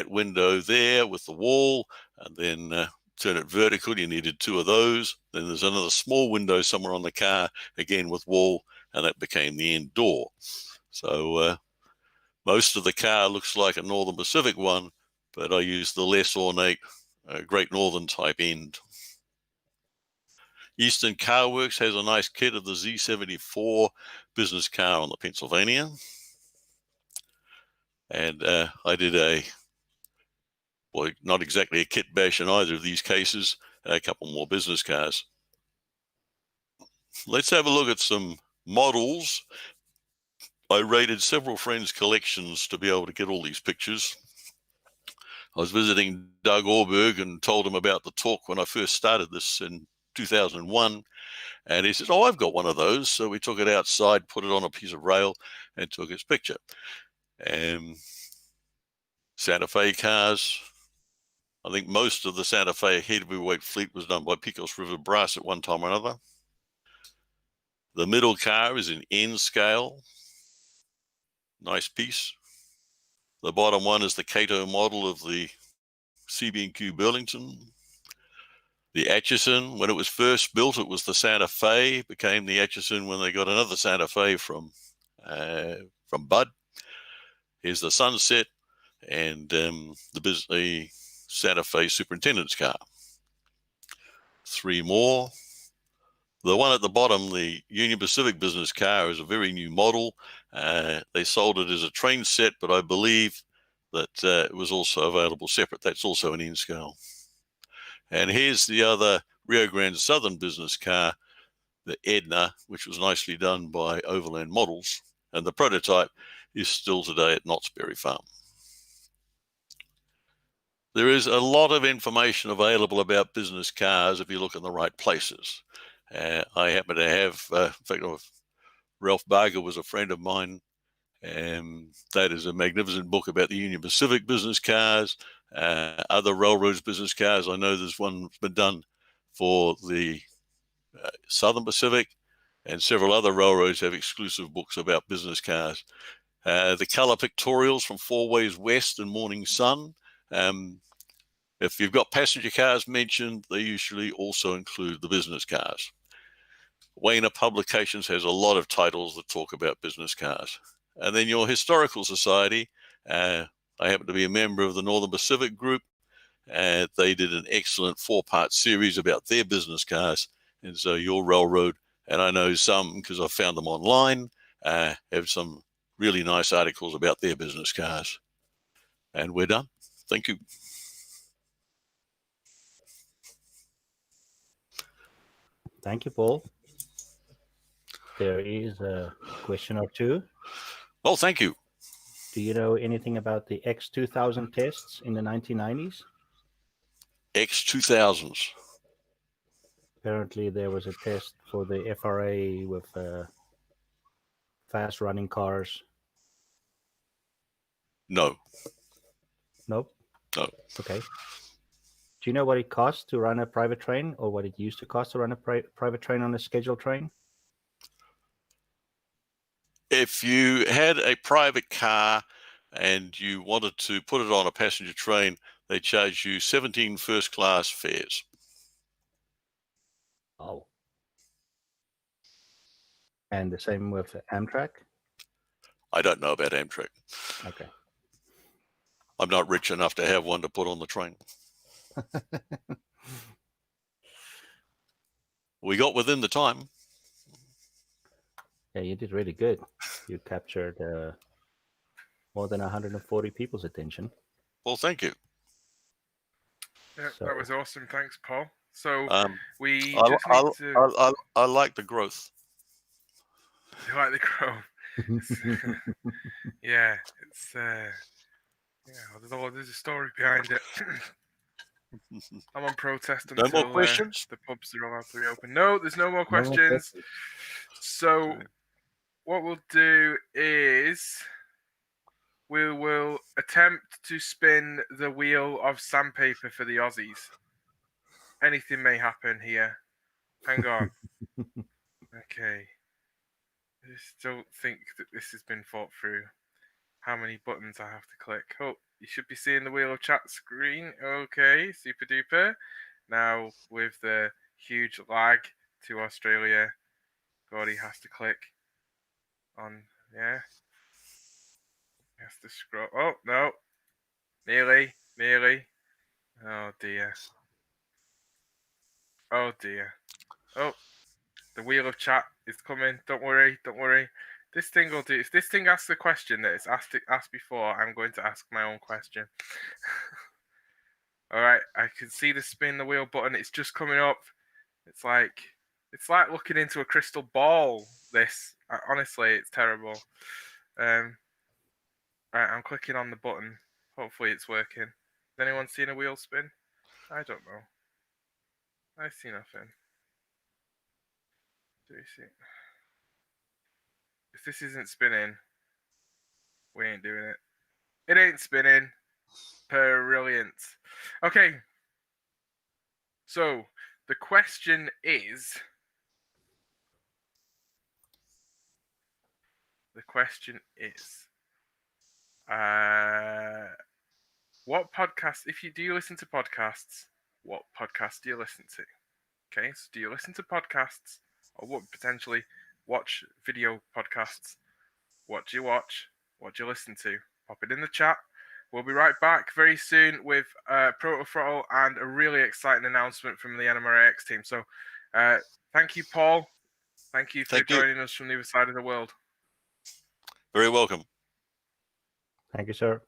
window there with the wall, and then turn it vertical. You needed 2 of those. Then there's another small window somewhere on the car, again with wall, and that became the end door. So most of the car looks like a Northern Pacific one, but I used the less ornate Great Northern type end. Eastern Car Works has a nice kit of the Z74 business car on the Pennsylvania. And I did well, not exactly a kit bash in either of these cases, a couple more business cars. Let's have a look at some models. I raided several friends' collections to be able to get all these pictures. I was visiting Doug Orberg and told him about the talk when I first started this in 2001. And he says, oh, I've got one of those. So we took it outside, put it on a piece of rail, and took his picture. Santa Fe cars. I think most of the Santa Fe heavyweight fleet was done by Pecos River Brass at one time or another. The middle car is in N scale. Nice piece. The bottom one is the Cato model of the CB&Q Burlington. The Atchison, when it was first built, it was the Santa Fe, became the Atchison when they got another Santa Fe from Bud. Here's the Sunset and the Santa Fe Superintendent's car. Three more. The one at the bottom, the Union Pacific business car, is a very new model. They sold it as a train set, but I believe that it was also available separate. That's also an N scale. And here's the other Rio Grande Southern business car, the Edna, which was nicely done by Overland Models. And the prototype is still today at Knott's Berry Farm. There is a lot of information available about business cars if you look in the right places. I happen to have, in fact, Ralph Barger was a friend of mine. That is a magnificent book about the Union Pacific business cars, other railroads business cars. I know there's one that's been done for the Southern Pacific, and several other railroads have exclusive books about business cars. The color pictorials from Four Ways West and Morning Sun. If you've got passenger cars mentioned, they usually also include the business cars. Wayner Publications has a lot of titles that talk about business cars. And then your Historical Society, I happen to be a member of the Northern Pacific Group. They did an excellent 4-part series about their business cars. And so your railroad, and I know some because I've found them online, have some really nice articles about their business cars. And we're done. Thank you. Thank you, Paul. There is a question or two. Oh, thank you. Do you know anything about the X2000 tests in the 1990s? X2000s. Apparently, there was a test for the FRA with fast-running cars. No. Nope. No. Okay. Do you know what it costs to run a private train, or what it used to cost to run a private train on a scheduled train? If you had a private car and you wanted to put it on a passenger train, they charge you 17 first-class fares. Oh. And the same with Amtrak? I don't know about Amtrak. Okay. I'm not rich enough to have one to put on the train. We got within the time. Yeah, you did really good. You captured more than 140 people's attention. Well, thank you. Yeah, So- that was awesome. Thanks, Paul. So we I, just need to. I like the growth. You like the growth? Yeah, it's there's a story behind it. I'm on protest No until more questions? the pubs are allowed to reopen. No, there's no more No more questions. questions. So what we'll do is we will attempt to spin the wheel of sandpaper for the Aussies. Anything may happen here. Hang on. Okay. I just don't think that this has been thought through. How many buttons I have to click. Oh, you should be seeing the wheel of chat screen. Okay, super duper. Now, with the huge lag to Australia, Gordy has to click on, yeah. He has to scroll. Oh, no. Nearly. Oh, dear. Oh, dear. Oh, the wheel of chat is coming. Don't worry. This thing will do. If this thing asks a question that it's asked before, I'm going to ask my own question. All right, I can see the spin the wheel button. It's just coming up. It's like looking into a crystal ball. Honestly, it's terrible. Right, I'm clicking on the button. Hopefully, it's working. Has anyone seen a wheel spin? I don't know. I see nothing. Do you see? If this isn't spinning, we ain't doing it. It ain't spinning. Brilliant. Okay. So the question is. What podcast? If you do listen to podcasts, what podcast do you listen to? Okay, so do you listen to podcasts or what potentially watch video podcasts? What do you watch? What do you listen to? Pop it in the chat. We'll be right back very soon with ProtoThrottle and a really exciting announcement from the NMRAx team. So thank you, Paul. Thank you for joining us from the other side of the world. Very welcome. Thank you, sir.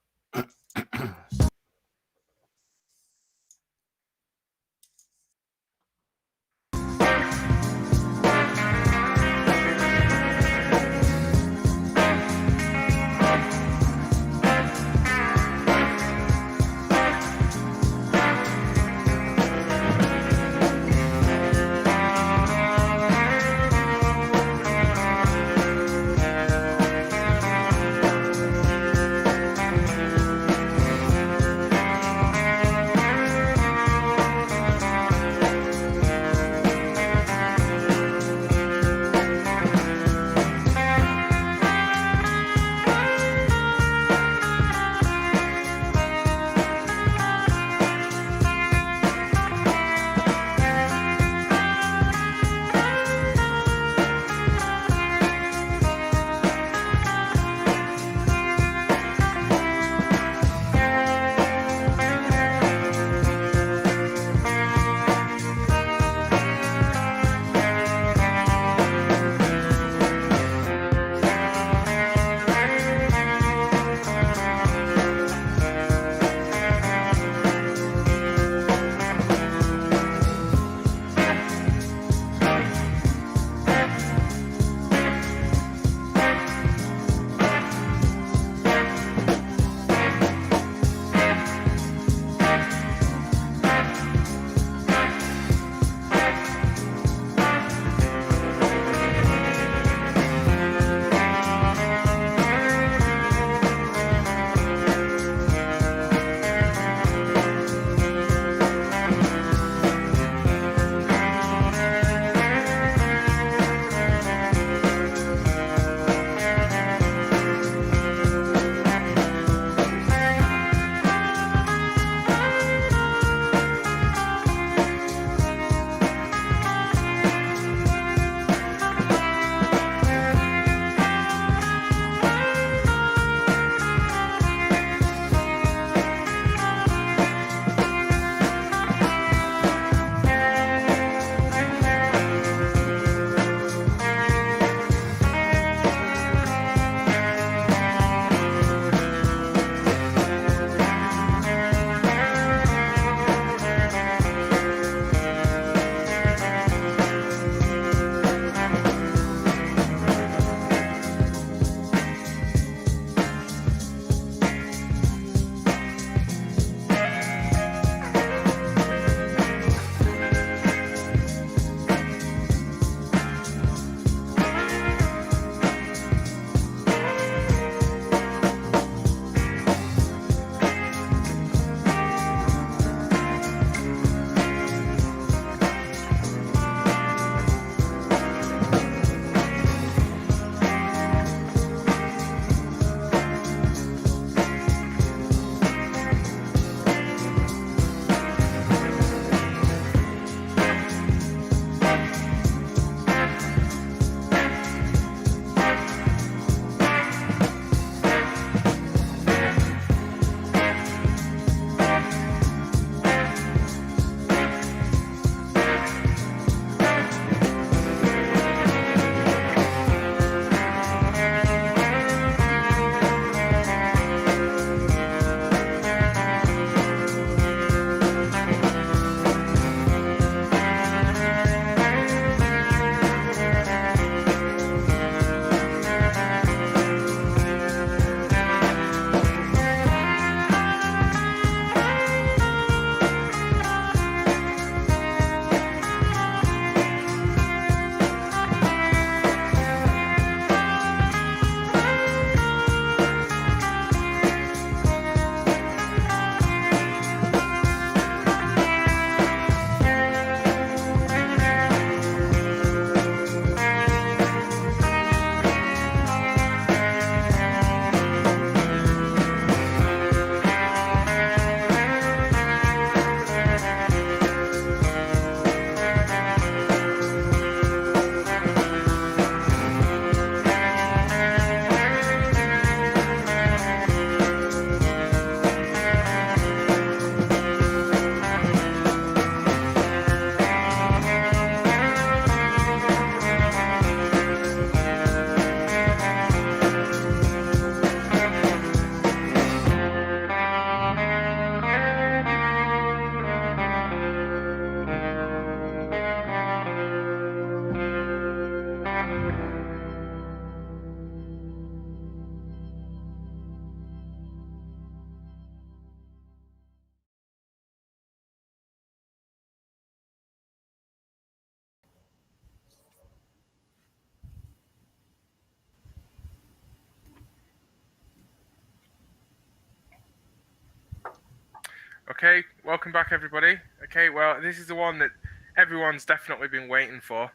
Okay, welcome back, everybody. Okay, well, this is the one that everyone's definitely been waiting for.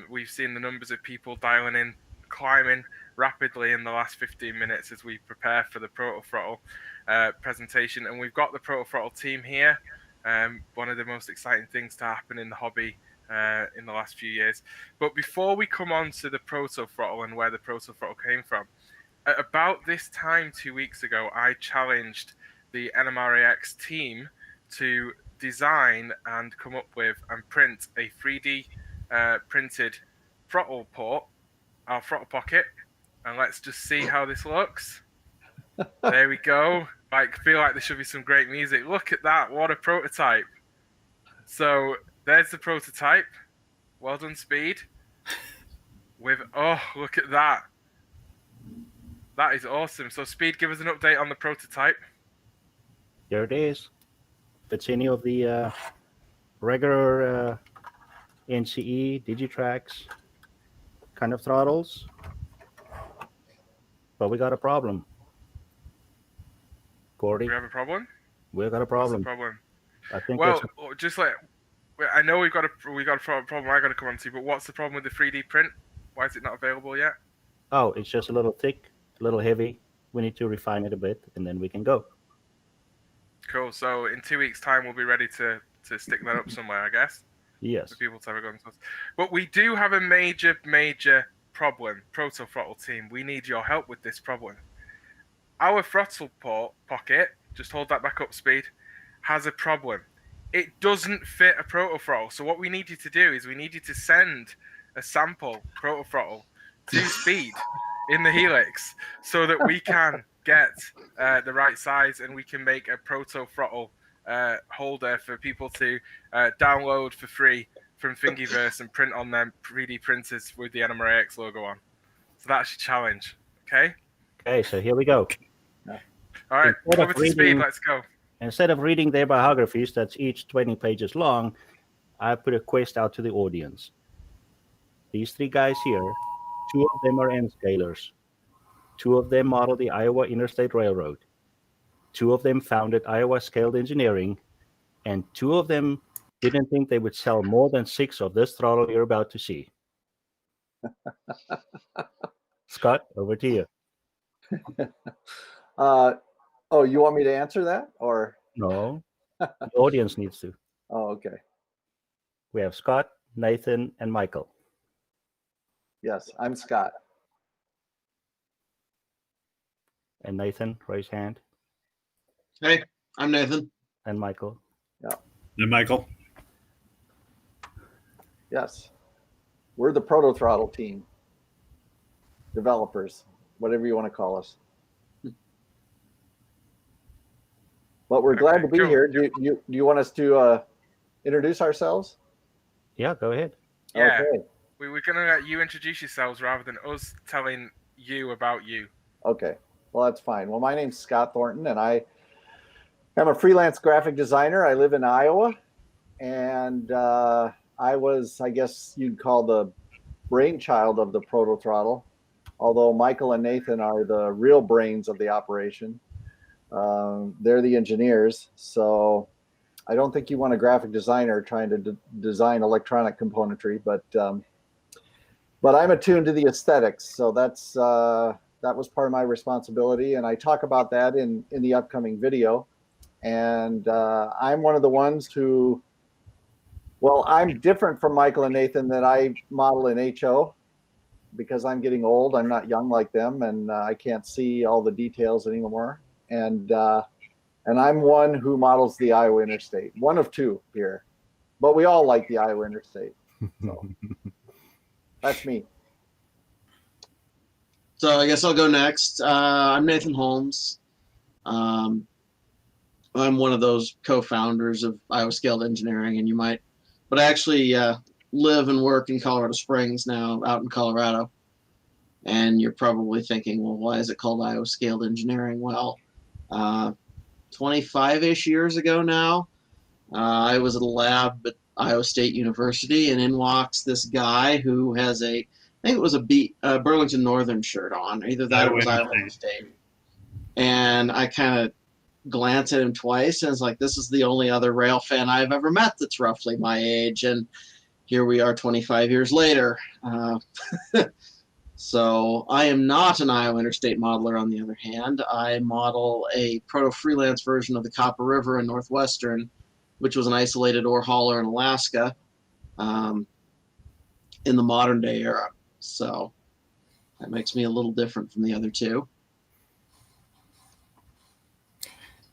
We've seen the numbers of people dialing in, climbing rapidly in the last 15 minutes as we prepare for the ProtoThrottle presentation, and we've got the ProtoThrottle team here. One of the most exciting things to happen in the hobby in the last few years. But before we come on to the ProtoThrottle and where the ProtoThrottle came from, at about this time 2 weeks ago, I challenged the NMRAx team to design and come up with and print a 3D printed throttle port, our throttle pocket, and let's just see how this looks. There we go. I feel like there should be some great music. Look at that, what a prototype. So there's the prototype. Well done, Speed. Oh, look at that. That is awesome. So Speed, give us an update on the prototype. There it is. It's any of the regular NCE, Digitrax kind of throttles. But we got a problem. Gordy, We have a problem? we got a What's problem. the problem? I think Well, it's just like, I know we've got a problem I got to come on to, but what's the problem with the 3D print? Why is it not available yet? oh, it's just a little thick, a little heavy. We need to refine it a bit, and then we can go. Cool. So in 2 weeks' time, we'll be ready to stick that up somewhere, I guess, Yes. for people to have a go themselves. But we do have a major problem. ProtoThrottle team, we need your help with this problem. Our throttle pocket, just hold that back up, Speed, has a problem. It doesn't fit a ProtoThrottle. So what we need you to do is we need you to send a sample ProtoThrottle to Speed in the Helix so that we can get the right size and we can make a ProtoThrottle holder for people to download for free from Thingiverse and print on their 3D printers with the NMRAx logo on. So that's your challenge. Okay? Okay, so here we go. All right, Instead of over to Speed. reading- Let's go. Instead of reading their biographies, that's each 20 pages long, I put a quest out to the audience. These three guys here, two of them are N-scalers. Two of them modeled the Iowa Interstate Railroad. Two of them founded Iowa Scaled Engineering. And two of them didn't think they would sell more than 6 of this throttle you're about to see. Scott, over to you. Oh, you want me to answer that, or? No, the audience needs to. Oh, okay. We have Scott, Nathan, and Michael. Yes, I'm Scott. And Nathan, raise hand. Hey, I'm Nathan. And Michael. And Michael. Yes, we're the ProtoThrottle team, developers, whatever you want to call us. But we're glad to be cool. here. Do you want us to introduce ourselves? Yeah, go ahead. Yeah. Okay. We're going to let you introduce yourselves rather than us telling you about you. Okay. Well, that's fine. Well, my name's Scott Thornton, and I am a freelance graphic designer. I live in Iowa, and I was, I guess you'd call the brainchild of the ProtoThrottle, although Michael and Nathan are the real brains of the operation. They're the engineers, so I don't think you want a graphic designer trying to design electronic componentry, but I'm attuned to the aesthetics, so that was part of my responsibility, and I talk about that in the upcoming video. And I'm one of the ones who, well, I'm different from Michael and Nathan, that I model in HO because I'm getting old. I'm not young like them, and I can't see all the details anymore. And I'm one who models the Iowa Interstate, one of two here, but we all like the Iowa Interstate. So that's me. So I guess I'll go next. I'm Nathan Holmes. I'm one of those co-founders of Iowa Scaled Engineering, and but I actually live and work in Colorado Springs now, out in Colorado. And you're probably thinking, well, why is it called Iowa Scaled Engineering? Well, 25-ish years ago now, I was at a lab at Iowa State University, and in walks this guy who has I think it was a Burlington Northern shirt on. Either that or it was Iowa State. And I kind of glance at him twice, and it's like, this is the only other rail fan I've ever met that's roughly my age. And here we are 25 years later. So I am not an Iowa Interstate modeler, on the other hand. I model a proto-freelance version of the Copper River in Northwestern, which was an isolated ore hauler in Alaska in the modern day era. So that makes me a little different from the other two.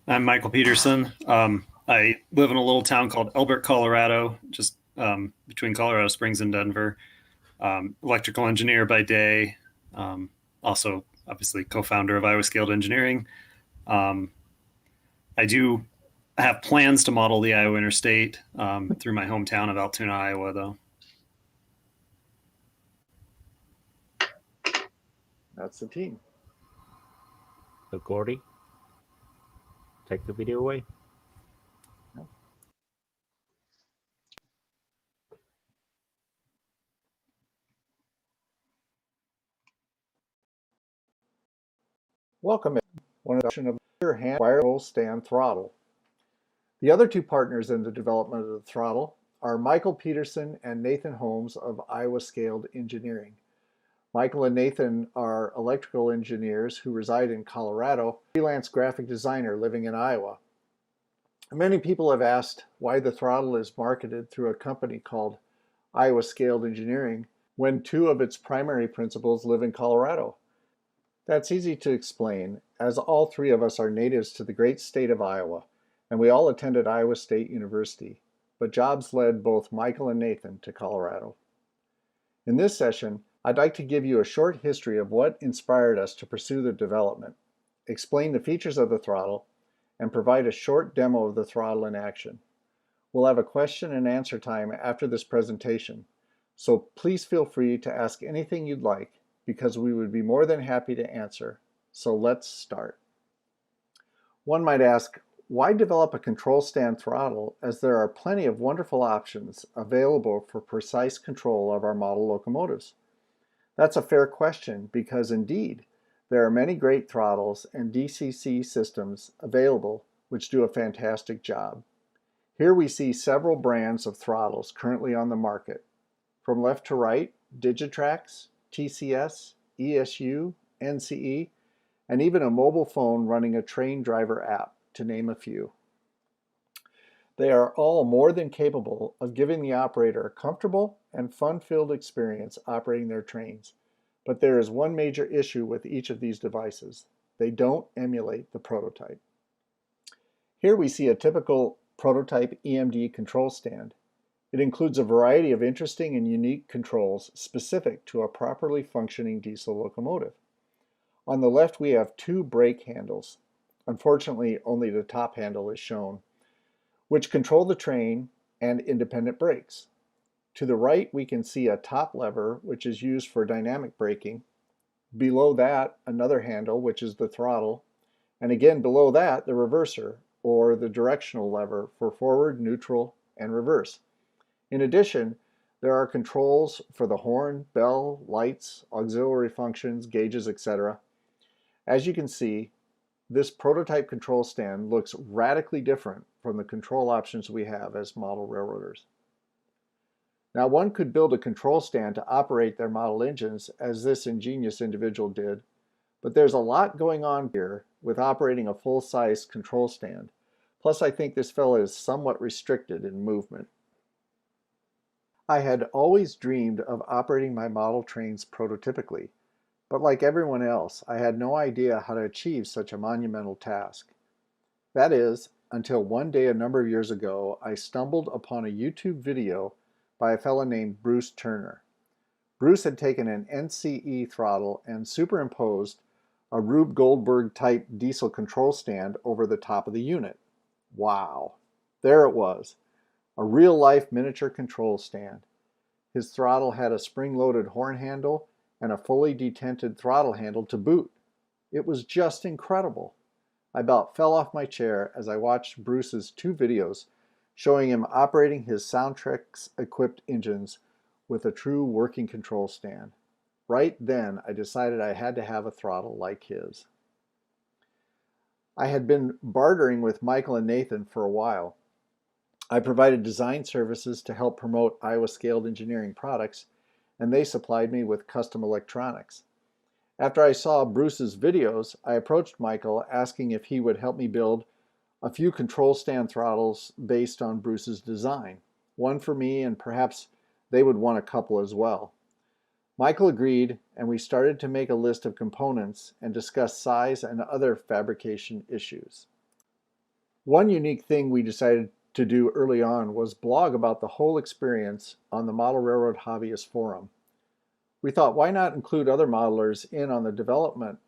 I'm Michael Peterson. I live in a little town called Elbert, Colorado, just between Colorado Springs and Denver. Electrical engineer by day, also obviously co-founder of Iowa Scaled Engineering. I do have plans to model the Iowa Interstate through my hometown of Altoona, Iowa, though. That's the team. So Gordy, take the video away. Welcome. One adoption of your hand wireless stand throttle. The other two partners in the development of the throttle are Michael Peterson and Nathan Holmes of Iowa Scaled Engineering. Michael and Nathan are electrical engineers who reside in Colorado, freelance graphic designer living in Iowa. Many people have asked why the throttle is marketed through a company called Iowa Scaled Engineering when two of its primary principals live in Colorado. That's easy to explain, as all three of us are natives to the great state of Iowa, and we all attended Iowa State University, but jobs led both Michael and Nathan to Colorado. In this session, I'd like to give you a short history of what inspired us to pursue the development, explain the features of the throttle, and provide a short demo of the throttle in action. We'll have a question and answer time after this presentation, so please feel free to ask anything you'd like, because we would be more than happy to answer. So let's start. One might ask, why develop a control stand throttle, as there are plenty of wonderful options available for precise control of our model locomotives? That's a fair question, because indeed, there are many great throttles and DCC systems available which do a fantastic job. Here we see several brands of throttles currently on the market. From left to right, Digitrax, TCS, ESU, NCE, and even a mobile phone running a train driver app, to name a few. They are all more than capable of giving the operator a comfortable and fun-filled experience operating their trains. But there is one major issue with each of these devices. They don't emulate the prototype. Here we see a typical prototype EMD control stand. It includes a variety of interesting and unique controls specific to a properly functioning diesel locomotive. On the left, we have two brake handles. Unfortunately, only the top handle is shown, which control the train and independent brakes. To the right, we can see a top lever, which is used for dynamic braking. Below that, another handle, which is the throttle. And again, below that, the reverser, or the directional lever for forward, neutral, and reverse. In addition, there are controls for the horn, bell, lights, auxiliary functions, gauges, etc. As you can see, this prototype control stand looks radically different from the control options we have as model railroaders. Now, one could build a control stand to operate their model engines, as this ingenious individual did, but there's a lot going on here with operating a full-size control stand. Plus, I think this fellow is somewhat restricted in movement. I had always dreamed of operating my model trains prototypically, but like everyone else, I had no idea how to achieve such a monumental task. That is, until one day a number of years ago, I stumbled upon a YouTube video by a fellow named Bruce Turner. Bruce had taken an NCE throttle and superimposed a Rube Goldberg type diesel control stand over the top of the unit. Wow! There it was. A real-life miniature control stand. His throttle had a spring-loaded horn handle and a fully detented throttle handle to boot. It was just incredible. I about fell off my chair as I watched Bruce's two videos showing him operating his Soundtrax-equipped engines with a true working control stand. Right then, I decided I had to have a throttle like his. I had been bartering with Michael and Nathan for a while. I provided design services to help promote Iowa Scaled Engineering products, and they supplied me with custom electronics. After I saw Bruce's videos, I approached Michael asking if he would help me build a few control stand throttles based on Bruce's design, one for me, and perhaps they would want a couple as well. Michael agreed, and we started to make a list of components and discuss size and other fabrication issues. One unique thing we decided to do early on was blog about the whole experience on the Model Railroad Hobbyist Forum. We thought, why not include other modelers in on the development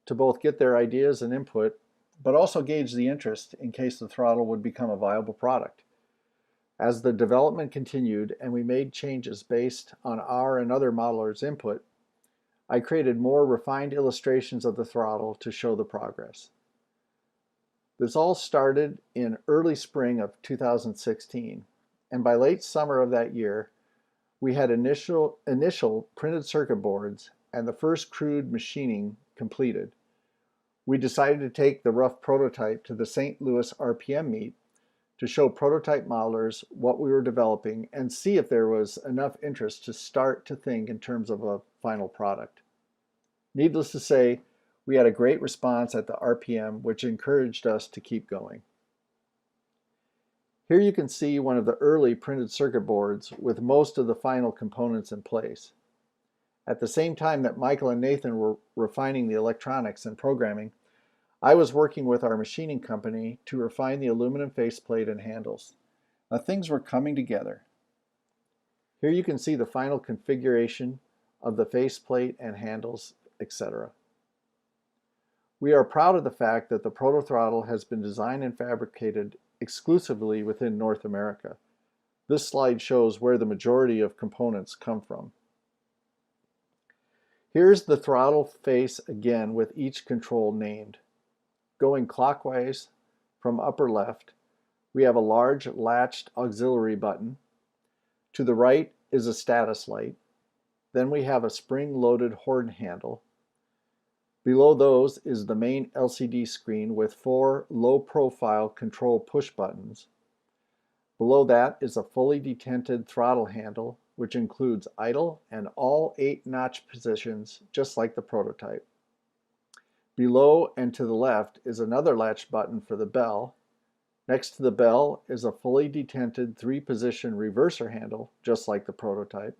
to both get their ideas and input, but also gauge the interest in case the throttle would become a viable product. As the development continued and we made changes based on our and other modelers' input, I created more refined illustrations of the throttle to show the progress. This all started in early spring of 2016, and by late summer of that year, we had initial printed circuit boards and the first crude machining completed. We decided to take the rough prototype to the St. Louis RPM meet to show prototype modelers what we were developing and see if there was enough interest to start to think in terms of a final product. Needless to say, we had a great response at the RPM, which encouraged us to keep going. Here you can see one of the early printed circuit boards with most of the final components in place. At the same time that Michael and Nathan were refining the electronics and programming, I was working with our machining company to refine the aluminum faceplate and handles. Now things were coming together. Here you can see the final configuration of the faceplate and handles, etc. We are proud of the fact that the ProtoThrottle has been designed and fabricated exclusively within North America. This slide shows where the majority of components come from. Here's the throttle face again with each control named. Going clockwise from upper left, we have a large latched auxiliary button. To the right is a status light. Then we have a spring-loaded horn handle. Below those is the main LCD screen with 4 low-profile control push buttons. Below that is a fully detented throttle handle, which includes idle and all 8 notch positions, just like the prototype. Below and to the left is another latch button for the bell. Next to the bell is a fully detented 3-position reverser handle, just like the prototype.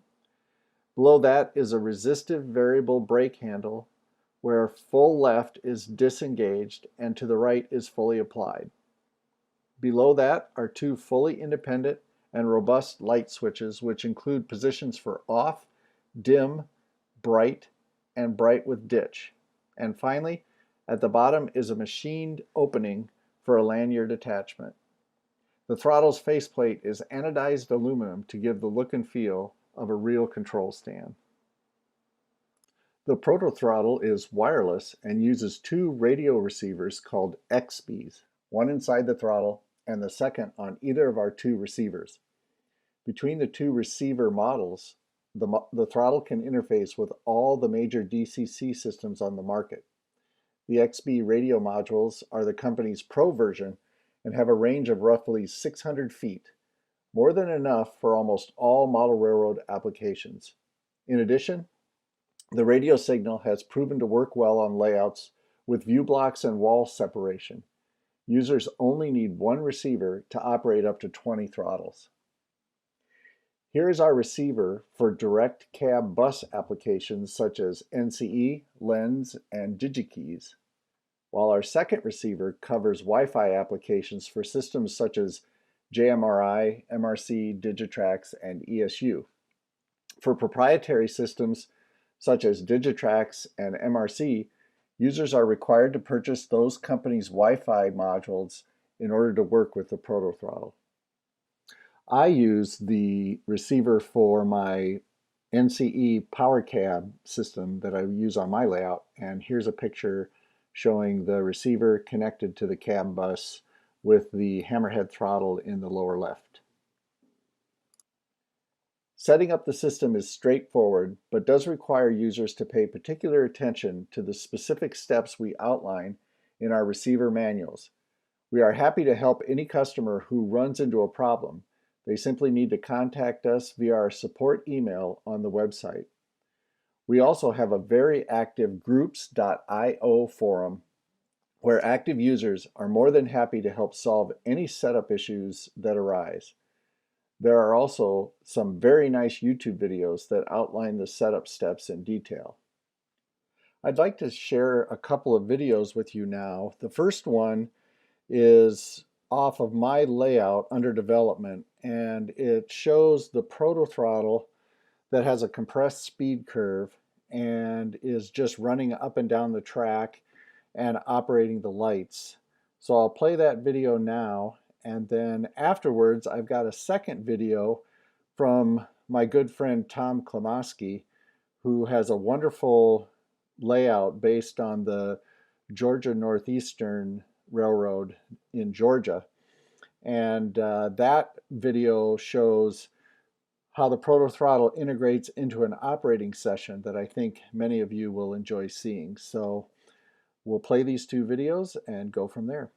Below that is a resistive variable brake handle, where full left is disengaged and to the right is fully applied. Below that are 2 fully independent and robust light switches, which include positions for off, dim, bright, and bright with ditch. And finally, at the bottom is a machined opening for a lanyard attachment. The throttle's faceplate is anodized aluminum to give the look and feel of a real control stand. The ProtoThrottle is wireless and uses 2 radio receivers called XBs, one inside the throttle and the second on either of our 2 receivers. Between the 2 receiver models, the throttle can interface with all the major DCC systems on the market. The XB radio modules are the company's Pro version and have a range of roughly 600 feet, more than enough for almost all model railroad applications. In addition, the radio signal has proven to work well on layouts with view blocks and wall separation. Users only need 1 receiver to operate up to 20 throttles. Here is our receiver for direct cab bus applications such as NCE, Lens, and DigiKeys, while our second receiver covers Wi-Fi applications for systems such as JMRI, MRC, Digitrax, and ESU. For proprietary systems such as Digitrax and MRC, users are required to purchase those companies' Wi-Fi modules in order to work with the ProtoThrottle. I use the receiver for my NCE power cab system that I use on my layout, and here's a picture showing the receiver connected to the cab bus with the hammerhead throttle in the lower left. Setting up the system is straightforward, but does require users to pay particular attention to the specific steps we outline in our receiver manuals. We are happy to help any customer who runs into a problem. They simply need to contact us via our support email on the website. We also have a very active groups.io forum where active users are more than happy to help solve any setup issues that arise. There are also some very nice YouTube videos that outline the setup steps in detail. I'd like to share a couple of videos with you now. The first one is off of my layout under development, and it shows the ProtoThrottle that has a compressed speed curve and is just running up and down the track and operating the lights. So I'll play that video now, and then afterwards I've got a second video from my good friend Tom Klamoski, who has a wonderful layout based on the Georgia Northeastern Railroad in Georgia. And that video shows how the ProtoThrottle integrates into an operating session that I think many of you will enjoy seeing. So we'll play these two videos and go from there.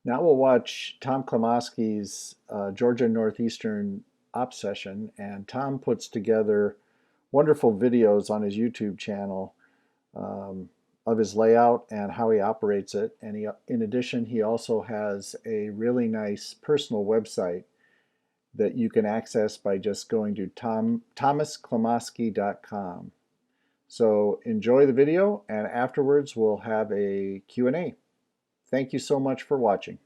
Now we'll watch Tom Klamoski's Georgia Northeastern op session, and Tom puts together wonderful videos on his YouTube channel of his layout and how he operates it. And in addition, he also has a really nice personal website that you can access by just going to thomasklamoski.com. So enjoy the video, and afterwards we'll have a Q&A. Thank you so much for watching.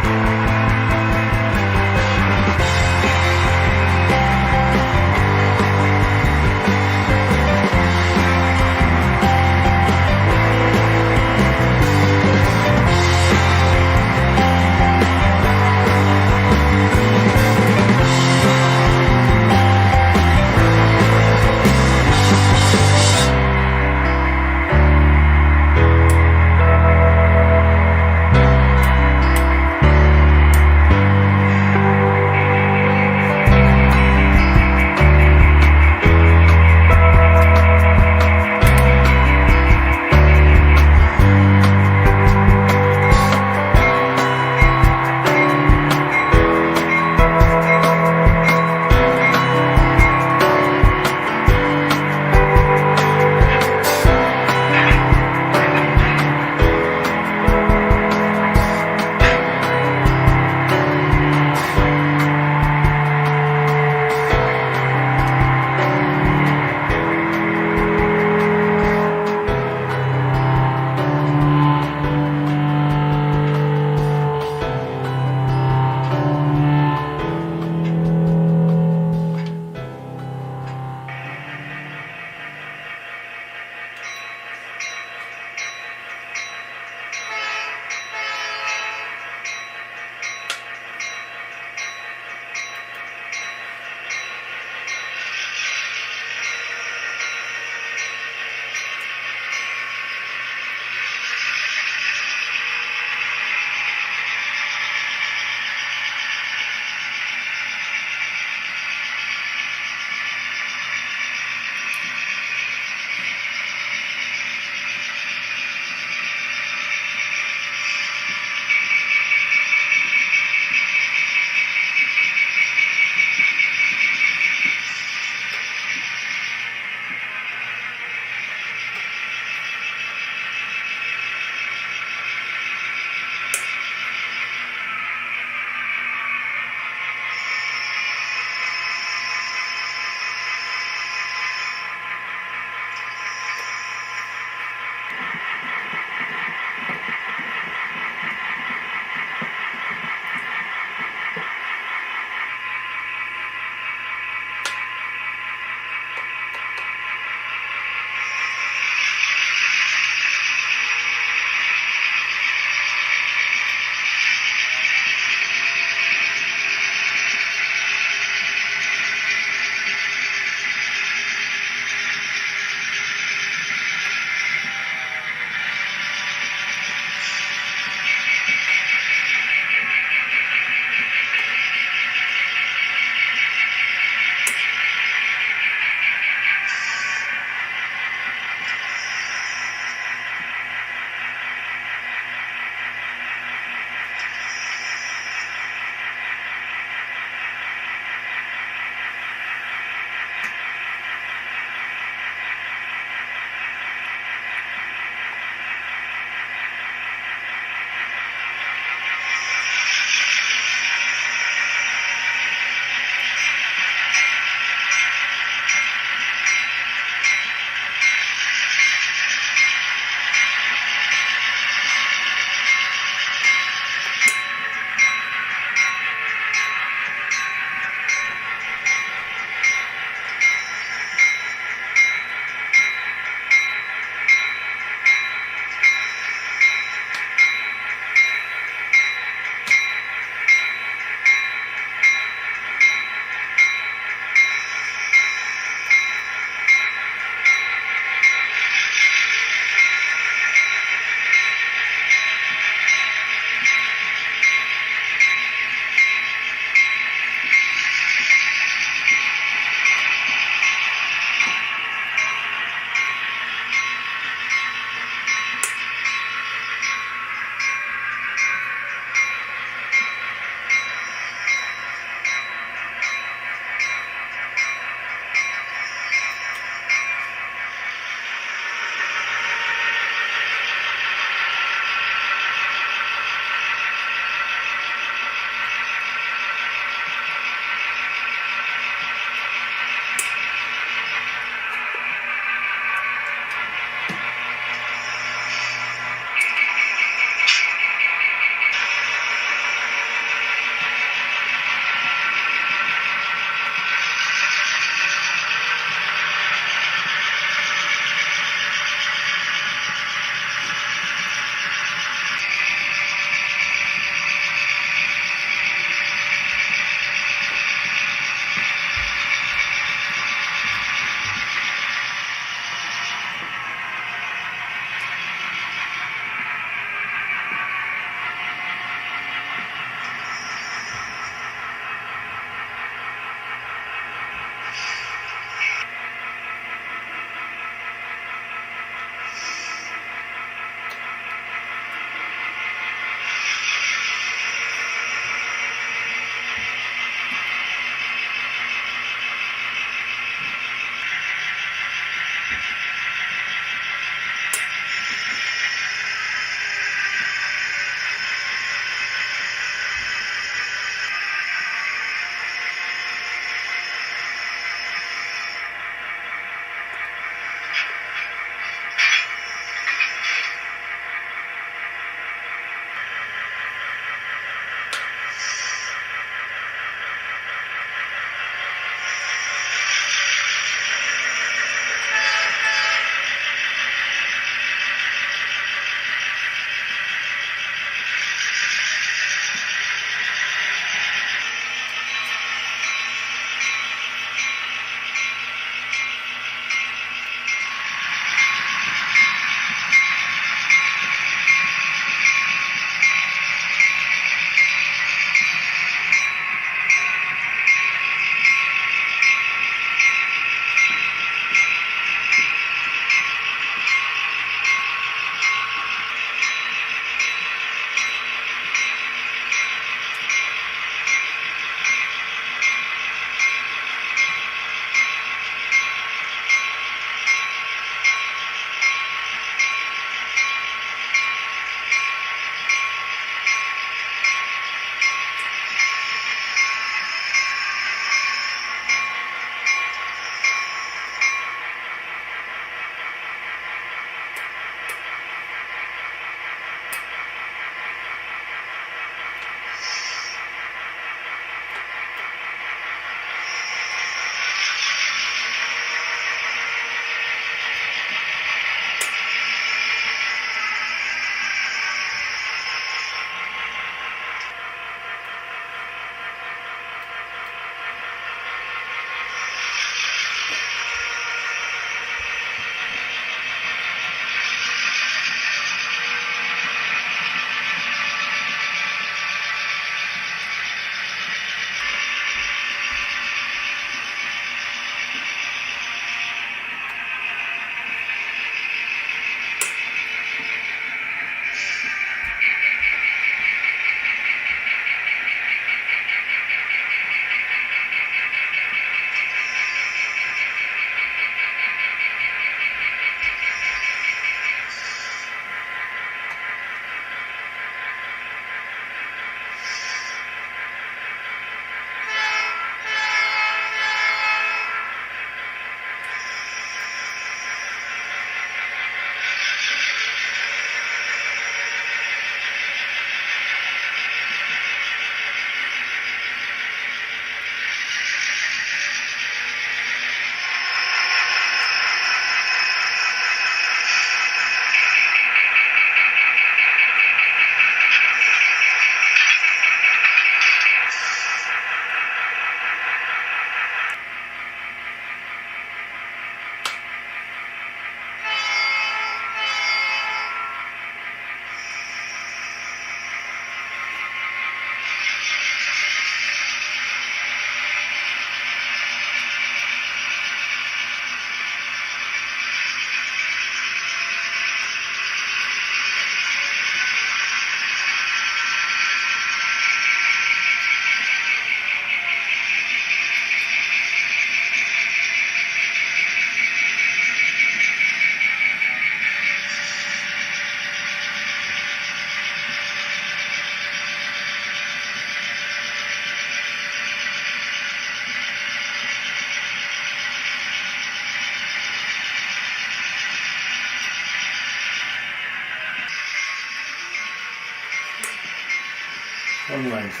length.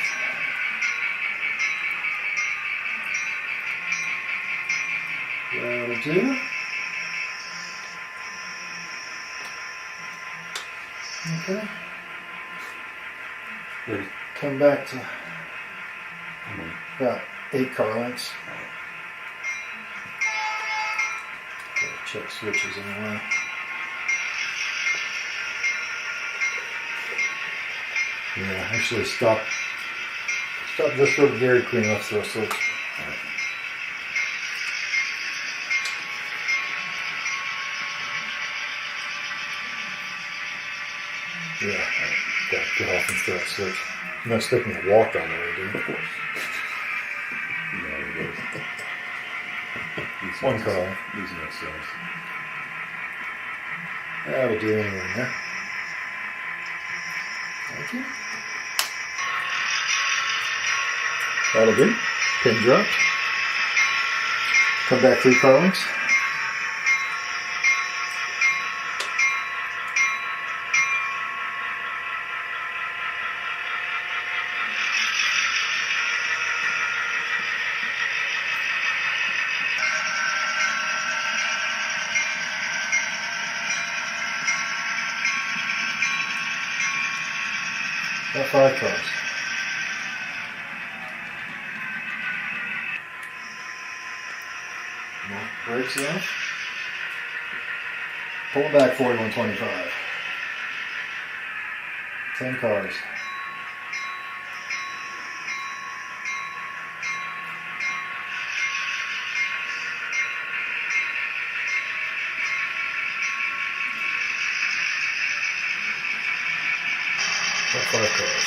That'll do. Okay. Ready. Come back to about 8 car lengths. Check switches anyway. Yeah, actually stop just short of Dairy Queen. Let's throw a switch. All right. Yeah, all right. Got to get off and throw that switch. You're not expecting me to walk on the way, do you? Of course. One car. Using ourselves. That'll do anyway in there. Thank you. That'll do. Pin drop. Come back 3 car lengths. About 5 cars. Brakes off. Pull back 4125. 10 cars. About 5 cars.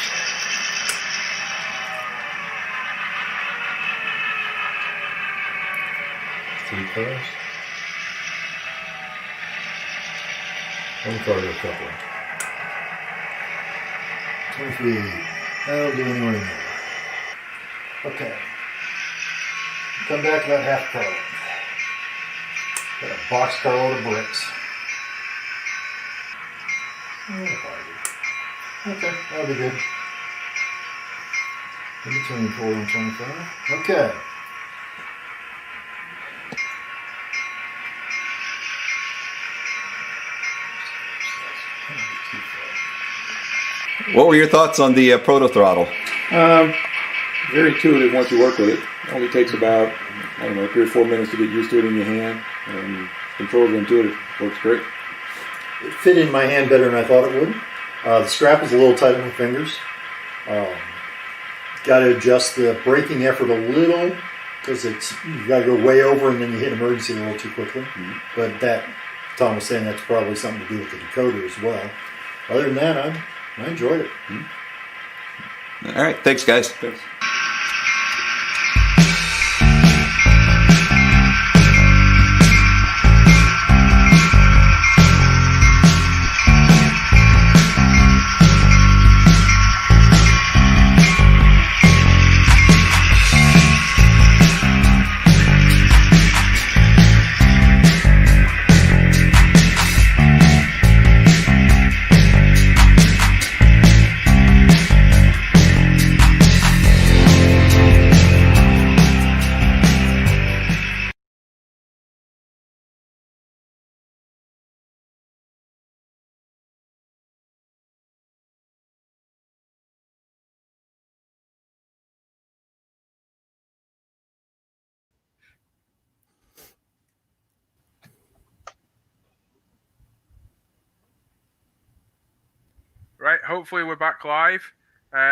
Three cars. 1 car to a couple. 20 feet. That'll do anywhere in there. Okay. Come back about half car. Got a box car load of bricks. Okay, that'll be good. In between 40 and 25. Okay. What were your thoughts on the ProtoThrottle? Very intuitive once you work with it. It only takes about, 3 or 4 minutes to get used to it in your hand. Controls are intuitive. Works great. It fit in my hand better than I thought it would. The strap is a little tight on my fingers. Got to adjust the braking effort a little because you got to go way over and then you hit emergency a little too quickly. Mm-hmm. But Tom was saying that's probably something to do with the decoder as well. Other than that, I enjoyed it. All right. Thanks, guys. Thanks. Right, hopefully we're back live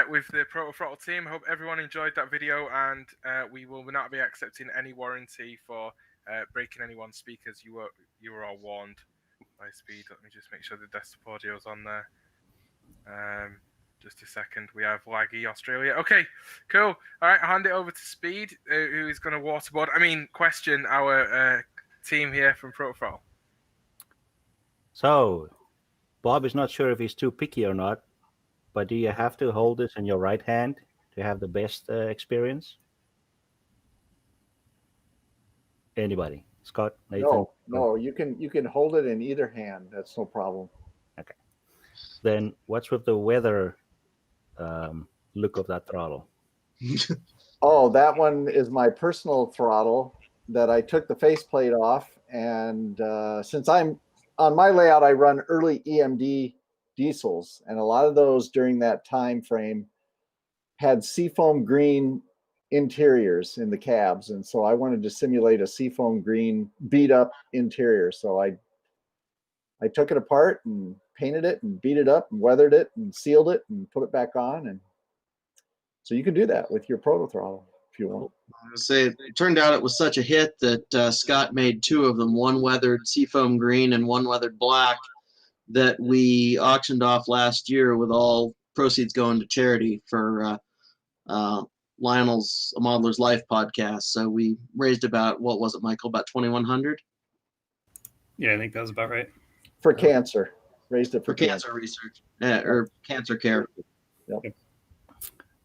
with the ProtoThrottle team. Hope everyone enjoyed that video, and we will not be accepting any warranty for breaking anyone's speakers. You were all warned by Speed. Let me just make sure the desktop audio is on there. Just a second. We have laggy Australia. Okay, cool. All right, I'll hand it over to Speed, who is going to question our team here from ProtoThrottle. So, Bob is not sure if he's too picky or not, but do you have to hold this in your right hand to have the best experience? Anybody? Scott? Nathan? No, you can hold it in either hand. That's no problem. Okay. Then what's with the weather look of that throttle? Oh, that one is my personal throttle that I took the faceplate off. And since I'm on my layout, I run early EMD diesels. And a lot of those during that time frame had seafoam green interiors in the cabs. And so I wanted to simulate a seafoam green beat up interior. So I took it apart and painted it and beat it up and weathered it and sealed it and put it back on. And so you can do that with your ProtoThrottle if you want. I would say it turned out it was such a hit that Scott made two of them, one weathered seafoam green and one weathered black, that we auctioned off last year with all proceeds going to charity for Lionel's A Modeler's Life podcast. So we raised about, what was it, Michael, about 2,100? Yeah, I think that was about right. For cancer. Raised it for cancer research or cancer care. Yep.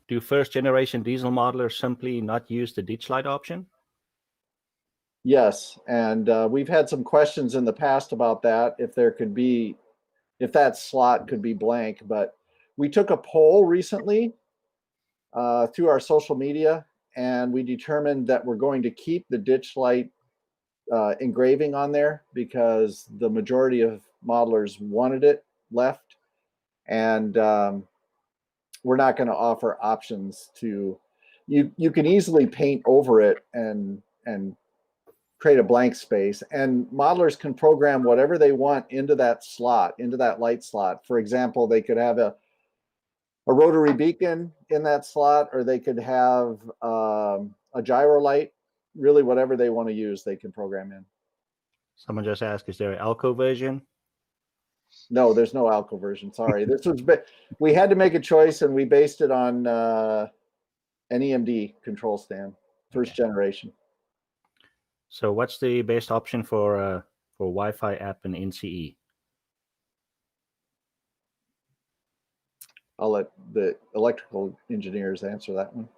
Do first generation diesel modelers simply not use the ditch light option? Yes, and we've had some questions in the past about that, if that slot could be blank, but we took a poll recently through our social media, and we determined that we're going to keep the ditch light engraving on there because the majority of modelers wanted it left, and we're not going to offer options to you can easily paint over it and create a blank space, and modelers can program whatever they want into that slot, into that light slot. For example, they could have a rotary beacon in that slot, or they could have a gyro light. Really, whatever they want to use, they can program in. Someone just asked, is there an Alco version? No, there's no Alco version. Sorry. We had to make a choice, and we based it on an EMD control stand, first generation. So what's the best option for Wi-Fi app and NCE? I'll let the electrical engineers answer that one.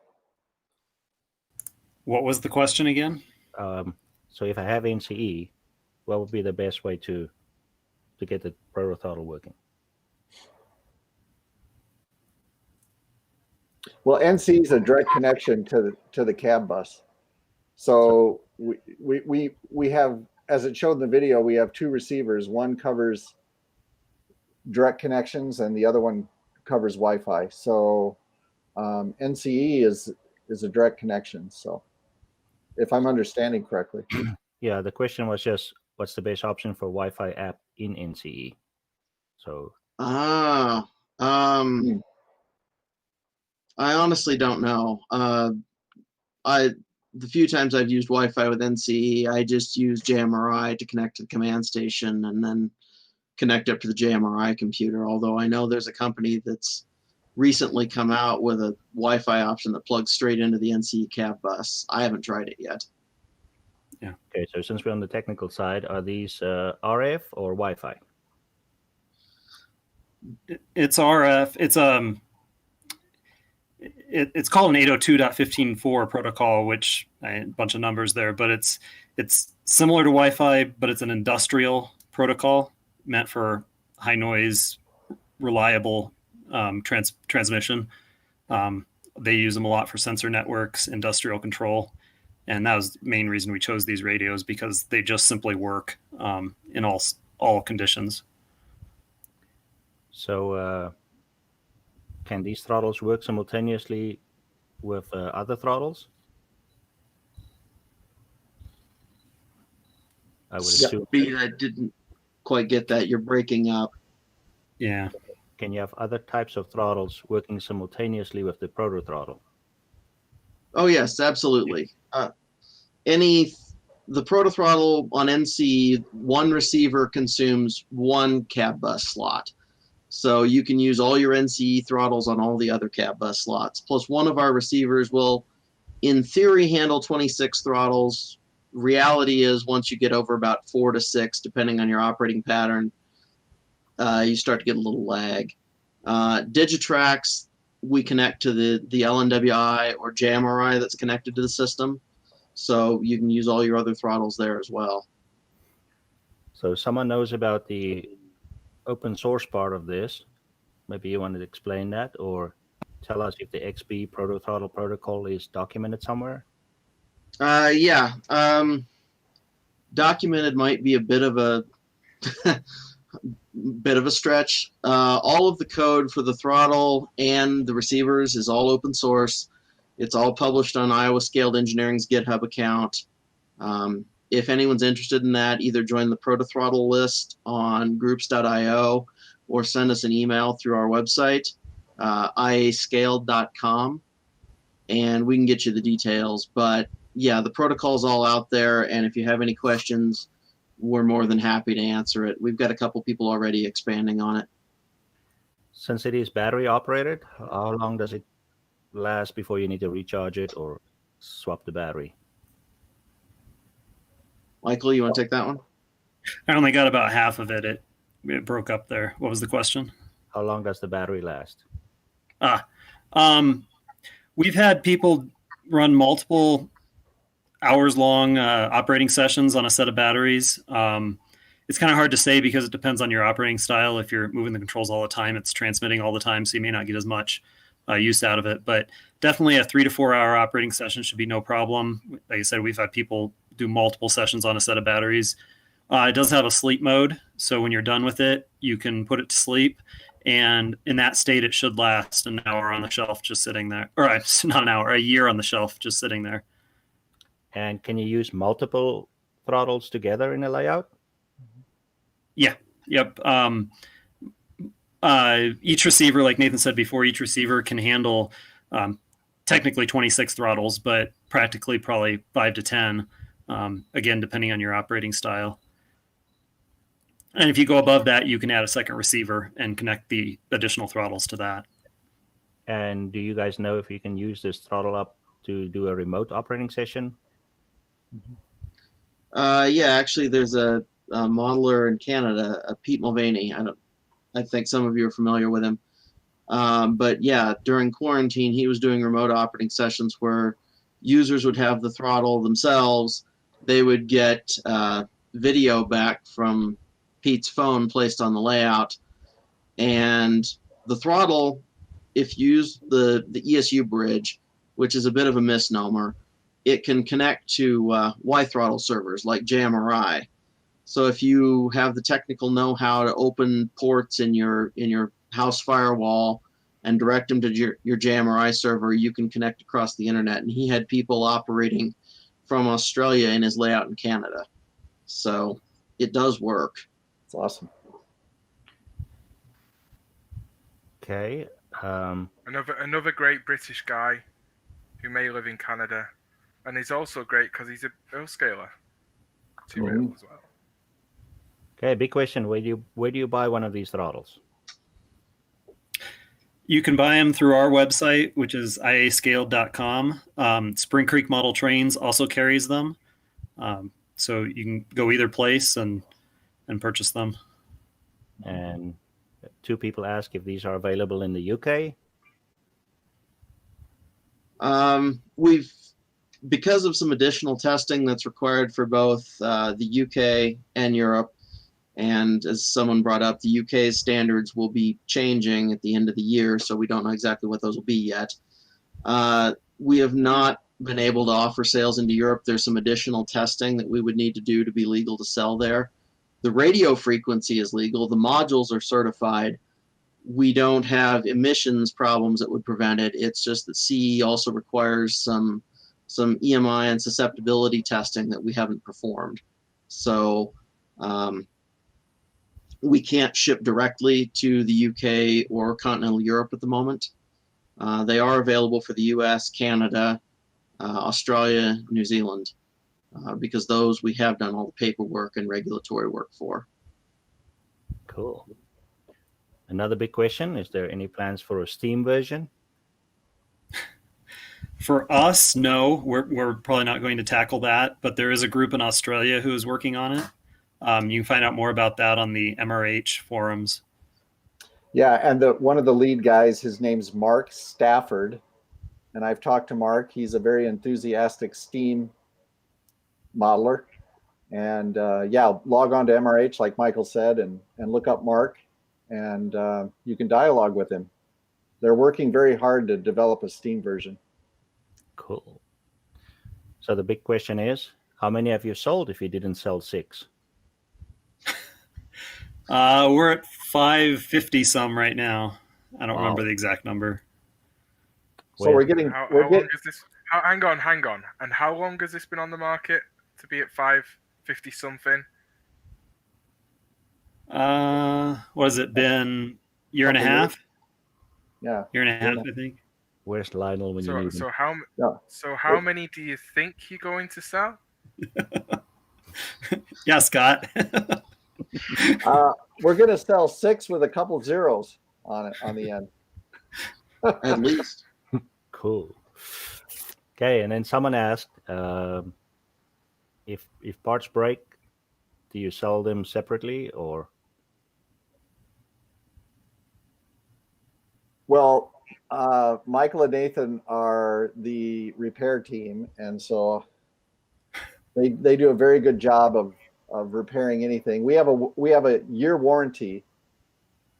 What was the question again? So if I have NCE, what would be the best way to get the ProtoThrottle working? Well, NC is a direct connection to the cab bus. So we have, as it showed in the video, we have two receivers. One covers direct connections, and the other one covers Wi-Fi. So NCE is a direct connection. So if I'm understanding correctly. Yeah, the question was just what's the best option for Wi-Fi app in NCE? So I honestly don't know. The few times I've used Wi-Fi with NCE, I just use JMRI to connect to the command station and then connect up to the JMRI computer. Although I know there's a company that's recently come out with a Wi-Fi option that plugs straight into the NCE cab bus. I haven't tried it yet. Yeah. Okay, so since we're on the technical side, are these RF or Wi-Fi? It's RF. It's called an 802.15.4 protocol, which a bunch of numbers there, but it's similar to Wi-Fi, but it's an industrial protocol meant for high noise, reliable transmission. They use them a lot for sensor networks, industrial control, and that was the main reason we chose these radios, because they just simply work in all conditions. So can these throttles work simultaneously with other throttles? I would assume. I didn't quite get that. You're breaking up. Yeah. Can you have other types of throttles working simultaneously with the ProtoThrottle? Oh yes, absolutely. The ProtoThrottle on NC, one receiver consumes one cab bus slot. So you can use all your NCE throttles on all the other cab bus slots. Plus one of our receivers will, in theory, handle 26 throttles. Reality is once you get over about 4 to 6, depending on your operating pattern, you start to get a little lag. Digitrax, we connect to the LNWI or JMRI that's connected to the system. So you can use all your other throttles there as well. So someone knows about the open source part of this. Maybe you want to explain that, or tell us if the XP ProtoThrottle protocol is documented somewhere? Yeah. Documented might be a bit of a stretch. All of the code for the throttle and the receivers is all open source. It's all published on Iowa Scaled Engineering's GitHub account. If anyone's interested in that, either join the ProtoThrottle list on groups.io or send us an email through our website, iascaled.com, and we can get you the details. But yeah, the protocol's all out there, and if you have any questions, we're more than happy to answer it. We've got a couple people already expanding on it. Since it is battery operated, how long does it last before you need to recharge it or swap the battery? Michael, you want to take that one? I only got about half of it. It broke up there. What was the question? How long does the battery last? We've had people run multiple hours-long operating sessions on a set of batteries. It's kind of hard to say because it depends on your operating style. If you're moving the controls all the time, it's transmitting all the time, so you may not get as much use out of it. But definitely a 3 to 4 hour operating session should be no problem. Like I said, we've had people do multiple sessions on a set of batteries. It does have a sleep mode, so when you're done with it, you can put it to sleep. And in that state, it should last an hour on the shelf just sitting there. Or not an hour, a year on the shelf just sitting there. And can you use multiple throttles together in a layout? Yeah. Yep. Each receiver, like Nathan said before, each receiver can handle technically 26 throttles, but practically probably 5 to 10, again, depending on your operating style. And if you go above that, you can add a second receiver and connect the additional throttles to that. And do you guys know if you can use this throttle up to do a remote operating session? Yeah, actually, there's a modeler in Canada, Pete Mulvaney. I think some of you are familiar with him. But yeah, during quarantine, he was doing remote operating sessions where users would have the throttle themselves. They would get video back from Pete's phone placed on the layout. And the throttle, if you use the ESU bridge, which is a bit of a misnomer, it can connect to Y-throttle servers like JMRI. So if you have the technical know-how to open ports in your house firewall and direct them to your JMRI server, you can connect across the internet. And he had people operating from Australia in his layout in Canada. So it does work. It's awesome. Okay. Another great British guy who may live in Canada, and he's also great because he's a Earl scaler. As well. Okay, big question. Where do you buy one of these throttles? You can buy them through our website, which is iascaled.com. Spring Creek Model Trains also carries them. So you can go either place and purchase them. And two people ask if these are available in the UK. Because of some additional testing that's required for both the UK and Europe, and as someone brought up, the UK standards will be changing at the end of the year, so we don't know exactly what those will be yet. We have not been able to offer sales into Europe. There's some additional testing that we would need to do to be legal to sell there. The radio frequency is legal. The modules are certified. We don't have emissions problems that would prevent it. It's just that CE also requires some EMI and susceptibility testing that we haven't performed. So we can't ship directly to the UK or continental Europe at the moment. They are available for the US, Canada, Australia, New Zealand, because those we have done all the paperwork and regulatory work for. Cool. Another big question, is there any plans for a Steam version? For us, no, we're probably not going to tackle that, but there is a group in Australia who is working on it. You can find out more about that on the NMRAx forums. Yeah, and one of the lead guys, his name's Mark Stafford, and I've talked to Mark. He's a very enthusiastic Steam modeler, and yeah, log on to NMRAx like Michael said, and look up Mark, and you can dialogue with him. they're working very hard to develop a Steam version. Cool. So the big question is, how many have you sold if you didn't sell 6? We're at 550 some right now. I don't remember the exact number. So we're getting. How long is this? Hang on. And how long has this been on the market to be at 550 something? What has it been? Year and a half? Yeah. Year and a half, I think. Where's Lionel when you need him? So how many do you think you're going to sell? Yeah, Scott. We're going to sell 6 with a couple zeros on it on the end. At least. Cool. Okay, and then someone asked, if parts break, do you sell them separately or? Well, Michael and Nathan are the repair team, and so they do a very good job of repairing anything. We have a year warranty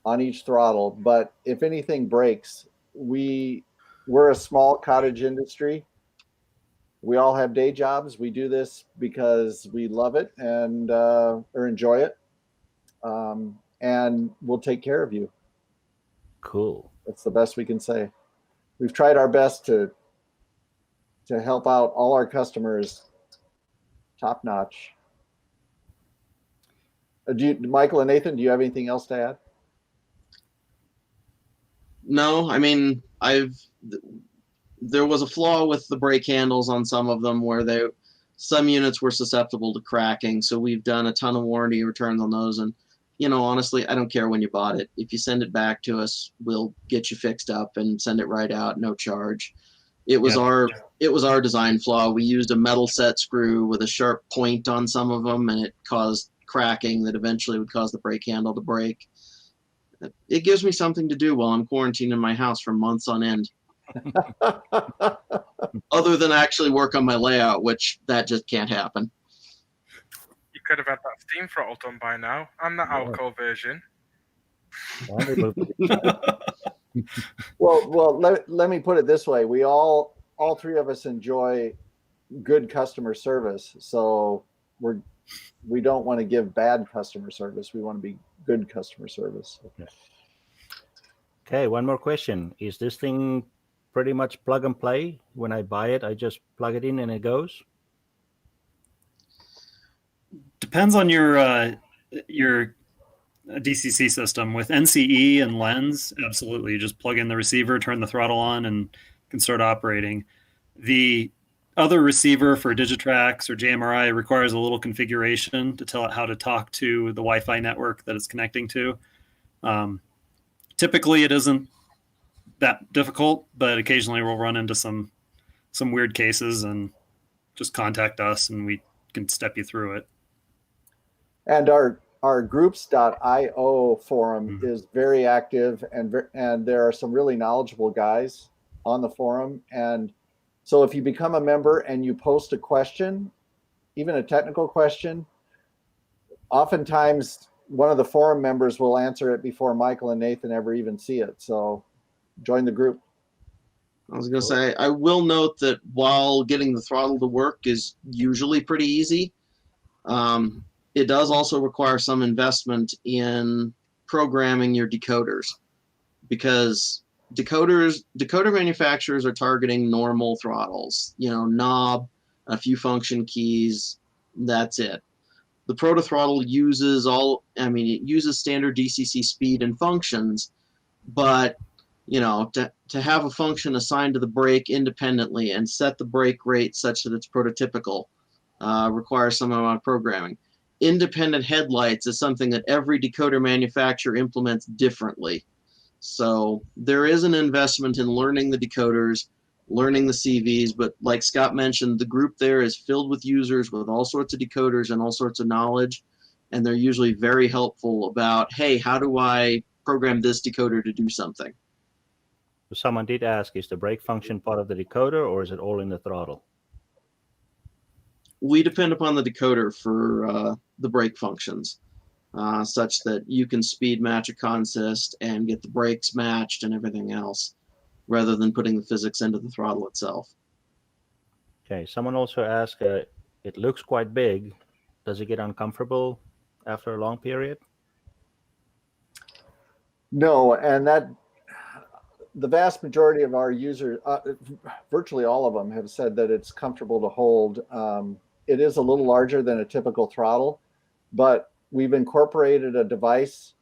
on each throttle, but if anything breaks, we're a small cottage industry. We all have day jobs. We do this because we love it and or enjoy it, and we'll take care of you. Cool. That's the best we can say. We've tried our best to help out all our customers top notch. Michael and Nathan, do you have anything else to add? No, I mean, there was a flaw with the brake handles on some of them where some units were susceptible to cracking. So we've done a ton of warranty returns on those. And, honestly, I don't care when you bought it. If you send it back to us, we'll get you fixed up and send it right out, no charge. It was our design flaw. We used a metal set screw with a sharp point on some of them, and it caused cracking that eventually would cause the brake handle to break. It gives me something to do while I'm quarantined in my house for months on end. Other than actually work on my layout, which that just can't happen. You could have had that Steam Throttle done by now, and the Alco version. Well, let me put it this way: we all 3 of us enjoy good customer service, so we don't want to give bad customer service. We want to be good customer service. Okay, one more question. Is this thing pretty much plug and play? When I buy it, I just plug it in and it goes? Depends on your DCC system. With NCE and Lens, absolutely. You just plug in the receiver, turn the throttle on, and can start operating. The other receiver for Digitrax or JMRI requires a little configuration to tell it how to talk to the Wi-Fi network that it's connecting to. Typically, it isn't that difficult, but occasionally we'll run into some weird cases, and just contact us and we can step you through it. And our groups.io forum is very active, and there are some really knowledgeable guys on the forum. And so if you become a member and you post a question, even a technical question, oftentimes one of the forum members will answer it before Michael and Nathan ever even see it. So join the group. I was going to say, I will note that while getting the throttle to work is usually pretty easy, it does also require some investment in programming your decoders, because decoder manufacturers are targeting normal throttles, knob, a few function keys, that's it. The ProtoThrottle uses it uses standard DCC speed and functions, but to have a function assigned to the brake independently and set the brake rate such that it's prototypical requires some amount of programming. Independent headlights is something that every decoder manufacturer implements differently. So there is an investment in learning the decoders, learning the CVs, but like Scott mentioned, the group there is filled with users with all sorts of decoders and all sorts of knowledge, and they're usually very helpful about, hey, how do I program this decoder to do something? Someone did ask, is the brake function part of the decoder or is it all in the throttle? We depend upon the decoder for the brake functions. such that you can speed match a consist and get the brakes matched and everything else, rather than putting the physics into the throttle itself. Okay, someone also asked, it looks quite big. Does it get uncomfortable after a long period? No, and that the vast majority of our users, virtually all of them, have said that it's comfortable to hold. It is a little larger than a typical throttle, but we've incorporated a device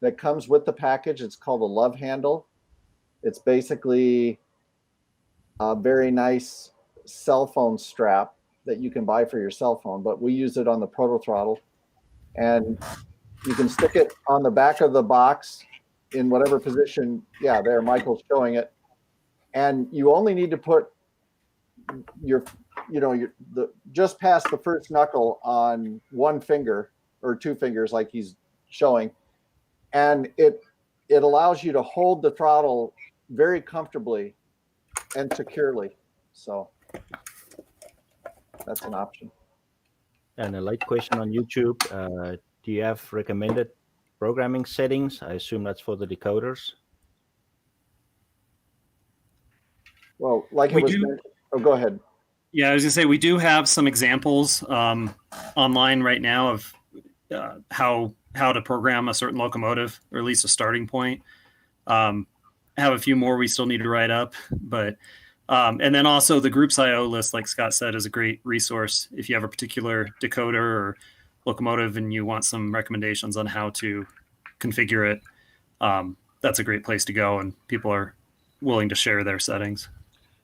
that comes with the package. It's called a love handle. It's basically a very nice cell phone strap that you can buy for your cell phone, but we use it on the ProtoThrottle. And you can stick it on the back of the box in whatever position. Yeah, there, Michael's showing it. And you only need to put just past the first knuckle on one finger or two fingers, like he's showing. And it allows you to hold the throttle very comfortably and securely. So that's an option. And a late question on YouTube. Do you have recommended programming settings? I assume that's for the decoders. Well, like We it was do- mentioned. Oh, go ahead. Yeah, I was gonna say we do have some examples online right now of how to program a certain locomotive, or at least a starting point. I have a few more we still need to write up, but and then also the groups IO list, like Scott said, is a great resource if you have a particular decoder or locomotive and you want some recommendations on how to configure it. That's a great place to go, and people are willing to share their settings.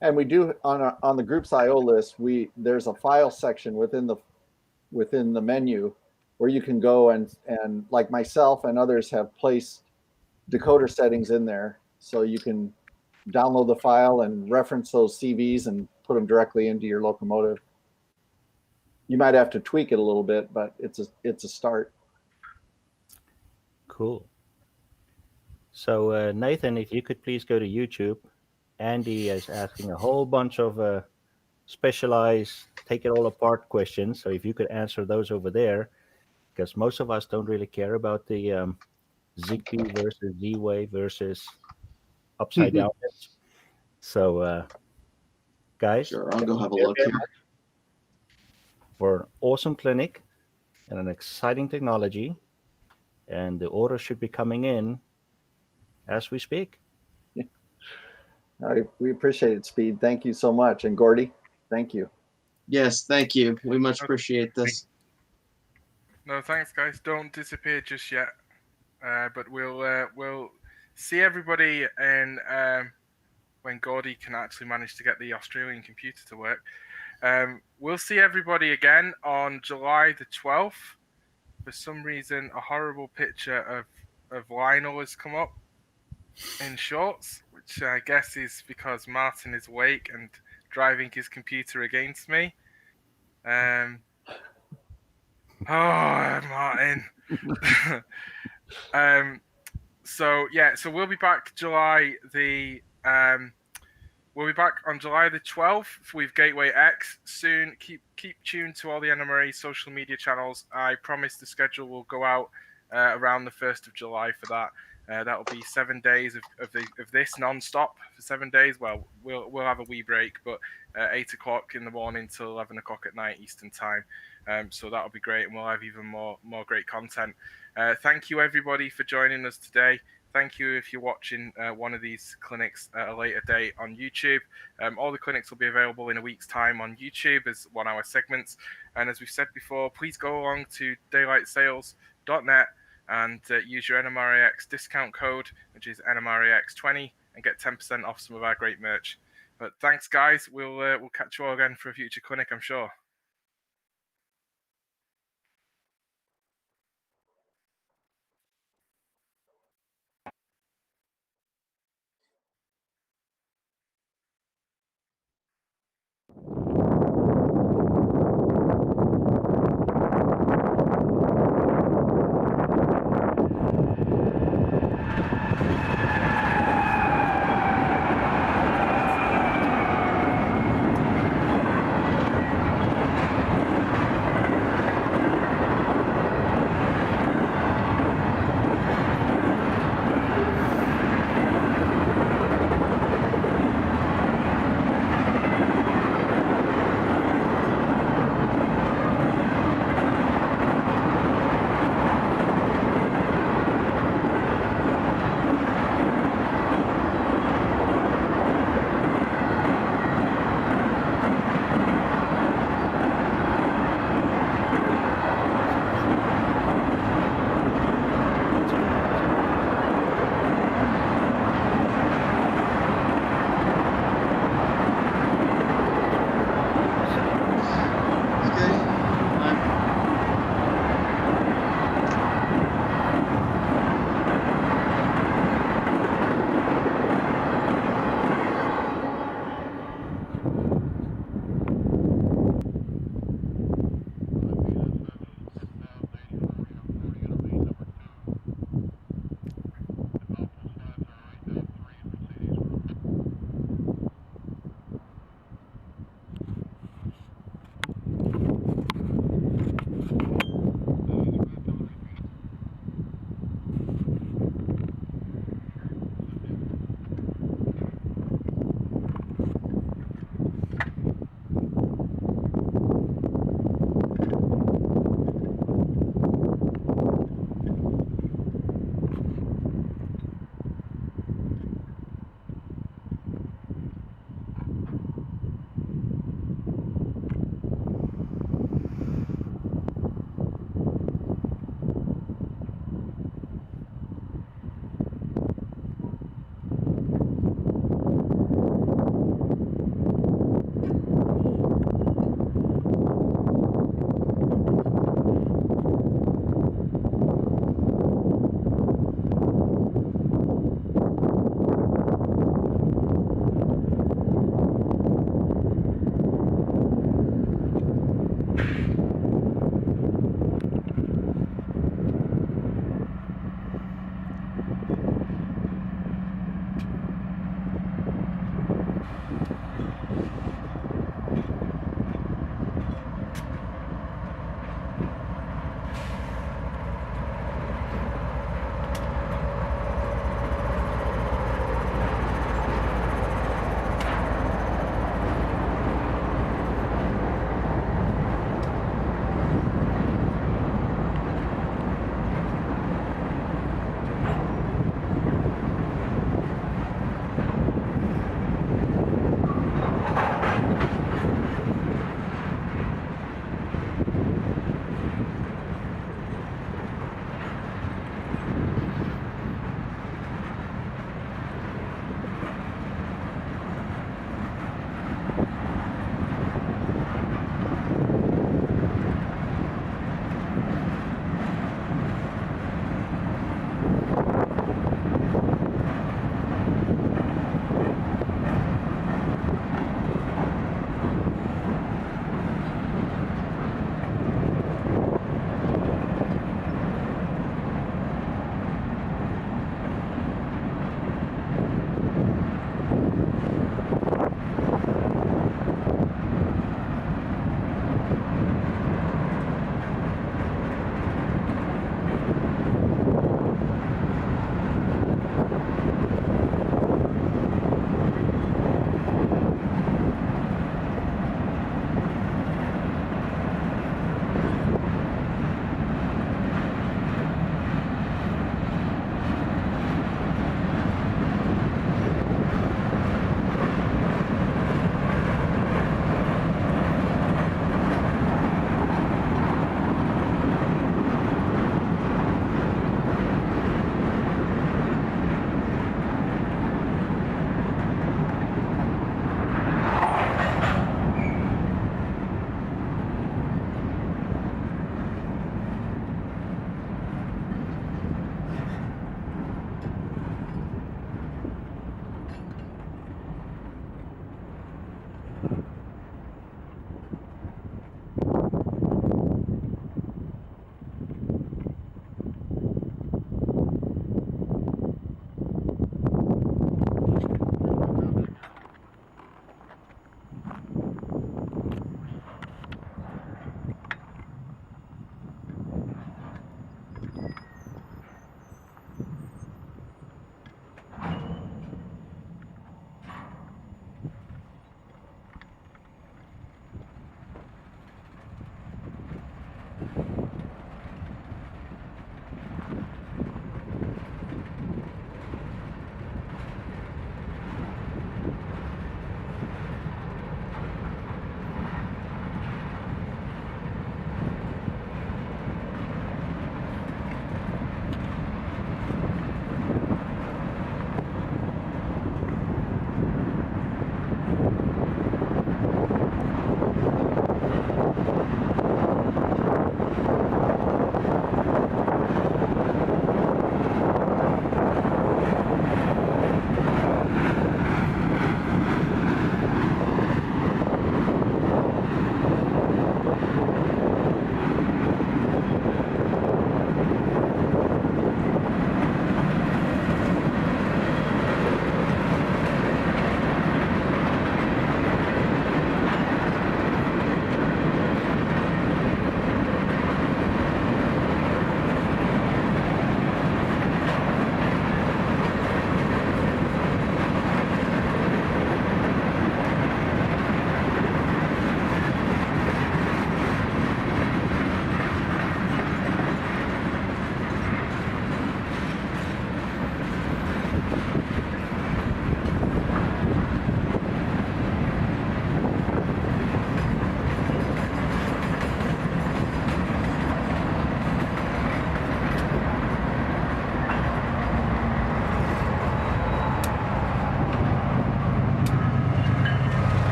And we do on the groups IO list. There's a file section within the menu where you can go and like myself and others have placed decoder settings in there, so you can download the file and reference those CVs and put them directly into your locomotive. You might have to tweak it a little bit, but it's a start. Cool. So Nathan, if you could please go to YouTube. Andy is asking a whole bunch of specialized, take it all apart questions. So if you could answer those over there, because most of us don't really care about the Zigbee versus Z-Wave versus upside down. So guys, Sure, I'll go have a look here. For an awesome clinic and an exciting technology, and the order should be coming in as we speak. We appreciate it, Speed. Thank you so much. And Gordy, thank you. Yes, thank you. We much appreciate this. No, thanks, guys. Don't disappear just yet. But we'll see everybody in when Gordy can actually manage to get the Australian computer to work. We'll see everybody again on July the 12th. For some reason, a horrible picture of Lionel has come up in shorts, which I guess is because Martin is awake and driving his computer against me. Oh, Martin. So we'll be back we'll be back on July the 12th with Gateway X soon. Keep tuned to all the NMRA social media channels. I promise the schedule will go out around the 1st of July for that. That'll be 7 days of this non-stop for 7 days. Well, we'll have a wee break, but 8 o'clock in the morning till 11 o'clock at night Eastern time. So that'll be great, and we'll have even more great content. Thank you everybody for joining us today. Thank you if you're watching one of these clinics at a later date on YouTube. All the clinics will be available in a week's time on YouTube as 1 hour segments. And as we've said before, please go along to daylightsales.net and use your NMRAx discount code, which is NMRAx20, and get 10% off some of our great merch. But thanks, guys. We'll catch you all again for a future clinic, I'm sure.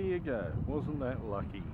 you go. Wasn't that lucky?